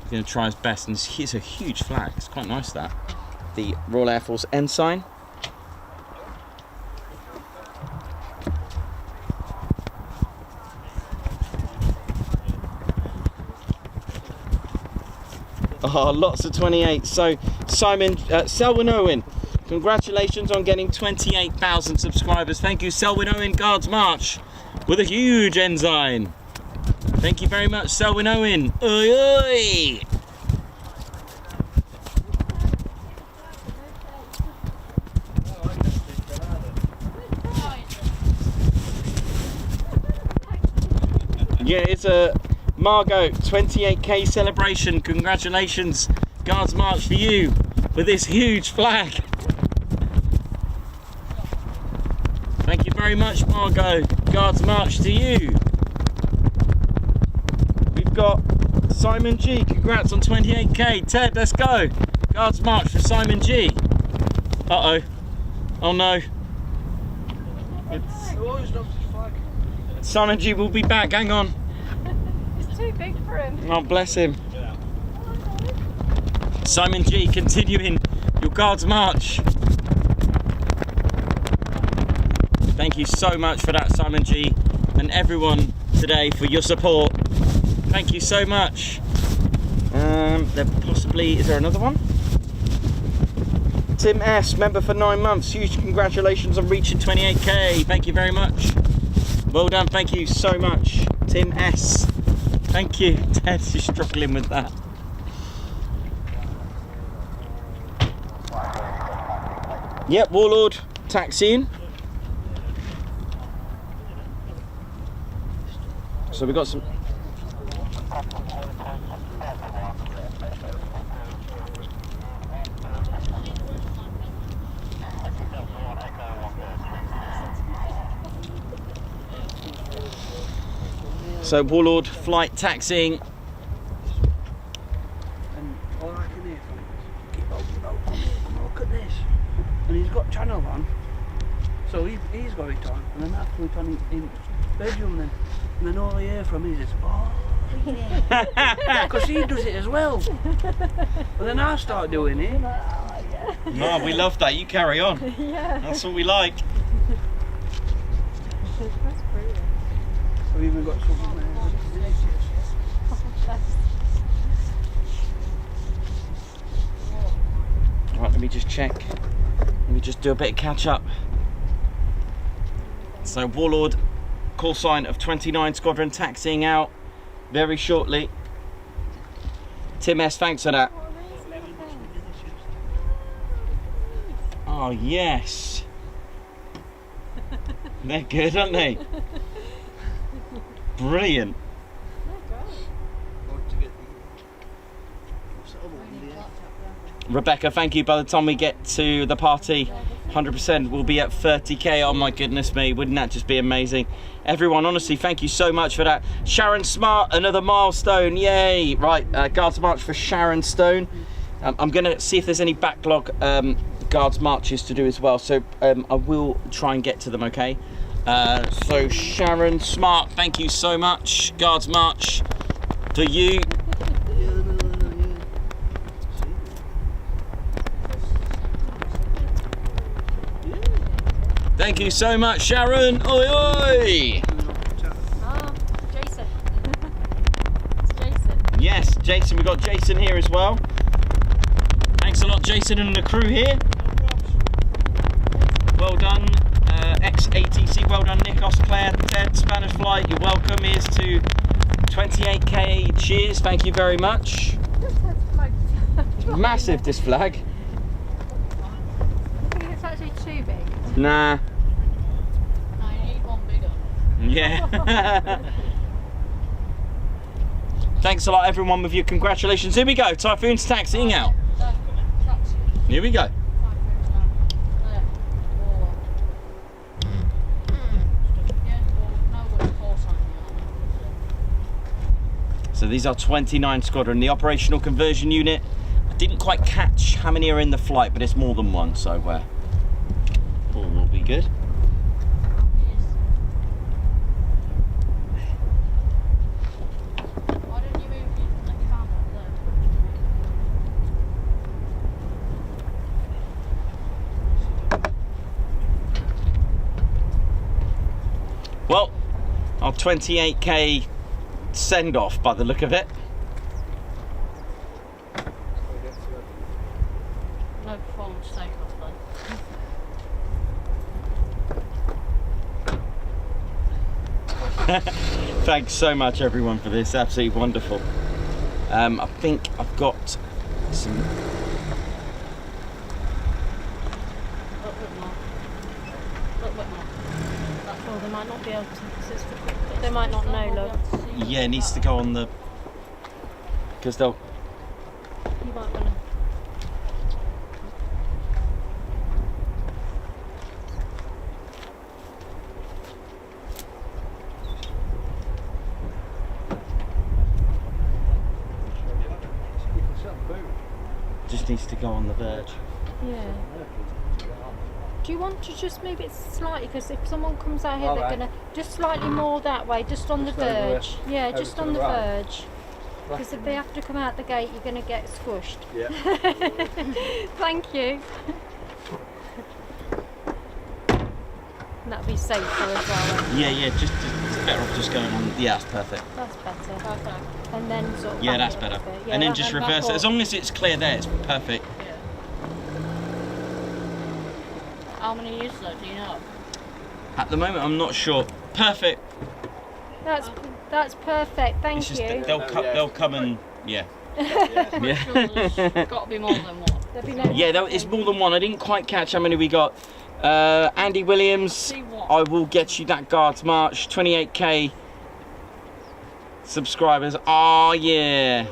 He's going to try his best, and it's a huge flag. It's quite nice, that. The Royal Air Force ensign. Oh, lots of 28. So, Simon, Selwyn Owen, congratulations on getting 28,000 subscribers. Thank you, Selwyn Owen, Guards March, with a huge ensign. Thank you very much, Selwyn Owen. Oi, oi! Yeah, it's a Margot 28k celebration. Congratulations, Guards March, for you with this huge flag. Thank you very much, Margot. Guards March to you. We've got Simon G. Congrats on 28k. Ted, let's go. Guards March for Simon G. Uh oh. Oh no. Simon G will be back. Hang on. Too big for him. Oh, bless him. Simon G, continuing your Guards March. Thank you so much for that, Simon G, and everyone today for your support. Thank you so much. There possibly, is there another one? Tim S, member for 9 months. Huge congratulations on reaching 28k. Thank you very much. Well done, thank you so much, Tim S. Thank you. Ted's struggling with that. Yep, Warlord taxiing. So we've got some. So Warlord flight taxiing. And all I can hear from it is, keep open, look at this. And he's got channel on, so he's got it on, and then I put it on in bedroom then. And then all I hear from him is, oh, because he does it as well. And then I start doing it. No, we love that. You carry on. Yeah. That's what we like. That's brilliant. I've even got something there. Right, let me just check. Let me just do a bit of catch up. So Warlord, call sign of 29 Squadron taxiing out very shortly. Tim S, thanks for that. Oh yes. They're good, aren't they? Brilliant. Rebecca, thank you. By the time we get to the party, 100% we'll be at 30k. Oh my goodness me, wouldn't that just be amazing? Everyone, honestly, thank you so much for that. Sharon Smart, another milestone, yay. Right, Guards March for Sharon Stone. I'm gonna see if there's any backlog Guards Marches to do as well, so I will try and get to them, okay? So Sharon Smart, thank you so much. Guards March for you. Thank you so much, Sharon. Oi, oi. Oh, Jason. It's Jason. Yes, Jason. We've got Jason here as well. Thanks a lot, Jason, and the crew here. Well done, ex-ATC. Well done, Nikos, Claire, Ted, Spanish Flight. You're welcome. Here's to 28k. Cheers. Thank you very much. Massive, this flag. I think it's actually too big. Nah. I need one bigger. Yeah. Thanks a lot, everyone, with your congratulations. Here we go. Typhoon's taxiing out. Here we go. So these are 29 Squadron, the operational conversion unit. I didn't quite catch how many are in the flight, but it's more than one, so all will be good. Well, our 28k send off by the look of it. No performance takeoff then. Thanks so much, everyone, for this. Absolutely wonderful. I think I've got some. Oh, they might not be able to. They might not know, look. Yeah, it needs to go on the. Because they'll. You might want to. Just needs to go on the verge. Yeah. Do you want to just move it slightly? Because if someone comes out here, they're going to just slightly more that way, just on the verge. Yeah, just on the verge. Because if they have to come out the gate, you're going to get squished. Yeah. Thank you. That'll be safer as well. Yeah, just it's better off just going on. Yeah, that's perfect. That's better. Okay. And then sort of. Yeah, that's better. Yeah, and then just reverse it. As long as it's clear there, it's perfect. How many years though, do you know? At the moment, I'm not sure. Perfect. That's perfect. Thank It's just you. that they'll come and yeah. Yeah. Sure there's got to be more than one. There'll be no Yeah, it's more than one. I didn't quite catch how many we got. Andy Williams, I will get you that Guards March. 28k subscribers. Oh yeah.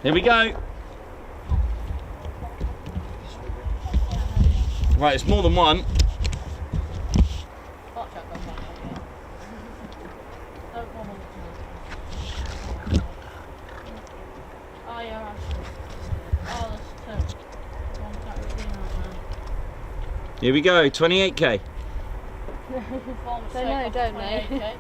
Here we go. Right, it's more than one. Here we go, 28k. They know, don't they?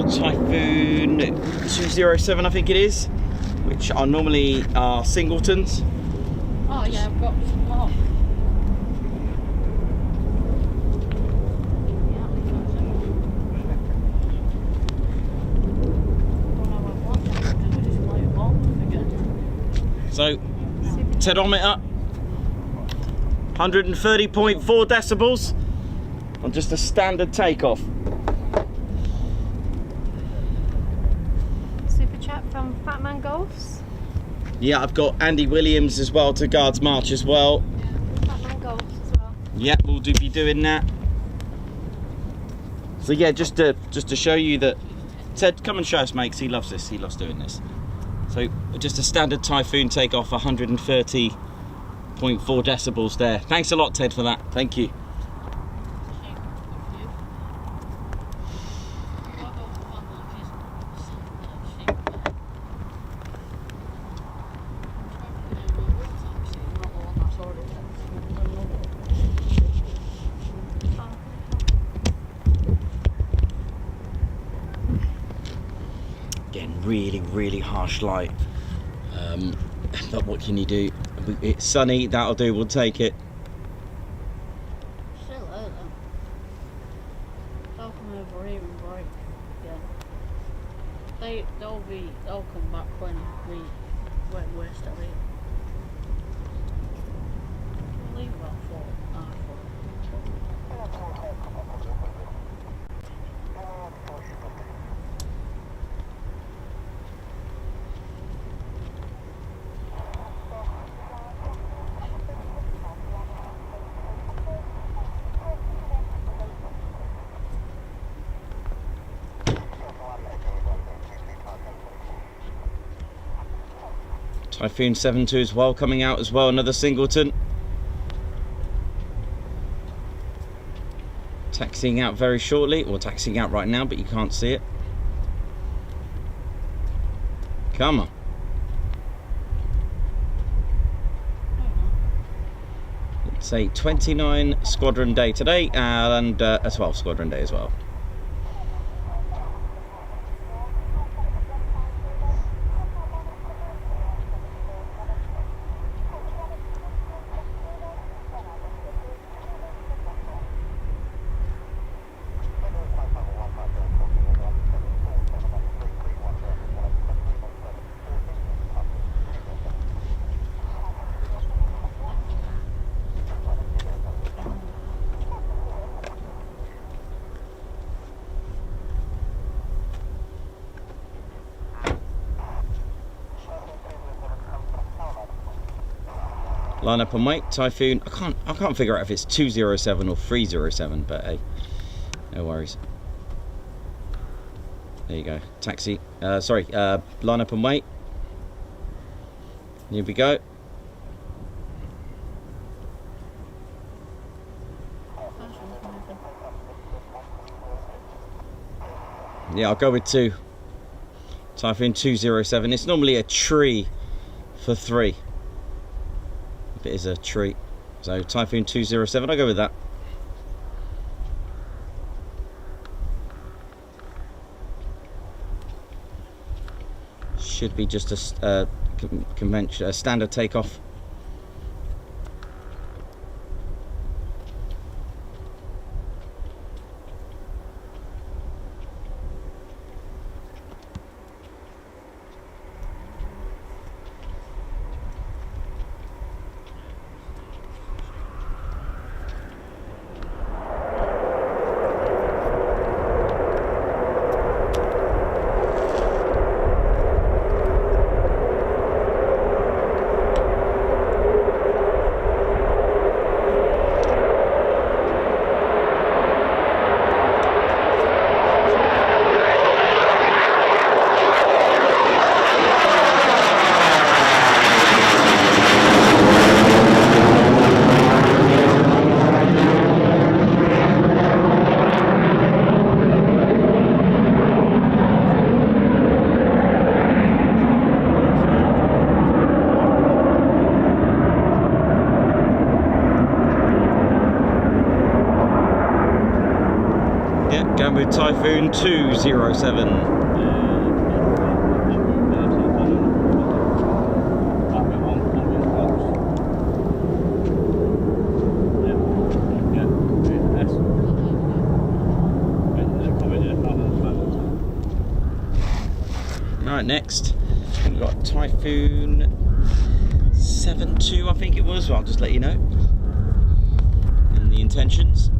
Typhoon 207, I think it is, which are normally singletons. Oh yeah, I've got some more. So, tedometer, 130.4 decibels on just a standard takeoff. Super chat from Fatman Golfs. Yeah, I've got Andy Williams as well to Guards March as well. Fatman Golfs as well. Yeah, we'll be doing that. So yeah, just to show you that Ted, come and show us, mate, 'cause he loves this. He loves doing this. So just a standard Typhoon takeoff, 130.4 decibels there. Thanks a lot, Ted, for that. Thank you. Again, really harsh light. But what can you do? It's sunny, that'll do, we'll take it. Still there though. They'll come over here and break. Yeah. They'll come back when we're still here. We'll leave about 4. Typhoon 72 as well, coming out as well, another singleton. Taxiing out very shortly, or taxiing out right now, but you can't see it. Come on. It's a 29 squadron day today, and a 12 squadron day as well. Line up and wait. Typhoon, I can't figure out if it's 207 or 307, but hey, no worries. There you go. Taxi. Line up and wait. Here we go. Yeah, I'll go with 2. Typhoon 207. It's normally a tree for 3. If it is a tree. So Typhoon 207, I'll go with that. Should be just a convention, a standard takeoff. Yeah, going with Typhoon 207. Right, next we've got Typhoon 72, I think it was. Well, I'll just let you know. And the intentions.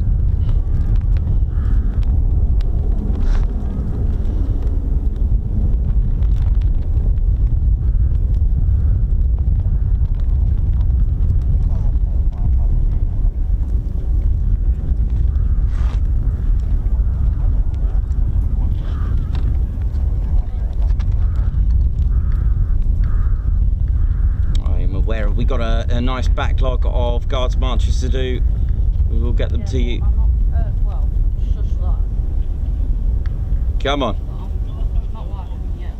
We got a nice backlog of guards marches to do. We will get them to you. I'm not, well, shush that. Come on. I'm not watching yet.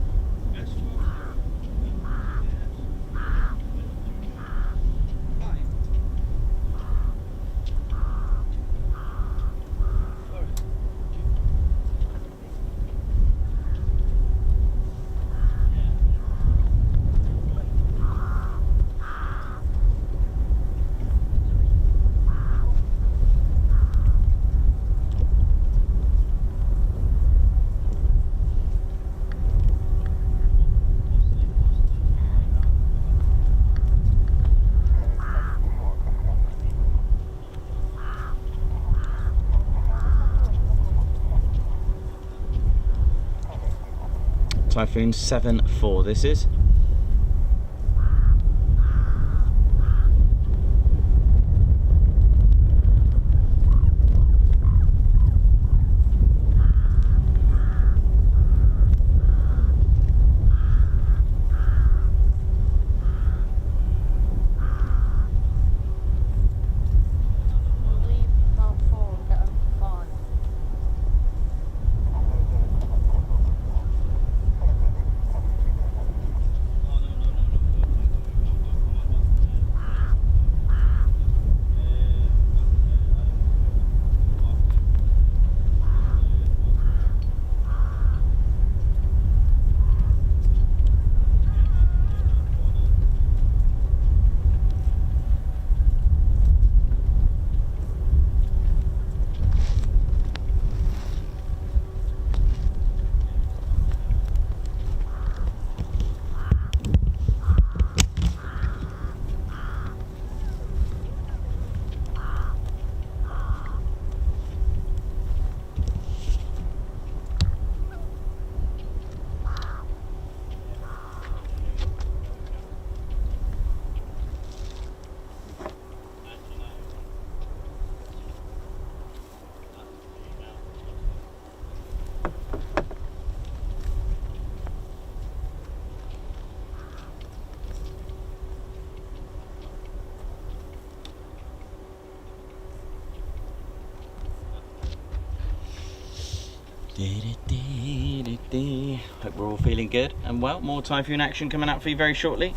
Typhoon 74 this is. We'll leave about 4 and get them for 5. Hope we're all feeling good and well. More Typhoon action coming out for you very shortly.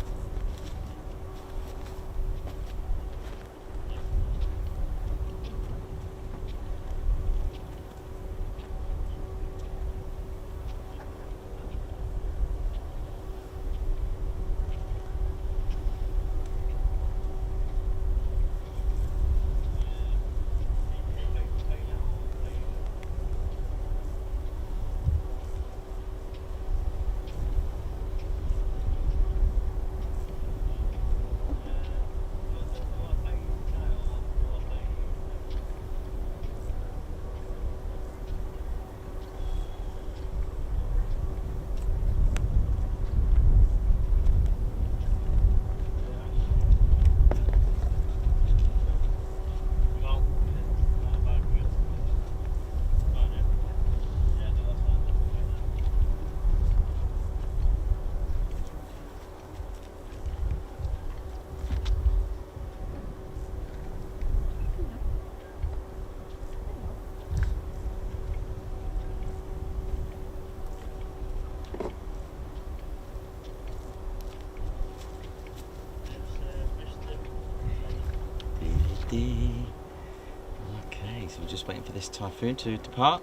just waiting for this Typhoon to depart.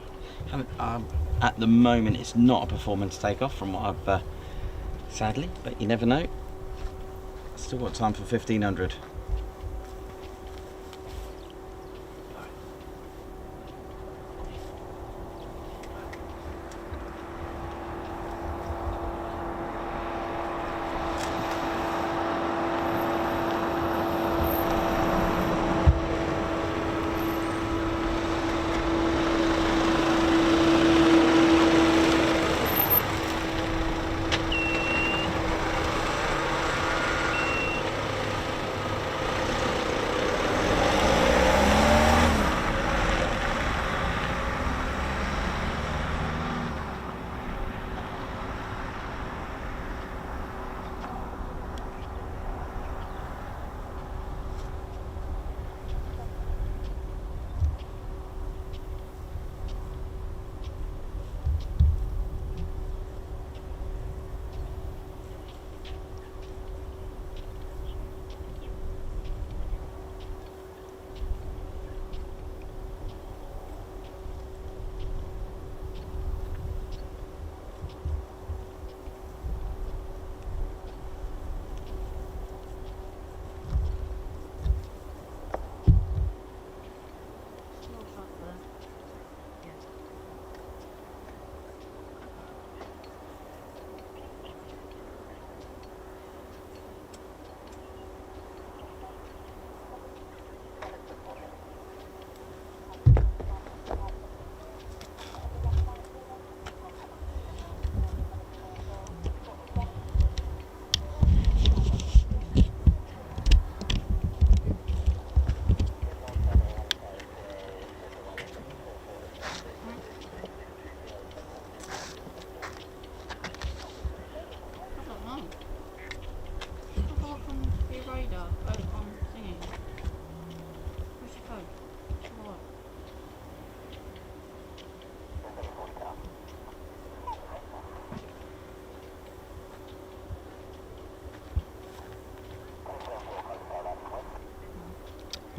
At the moment, it's not a performance takeoff from what I've sadly, but you never know. Still got time for 1500.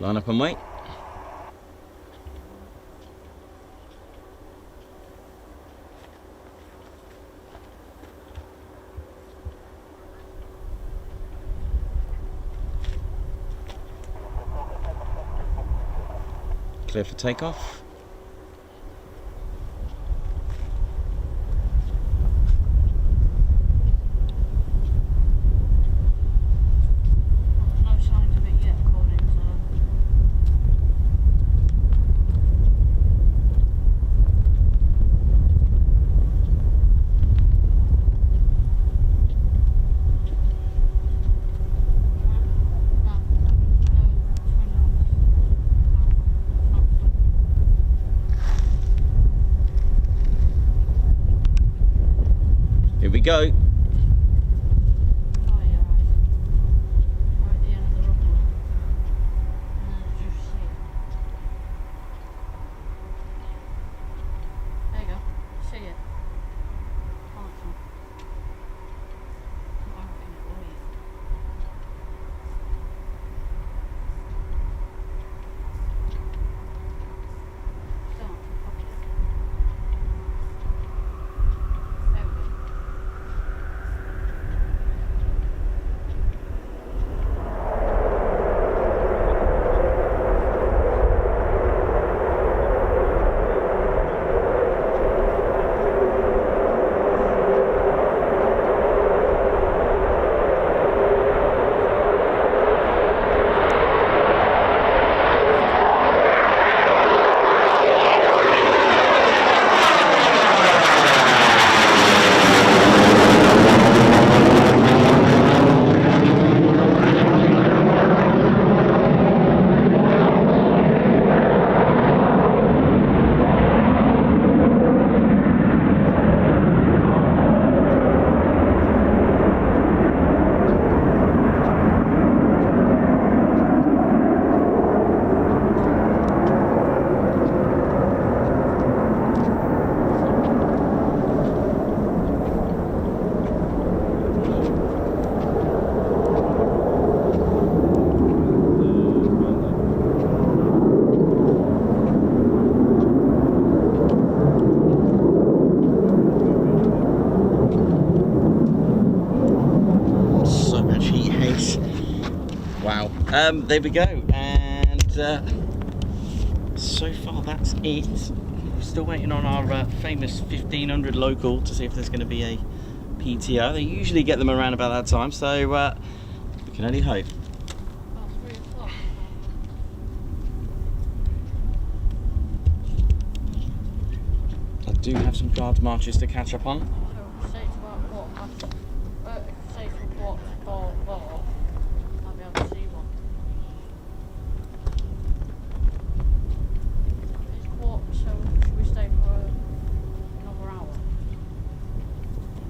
Line up and wait. Clear for takeoff. Here we go. there we go. And so far that's it. We're still waiting on our famous 1500 local to see if there's going to be a PTO. They usually get them around about that time, so we can only hope. I do have some guard marches to catch up on. So say it's about what? Say it's what? 4. I'll be able to see one. It's what? So should we stay for another hour?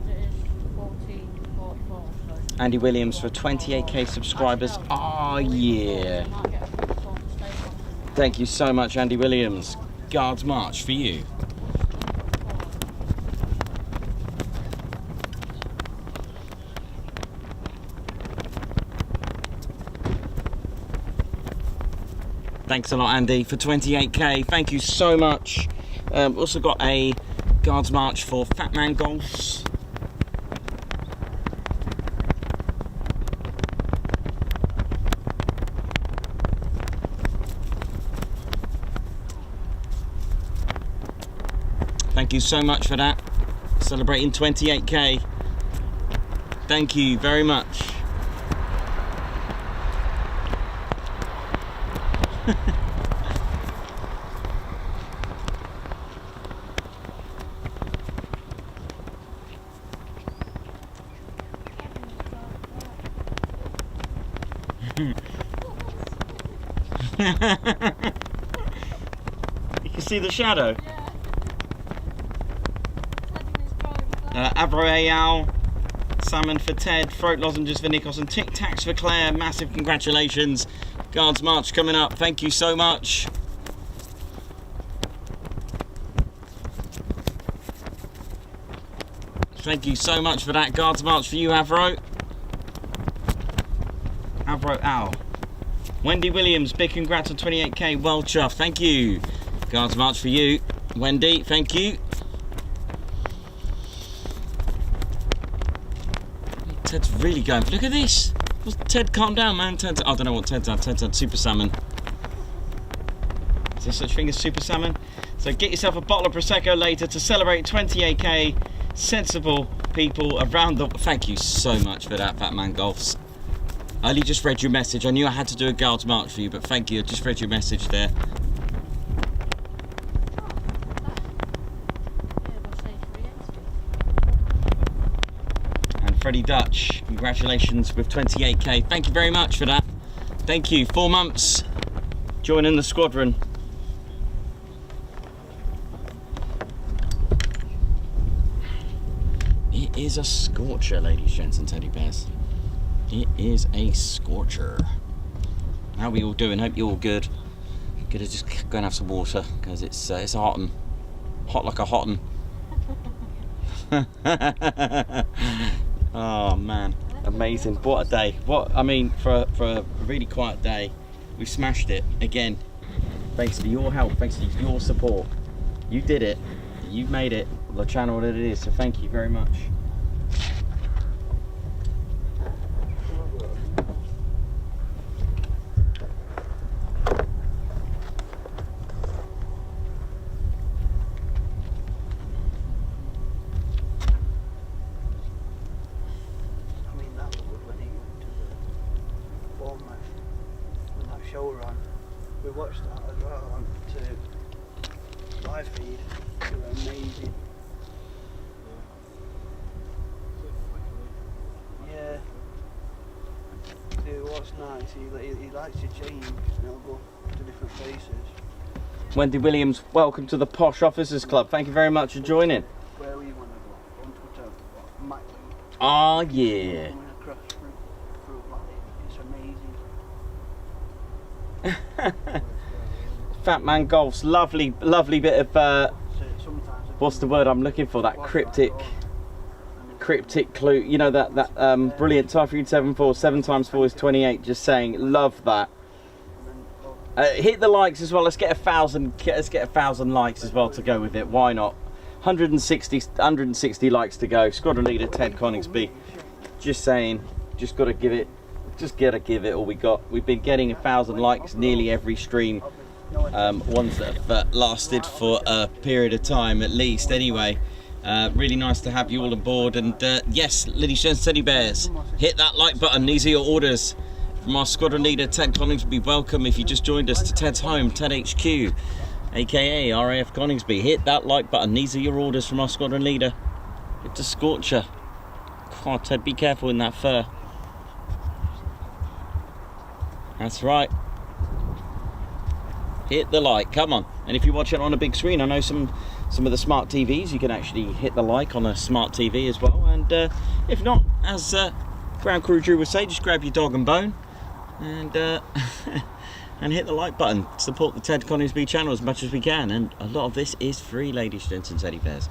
It is 14:44. So Andy Williams for 28k subscribers. Oh yeah. I might get a free phone to stay for. Thank you so much, Andy Williams. Guards march for you. Thanks a lot, Andy, for 28k. Thank you so much. Also got a Guards March for Fat Man Golfs. Thank you so much for that. Celebrating 28k. Thank you very much. You can see the shadow. Avro Ayal, salmon for Ted, throat lozenges for Nikos, and Tic Tacs for Claire. Massive congratulations. Guards March coming up. Thank you so much. Thank you so much for that. Guards March for you, Avro. Avro Owl. Wendy Williams, big congrats on 28k. Well chuffed. Thank you. Guards March for you, Wendy. Thank you. Ted's really going. Look at this. Ted, calm down, man. Ted's, I don't know what Ted's on. Ted's on Super Salmon. Is there such thing as Super Salmon? So get yourself a bottle of Prosecco later to celebrate 28k. Sensible people around the... Thank you so much for that, Fat Man Golfs. I only just read your message. I knew I had to do a Guards March for you, but thank you. I just read your message there. And Freddie Dutch, congratulations with 28k. Thank you very much for that. Thank you. 4 months joining the squadron. It is a scorcher, ladies, gents, and teddy bears. It is a scorcher. How are we all doing? Hope you're all good. Gonna just go and have some water because it's a hot one. Hot like a hot one. Oh man, amazing! What a day! What I mean, for a really quiet day, we smashed it again. Thanks to your help, thanks to your support. You did it. You made it the channel that it is. So thank you very much. We watched that as well on to live feed. They were amazing. Yeah. Dude, what's nice, he likes to change and he'll go to different places. Wendy Williams, welcome to the Posh Officers Club. Thank you very much for joining. Where we want to go? On Twitter, Mac. Oh yeah. Going across through Valley. It's amazing. Fat Man Golf's lovely bit of what's the word I'm looking for? That cryptic clue. You know that brilliant Typhoon 7-4, 7 times 4 is 28. Just saying, love that. Hit the likes as well. Let's get 1,000. Let's get 1,000 likes as well to go with it. Why not? 160 likes to go. Squadron leader Ted Coningsby. Just saying. Just got to give it just gotta give it all we got. We've been getting 1,000 likes nearly every stream. Ones that have lasted for a period of time at least. Anyway, really nice to have you all on board. And yes, ladies and teddy bears, hit that like button. These are your orders from our squadron leader Ted Coningsby. Welcome if you just joined us to Ted's home, Ted HQ, aka RAF Coningsby. Hit that like button. These are your orders from our squadron leader. Hit the scorcher. Oh, Ted, be careful in that fur. That's right. Hit the like, come on. And if you watch it on a big screen, I know some of the smart TVs, you can actually hit the like on a smart TV as well. And if not, as Ground Crew Drew would say, just grab your dog and bone and and hit the like button. Support the Ted Coningsby channel as much as we can. And a lot of this is free, ladies, gents and teddy bears.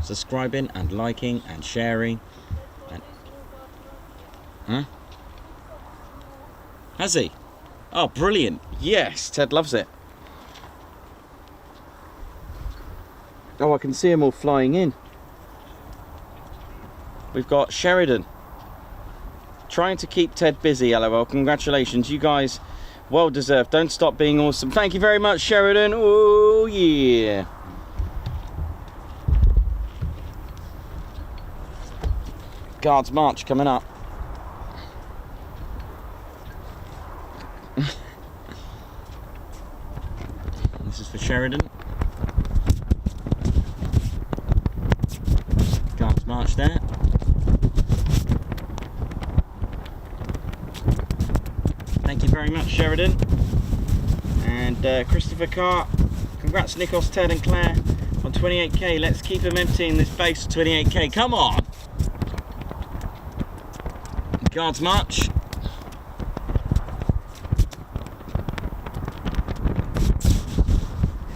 Subscribing and liking and sharing. And... Huh? Has he? Oh, brilliant. Yes, Ted loves it. Oh, I can see them all flying in. We've got Sheridan. Trying to keep Ted busy, LOL. Congratulations, you guys. Well deserved. Don't stop being awesome. Thank you very much, Sheridan. Oh, yeah. Guards March coming up. This is for Sheridan. Guards March there. Thank you very much, Sheridan. And Christopher Carr. Congrats, Nikos, Ted and Claire on 28k. Let's keep them emptying this base to 28k. Come on! Guards March.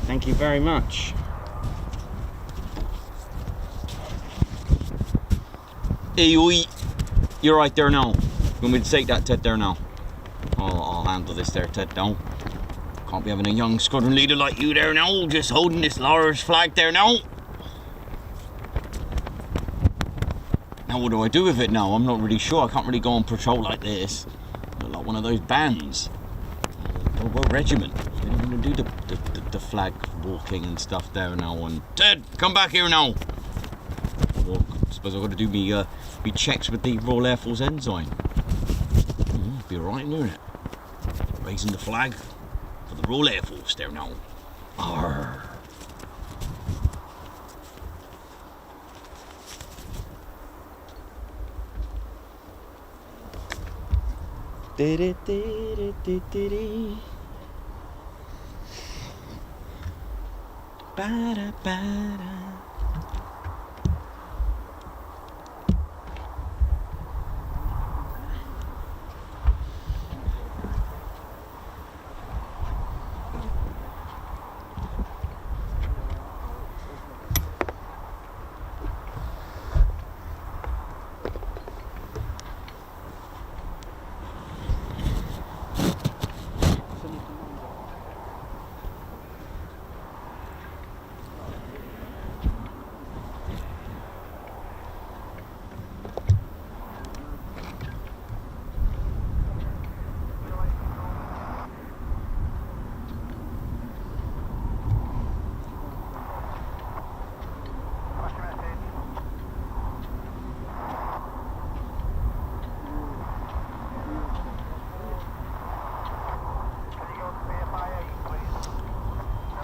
Thank you very much. Hey, oi. You're right there now. You want me to take that, Ted, there now? I'll handle this there, Ted, now. Can't be having a young squadron leader like you there now, just holding this large flag there now. Now what do I do with it now? I'm not really sure. I can't really go on patrol like this. Look like one of those bands. What regiment? We don't want to do the flag walking and stuff there now. And Ted, come back here now. Well, I suppose I've got to do me checks with the Royal Air Force ensign. Be alright, wouldn't it? Raising the flag for the Royal Air Force there now. Arr. Ba-da-ba-da.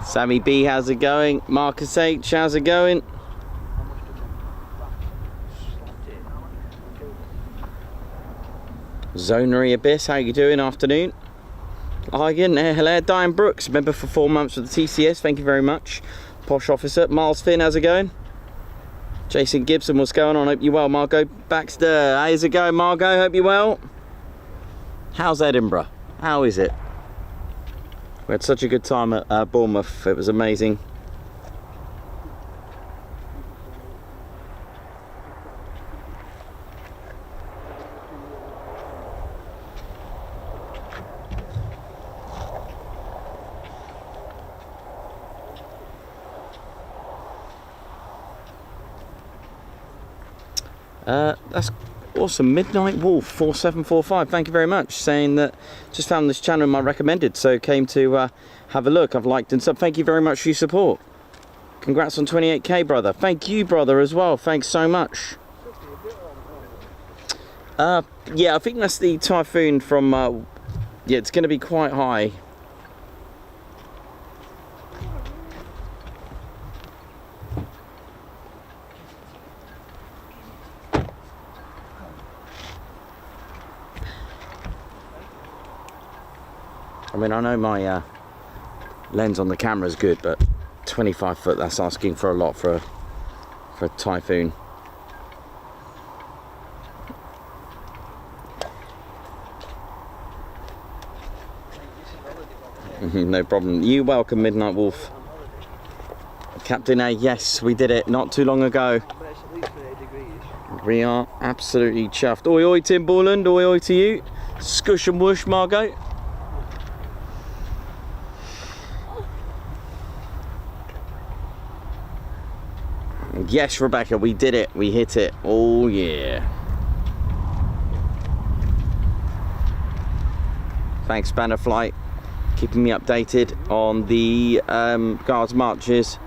Sammy B, how's it going? Marcus H, how's it going? Zonary Abyss, how you doing? Afternoon. Hagen, hello. Diane Brooks, member for 4 months with the TCS, thank you very much. Posh Officer. Miles Finn, how's it going? Jason Gibson, what's going on? Hope you're well. Margot Baxter, how's it going, Margot? Hope you're well. How's Edinburgh? How is it? We had such a good time at Bournemouth, it was amazing. That's Awesome. Midnight Wolf 4745. Thank you very much. Saying that just found this channel in my recommended, so came to have a look. I've liked and sub. Thank you very much for your support. Congrats on 28k, brother. Thank you, brother, as well. Thanks so much. Yeah, I think that's the Typhoon from. Yeah, it's going to be quite high. I mean, I know my lens on the camera is good, but 25 foot, that's asking for a lot for a Typhoon. No problem. You welcome, Midnight Wolf. Captain A, yes, we did it not too long ago. We are absolutely chuffed. Oi oi Tim Borland, oi oi to you. Scush and whoosh, Margot. Yes, Rebecca, we did it. We hit it. Oh, yeah. Thanks, Banner Flight. Keeping me updated on the guards marches.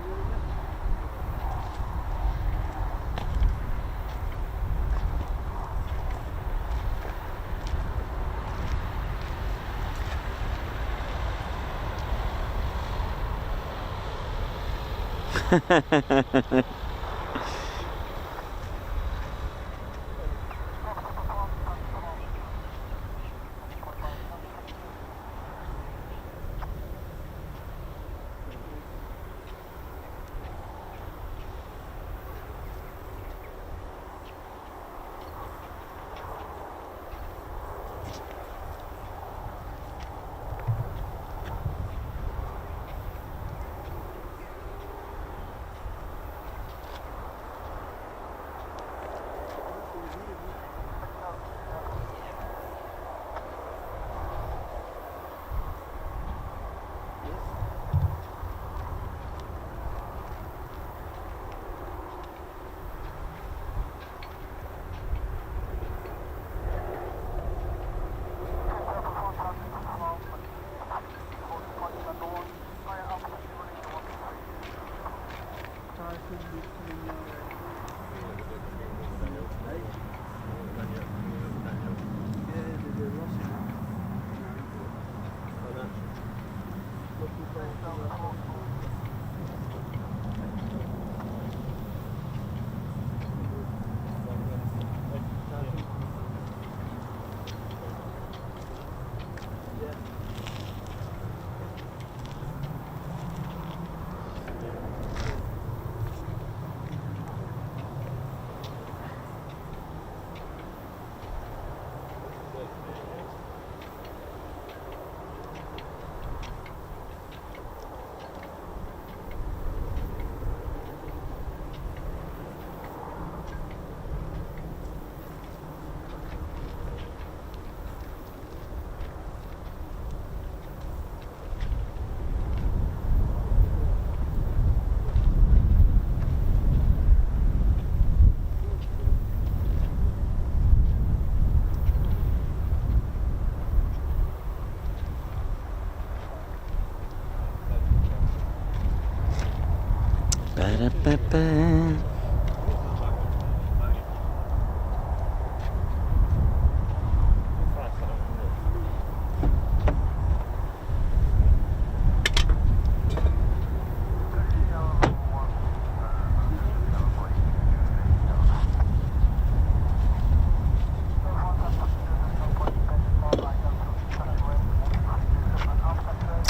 Ba-da-ba-ba.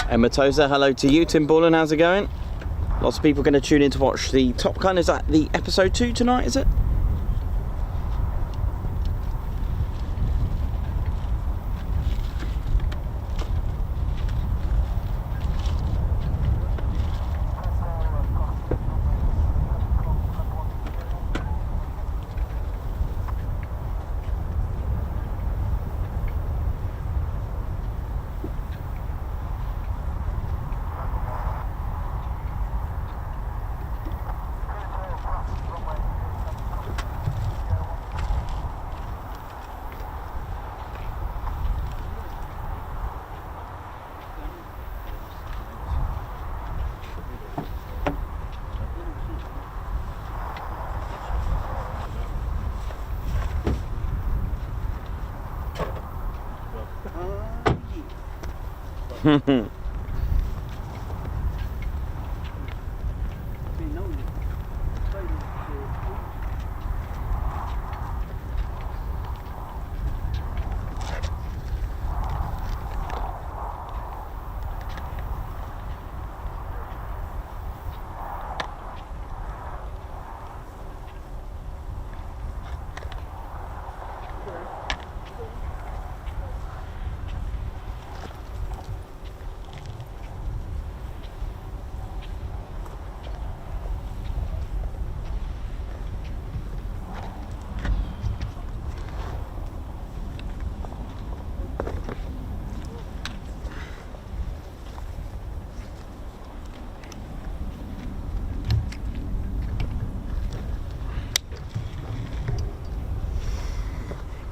Emma Tozer, hello to you. Tim Borland, how's it going? Lots of people going to tune in to watch the Top Gun. Is that the episode 2 tonight, is it?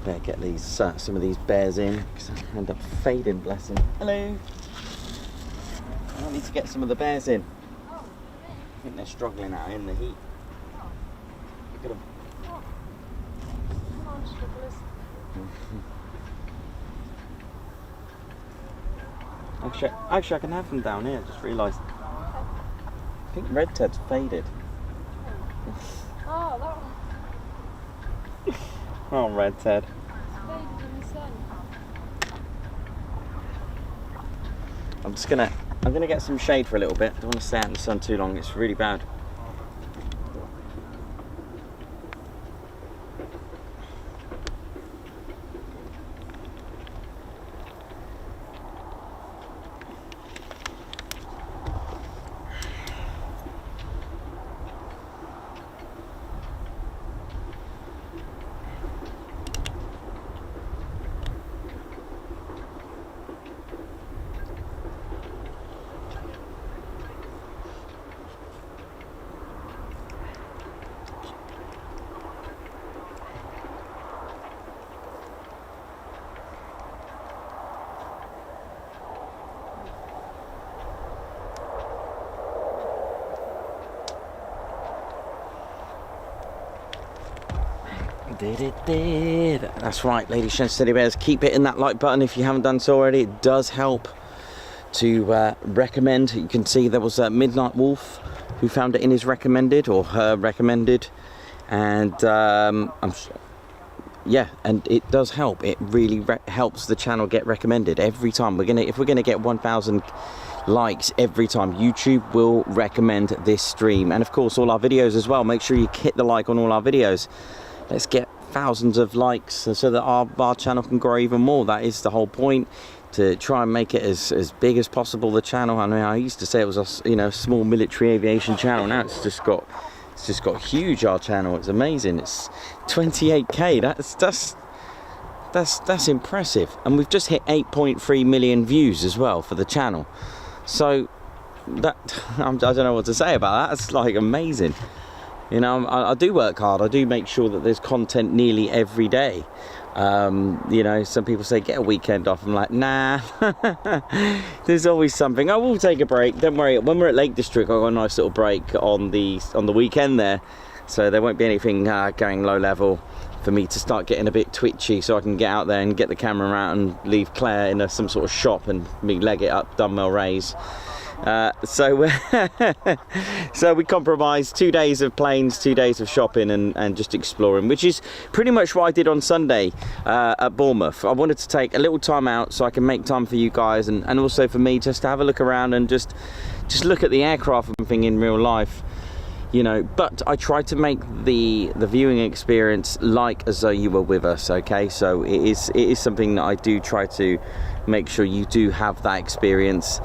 Better get these some of these bears in because I end up fading. Bless them. Hello. I need to get some of the bears in. I think they're struggling out in the heat. Look at them. Come on, strugglers. Actually, I can have them down here. Just realised. I think Red Ted's faded. Oh, that one. Oh, Red Ted. It's faded in the sun. I'm gonna get some shade for a little bit. I don't want to stay out in the sun too long. It's really bad. That's right, ladies and teddy bears. Keep hitting that like button if you haven't done so already. It does help to recommend. You can see there was a Midnight Wolf who found it in his recommended, or her recommended, and yeah, and it does help. It really helps the channel get recommended every time. If we're gonna get 1,000 likes every time, YouTube will recommend this stream, and of course all our videos as well. Make sure you hit the like on all our videos. Let's get thousands of likes so that our channel can grow even more. That is the whole point, to try and make it as big as possible, the channel. I mean, I used to say it was a small military aviation channel. Now it's just got huge, our channel. It's amazing. It's 28k. That's impressive. And we've just hit 8.3 million views as well for the channel. So that I don't know what to say about that. It's like amazing. You know, I do work hard. I do make sure that there's content nearly every day. You know, some people say get a weekend off. I'm like, nah. There's always something. I will take a break. Don't worry. When we're at Lake District, I got a nice little break on the weekend there, so there won't be anything going low level for me to start getting a bit twitchy, so I can get out there and get the camera out and leave Claire in some sort of shop and me leg it up dumbbell raise. So we compromised 2 days of planes, 2 days of shopping and just exploring, which is pretty much what I did on Sunday at Bournemouth. I wanted to take a little time out so I can make time for you guys and also for me just to have a look around and just look at the aircraft and thing in real life, you know. But I tried to make the viewing experience like as though you were with us, okay? So it is something that I do try to make sure you do have that experience.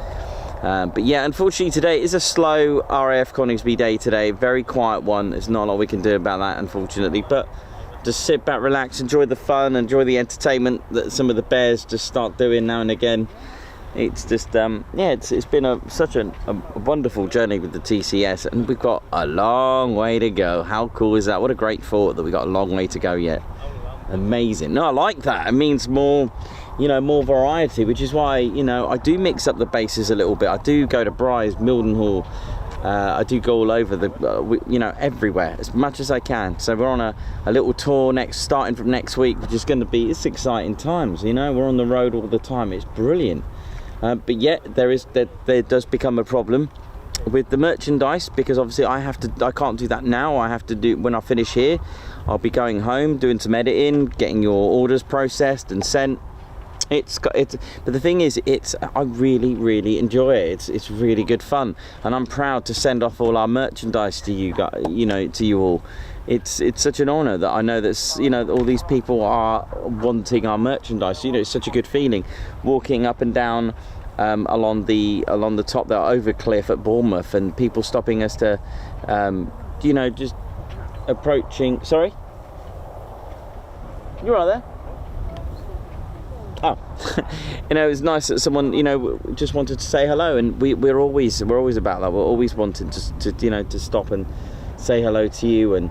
But yeah, unfortunately today is a slow RAF Coningsby day today, very quiet one. There's not a lot we can do about that, unfortunately, but just sit back, relax, enjoy the fun, enjoy the entertainment that some of the bears just start doing now and again. It's just yeah, it's been such a wonderful journey with the TCS, and we've got a long way to go. How cool is that? What a great thought that we got a long way to go yet. Amazing. No, I like that. It means more, you know, more variety, which is why, you know, I do mix up the bases a little bit. I do go to Bryce, Mildenhall, I do go all over the you know, everywhere as much as I can. So we're on a little tour starting from next week, which is going to be, it's exciting times, you know. We're on the road all the time. It's brilliant. But yet there does become a problem with the merchandise, because obviously I can't do that now. I have to do when I finish here. I'll be going home, doing some editing, getting your orders processed and sent. But the thing is, I really enjoy it. It's really good fun, and I'm proud to send off all our merchandise to you guys, to you all. It's such an honour that I know that all these people are wanting our merchandise. It's such a good feeling walking up and down along the top there over cliff at Bournemouth, and people stopping us to just approaching. Sorry, you right there? Oh, it's nice that someone just wanted to say hello, and we're always about that. We're always wanting to stop and say hello to you and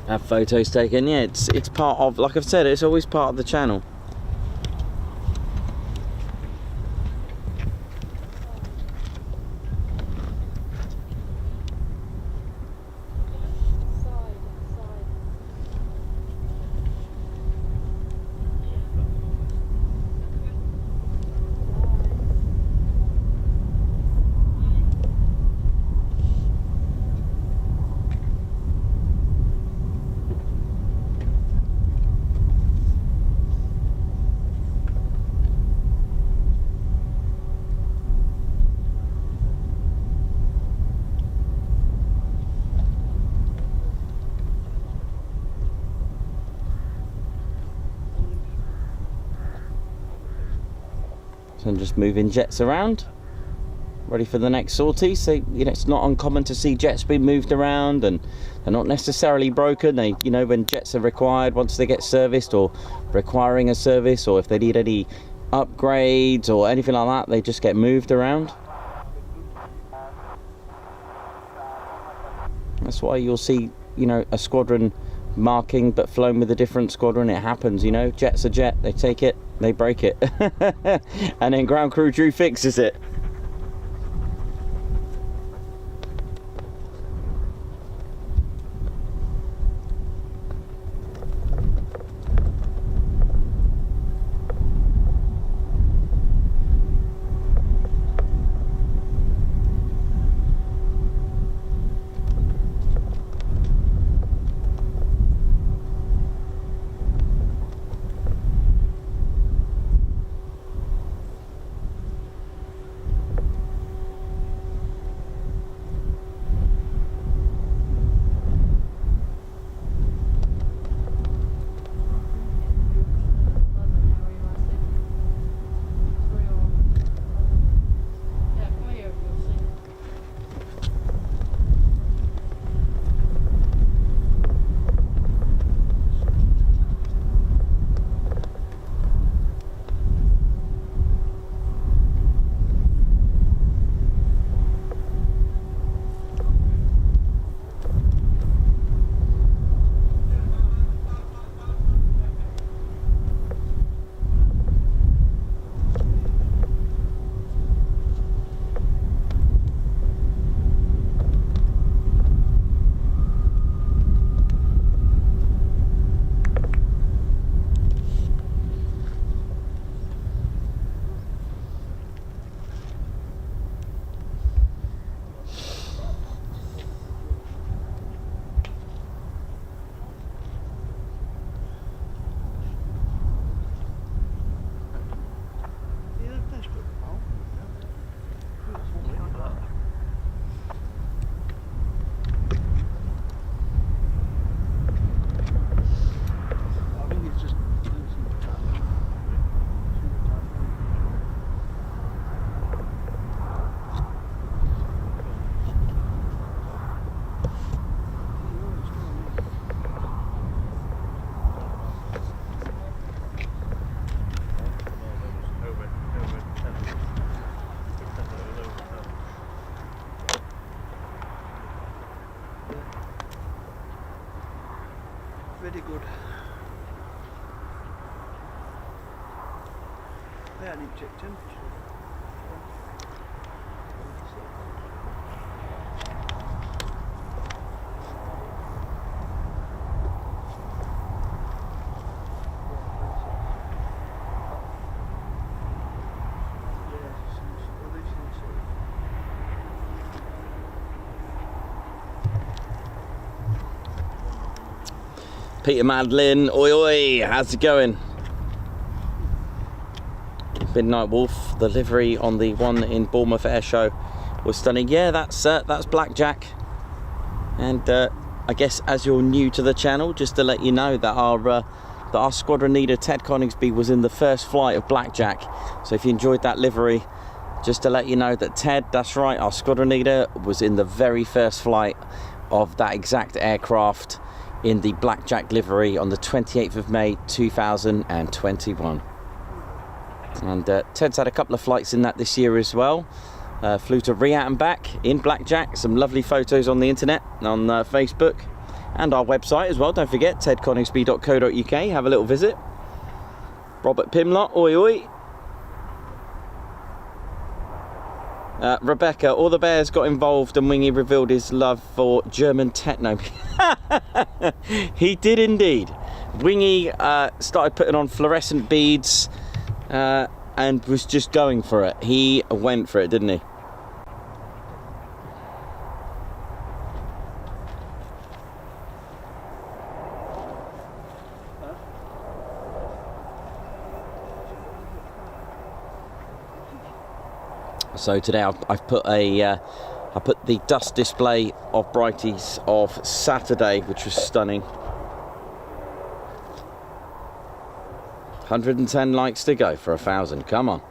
have photos taken. Yeah, it's part of, like I've said, it's always part of the channel. So I'm just moving jets around, ready for the next sortie. So it's not uncommon to see jets being moved around, and they're not necessarily broken. They, when jets are required once they get serviced or requiring a service, or if they need any upgrades or anything like that, they just get moved around. That's why you'll see a squadron marking but flown with a different squadron. It happens, jet's a jet, they take it, they break it and then ground crew Drew fixes it. Very good. I hadn't checked temperature. Peter Madlin, oi oi, how's it going? Midnight Wolf, the livery on the one in Bournemouth Air Show was stunning. Yeah, that's Blackjack. And I guess as you're new to the channel, just to let you know that our squadron leader Ted Coningsby was in the first flight of Blackjack. So if you enjoyed that livery, just to let you know that Ted, that's right, our squadron leader was in the very first flight of that exact aircraft in the Blackjack livery on the 28th of May 2021. And Ted's had a couple of flights in that this year as well. Flew to Riyadh and back in Blackjack. Some lovely photos on the internet, on Facebook, and our website as well. Don't forget, tedconingsby.co.uk. Have a little visit. Robert Pimlott, oi oi. Rebecca, all the bears got involved and Wingy revealed his love for German techno. He did indeed. Wingy started putting on fluorescent beads and was just going for it. He went for it, didn't he? So today I've put I put the dust display of Brighties of Saturday, which was stunning. 110 likes to go for 1,000. Come on.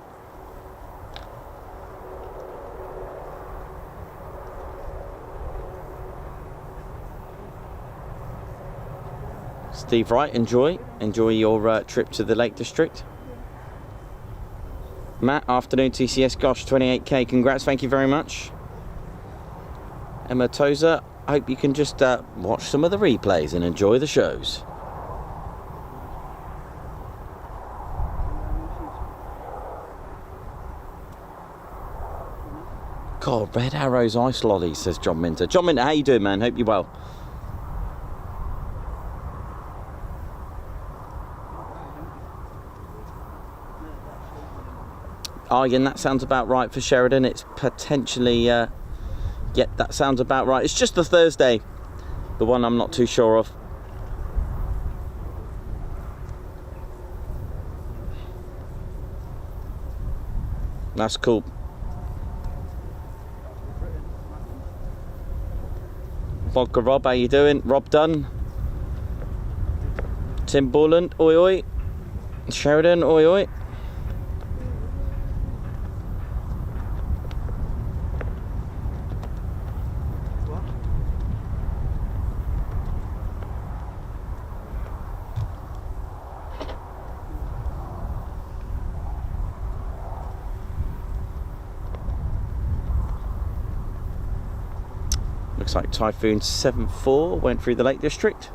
Steve Wright, enjoy your trip to the Lake District. Matt, afternoon TCS, gosh, 28k, congrats, thank you very much. Emma Tozer, I hope you can just watch some of the replays and enjoy the shows. God, Red Arrows Ice Lollies, says John Minter. John Minter, how you doing, man? Hope you're well. Oh, yeah, and that sounds about right for Sheridan. It's potentially, yeah, that sounds about right. It's just the Thursday, the one I'm not too sure of. That's cool. Vodka Rob, how you doing? Rob Dunn. Tim Borland, oi oi. Sheridan, oi oi. Looks like Typhoon 74 went through the Lake District.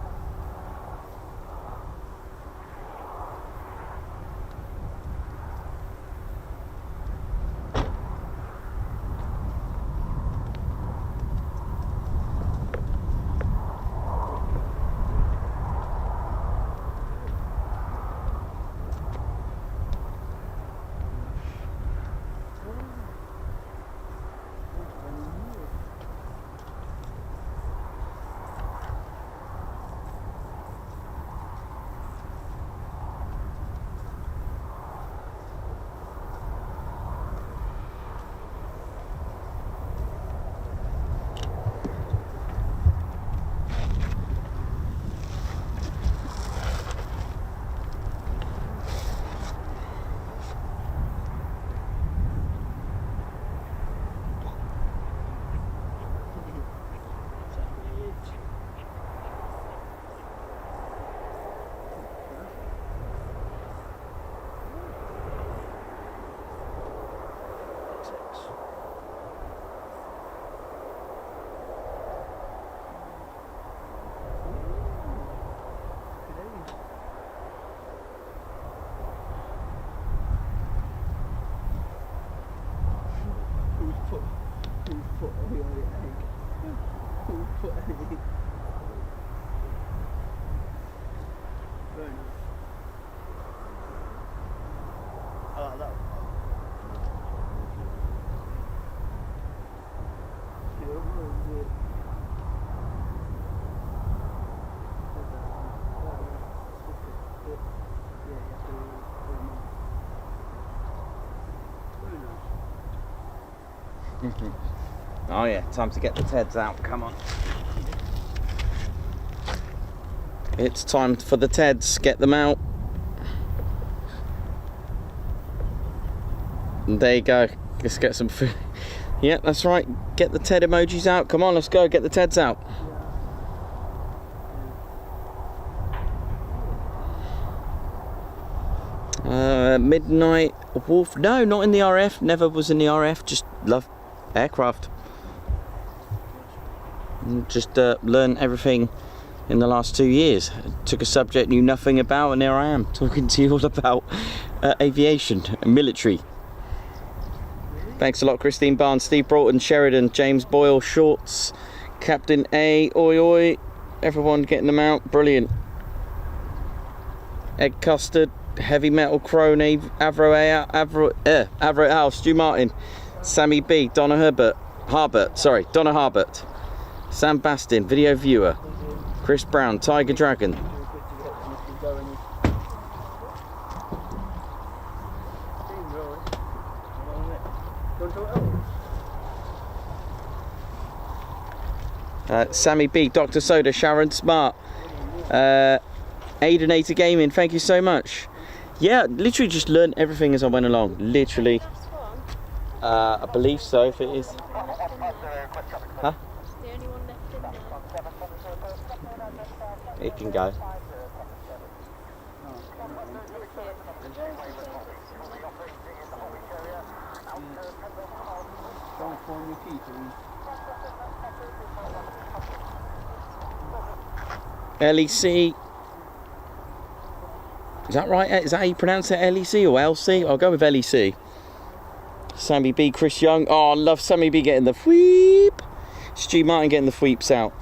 Oh yeah, time to get the Teds out. Come on. It's time for the Teds. Get them out. And there you go. Let's get some food. Yeah, that's right. Get the Ted emojis out. Come on, let's go. Get the Teds out. Midnight Wolf. No, not in the RF. Never was in the RF. Just love aircraft. Just learned everything in the last 2 years. Took a subject knew nothing about, and here I am talking to you all about aviation and military. Thanks a lot, Christine Barnes, Steve Broughton, Sheridan, James Boyle, Shorts, Captain A, oi oi, everyone getting them out, brilliant. Egg Custard, Heavy Metal Crone, Avro House, Stu Martin, Sammy B, Donna Harbert, Sam Bastin, Video Viewer, Chris Brown, Tiger Dragon. Sammy B, Dr. Soda, Sharon Smart, Aidenator Gaming, thank you so much. Yeah, literally just learned everything as I went along, literally. I believe so, if it is. Huh? The only one left in there. It can go. LEC. Is that right? Is that how you pronounce it? LEC or LC? I'll go with LEC. Sammy B, Chris Young. Oh, I love Sammy B getting the sweep. Stu Martin getting the sweeps out.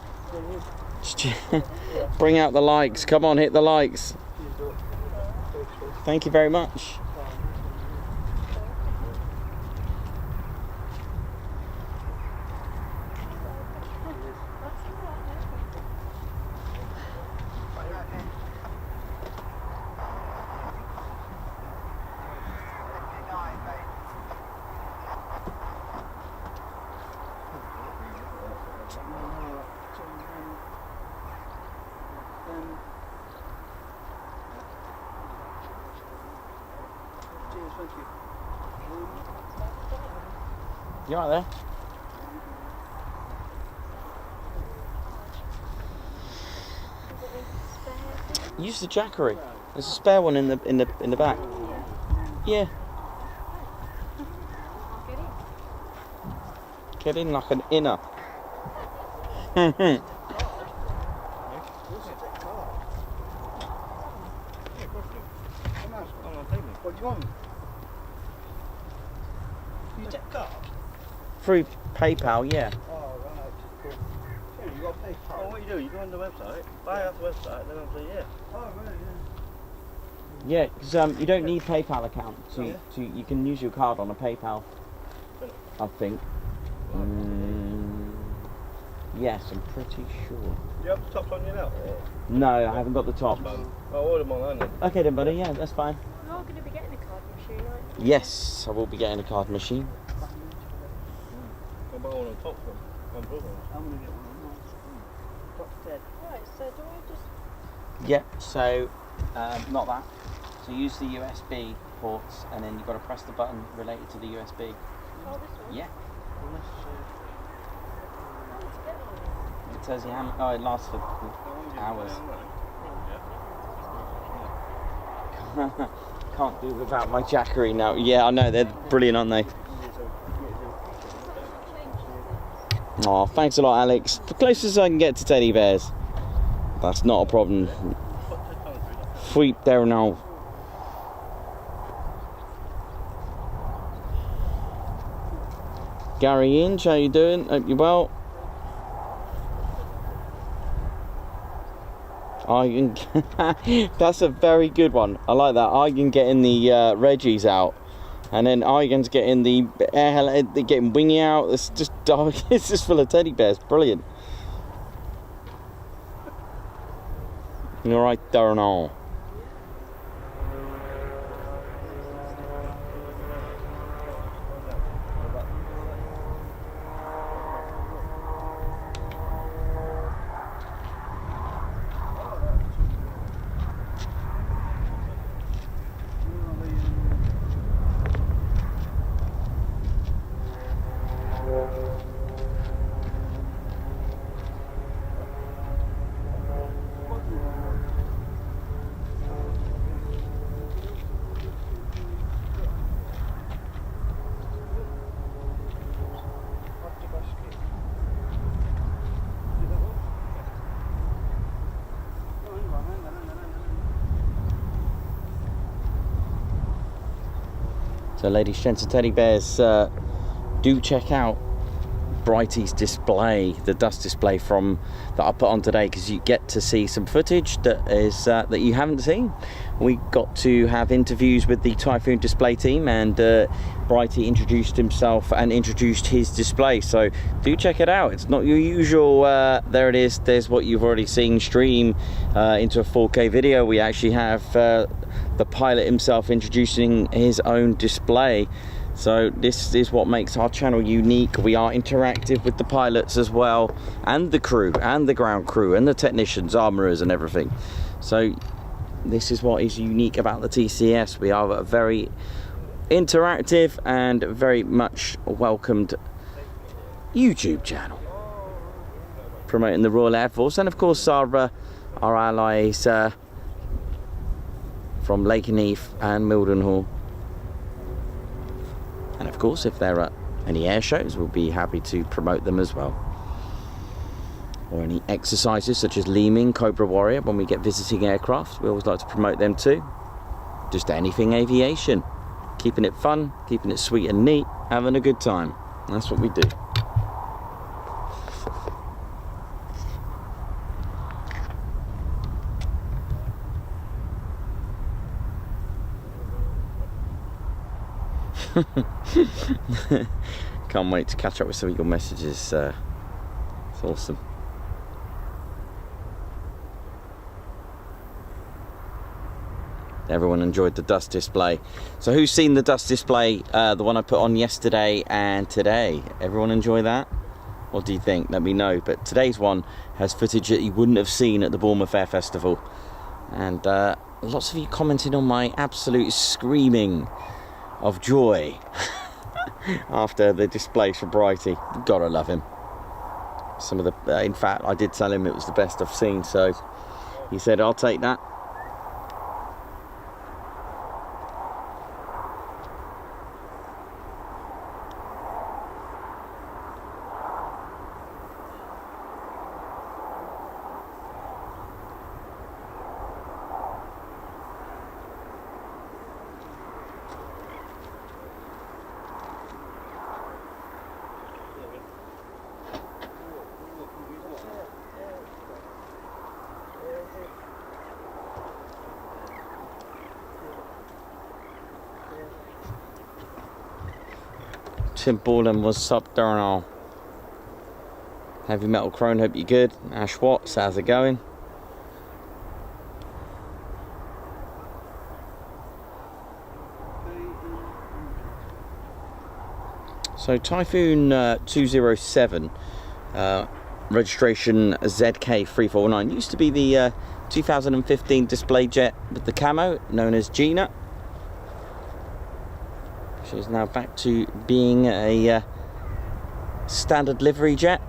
Bring out the likes. Come on, hit the likes. Thank you very much. You right there? Use the jackery. There's a spare one in the back. Yeah. Get in like an inner. What do you want? You take a card? Through PayPal, yeah. Oh, right. Cool. Yeah, you got PayPal. Oh, what you do? You go on the website, buy off the website, then I'll say yeah. Oh, right, yeah. Yeah, because you don't need PayPal account. You can use your card on a PayPal, I think. Yes, I'm pretty sure. Do you have the tops on you now? Or? No, I haven't got the tops. I'll order them online then. Okay then, buddy, yeah, that's fine. You're all going to be getting a card machine, aren't you? Yes, I will be getting a card machine. I'll buy one on top from my brother. I'm going to get one on top Ted. Right, so do I just... Yeah, so not that. So use the USB ports, and then you've got to press the button related to the USB. Oh, this one? Yeah. Oh, it's a bit long. It tells you how much. Oh, it lasts for hours. Can't do without my jackery now. Yeah, I know, they're brilliant, aren't they? Oh, thanks a lot, Alex. The closest I can get to teddy bears. That's not a problem. Sweep there now. Gary Inch, how you doing? Hope you're well. I can. That's a very good one. I like that. I can get in the Reggies out, and then I can get in the getting Wingy out. It's just it's just full of teddy bears. Brilliant. You're right there and all. So ladies, gents and teddy bears, do check out Brighty's display, the dust display that I put on today, because you get to see some footage that is that you haven't seen. We got to have interviews with the Typhoon Display Team, and Brighty introduced himself and introduced his display, so do check it out. It's not your usual there it is, there's what you've already seen stream into a 4K video. We actually have the pilot himself introducing his own display. So this is what makes our channel unique. We are interactive with the pilots as well, and the crew, and the ground crew, and the technicians, armourers and everything. So this is what is unique about the TCS. We are a very interactive and very much welcomed YouTube channel, promoting the Royal Air Force, and of course our allies from Lakenheath and Mildenhall. And of course, if there are any air shows, we'll be happy to promote them as well. Or any exercises such as Leeming, Cobra Warrior, when we get visiting aircraft, we always like to promote them too. Just anything aviation. Keeping it fun, keeping it sweet and neat, having a good time. That's what we do. Can't wait to catch up with some of your messages. It's awesome. Everyone enjoyed the dust display. So who's seen the dust display, the one I put on yesterday and today? Everyone enjoy that? What do you think? Let me know. But today's one has footage that you wouldn't have seen at the Bournemouth Air Festival. And lots of you commenting on my absolute screaming of joy after the displays from Brighty. Gotta love him. Some of the in fact, I did tell him it was the best I've seen, so he said I'll take that. Tim Borland was up there now. Heavy Metal Crone, hope you're good. Ash Watts, how's it going? So Typhoon 207, registration ZK349, used to be the 2015 display jet with the camo, known as Gina. She's now back to being a standard livery jet.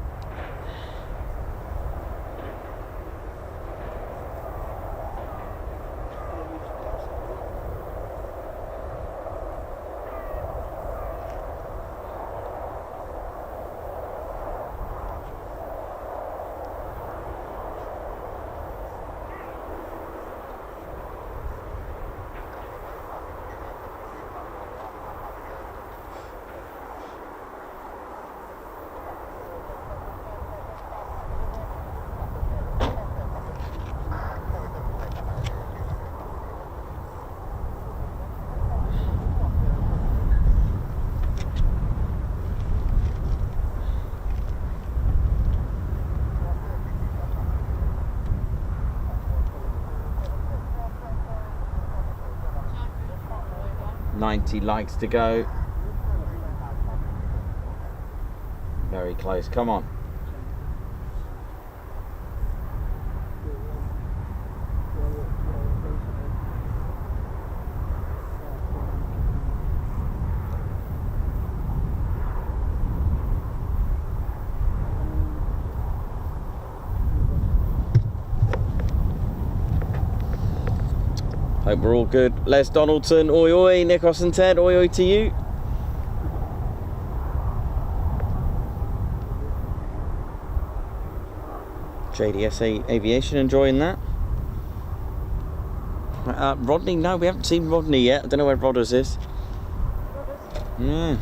.90 likes to go. Very close, come on. Hope we're all good. Les Donaldson, oi oi. Nikos and Ted, oi oi to you. JDSA Aviation, enjoying that. Rodney, no, we haven't seen Rodney yet. I don't know where Rodders is. Mm.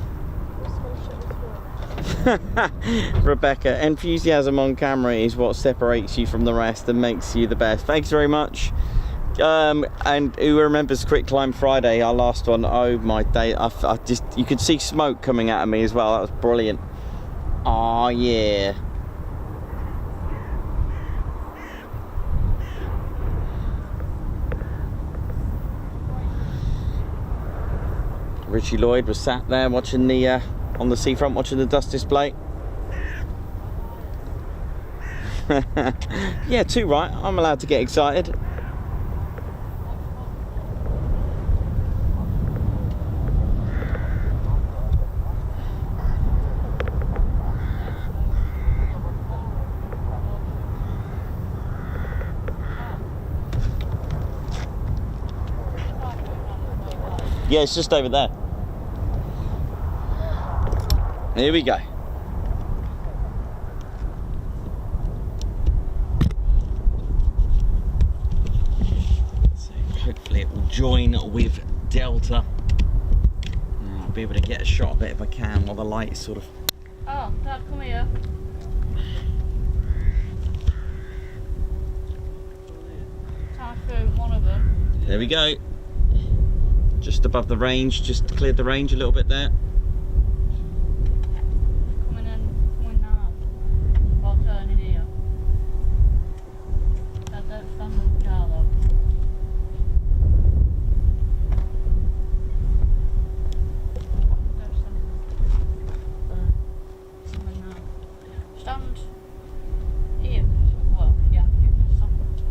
Rebecca, enthusiasm on camera is what separates you from the rest and makes you the best. Thanks very much. And who remembers Quick Climb Friday, our last one? Oh my day, I just, you could see smoke coming out of me as well. That was brilliant. Oh yeah. Richie Lloyd was sat there watching the on the seafront, watching the dust display. Yeah, too right. I'm allowed to get excited. Yeah, it's just over there. Here we go. So hopefully it will join with Delta. And I'll be able to get a shot of it if I can while the light is sort of... Oh, Dad, come here. Typhoon, one of them. There we go. Just above the range, just cleared the range a little bit there. Coming now. While turning here. Dad, don't stand on the car though. Don't stand there. Coming now. Stand here. Well, yeah, you can stand.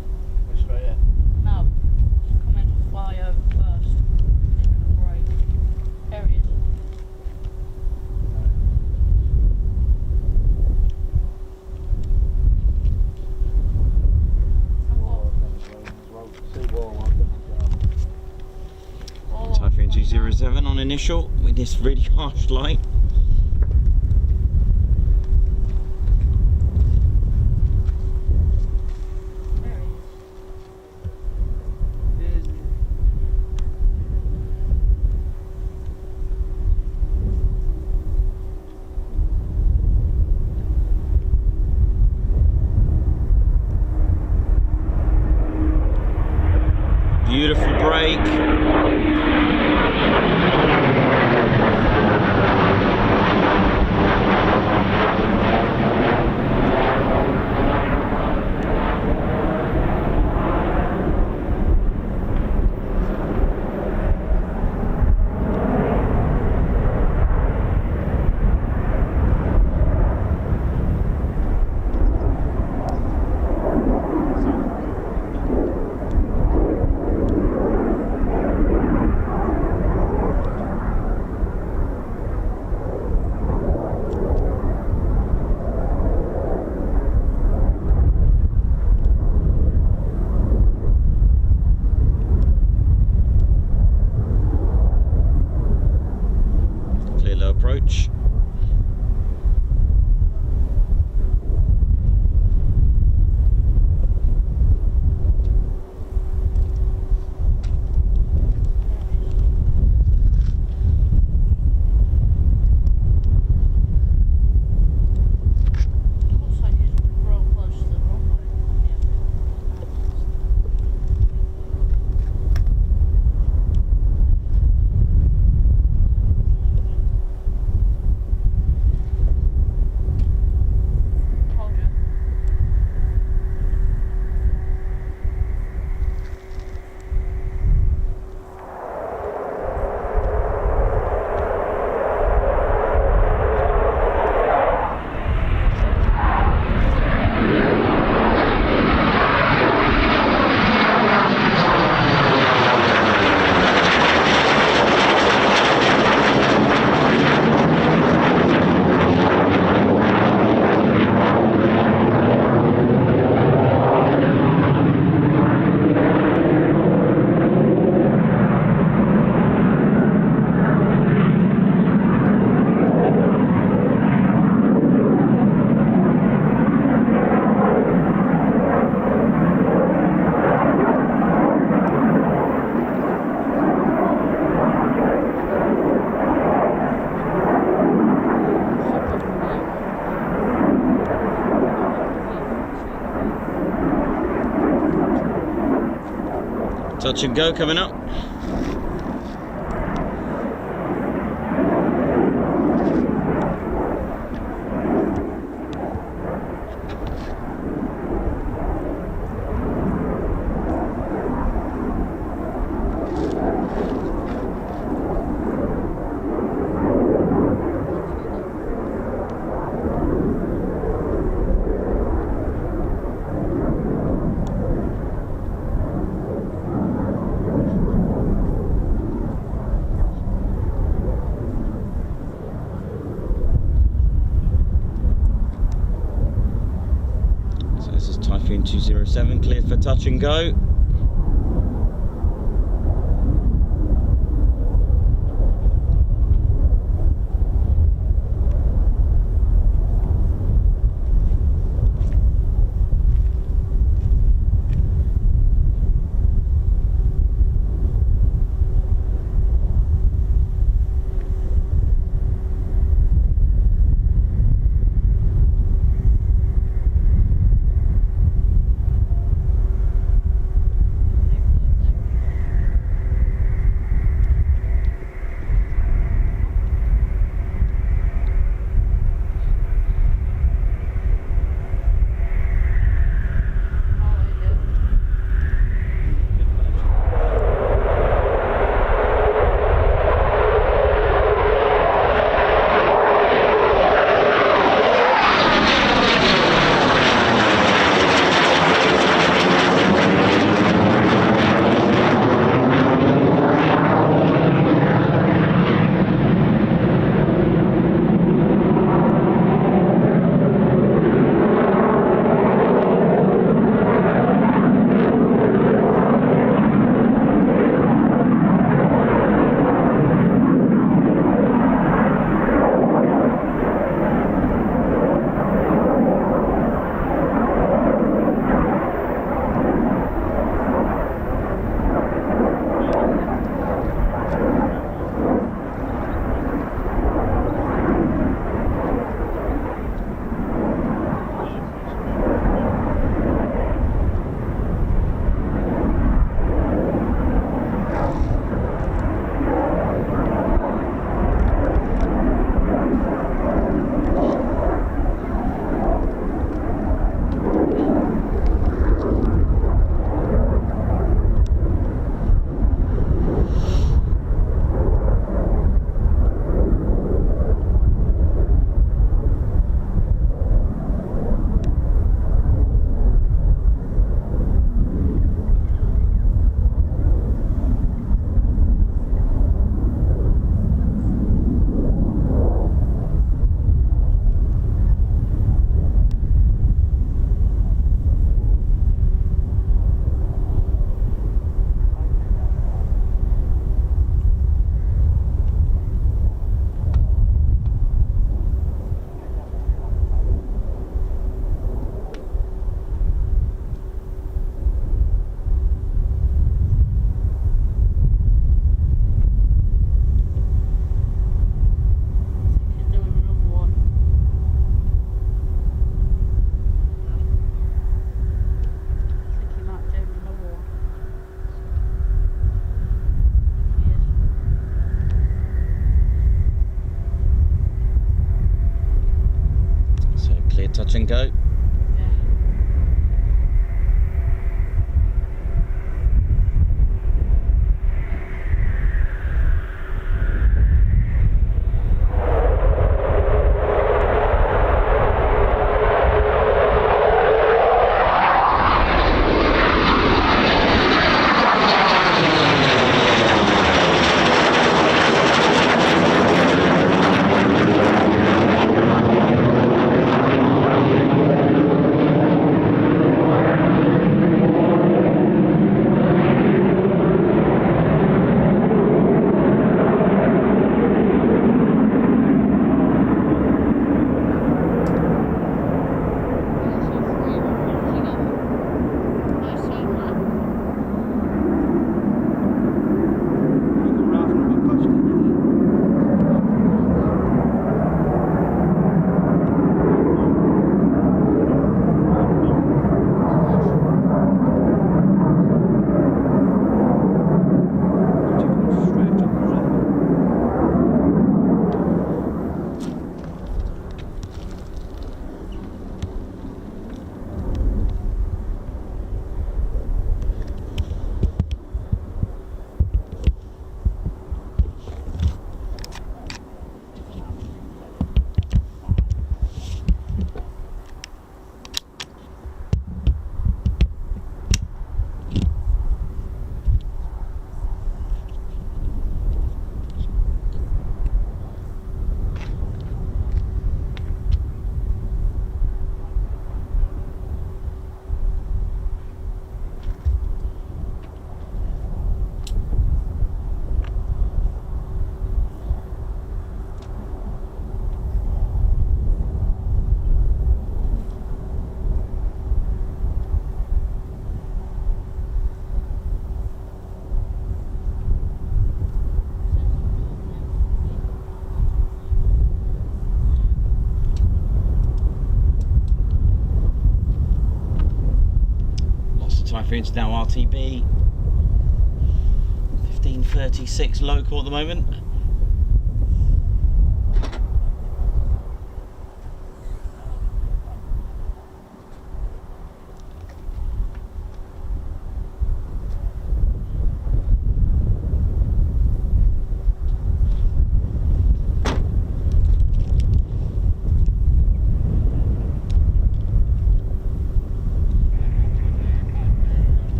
Which way, yeah? No. Come in and fly over first. It's gonna break. There he is. Typhoon 207 on initial with this really harsh light. There he is. Beautiful break. Touch and go coming up. Typhoon 207 cleared for touch and go. Touch and go. Airfield's now RTB. 1536 local at the moment.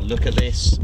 Look at this.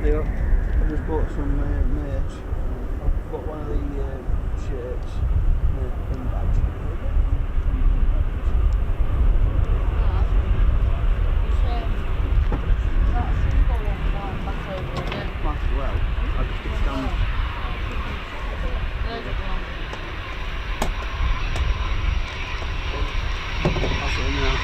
I just bought some merch. I've got one of the shirts and bags. Might as well. I just get done. That's it,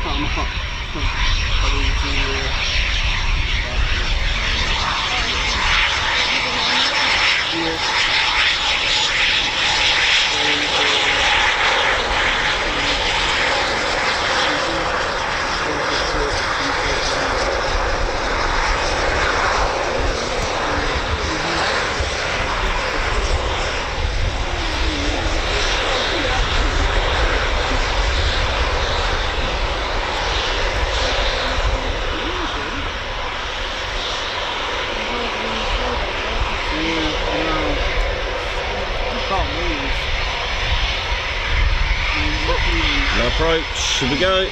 No approach, should we go?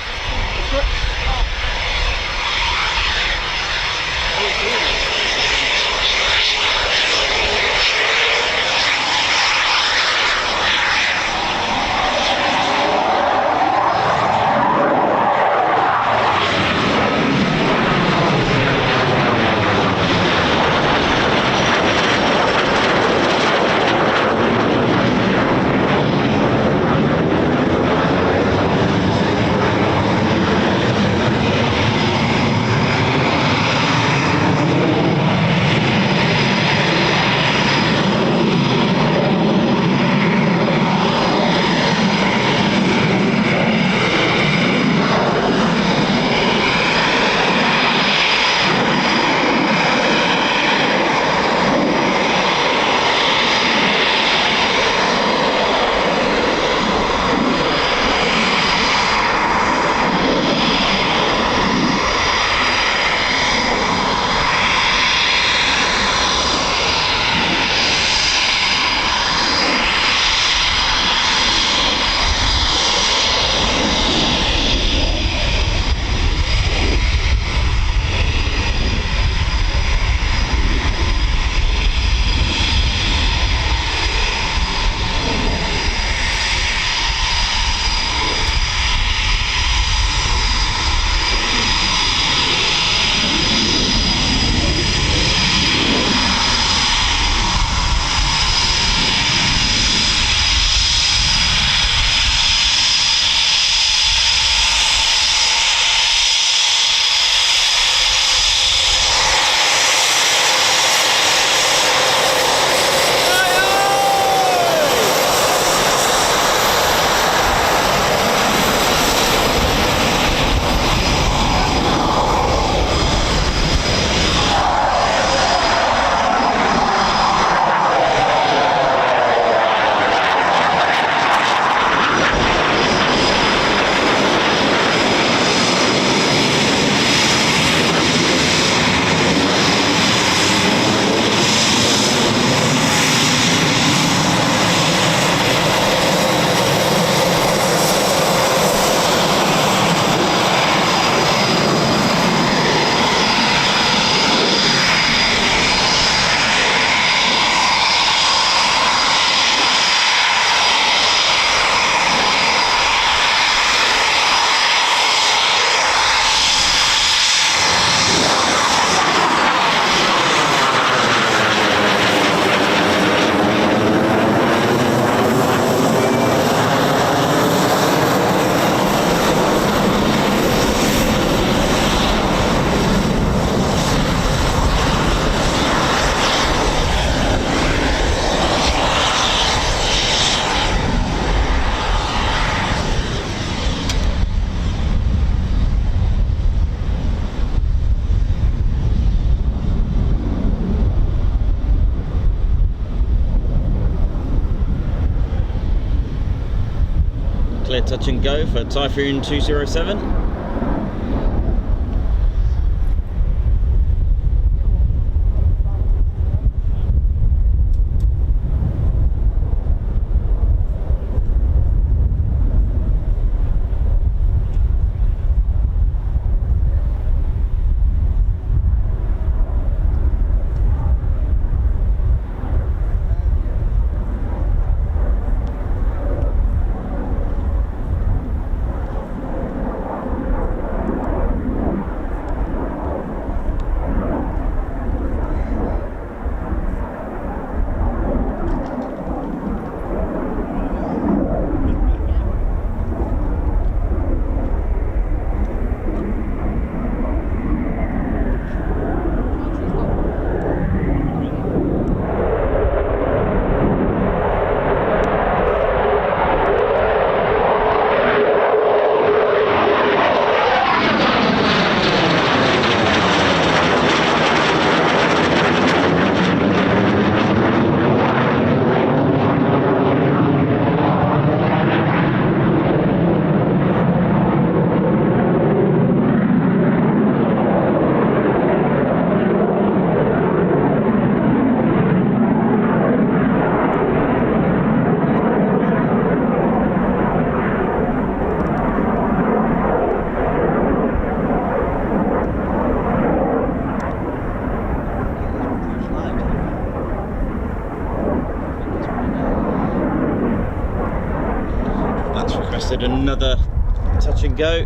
touch and go for Typhoon 207. Another touch and go.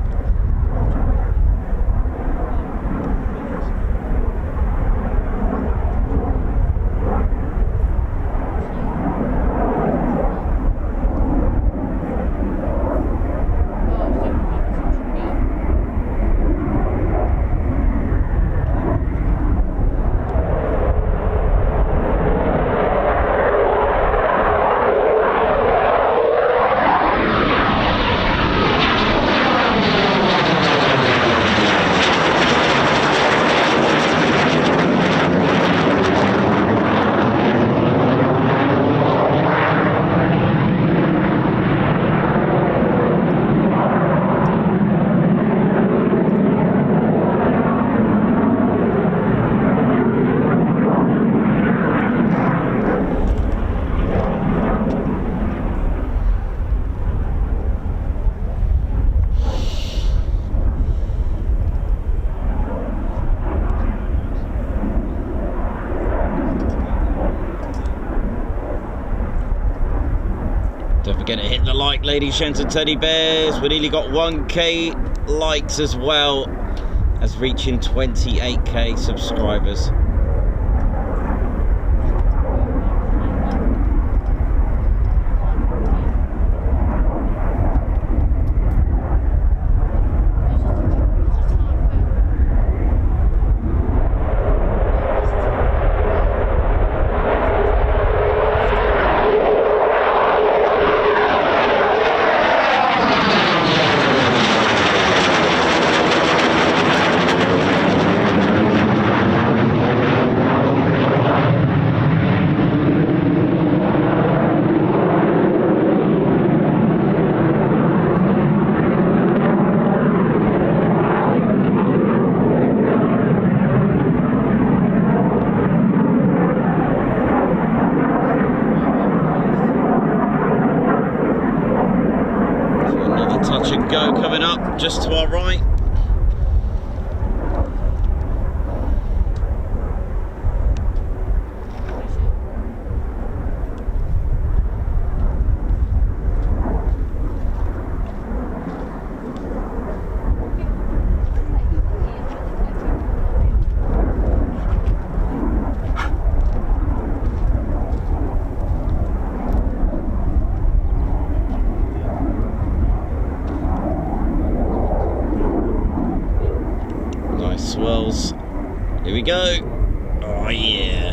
Don't forget to hit the like, ladies, gents and teddy bears. We nearly got 1k likes as well as reaching 28k subscribers. Go coming up just to our right. Swells. Here we go. Oh yeah.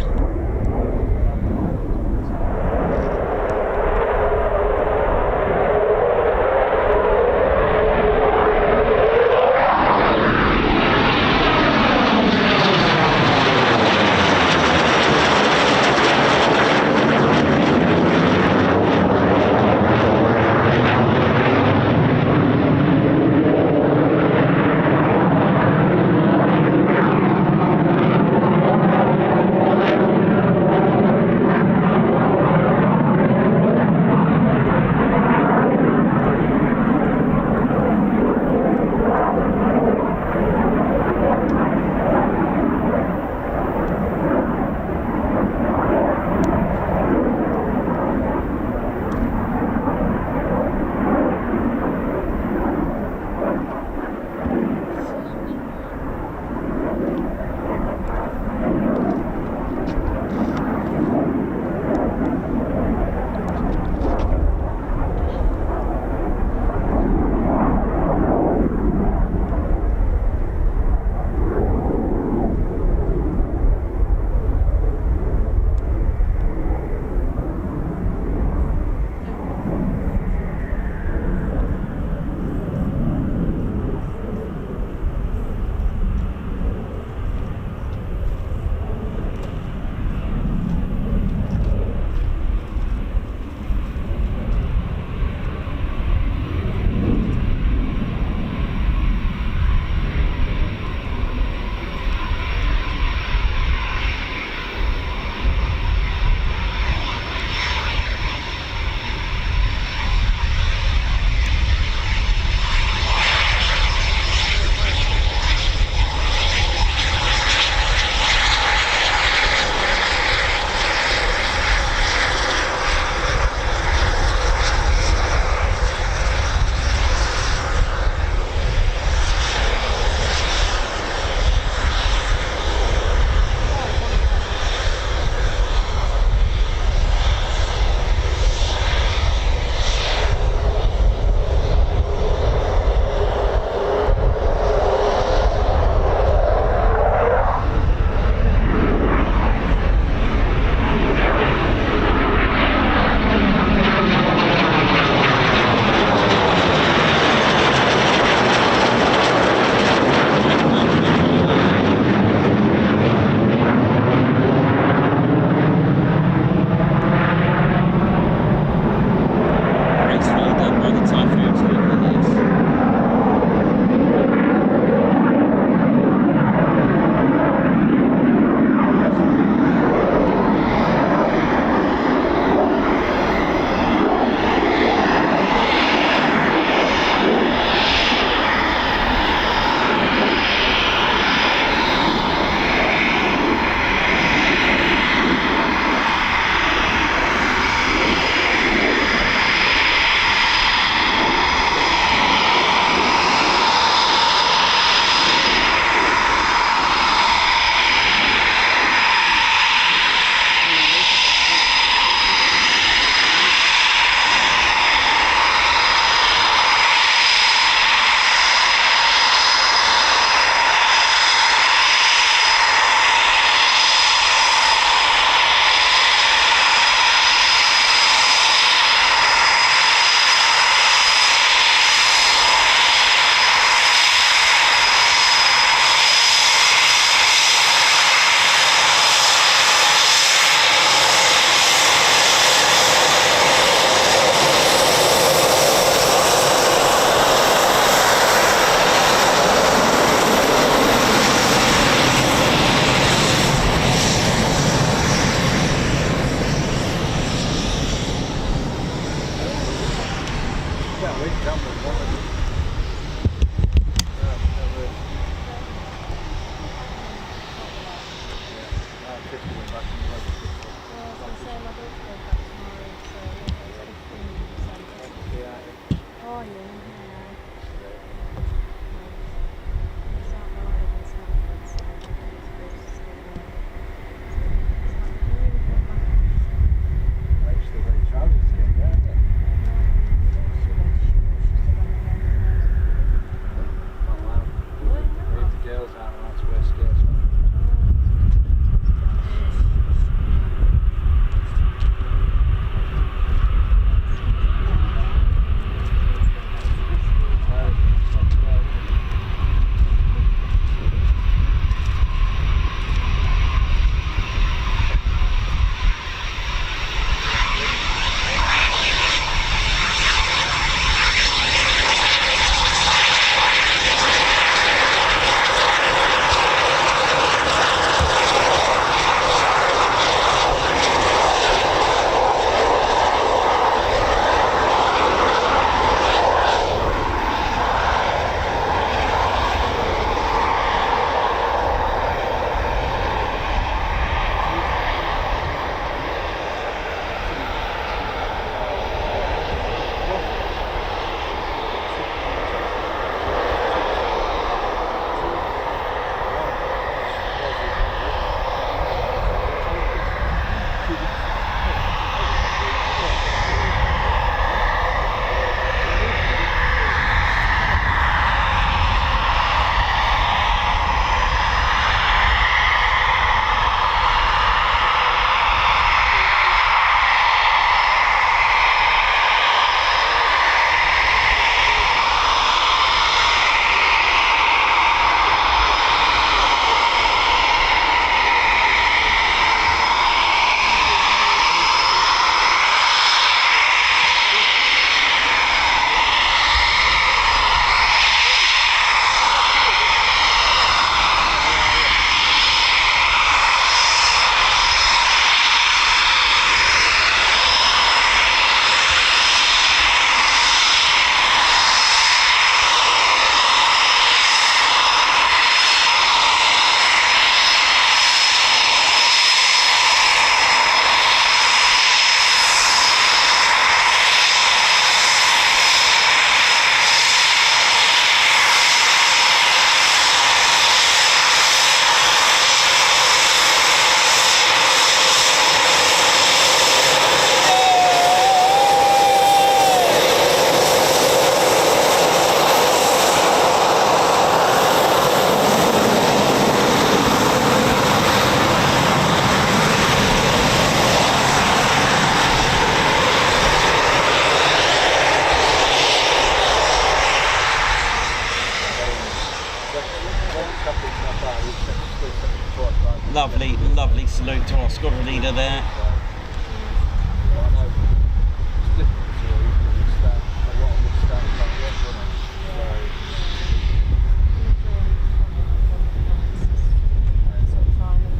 Lovely, lovely salute to our squadron leader there.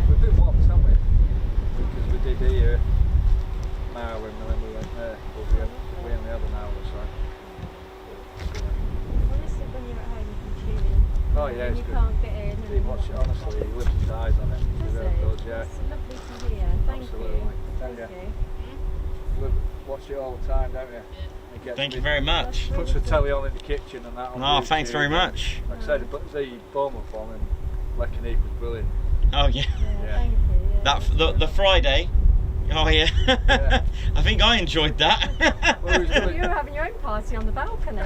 We've been warped, haven't we? Because we did here an hour and then we went there, but we only had an hour or so. Honestly, when you're at home, you can tune in. Oh yeah, and it's you good. can't get in. He watch it, honestly, he lifts his eyes on it. He Does really it? does, yeah. It's lovely to hear. Thank Absolutely. you. Thank Thank you. you. We watch it all the time, don't you? It gets Thank me- you very much. Puts the telly on in the kitchen and that on Oh, thanks YouTube. very much. Like I said, the Bournemouth one and Leckenique was brilliant. Oh yeah. Yeah, thank you. Yeah. That the Friday. Oh yeah. Yeah. I think I enjoyed that. Well, it was You were having your own party on the balcony.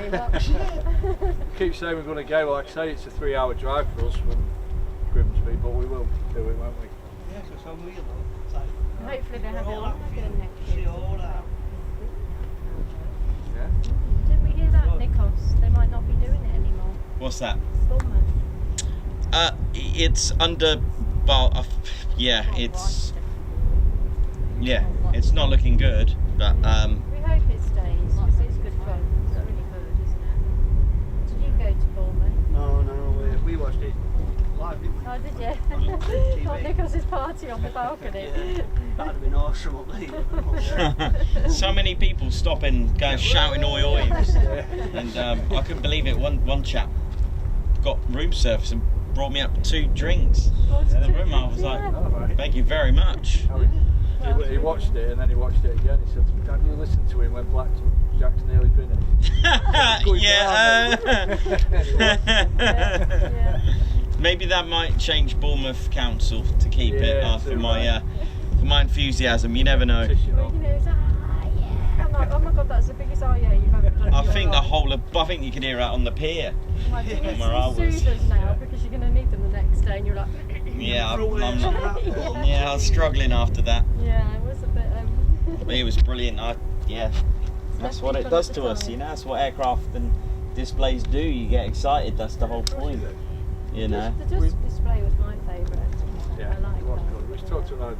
keep saying we're going to go, like I say, it's a 3-hour drive for us from Grimsby, but we will do it, won't we? Yeah, because I'm real though. It's like, Hopefully they have it all on that again feel, next see year. all that. Yeah. Didn't we hear that, Nikos? They might not be doing it anymore. What's that? Bournemouth. It's under. Well, yeah, it's not looking good, but We hope it stays because it's good fun. It's really good, isn't it? Did you go to Bournemouth? No, we watched it live, didn't we? Oh, did you? TV. On Nikos's party on the balcony. Yeah, that'd have been awesome up there. so many people stopping, going shouting oi oi, and I couldn't believe it. One chap got room service and brought me up 2 drinks in the room. I was like, All right. thank you very much. He watched it and then he watched it again. He said, "Can't you listen to him when Blackjack's nearly finished?" Yeah. Maybe that might change Bournemouth Council to keep it Yeah, for too my for my enthusiasm. You never know. Petition Well, on. you know, it's yeah. I'm like, oh my god, that's the biggest yeah you've ever done. I think the whole of. I think you can hear it on the pier. Like, you need where I some was. soothers now because you're going to need them the next day, and you're like. Yeah, I Yeah. was struggling after that. Yeah, it was a bit. But it was brilliant. That's what it does to us. You know, that's what aircraft and displays do. You get excited. That's the whole point. You know. The dust display was my favourite. Yeah, I like it was that. good. We talked to an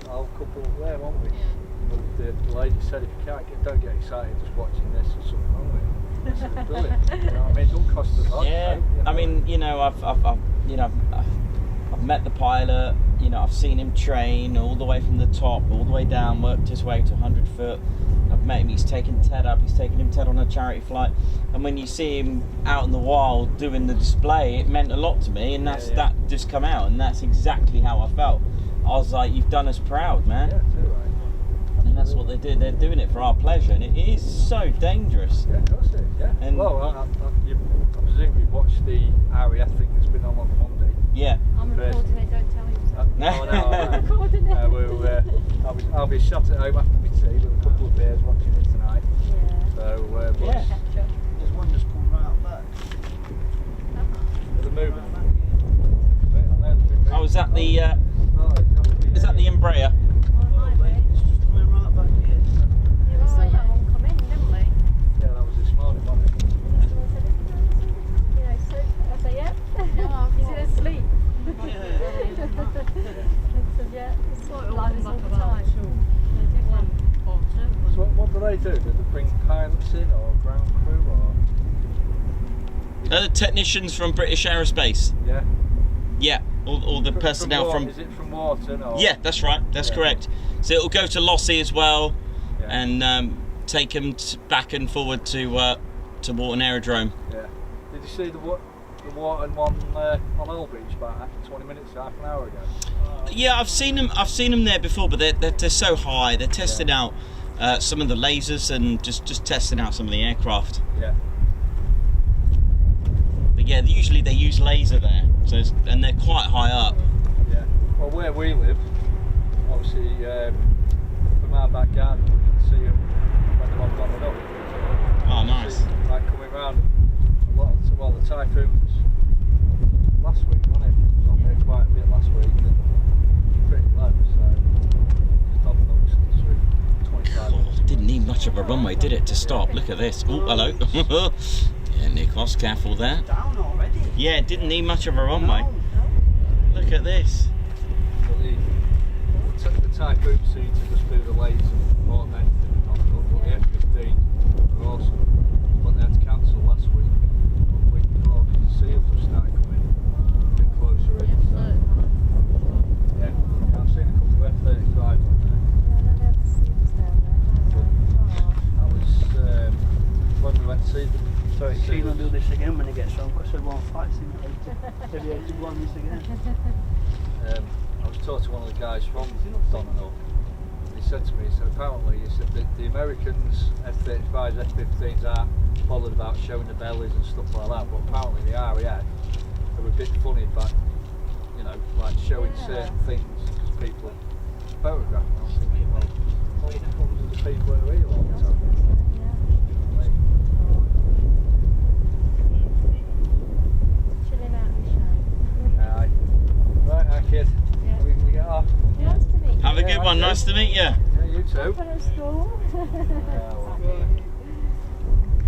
old couple there, weren't we? The lady said, if you don't get excited just watching this, there's something wrong with it. It's brilliant. You know what I mean? It don't cost a lot. Yeah. you know. I mean, you know, I've met the pilot. You know, I've seen him train all the way from the top, all the way down, worked his way to 100 foot. I've met him. He's taken Ted up. He's taken him Ted on a charity flight. And when you see him out in the wild doing the display, it meant a lot to me. And that just come out, and that's exactly how I felt. I was like, "You've done us proud, man." Yeah, too right. And that's what they do. They're doing it for our pleasure, and it is so dangerous. Yeah, of course it is, yeah. And- well, I presume you watched the RAF thing that's been on Monday. Yeah. I'm recording it, don't tell him so. No, I'm recording it. I'll be shot at home after my tea with a couple of beers watching it tonight. Yeah. So, Yeah. Catch up. There's one just come right back. they're moving. Oh, is that the Oh, is that the Embraer? Well, it might be. It's just coming right back here. Yeah, we saw that one come in, didn't we? Yeah, that was this morning, wasn't it? You know, so I say, yeah. He's asleep. Yeah, it's sort of like this all the time. So what do they do? Do they bring pilots in or ground crew or? Technicians from British Aerospace. Yeah. Yeah, all the personnel from. Is it from Wharton or? Yeah, that's right. That's correct. So it'll go to Lossy as well, Yeah. and take them back and forward to Warton Aerodrome. Yeah. Did you see the Wharton one on Old Beach about 20 minutes, half an hour ago? Yeah, I've seen them. I've seen them there before, but they're so high. They're testing out some of the lasers and just testing out some of the aircraft. Yeah. But yeah, usually they use laser there, and they're quite high up. Yeah. Well, where we live, obviously, from our back garden, we can see them when they're on bombing up. Oh, nice. See, like coming round a lot. Well, the Typhoons last week, wasn't it? It was on there quite a bit last week, and pretty low. So just on the looks of the street, 25. Oh, didn't need much of a runway, did it, to stop? Look at this. Oh, hello. Yeah, Nikos, careful there. Down already. Yeah, it didn't need much of a runway. No. Look at this. So the Typhoon seats are just through the lanes and more than anything and not up. But the F-15 are awesome. But they had to cancel last week. The week before because the seals have started coming a bit closer in. So, yeah, I've seen a couple of F-35 on there. I was, when we went to see them. So she's gonna do this again when he gets home because they won't fight simulator. They'll be able to go on this again. I was talking to one of the guys from Donald. He said to me, apparently, that the Americans F-35s, F-15s are bothered about showing the bellies and stuff like that, but apparently the RAF are a bit funny about, you know, like showing certain things because people photograph them. I was thinking, well, what happens to the people who are here all the time? Chilling out in the show. Aye. Right, our kid. Yeah. We can get off. Nice to meet you. Have a good one. Nice to meet you. Yeah, you too. Hello, school.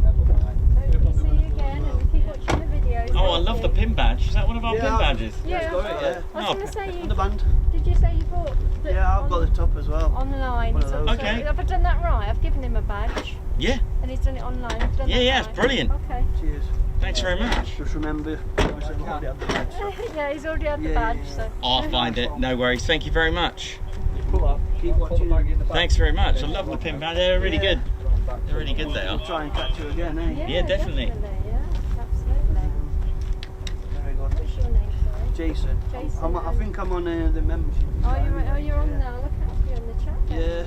Never mind. Hope to see you again and keep watching the videos. Oh, I love the pin badge. Is that one of our pin badges? Yeah, Got it, yeah. I was Oh, going to say On you. the band. Did you say you bought? The, Yeah, I've got the top as well. online. One of those. Okay. Have I done that right? I've given him a badge Yeah. and he's done it online. I've done Yeah, that yeah, it's right. brilliant. Okay. Cheers. Thanks very much. Just remember, obviously we've already had the badge. Yeah, he's already had the Yeah, badge. yeah, yeah. So. I'll find it. No worries. Thank you very much. Pull up. Keep Put the watching. bag in the back. Thanks very much. I love the pin badge. They're really good. They're really good, they We'll are. try and catch you again, eh? Yeah, definitely. Yeah, absolutely. Very good. What's your name, sorry? Jason. Jason, I think I'm on the membership. Oh, side, you're on yeah. now. Look at you on the chat. then. Yeah.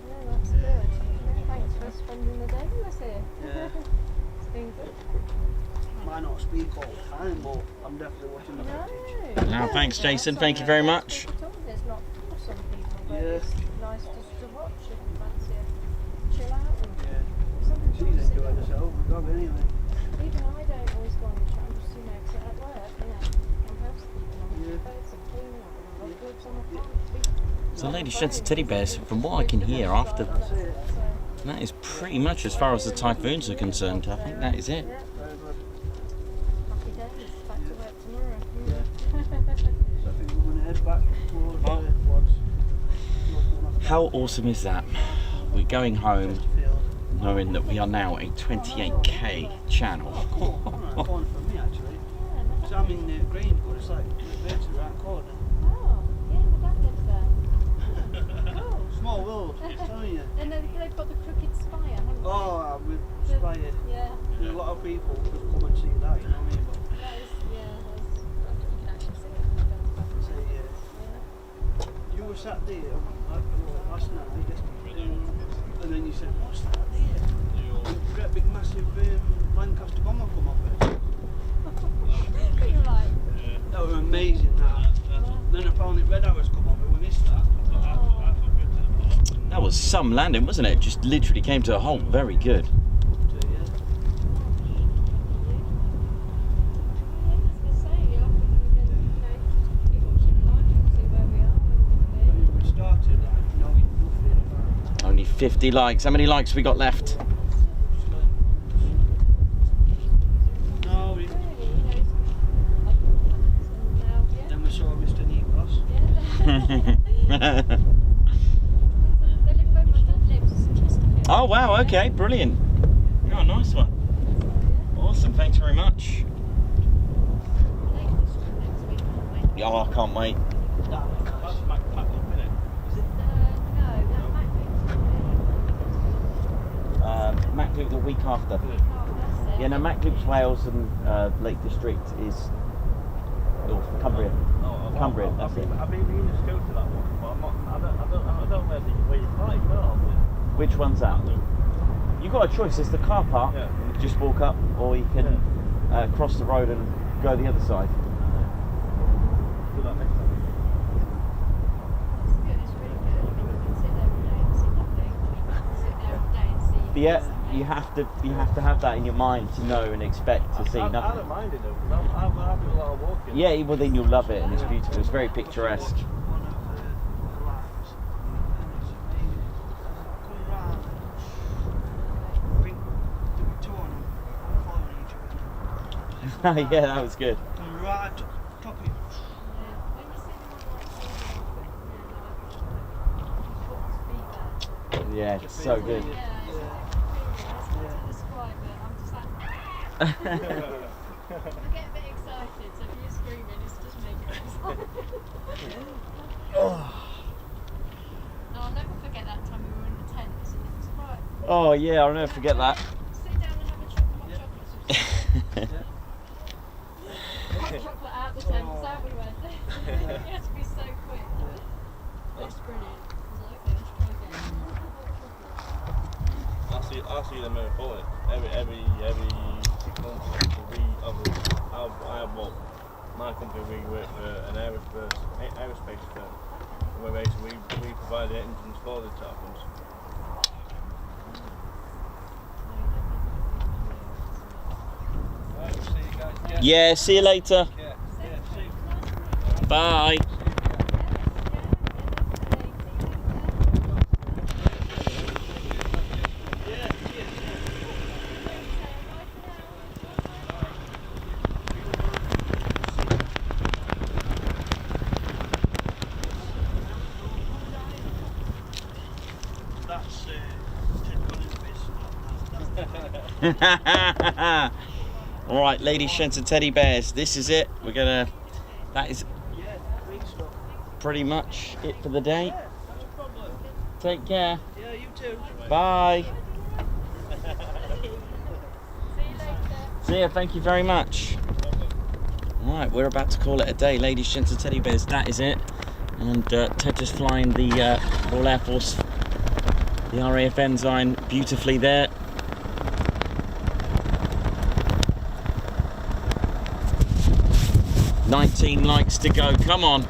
Yeah, that's good. Yeah, thanks for spending the day with us here. Yeah. It's been good. Might not speak all the time, but I'm definitely watching the footage. No, thanks, Jason. Thank you very much. It's not for some people, but Yeah. it's nice just to watch if you fancy it. Chill out and Yeah. something She's enjoying herself. We've got anyway. Even I don't always go on the chat, I'm just, you know, 'cause at work, you know, I'm housekeeping, I'm Yeah. birds and cleaning up, and I've got gloves on my phone. So, Lady Sheds of Teddy Bears, from what I can hear after That's it. that is pretty much as far as the Typhoons are concerned. I think that is it. Yeah, Very good. happy days, back to work tomorrow. So I think we're going to head back towards Oh. How awesome is that? We're going home knowing that we are now a 28k channel. Cool. Right, corner for me actually. So I'm in Grangewood, it's like virtually right corner. Oh, yeah, my dad lives there. Oh, Small world, I'm telling you. and they've got the crooked spire, haven't they? Oh, with Spire. Yeah. There's a lot of people who come and see that, you know what I mean? But That is, yeah, that's, I think you can actually see it from the fence. say, you were sat there last night, and then you said, what's that there? A great big massive Lancaster bomber come off it. But you're like, That was amazing, that. Then I found it red hours come off it, we missed that. That was some landing, wasn't it? Just literally came to a halt. Very good. So, yeah. I was going to say, yeah, we can, you know, just keep watching live and see where we are, where we're going to We started like knowing nothing about Only 50 likes. How many likes we got left? No, be. Really, you know, and now, yeah. then we saw Mr. Nikos. Yeah, they live where my dad lives, Chesterfield. Oh wow, okay, brilliant. Oh, nice one. Awesome, thanks very much. Next week, aren't we? Oh, I can't wait. Mac Loop the week after. Yeah, no, Mac Loop's Wales and Lake District is North Cumbria. Cumbria, that's it. I've been meaning to go to that one, but I don't know where you fight. Which one's that? You've got a choice. There's the car park. Yeah. You can just walk up, or you can cross the road and go the other side. Do that next time. It's good, it's really good. I mean, you can sit there all day and see nothing. You can sit there all day and see. But yeah, you have to have that in your mind to know and expect to see I nothing. don't mind it though, because I'm happy with a lot of walking. Yeah, well then you'll love it, and it's beautiful. It's very picturesque. One of the lives, and it's amazing. Come round. I think there were two on them following each other. Yeah, that was good. Come right top of you. When you see them on like Yeah, it's so good. Yeah. It's hard to describe it. I'm just like, I get a bit excited, so if you're screaming, it's just making me excited. No, I'll never forget that time we were in the tents and it was quite. Oh yeah, I'll never forget that. Sit down and have a hot chocolate. Hot chocolate out the tent, so we went. It has to be so quick. It's brilliant. I was like, okay, let's try again. I see them moving forward. Every 6 months, I have what my company, we work for an aerospace firm. Where basically we provide the engines for the Typhoons. Right, we'll see you guys again. Yeah, see you later. Yeah. Bye. That's All right, ladies, gents, and teddy bears. This is it. That is pretty much it for the day. Take care. Yeah, you too. Bye. See you later. See ya. Thank you very much. All right, we're about to call it a day, ladies, gents, and teddy bears. That is it. And Ted just flying the Royal Air Force, the RAF Ensign, beautifully there. $19 likes to go. Come on,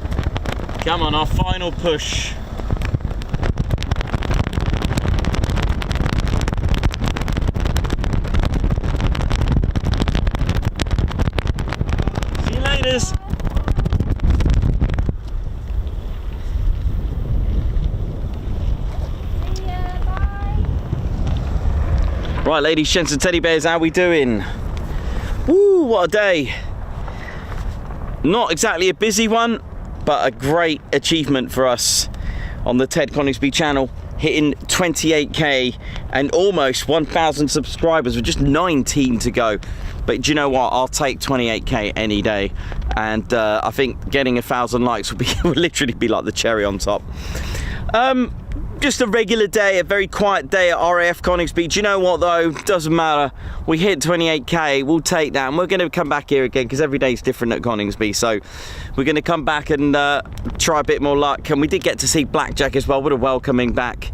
our final push. See you later. Right, ladies, gents, and teddy bears, how we doing? Woo, what a day. Not exactly a busy one, but a great achievement for us on the Ted Coningsby channel, hitting 28k and almost 1,000 subscribers with just 19 to go. But do you know what? I'll take 28k any day, and I think getting 1,000 likes will literally be like the cherry on top. Just a regular day, a very quiet day at RAF Coningsby. Do you know what though? Doesn't matter. We hit 28k, we'll take that, and we're going to come back here again because every day is different at Coningsby. So we're going to come back and try a bit more luck. And we did get to see Blackjack as well. What a welcoming back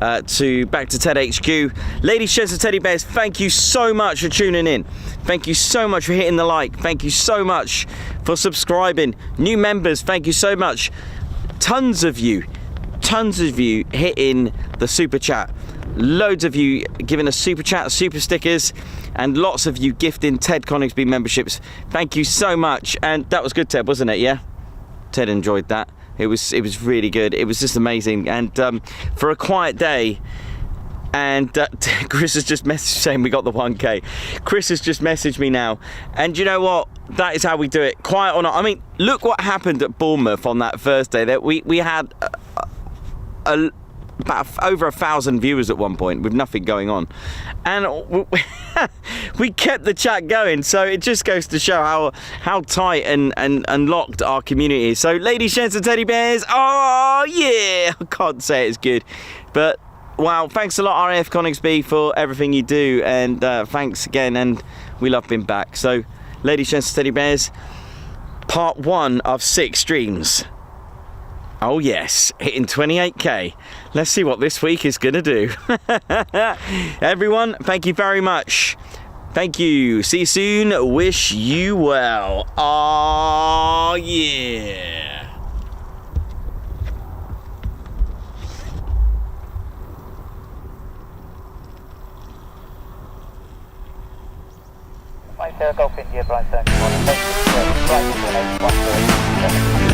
to Ted HQ. Ladies, gents, and teddy bears, thank you so much for tuning in. Thank you so much for hitting the like. Thank you so much for subscribing. New members, thank you so much. Tons of you hitting the super chat, loads of you giving us super chat, super stickers, and lots of you gifting Ted Coningsby memberships. Thank you so much. And that was good, Ted, wasn't it? Yeah, Ted enjoyed that. It was really good. It was just amazing. And for a quiet day, and Chris has just messaged saying we got the 1k. Chris has just messaged me now, and you know what, that is how we do it, quiet or not. I mean, look what happened at Bournemouth on that first day. That we had about over 1,000 viewers at one point with nothing going on, and we kept the chat going. So it just goes to show how tight and locked our community is. So ladies, gents, and teddy bears, oh yeah, I can't say it's good, but wow, thanks a lot RAF Coningsby for everything you do, and thanks again, and we love being back. So ladies, gents, and teddy bears, part 1 of 6 streams. Oh yes, hitting 28k. Let's see what this week is gonna do. Everyone, thank you very much. Thank you. See you soon. Wish you well. Oh yeah. Golf India, Bright 31,